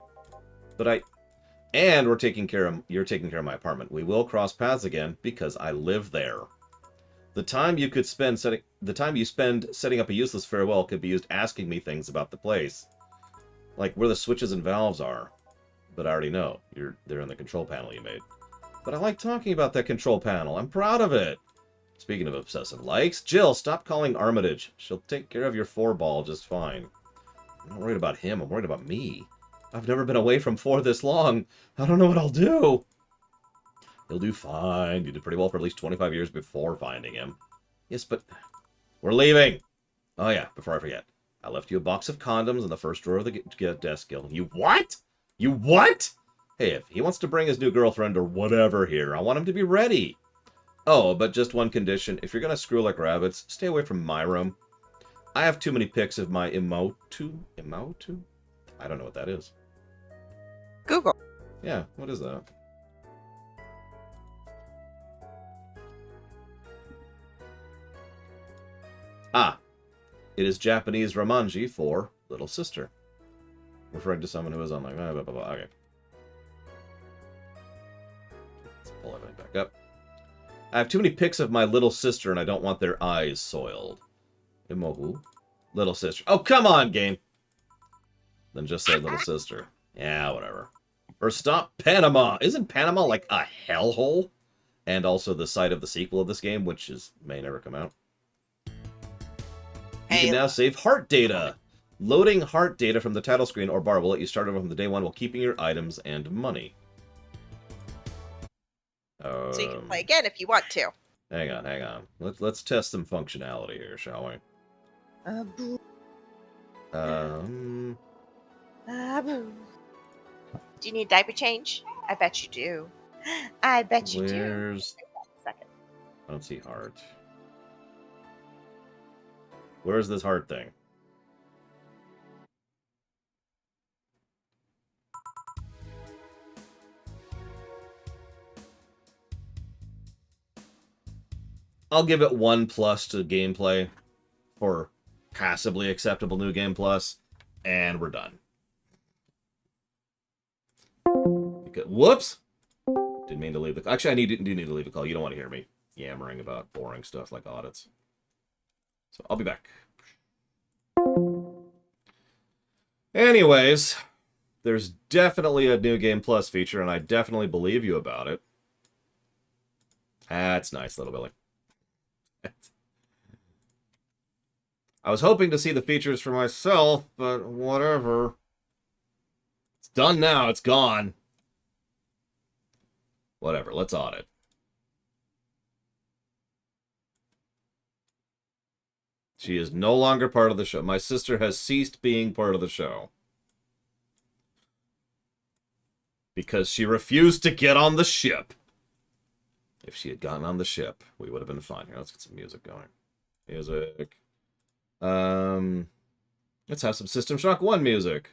And you're taking care of my apartment. We will cross paths again because I live there. The time you spend setting up a useless farewell could be used asking me things about the place. Like where the switches and valves are. But I already know. They're in the control panel you made. But I like talking about that control panel. I'm proud of it. Speaking of obsessive likes, Jill, stop calling Armitage. She'll take care of your 4-ball just fine. I'm not worried about him. I'm worried about me. I've never been away from 4 this long. I don't know what I'll do. He'll do fine. You did pretty well for at least 25 years before finding him. Yes, but we're leaving. Oh yeah, before I forget. I left you a box of condoms in the first drawer of the desk, Gil. You what? You what? Hey, if he wants to bring his new girlfriend or whatever here, I want him to be ready. Oh, but just one condition. If you're going to screw like rabbits, stay away from my room. I have too many pics of my emotu? I don't know what that is. Google. Yeah, what is that? Ah, it is Japanese Ramanji for little sister. Referring to someone who is on like, blah, blah, blah, blah. Okay. Let's pull everything back up. I have too many pics of my little sister and I don't want their eyes soiled. Imohu? Little sister. Oh, come on, game! Then just say little sister. Yeah, whatever. Or stop Panama! Isn't Panama like a hellhole? And also the site of the sequel of this game, which may never come out. You can now save heart data. Loading heart data from the title screen or bar will let you start over from the day one while keeping your items and money. So you can play again if you want to. Hang on. Let's test some functionality here, shall we? Boo. Um, Boo. Do you need diaper change? I bet you do. I bet you do. where's... Second. I don't see heart. Where's this heart thing? I'll give it 1+ to gameplay for passably acceptable new game plus, and we're done. Whoops! Didn't mean to leave the... Actually, I do need to leave the call. You don't want to hear me yammering about boring stuff like audits. So I'll be back. Anyways, there's definitely a new game plus feature, and I definitely believe you about it. That's nice, little Billy. I was hoping to see the features for myself, but whatever. It's done now. It's gone. Whatever. Let's audit. She is no longer part of the show. My sister has ceased being part of the show. Because she refused to get on the ship. If she had gotten on the ship, we would have been fine. Here, let's get some music going. Music. Let's have some System Shock 1 music.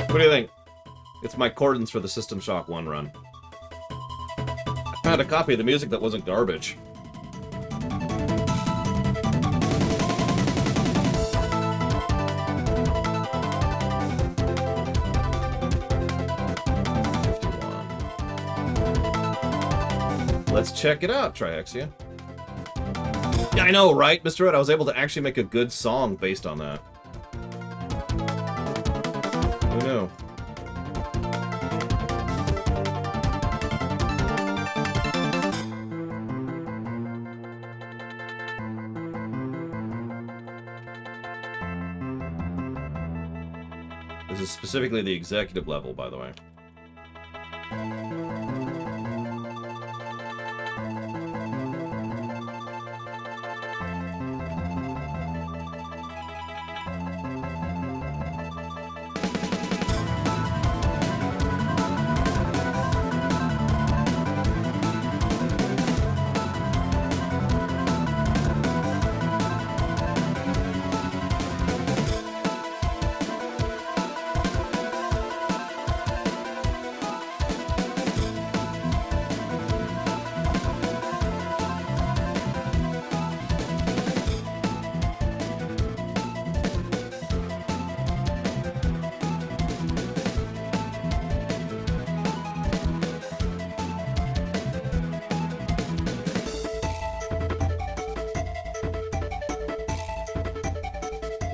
What do you think? It's my accordance for the System Shock 1 run. I found a copy of the music that wasn't garbage. Let's check it out, Triexia. Yeah, I know, right, Mr. Red? I was able to actually make a good song based on that. Who knew? This is specifically the executive level, by the way.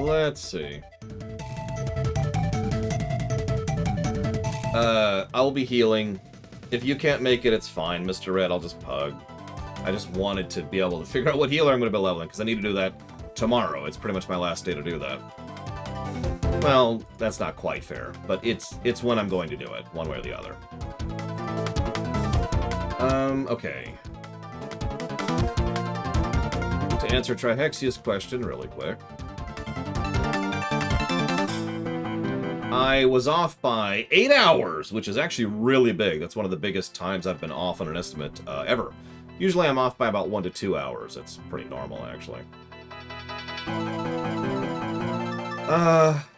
Let's see. I will be healing. If you can't make it, it's fine, Mr. Red. I'll just pug. I just wanted to be able to figure out what healer I'm going to be leveling, because I need to do that tomorrow. It's pretty much my last day to do that. Well, that's not quite fair, but it's when I'm going to do it, one way or the other. Okay. To answer Trihexia's question really quick. I was off by 8 hours, which is actually really big. That's one of the biggest times I've been off on an estimate ever. Usually I'm off by about 1 to 2 hours. That's pretty normal, actually.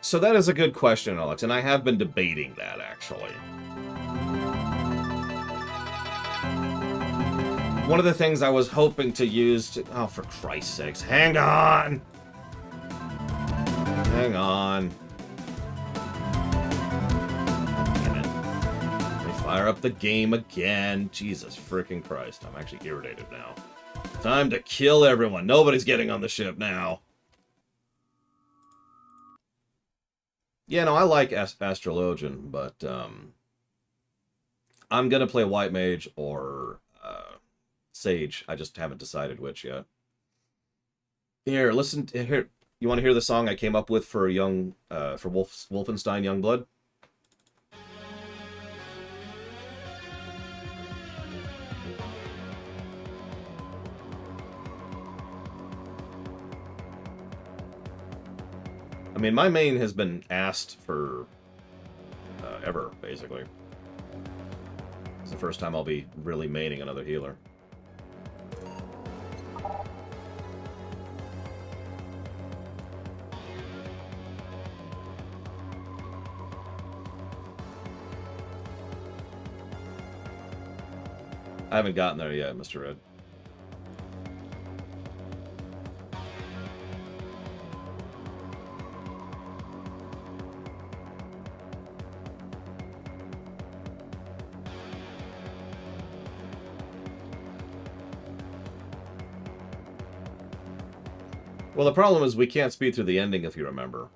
So that is a good question, Alex, and I have been debating that, actually. One of the things I was hoping to use to... Oh, for Christ's sakes, hang on! Hang on. Damn it. They fire up the game again. Jesus freaking Christ. I'm actually irritated now. Time to kill everyone. Nobody's getting on the ship now. Yeah, no, I like Astrologian, but I'm going to play White Mage or Sage. I just haven't decided which yet. Here, listen. Here, you want to hear the song I came up with for Wolfenstein Youngblood? I mean, my main has been asked for ever, basically. It's the first time I'll be really maining another healer. I haven't gotten there yet, Mr. Red. Well, the problem is we can't speed through the ending, if you remember.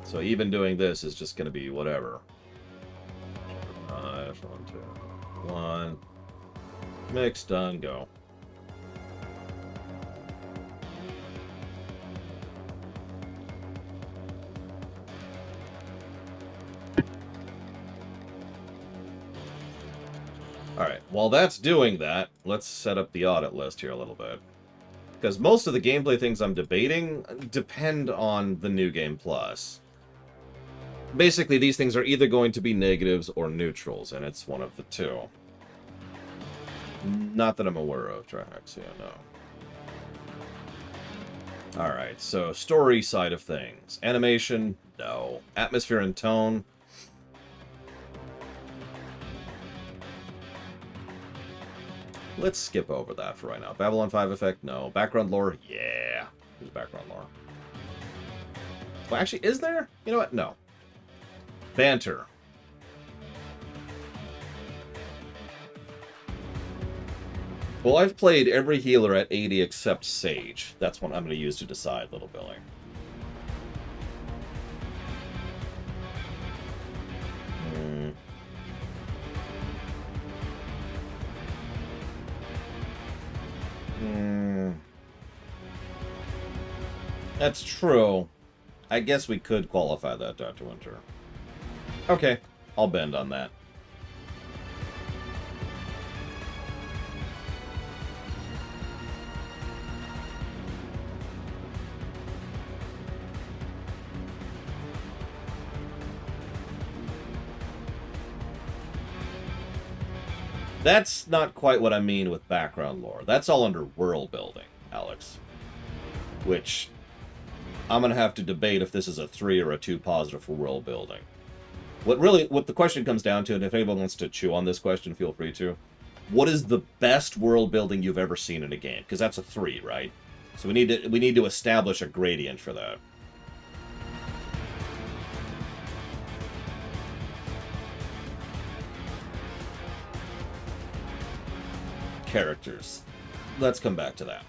So even doing this is just going to be whatever. 5, 1, 2, 1. Mix, done, go. Alright, while that's doing that, let's set up the audit list here a little bit. Because most of the gameplay things I'm debating depend on the New Game Plus. Basically, these things are either going to be negatives or neutrals, and it's one of the two. Not that I'm aware of, Trihaxia, no. Alright, so story side of things. Animation, no. Atmosphere and tone. Let's skip over that for right now. Babylon 5 effect, no. Background lore, yeah. There's background lore. Well, actually, is there? You know what? No. Banter. Well, I've played every healer at 80 except Sage. That's what I'm going to use to decide, Little Billy. That's true. I guess we could qualify that, Dr. Winter. Okay, I'll bend on that. That's not quite what I mean with background lore. That's all under world building, Alex. Which I'm going to have to debate if this is a 3 or a 2 positive for world building. What the question comes down to, and if anyone wants to chew on this question, feel free to. What is the best world building you've ever seen in a game? Because that's a 3, right? So we need to establish a gradient for that. Characters. Let's come back to that.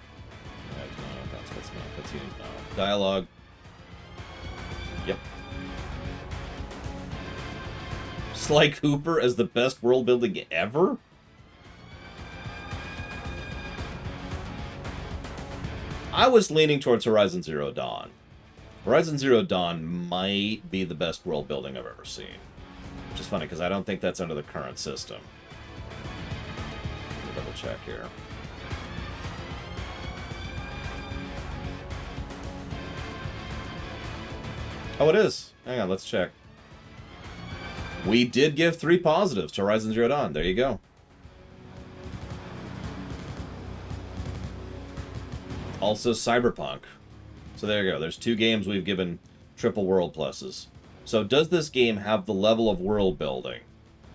Dialogue. Yep. Sly Cooper as the best world building ever? I was leaning towards Horizon Zero Dawn. Horizon Zero Dawn might be the best world building I've ever seen. Which is funny, because I don't think that's under the current system. Let me double check here. Oh, it is. Hang on, let's check. We did give 3 positives to Horizon Zero Dawn. There you go. Also Cyberpunk. So there you go. There's 2 games we've given triple world pluses. So does this game have the level of world building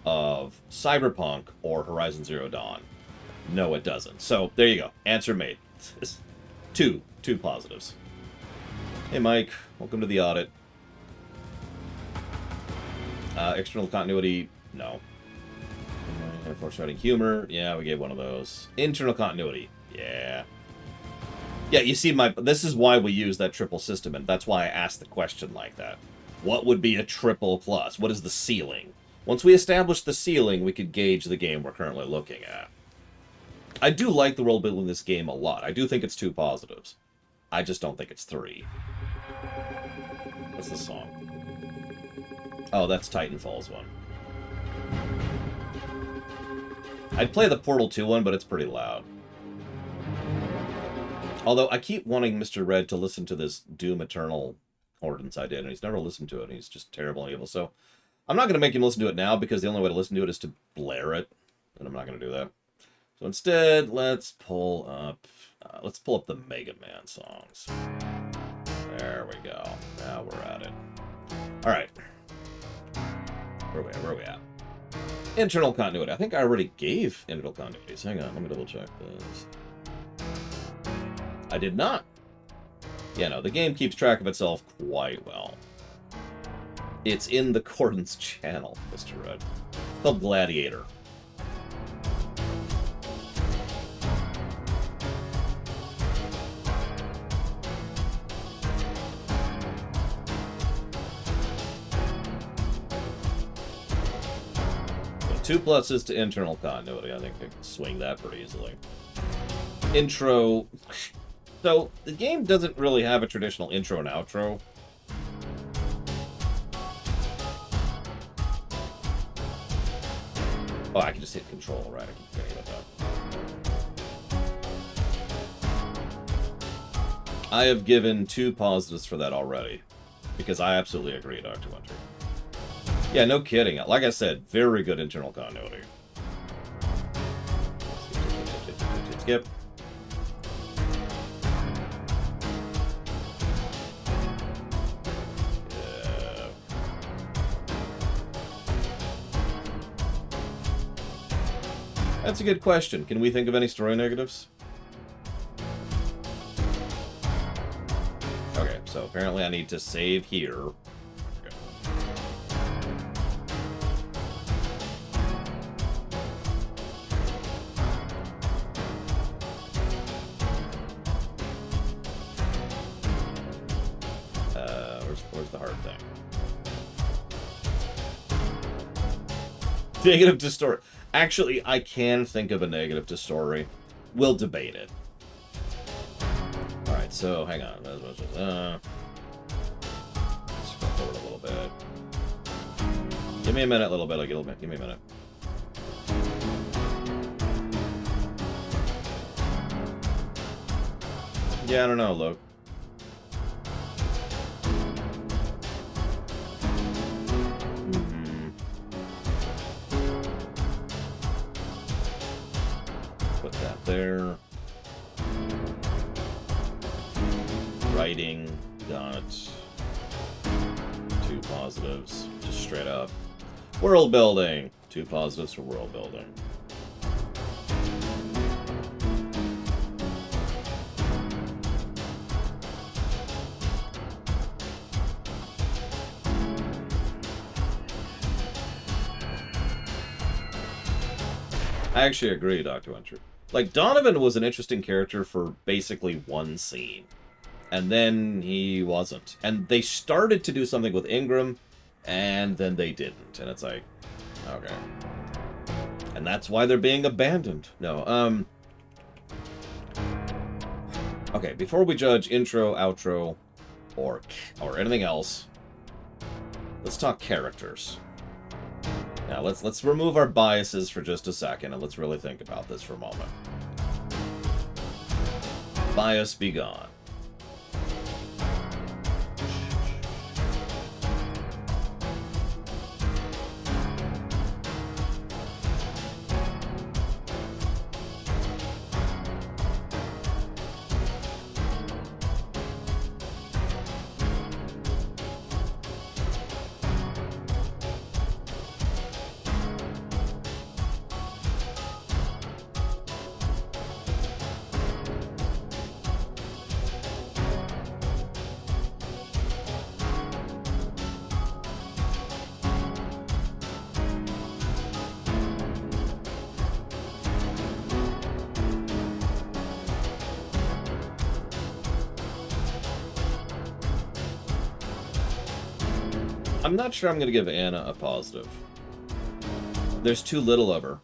of Cyberpunk or Horizon Zero Dawn? No, it doesn't. So there you go. Answer made. 2 positives. Hey, Mike. Welcome to the audit. External continuity, no. Foreshadowing humor, yeah, we gave one of those. Internal continuity, yeah. Yeah, you see, this is why we use that triple system, and that's why I asked the question like that. What would be a triple plus? What is the ceiling? Once we establish the ceiling, we could gauge the game we're currently looking at. I do like the world building in this game a lot. I do think it's 2 positives. I just don't think it's 3. What's the song? Oh, that's Titanfall's one. I'd play the Portal 2 one, but it's pretty loud. Although I keep wanting Mr. Red to listen to this Doom Eternal Ordinance I did, and he's never listened to it, and he's just terrible and evil. So I'm not going to make him listen to it now, because the only way to listen to it is to blare it, and I'm not going to do that. So instead, let's pull up the Mega Man songs. There we go. Now we're at it. All right. Where are we at? Internal continuity. I think I already gave internal continuities. Hang on, let me double check this. I did not. Yeah, no, the game keeps track of itself quite well. It's in the Cordon's channel, Mr. Red. It's called Gladiator. So 2 pluses to internal continuity. I think I can swing that pretty easily. Intro. So, the game doesn't really have a traditional intro and outro. Oh, I can just hit control, right? I keep forgetting about that. I have given 2 positives for that already, because I absolutely agree, Dr. Winter. Yeah, no kidding. Like I said, very good internal continuity. Skip. That's a good question. Can we think of any story negatives? Okay, so apparently I need to save here. Okay. Where's the hard thing? Negative to story. Actually, I can think of a negative to story. We'll debate it. Alright, so hang on. Let's scroll forward a little bit. Give me a minute, little bit. Give me a minute. Yeah, I don't know, Luke. There. Writing, got 2 positives, just straight up. World building, 2 positives for world building. I actually agree, Dr. Winter. Like, Donovan was an interesting character for basically 1 scene. And then he wasn't. And they started to do something with Ingram, and then they didn't. And it's like, okay. And that's why they're being abandoned. No, okay, before we judge intro, outro, or anything else, let's talk characters. Now, let's remove our biases for just a second, and let's really think about this for a moment. Bias be gone. I'm not sure I'm going to give Anna a positive. There's too little of her.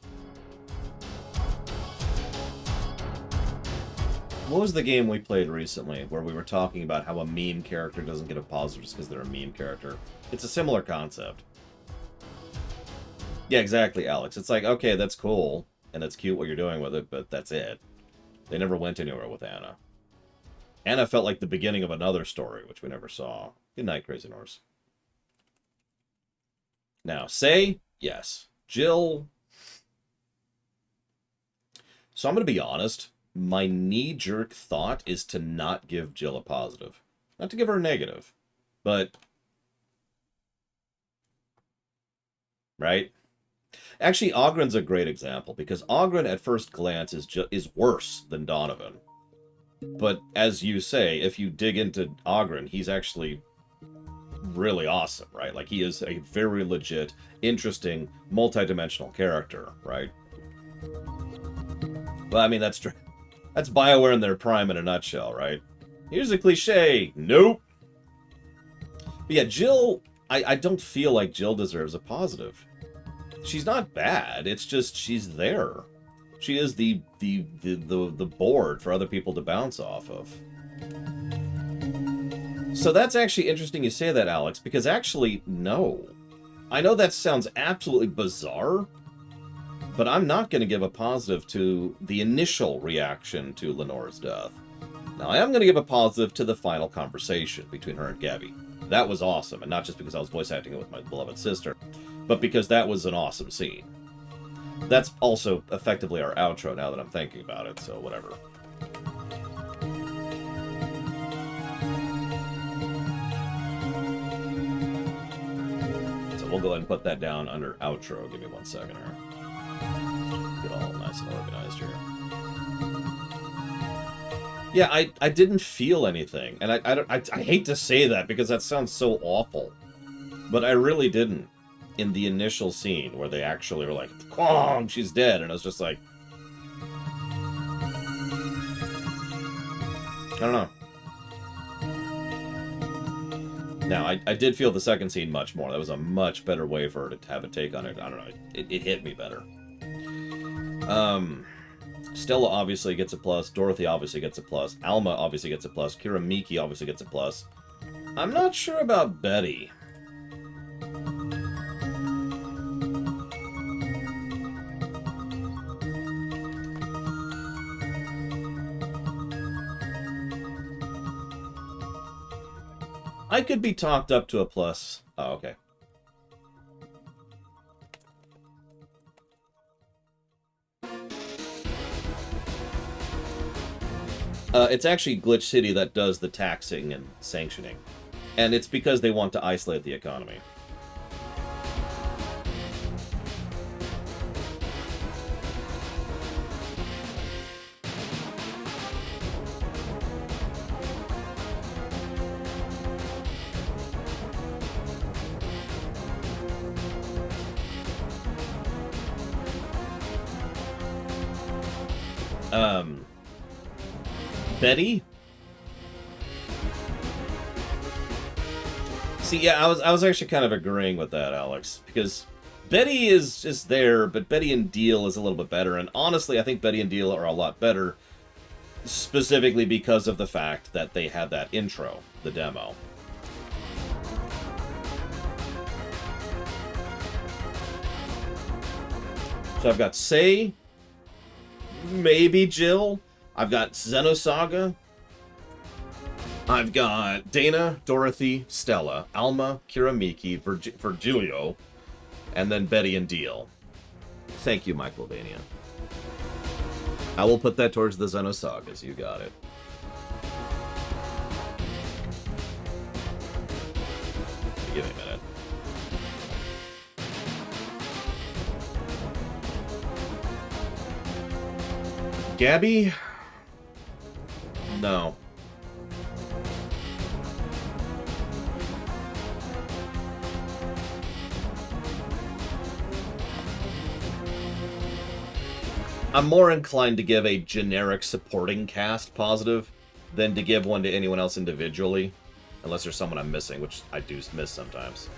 What was the game we played recently where we were talking about how a meme character doesn't get a positive just because they're a meme character? It's a similar concept. Yeah, exactly, Alex. It's like, okay, that's cool, and it's cute what you're doing with it, but that's it. They never went anywhere with Anna. Anna felt like the beginning of another story, which we never saw. Good night, Crazy Norse. Now, Say, yes. Jill... So I'm going to be honest. My knee-jerk thought is to not give Jill a positive. Not to give her a negative, but... Right? Actually, Ogren's a great example, because Ogren at first glance is worse than Donovan. But as you say, if you dig into Ogren, he's actually really awesome, right? Like, he is a very legit, interesting, multi-dimensional character, right? Well, I mean, that's true. That's BioWare in their prime in a nutshell, right? Here's a cliche. Nope. But yeah, Jill, I don't feel like Jill deserves a positive. She's not bad. It's just she's there. She is the board for other people to bounce off of. So that's actually interesting you say that, Alex, because actually, no. I know that sounds absolutely bizarre, but I'm not going to give a positive to the initial reaction to Lenore's death. Now, I am going to give a positive to the final conversation between her and Gabby. That was awesome, and not just because I was voice acting it with my beloved sister, but because that was an awesome scene. That's also effectively our outro now that I'm thinking about it, so whatever. So we'll go ahead and put that down under outro. Give me 1 second here. Get all nice and organized here. Yeah, I didn't feel anything, and I hate to say that because that sounds so awful, but I really didn't in the initial scene where they actually were like, "Kwong, she's dead," and I was just like, I don't know. Now, I did feel the second scene much more. That was a much better way for her to have a take on it. I don't know. It hit me better. Stella obviously gets a plus. Dorothy obviously gets a plus. Alma obviously gets a plus. Kira Miki obviously gets a plus. I'm not sure about Betty. I could be talked up to a plus. Oh, okay. It's actually Glitch City that does the taxing and sanctioning. And it's because they want to isolate the economy. Betty? See, yeah, I was actually kind of agreeing with that, Alex, because Betty is just there, but Betty and Deal is a little bit better, and honestly, I think Betty and Deal are a lot better, specifically because of the fact that they had that intro, the demo. So I've got Say, maybe Jill. I've got Xenosaga. I've got Dana, Dorothy, Stella, Alma, Kira Miki, Virgilio, and then Betty and Deal. Thank you, Michael Vania. I will put that towards the Xenosagas. You got it. Give me a minute. Gabby? No. I'm more inclined to give a generic supporting cast positive than to give one to anyone else individually. Unless there's someone I'm missing, which I do miss sometimes.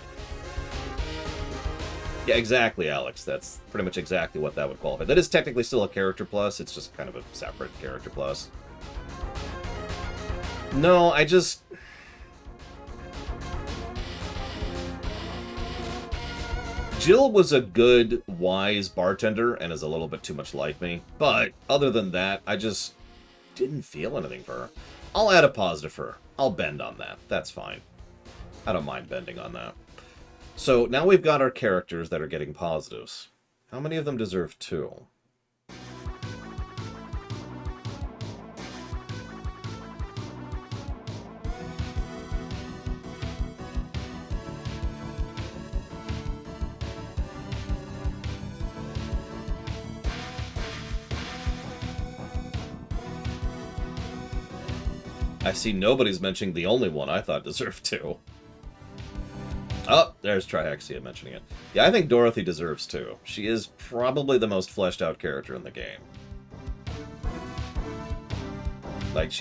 Yeah, exactly, Alex. That's pretty much exactly what that would qualify. That is technically still a character plus. It's just kind of a separate character plus. No, I just... Jill was a good, wise bartender and is a little bit too much like me. But other than that, I just didn't feel anything for her. I'll add a positive for her. I'll bend on that. That's fine. I don't mind bending on that. So now we've got our characters that are getting positives. How many of them deserve 2? I see nobody's mentioning the only one I thought deserved 2. Oh, there's Trihexia mentioning it. Yeah, I think Dorothy deserves 2. She is probably the most fleshed out character in the game. Like,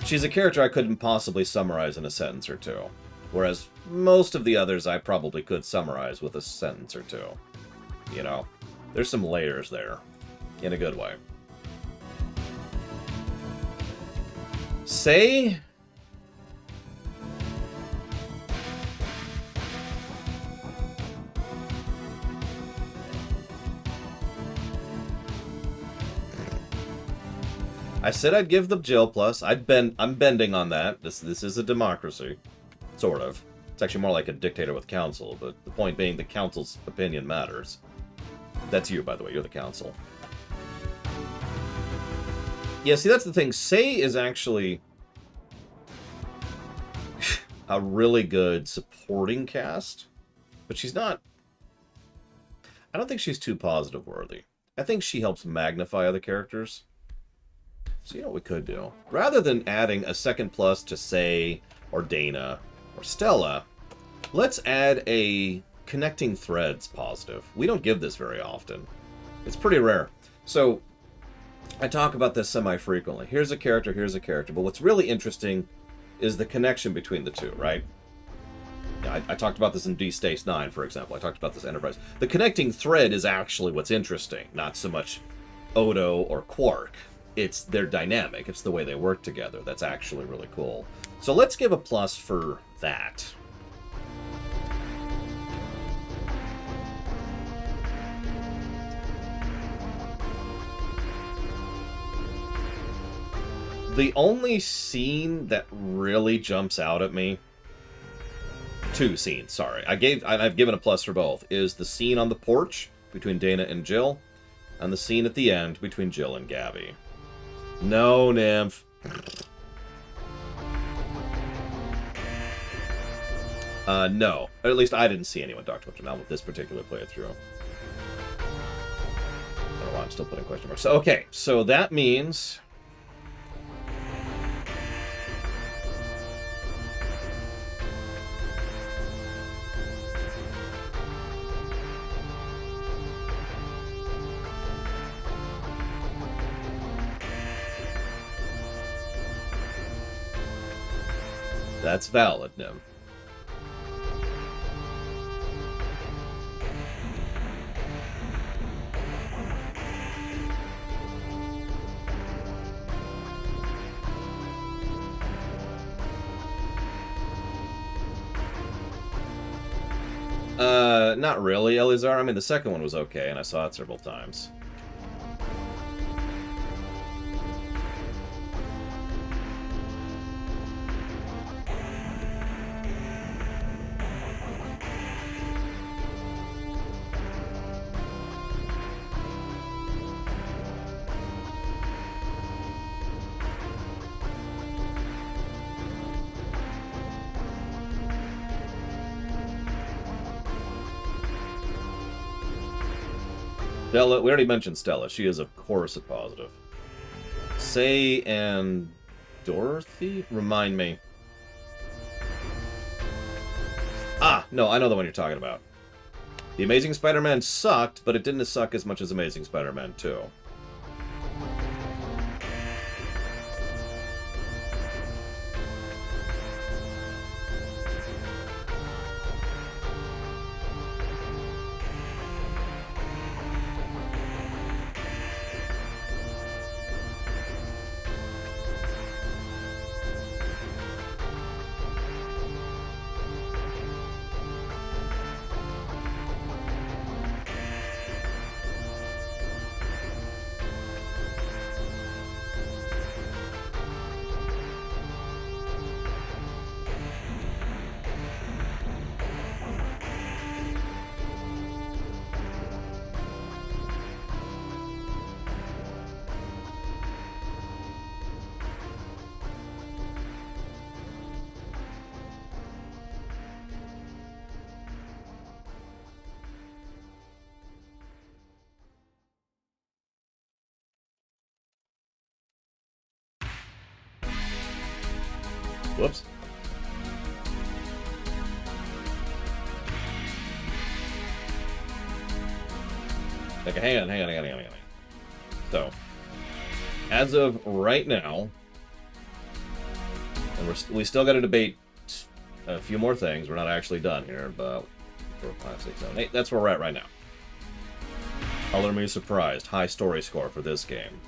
she's a character I couldn't possibly summarize in a sentence or 2. Whereas most of the others I probably could summarize with a sentence or 2. You know, there's some layers there. In a good way. Say... I said I'd give the Jill plus. I'm bending on that. This is a democracy. Sort of. It's actually more like a dictator with council, but the point being the council's opinion matters. That's you, by the way. You're the council. Yeah, see, that's the thing. Say is actually a really good supporting cast, but she's not... I don't think she's too positive worthy. I think she helps magnify other characters. So you know what we could do? Rather than adding a second plus to Say, or Dana, or Stella, let's add a connecting threads positive. We don't give this very often. It's pretty rare. So, I talk about this semi-frequently. Here's a character, but what's really interesting is the connection between the two, right? I talked about this in D-Stace 9, for example. I talked about this Enterprise. The connecting thread is actually what's interesting, not so much Odo or Quark. It's their dynamic. It's the way they work together. That's actually really cool. So let's give a plus for that. The only scene that really jumps out at me... 2 scenes, sorry. I've given a plus for both. Is the scene on the porch between Dana and Jill, and the scene at the end between Jill and Gabby. No, Nymph. No. Or at least I didn't see anyone talk about it now with this particular playthrough. I don't know why I'm still putting question marks. So, okay, so that means... That's valid, Nim. Not really, Elizar. I mean, the second one was okay, and I saw it several times. Stella, we already mentioned Stella. She is, of course, a positive. Say and Dorothy? Remind me. Ah, no, I know the one you're talking about. The Amazing Spider-Man sucked, but it didn't suck as much as Amazing Spider-Man 2. Whoops. Okay, hang on. So, as of right now, and we still got to debate a few more things. We're not actually done here, but 4, 5, 6, 7, 8. That's where we're at right now. Color me surprised. High story score for this game.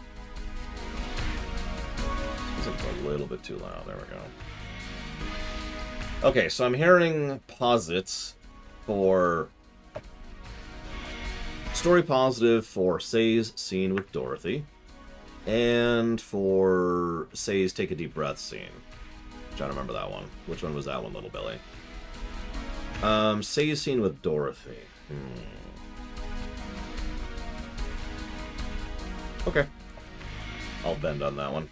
It's a little bit too loud. There we go. Okay, so I'm hearing posits for story positive for Say's scene with Dorothy, and for Say's take a deep breath scene. I'm trying to remember that one. Which one was that one, Little Billy? Say's scene with Dorothy. Okay. I'll bend on that one.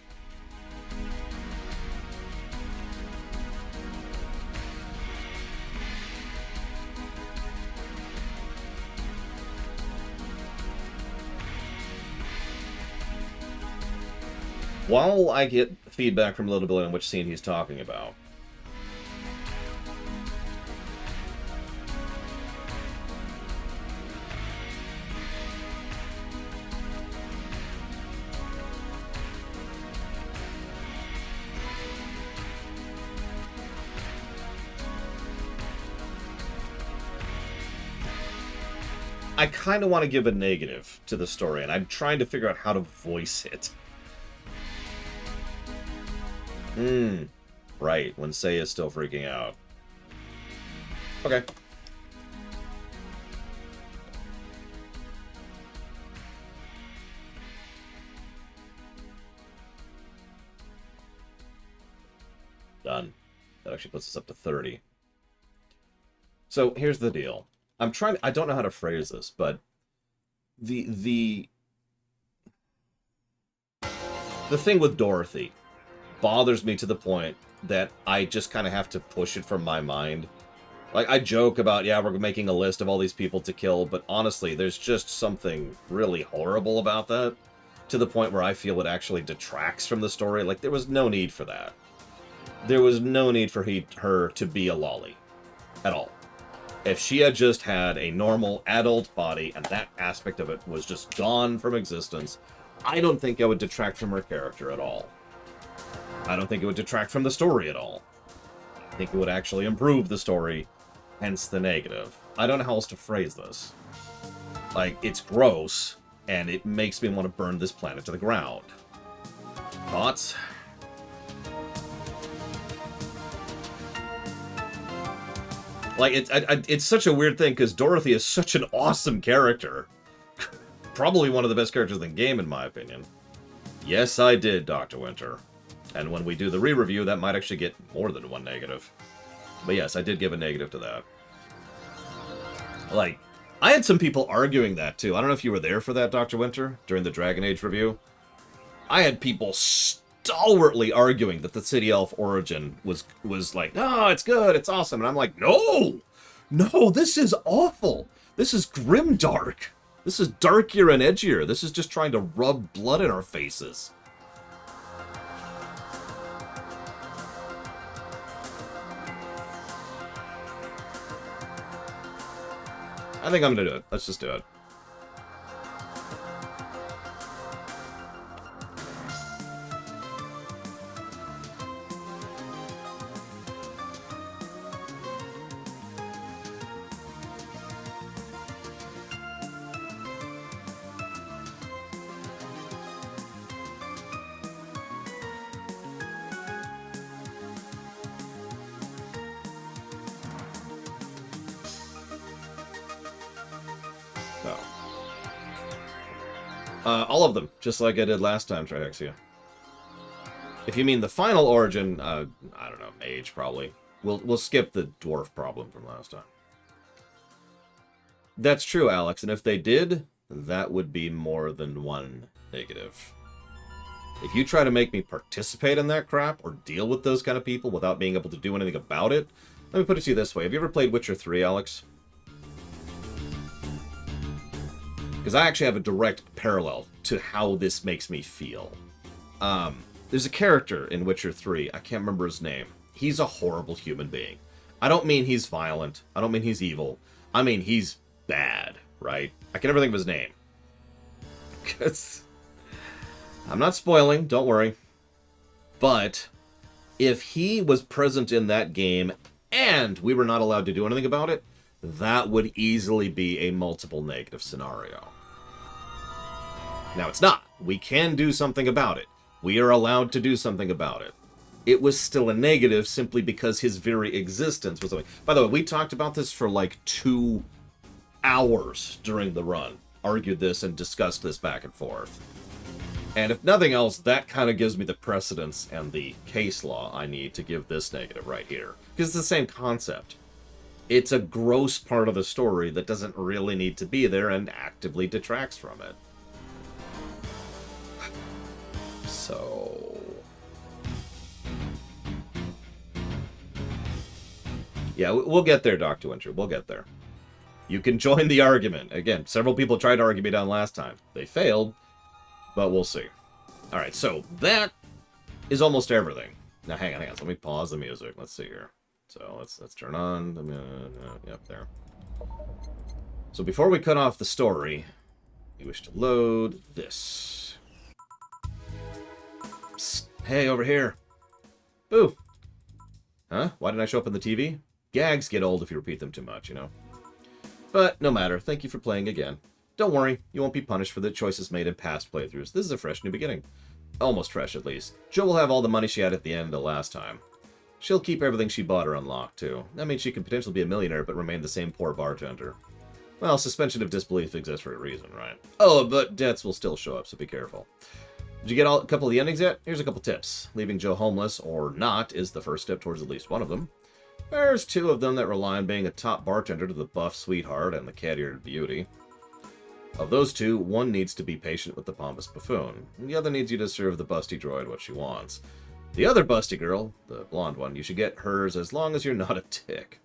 While I get feedback from Little Billy on which scene he's talking about, I kind of want to give a negative to the story, and I'm trying to figure out how to voice it. Right, when Say is still freaking out. Okay. Done. That actually puts us up to 30. So, here's the deal. I don't know how to phrase this, but the thing with Dorothy bothers me to the point that I just kind of have to push it from my mind. Like, I joke about, yeah, we're making a list of all these people to kill, but honestly, there's just something really horrible about that, to the point where I feel it actually detracts from the story. Like, there was no need for that. There was no need for her to be a lolly. At all. If she had just had a normal adult body, and that aspect of it was just gone from existence, I don't think it would detract from her character at all. I don't think it would detract from the story at all. I think it would actually improve the story, hence the negative. I don't know how else to phrase this. Like, it's gross, and it makes me want to burn this planet to the ground. Thoughts? Like, it's such a weird thing, because Dorothy is such an awesome character. Probably one of the best characters in the game, in my opinion. Yes, I did, Dr. Winter. And when we do the re-review, that might actually get more than one negative. But yes, I did give a negative to that. Like, I had some people arguing that, too. I don't know if you were there for that, Dr. Winter, during the Dragon Age review. I had people stalwartly arguing that the City Elf origin was like, oh, it's good, it's awesome. And I'm like, no! No, this is awful! This is grimdark! This is darkier and edgier. This is just trying to rub blood in our faces. I think I'm gonna do it. Let's just do it. All of them, just like I did last time, Trihexia. If you mean the final origin, I don't know, mage probably. We'll skip the dwarf problem from last time. That's true, Alex, and if they did, that would be more than one negative. If you try to make me participate in that crap, or deal with those kind of people without being able to do anything about it, let me put it to you this way. Have you ever played Witcher 3, Alex? Because I actually have a direct parallel to how this makes me feel. There's a character in Witcher 3, I can't remember his name. he's a horrible human being. I don't mean he's violent. I don't mean he's evil. I mean he's bad, right? I can never think of his name. 'Cause I'm not spoiling, don't worry. But if he was present in that game and we were not allowed to do anything about it, that would easily be a multiple negative scenario. Now, it's not. We can do something about it. We are allowed to do something about it. It was still a negative simply because his very existence was something. By the way, we talked about this for like 2 hours during the run. Argued this and discussed this back and forth. And if nothing else, that kind of gives me the precedence and the case law I need to give this negative right here. Because it's the same concept. It's a gross part of the story that doesn't really need to be there and actively detracts from it. So... yeah, we'll get there, Dr. Winter. We'll get there. You can join the argument. Again, several people tried to argue me down last time. They failed. But we'll see. Alright, so that is almost everything. Now, hang on. So let me pause the music. Let's see here. So let's turn on the... yep, there. So before we cut off the story, we wish to load this. Psst. Hey, over here. Boo. Huh? Why didn't I show up on the TV? Gags get old if you repeat them too much, you know? But no matter. Thank you for playing again. Don't worry, you won't be punished for the choices made in past playthroughs. This is a fresh new beginning. Almost fresh, at least. Jo will have all the money she had at the end of the last time. She'll keep everything she bought her unlocked, too. That means she can potentially be a millionaire, but remain the same poor bartender. Well, suspension of disbelief exists for a reason, right? Oh, but debts will still show up, so be careful. Did you get a couple of the endings yet? Here's a couple tips. Leaving Jo homeless, or not, is the first step towards at least one of them. There's 2 of them that rely on being a top bartender to the buff sweetheart and the cat-eared beauty. Of those 2, one needs to be patient with the pompous buffoon, and the other needs you to serve the busty droid what she wants. The other busty girl, the blonde one, you should get hers as long as you're not a tick.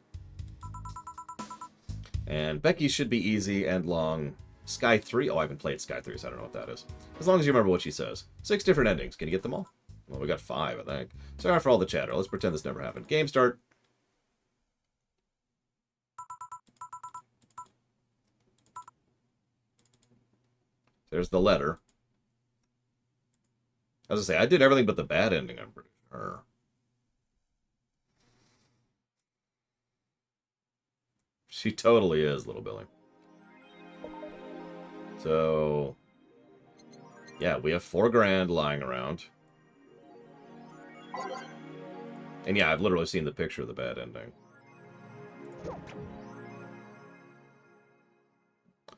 And Becky should be easy and long. Sky 3? Oh, I haven't played Sky 3, so I don't know what that is. As long as you remember what she says. 6 different endings. Can you get them all? Well, we got 5, I think. Sorry for all the chatter. Let's pretend this never happened. Game start. There's the letter. As I say, I did everything but the bad ending, I'm pretty sure. She totally is, little Billy. So... yeah, we have $4,000 lying around. And yeah, I've literally seen the picture of the bad ending.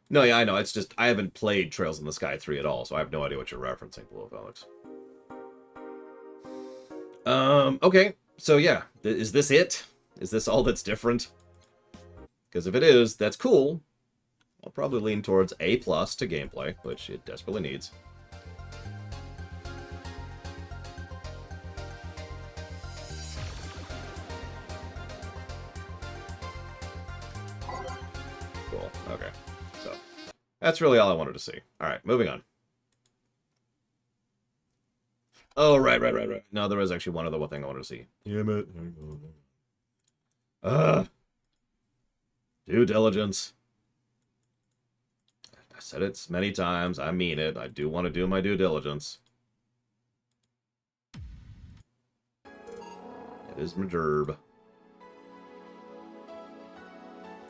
No, yeah, I know. It's just, I haven't played Trails in the Sky 3 at all, so I have no idea what you're referencing, Blue Felix. Okay. So, yeah. Is this it? Is this all that's different? Because if it is, that's cool. I'll probably lean towards A+ to gameplay, which it desperately needs. Cool. Okay. So, that's really all I wanted to see. Alright, moving on. Oh, right. No, there was actually one other thing I wanted to see. Damn it. Due diligence. I said it many times. I mean it. I do want to do my due diligence. It is my derb.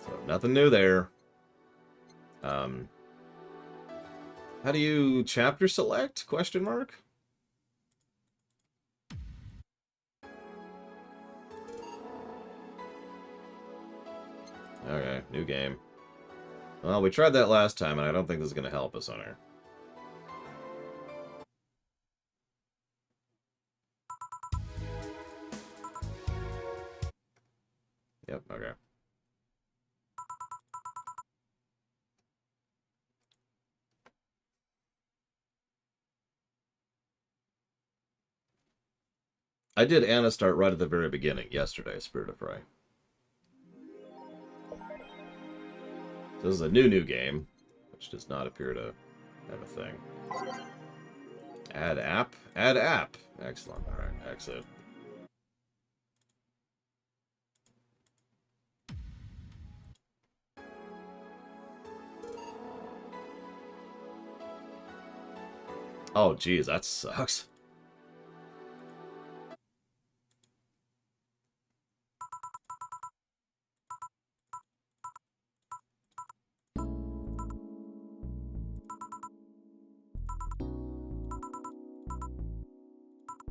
So, nothing new there. How do you chapter select? Question mark? Okay, new game. Well, we tried that last time, and I don't think this is going to help us on here. Yep, okay. I did Anna start right at the very beginning yesterday, Spirit of Prey. So this is a new game, which does not appear to have a thing. Add app? Add app. Excellent. Alright, exit. Oh, geez, that sucks.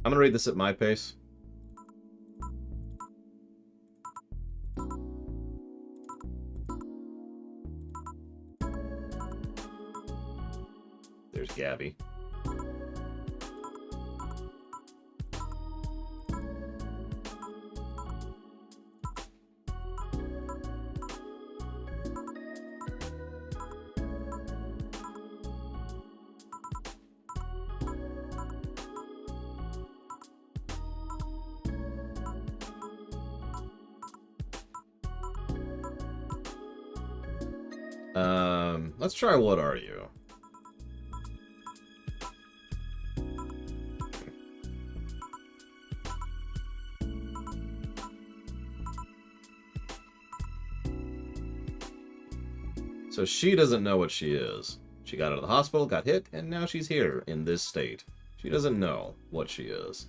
I'm gonna read this at my pace. There's Gabby. Let's try What Are You? So she doesn't know what she is. She got out of the hospital, got hit, and now she's here in this state. She doesn't know what she is.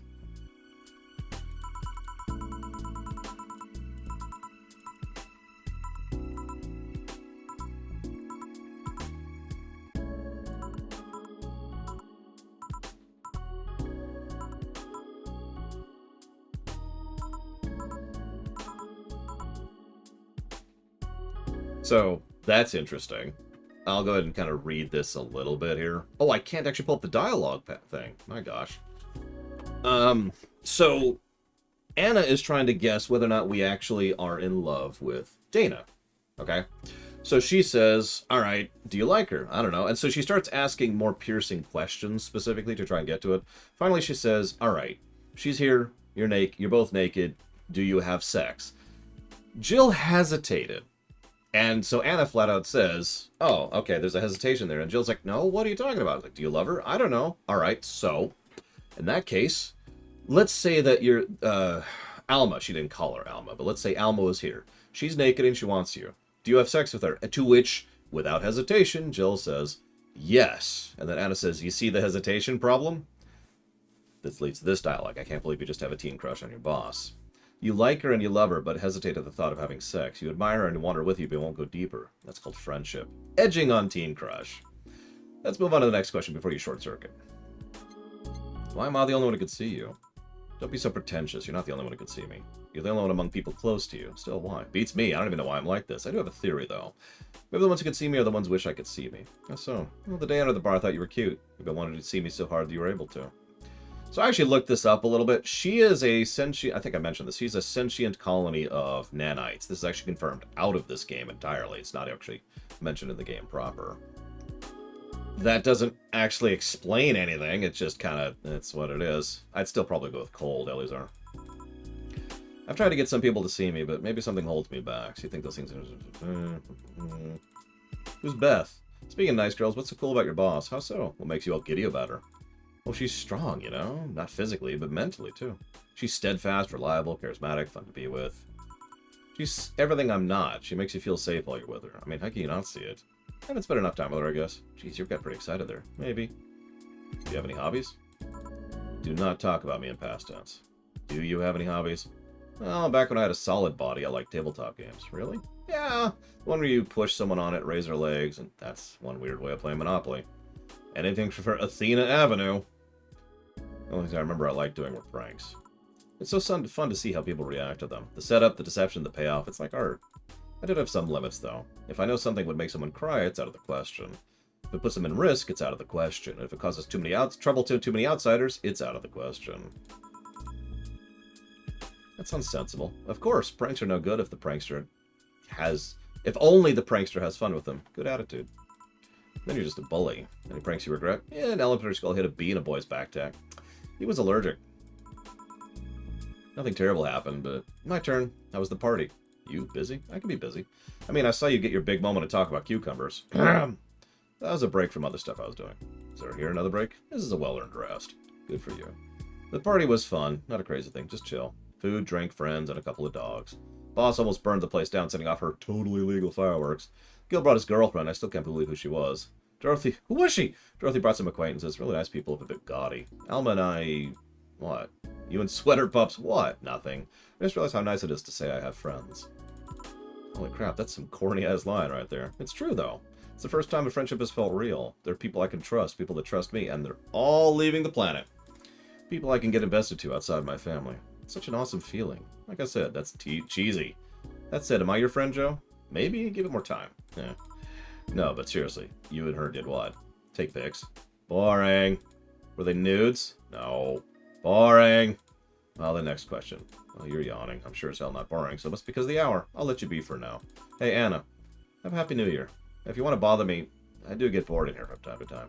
So, that's interesting. I'll go ahead and kind of read this a little bit here. Oh, I can't actually pull up the dialogue thing. My gosh. So, Anna is trying to guess whether or not we actually are in love with Dana. Okay? So she says, all right, do you like her? I don't know. And so she starts asking more piercing questions specifically to try and get to it. Finally, she says, all right, she's here. You're naked. You're both naked. Do you have sex? Jill hesitated. And so Anna flat out says, oh, okay, there's a hesitation there. And Jill's like, no, what are you talking about? Like, do you love her? I don't know. All right, so in that case, let's say that you're Alma. She didn't call her Alma, but let's say Alma is here. She's naked and she wants you. Do you have sex with her? To which, without hesitation, Jill says, yes. And then Anna says, you see the hesitation problem? This leads to this dialogue. I can't believe you just have a teen crush on your boss. You like her and you love her, but hesitate at the thought of having sex. You admire her and want her with you, but won't go deeper. That's called friendship. Edging on teen crush. Let's move on to the next question before you short circuit. Why am I the only one who could see you? Don't be so pretentious. You're not the only one who could see me. You're the only one among people close to you. Still, why? Beats me. I don't even know why I'm like this. I do have a theory, though. Maybe the ones who could see me are the ones who wish I could see me. Guess so. Well, the day under the bar, I thought you were cute. Maybe I wanted you to see me so hard that you were able to. So I actually looked this up a little bit. She is a sentient, I think I mentioned this, she's a sentient colony of nanites. This is actually confirmed out of this game entirely. It's not actually mentioned in the game proper. That doesn't actually explain anything. It's just kind of, it's what it is. I'd still probably go with cold, Eleazar. I've tried to get some people to see me, but maybe something holds me back. So you think those things are... Who's Beth? Speaking of nice girls, what's so cool about your boss? How so? What makes you all giddy about her? Well, she's strong, you know? Not physically, but mentally, too. She's steadfast, reliable, charismatic, fun to be with. She's everything I'm not. She makes you feel safe while you're with her. I mean, how can you not see it? And it's been enough time with her, I guess. Jeez, you got pretty excited there. Maybe. Do you have any hobbies? Do not talk about me in past tense. Do you have any hobbies? Well, back when I had a solid body, I liked tabletop games. Really? Yeah. The one where you push someone on it, raise their legs, and that's one weird way of playing Monopoly. Anything for Athena Avenue. The only thing I remember I liked doing were pranks. It's so fun to see how people react to them. The setup, the deception, the payoff, it's like art. I did have some limits, though. If I know something would make someone cry, it's out of the question. If it puts them in risk, it's out of the question. If it causes too many trouble to too many outsiders, it's out of the question. That sounds sensible. Of course, pranks are no good if the prankster has... If only the prankster has fun with them. Good attitude. Then you're just a bully. Any pranks you regret? Yeah, an elementary school hit a bee in a boy's backpack. He was allergic. Nothing terrible happened, but my turn. How was the party? You busy? I can be busy. I mean, I saw you get your big moment to talk about cucumbers. That was a break from other stuff I was doing. Is there here another break? This is a well-earned rest. Good for you. The party was fun. Not a crazy thing. Just chill. Food, drink, friends, and a couple of dogs. Boss almost burned the place down, setting off her totally legal fireworks. Gil brought his girlfriend. I still can't believe who she was. Dorothy, who was she? Dorothy brought some acquaintances. Really nice people, a bit gaudy. Alma and I... What? You and Sweater Pups? What? Nothing. I just realized how nice it is to say I have friends. Holy crap, that's some corny-ass line right there. It's true, though. It's the first time a friendship has felt real. There are people I can trust, people that trust me, and they're all leaving the planet. People I can get invested to outside my family. It's such an awesome feeling. Like I said, that's cheesy. That said, am I your friend, Joe? Maybe give it more time. Yeah. No, but seriously, you and her did what? Take pics. Boring. Were they nudes? No. Boring. Well, the next question. Well, you're yawning. I'm sure as hell not boring, so it must be because of the hour. I'll let you be for now. Hey, Anna. Have a Happy New Year. If you want to bother me, I do get bored in here from time to time.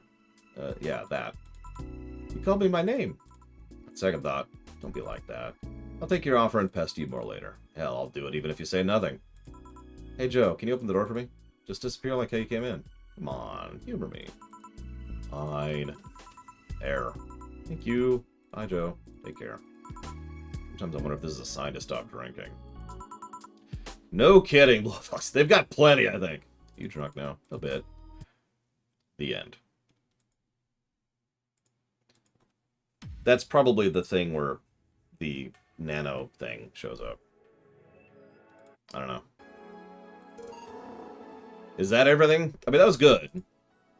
Yeah, that. You called me my name. Second thought. Don't be like that. I'll take your offer and pest you more later. Hell, I'll do it even if you say nothing. Hey, Joe, can you open the door for me? Just disappear like how you came in. Come on, humor me. Fine. There. Thank you. Bye, Joe. Take care. Sometimes I wonder if this is a sign to stop drinking. No kidding. They've got plenty, I think. You drunk now? A bit. The end. That's probably the thing where the nano thing shows up. I don't know. Is that everything? I mean, that was good.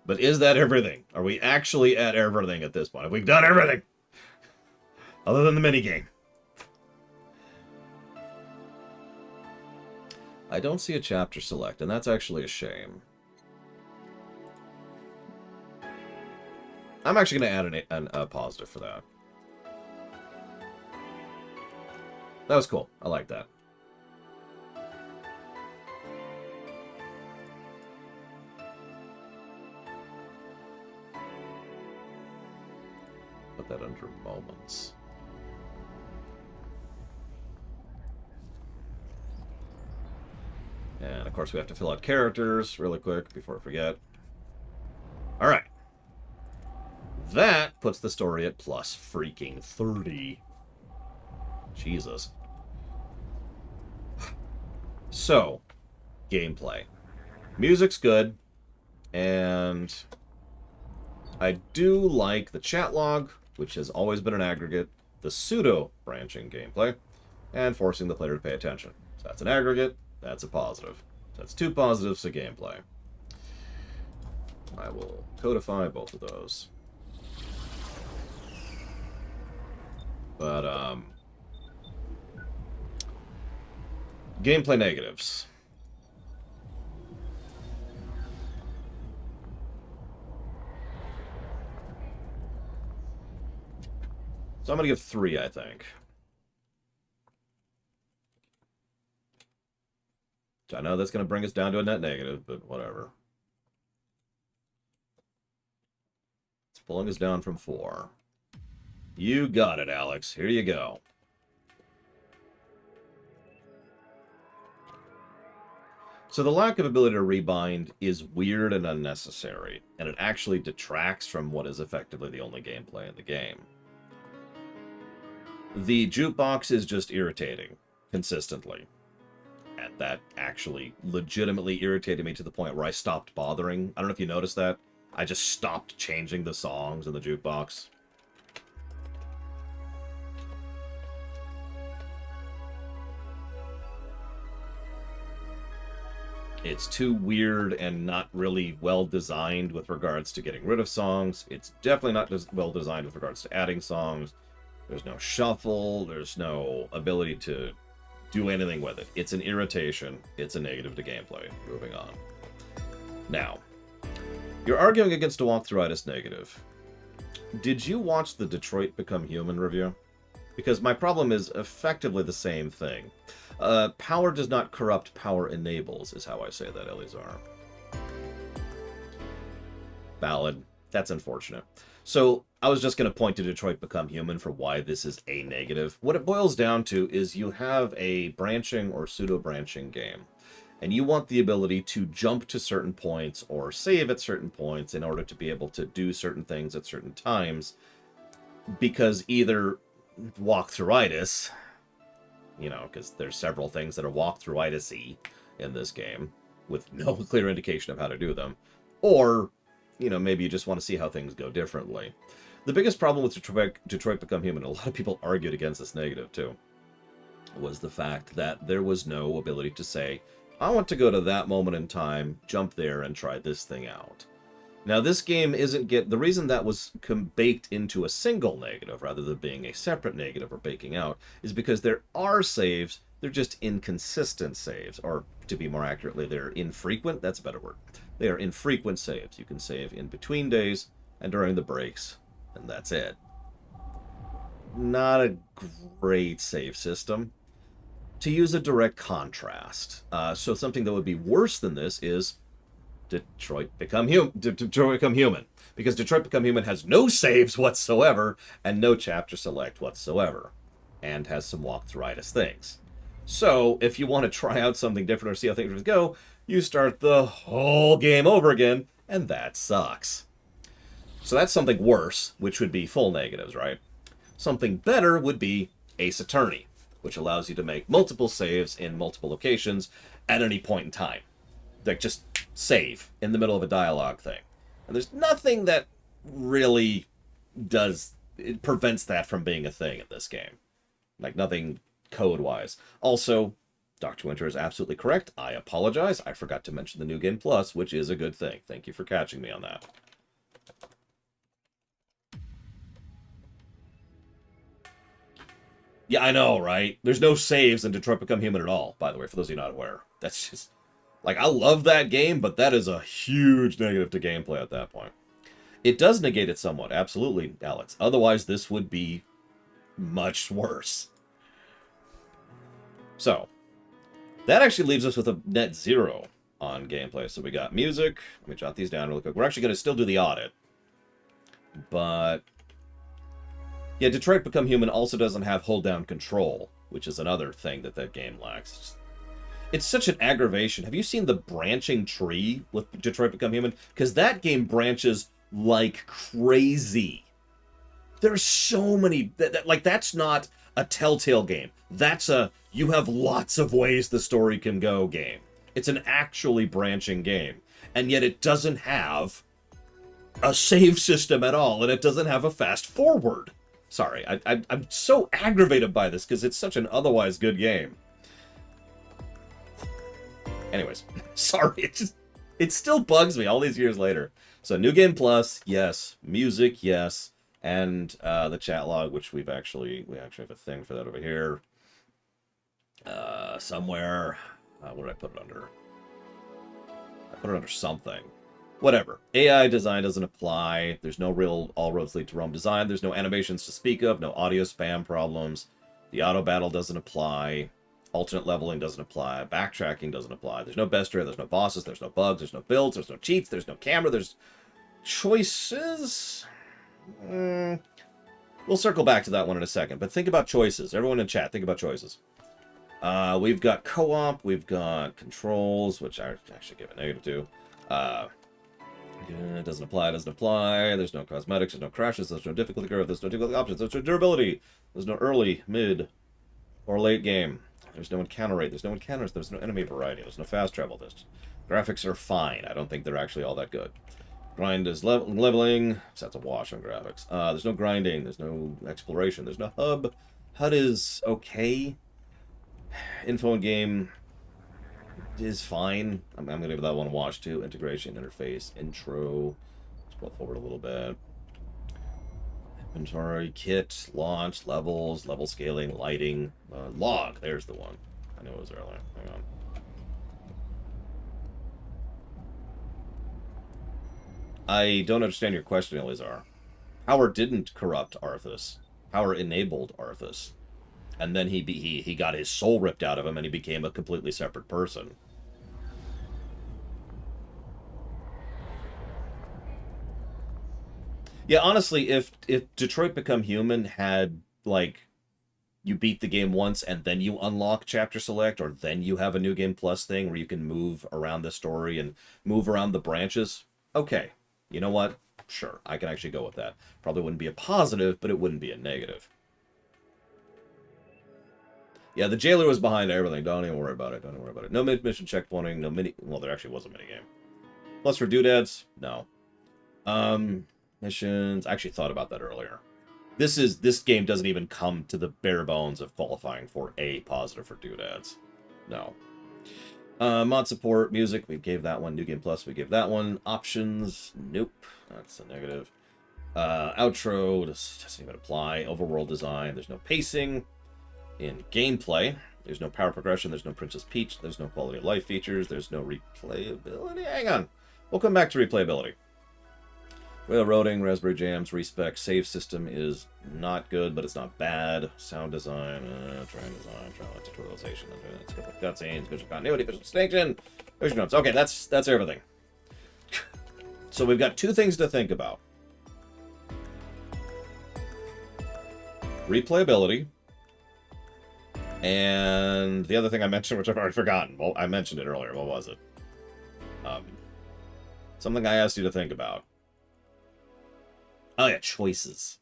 But is that everything? Are we actually at everything at this point? Have we done everything? Other than the minigame. I don't see a chapter select, and that's actually a shame. I'm actually going to add a positive for that. That was cool. I like that. Put that under moments. And, of course, we have to fill out characters really quick before I forget. All right. That puts the story at plus freaking 30. Jesus. So, gameplay. Music's good. And I do like the chat log, which has always been an aggregate, the pseudo-branching gameplay, and forcing the player to pay attention. So that's an aggregate. That's a positive. So that's two positives to gameplay. I will codify both of those. But, gameplay negatives. So I'm going to give 3, I think. I know that's going to bring us down to a net negative, but whatever. It's pulling us down from 4. You got it, Alex. Here you go. So the lack of ability to rebind is weird and unnecessary, and it actually detracts from what is effectively the only gameplay in the game. The jukebox is just irritating, consistently. And that actually legitimately irritated me to the point where I stopped bothering. I don't know if you noticed that. I just stopped changing the songs in the jukebox. It's too weird and not really well designed with regards to getting rid of songs. It's definitely not well designed with regards to adding songs. There's no shuffle. There's no ability to do anything with it. It's an irritation. It's a negative to gameplay. Moving on. Now, you're arguing against a walkthroughitis negative. Did you watch the Detroit Become Human review? Because my problem is effectively the same thing. Power does not corrupt, power enables, is how I say that, Elizar. Valid. That's unfortunate. So, I was just going to point to Detroit Become Human for why this is a negative. What it boils down to is you have a branching or pseudo-branching game, and you want the ability to jump to certain points or save at certain points in order to be able to do certain things at certain times, because either walkthroughitis, you know, because there's several things that are walkthroughitis-y in this game, with no clear indication of how to do them, or you know, maybe you just want to see how things go differently. The biggest problem with Detroit Become Human, a lot of people argued against this negative too, was the fact that there was no ability to say, I want to go to that moment in time, jump there, and try this thing out. Now, this game isn't the reason that was baked into a single negative rather than being a separate negative or baking out is because there are saves, they're just inconsistent saves, or to be more accurately, they're infrequent, that's a better word. They are infrequent saves. You can save in between days and during the breaks, and that's it. Not a great save system. To use a direct contrast, so something that would be worse than this is Detroit Become Human. Because Detroit Become Human has no saves whatsoever and no chapter select whatsoever. And has some walk-through-itis things. So, if you want to try out something different or see how things go, you start the whole game over again, and that sucks. So that's something worse, which would be full negatives, right? Something better would be Ace Attorney, which allows you to make multiple saves in multiple locations at any point in time. Like, just save in the middle of a dialogue thing. And there's nothing that really it prevents that from being a thing in this game. Like, nothing code-wise. Also, Dr. Winter is absolutely correct. I apologize. I forgot to mention the New Game Plus, which is a good thing. Thank you for catching me on that. Yeah, I know, right? There's no saves in Detroit Become Human at all, by the way, for those of you not aware. That's just... Like, I love that game, but that is a huge negative to gameplay at that point. It does negate it somewhat, absolutely, Alex. Otherwise, this would be much worse. So, that actually leaves us with a net 0 on gameplay. So we got music. Let me jot these down really quick. We're actually going to still do the audit. But, yeah, Detroit Become Human also doesn't have hold-down control, which is another thing that game lacks. It's such an aggravation. Have you seen the branching tree with Detroit Become Human? Because that game branches like crazy. There's so many... that's not a Telltale game. That's a you have lots of ways the story can go game. It's an actually branching game. And yet it doesn't have a save system at all. And it doesn't have a fast forward. Sorry, I'm so aggravated by this because it's such an otherwise good game. Anyways, sorry, it still bugs me all these years later. So, New Game Plus, yes. Music, yes. And the chat log, which we actually have a thing for that over here. Somewhere. What did I put it under? I put it under something. Whatever. AI design doesn't apply. There's no real all roads lead to Rome design. There's no animations to speak of. No audio spam problems. The auto battle doesn't apply. Alternate leveling doesn't apply. Backtracking doesn't apply. There's no best area. There's no bosses. There's no bugs. There's no builds. There's no cheats. There's no camera. There's choices. We'll circle back to that one in a second. But think about choices. Everyone in chat, think about choices. We've got co-op. We've got controls, which I actually give a negative to. It doesn't apply. Doesn't apply. There's no cosmetics. There's no crashes. There's no difficulty curve. There's no difficulty options. There's no durability. There's no early, mid, or late game. There's no encounter rate. There's no encounters. There's no enemy variety. There's no fast travel. Graphics are fine. I don't think they're actually all that good. Grind is leveling. So that's a wash on graphics. There's no grinding. There's no exploration. There's no hub. HUD is okay. Info in game is fine. I'm going to give that one a wash too. Integration, interface, intro. Scroll forward a little bit. Inventory, kit, launch, levels, level scaling, lighting, log. There's the one. I knew it was earlier. Hang on. I don't understand your question, Elizar. Power didn't corrupt Arthas. Power enabled Arthas. And then he got his soul ripped out of him and he became a completely separate person. Yeah, honestly, if Detroit Become Human had, like, you beat the game once and then you unlock Chapter Select, or then you have a New Game Plus thing where you can move around the story and move around the branches, okay. You know what? Sure, I can actually go with that. Probably wouldn't be a positive, but it wouldn't be a negative. Yeah, the jailer was behind everything. Don't even worry about it. Don't even worry about it. No mid-mission checkpointing, no mini... Well, there actually was a minigame. Plus for doodads? No. Missions. I actually thought about that earlier. This game doesn't even come to the bare bones of qualifying for a positive for doodads. No. Mod support, music, we gave that one. New Game Plus, we gave that one. Options, nope. That's a negative. Outro, this doesn't even apply. Overworld design, there's no pacing. In gameplay, there's no power progression, there's no Princess Peach, there's no quality of life features, there's no replayability. Hang on. We'll come back to replayability. Railroading, Raspberry Jams, respec, save system is not good, but it's not bad. Sound design, train design, tutorialization, cutscenes, visual continuity, visual distinction, visual notes. Okay, that's everything. So we've got two things to think about. Replayability, and the other thing I mentioned, which I've already forgotten. Well, I mentioned it earlier. What was it? Something I asked you to think about. Oh yeah, choices.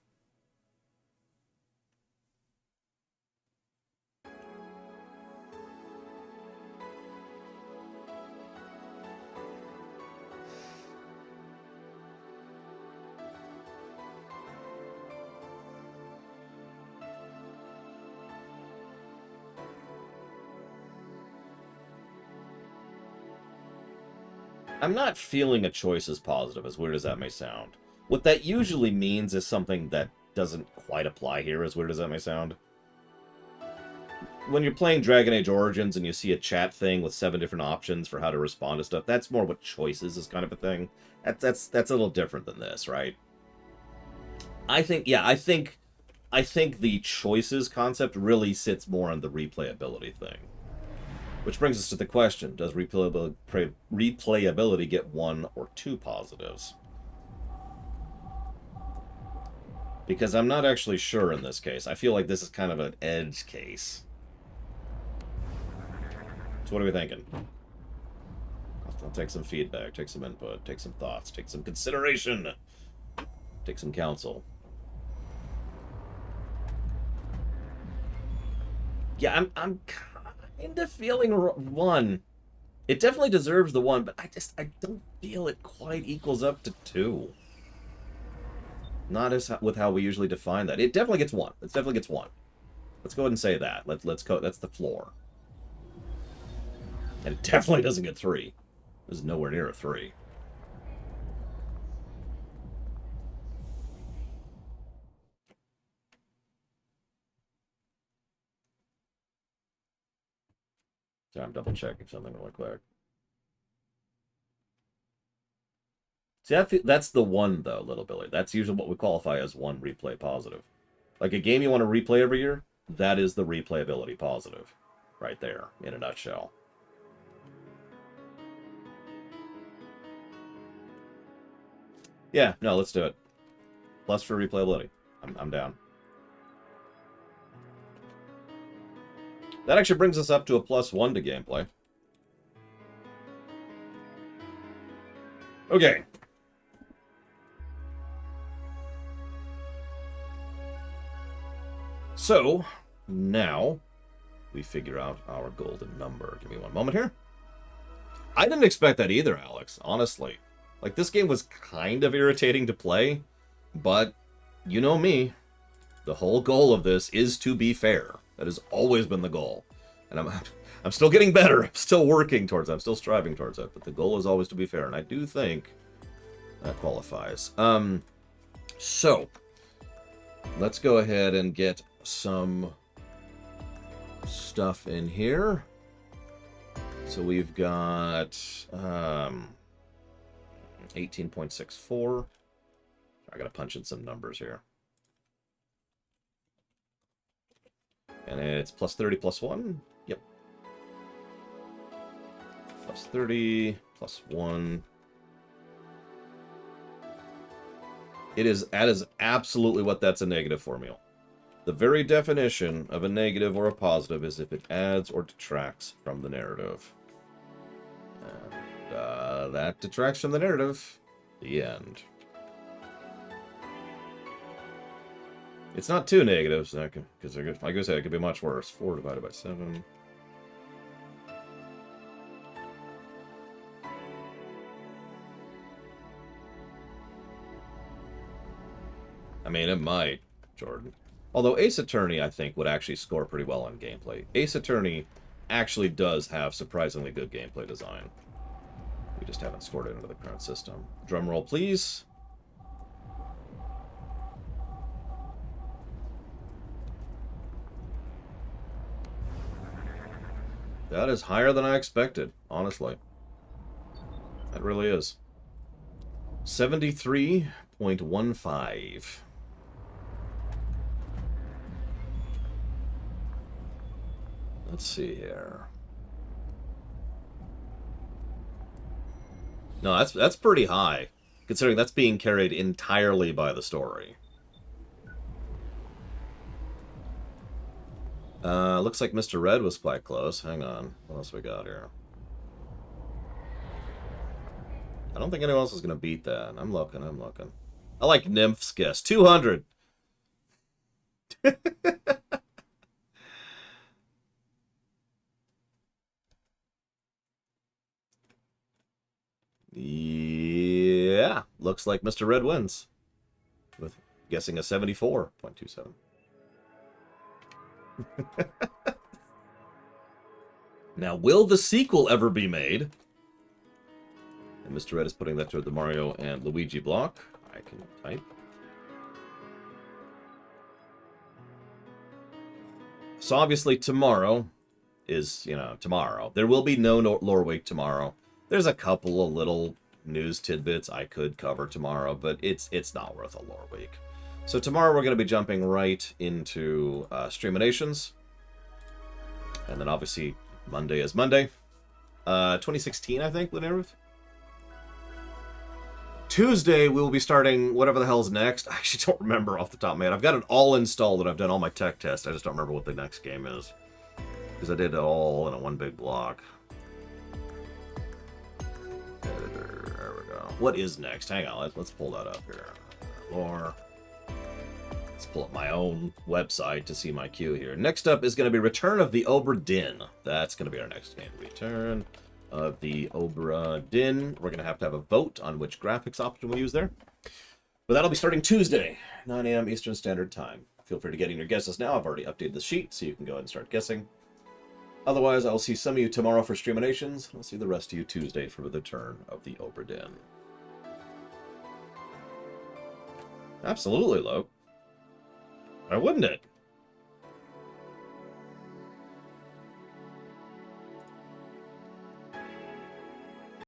I'm not feeling a choice as positive, as weird as that may sound. What that usually means is something that doesn't quite apply here, as weird as that may sound. When you're playing Dragon Age Origins and you see a chat thing with 7 different options for how to respond to stuff, that's more what choices is kind of a thing. That's a little different than this, right? I think the choices concept really sits more on the replayability thing. Which brings us to the question, does replayability get 1 or 2 positives? Because I'm not actually sure in this case. I feel like this is kind of an edge case. So what are we thinking? I'll take some feedback, take some input, take some thoughts, take some consideration, take some counsel. Yeah, I'm kind of feeling 1. It definitely deserves the 1, but I don't feel it quite equals up to 2. Not as with how we usually define that. It definitely gets 1. It definitely gets 1. Let's go ahead and say that. Let's go. That's the floor. And it definitely doesn't get 3. This is nowhere near a 3. So I'm double checking something really quick. See, that's the 1, though, Little Billy. That's usually what we qualify as 1 replay positive. Like a game you want to replay every year, that is the replayability positive. Right there, in a nutshell. Yeah, no, let's do it. Plus for replayability. I'm down. That actually brings us up to a +1 to gameplay. Okay. So, now, we figure out our golden number. Give me one moment here. I didn't expect that either, Alex, honestly. Like, this game was kind of irritating to play, but you know me. The whole goal of this is to be fair. That has always been the goal. And I'm still getting better. I'm still working towards it. I'm still striving towards it. But the goal is always to be fair. And I do think that qualifies. So, let's go ahead and get some stuff in here. So we've got 18.64. I gotta punch in some numbers here. And it's +30 +1. Yep. +30 +1. That is absolutely what that's a negative formula. The very definition of a negative or a positive is if it adds or detracts from the narrative. And that detracts from the narrative. The end. It's not too negative, because like I said, it could be much worse. 4 divided by 7. mean, it might, Jordan. Although Ace Attorney, I think, would actually score pretty well on gameplay. Ace Attorney actually does have surprisingly good gameplay design. We just haven't scored it into the current system. Drum roll, please. That is higher than I expected, honestly. That really is. 73.15. Let's see here. No, that's pretty high, considering that's being carried entirely by the story. Looks like Mr. Red was quite close. Hang on. What else we got here? I don't think anyone else is going to beat that. I'm looking. I like Nymph's guess. 200. Yeah. Looks like Mr. Red wins. With guessing a 74.27. Now, will the sequel ever be made? And Mr. Red is putting that toward the Mario and Luigi block. I can type. So obviously tomorrow is, tomorrow. There will be no Lore Week tomorrow. There's a couple of little news tidbits I could cover tomorrow, but it's not worth a Lore Week. So tomorrow we're going to be jumping right into Streaminations. And then obviously Monday is Monday. 2016, I think, Linear Ruth? Tuesday, we will be starting whatever the hell's next. I actually don't remember off the top of my head. I've got it all installed and I've done all my tech tests. I just don't remember what the next game is. Because I did it all in a one big block. There we go. What is next? Hang on, let's pull that up here. Lore. Let's pull up my own website to see my queue here. Next up is going to be Return of the Obra Dinn. That's going to be our next game. Return of the Obra Dinn. We're going to have a vote on which graphics option we use there. But that'll be starting Tuesday, 9 a.m. Eastern Standard Time. Feel free to get in your guesses now. I've already updated the sheet, so you can go ahead and start guessing. Otherwise, I'll see some of you tomorrow for Streaminations. I'll see the rest of you Tuesday for the Return of the Obra Dinn. Absolutely, Lo. Why wouldn't it?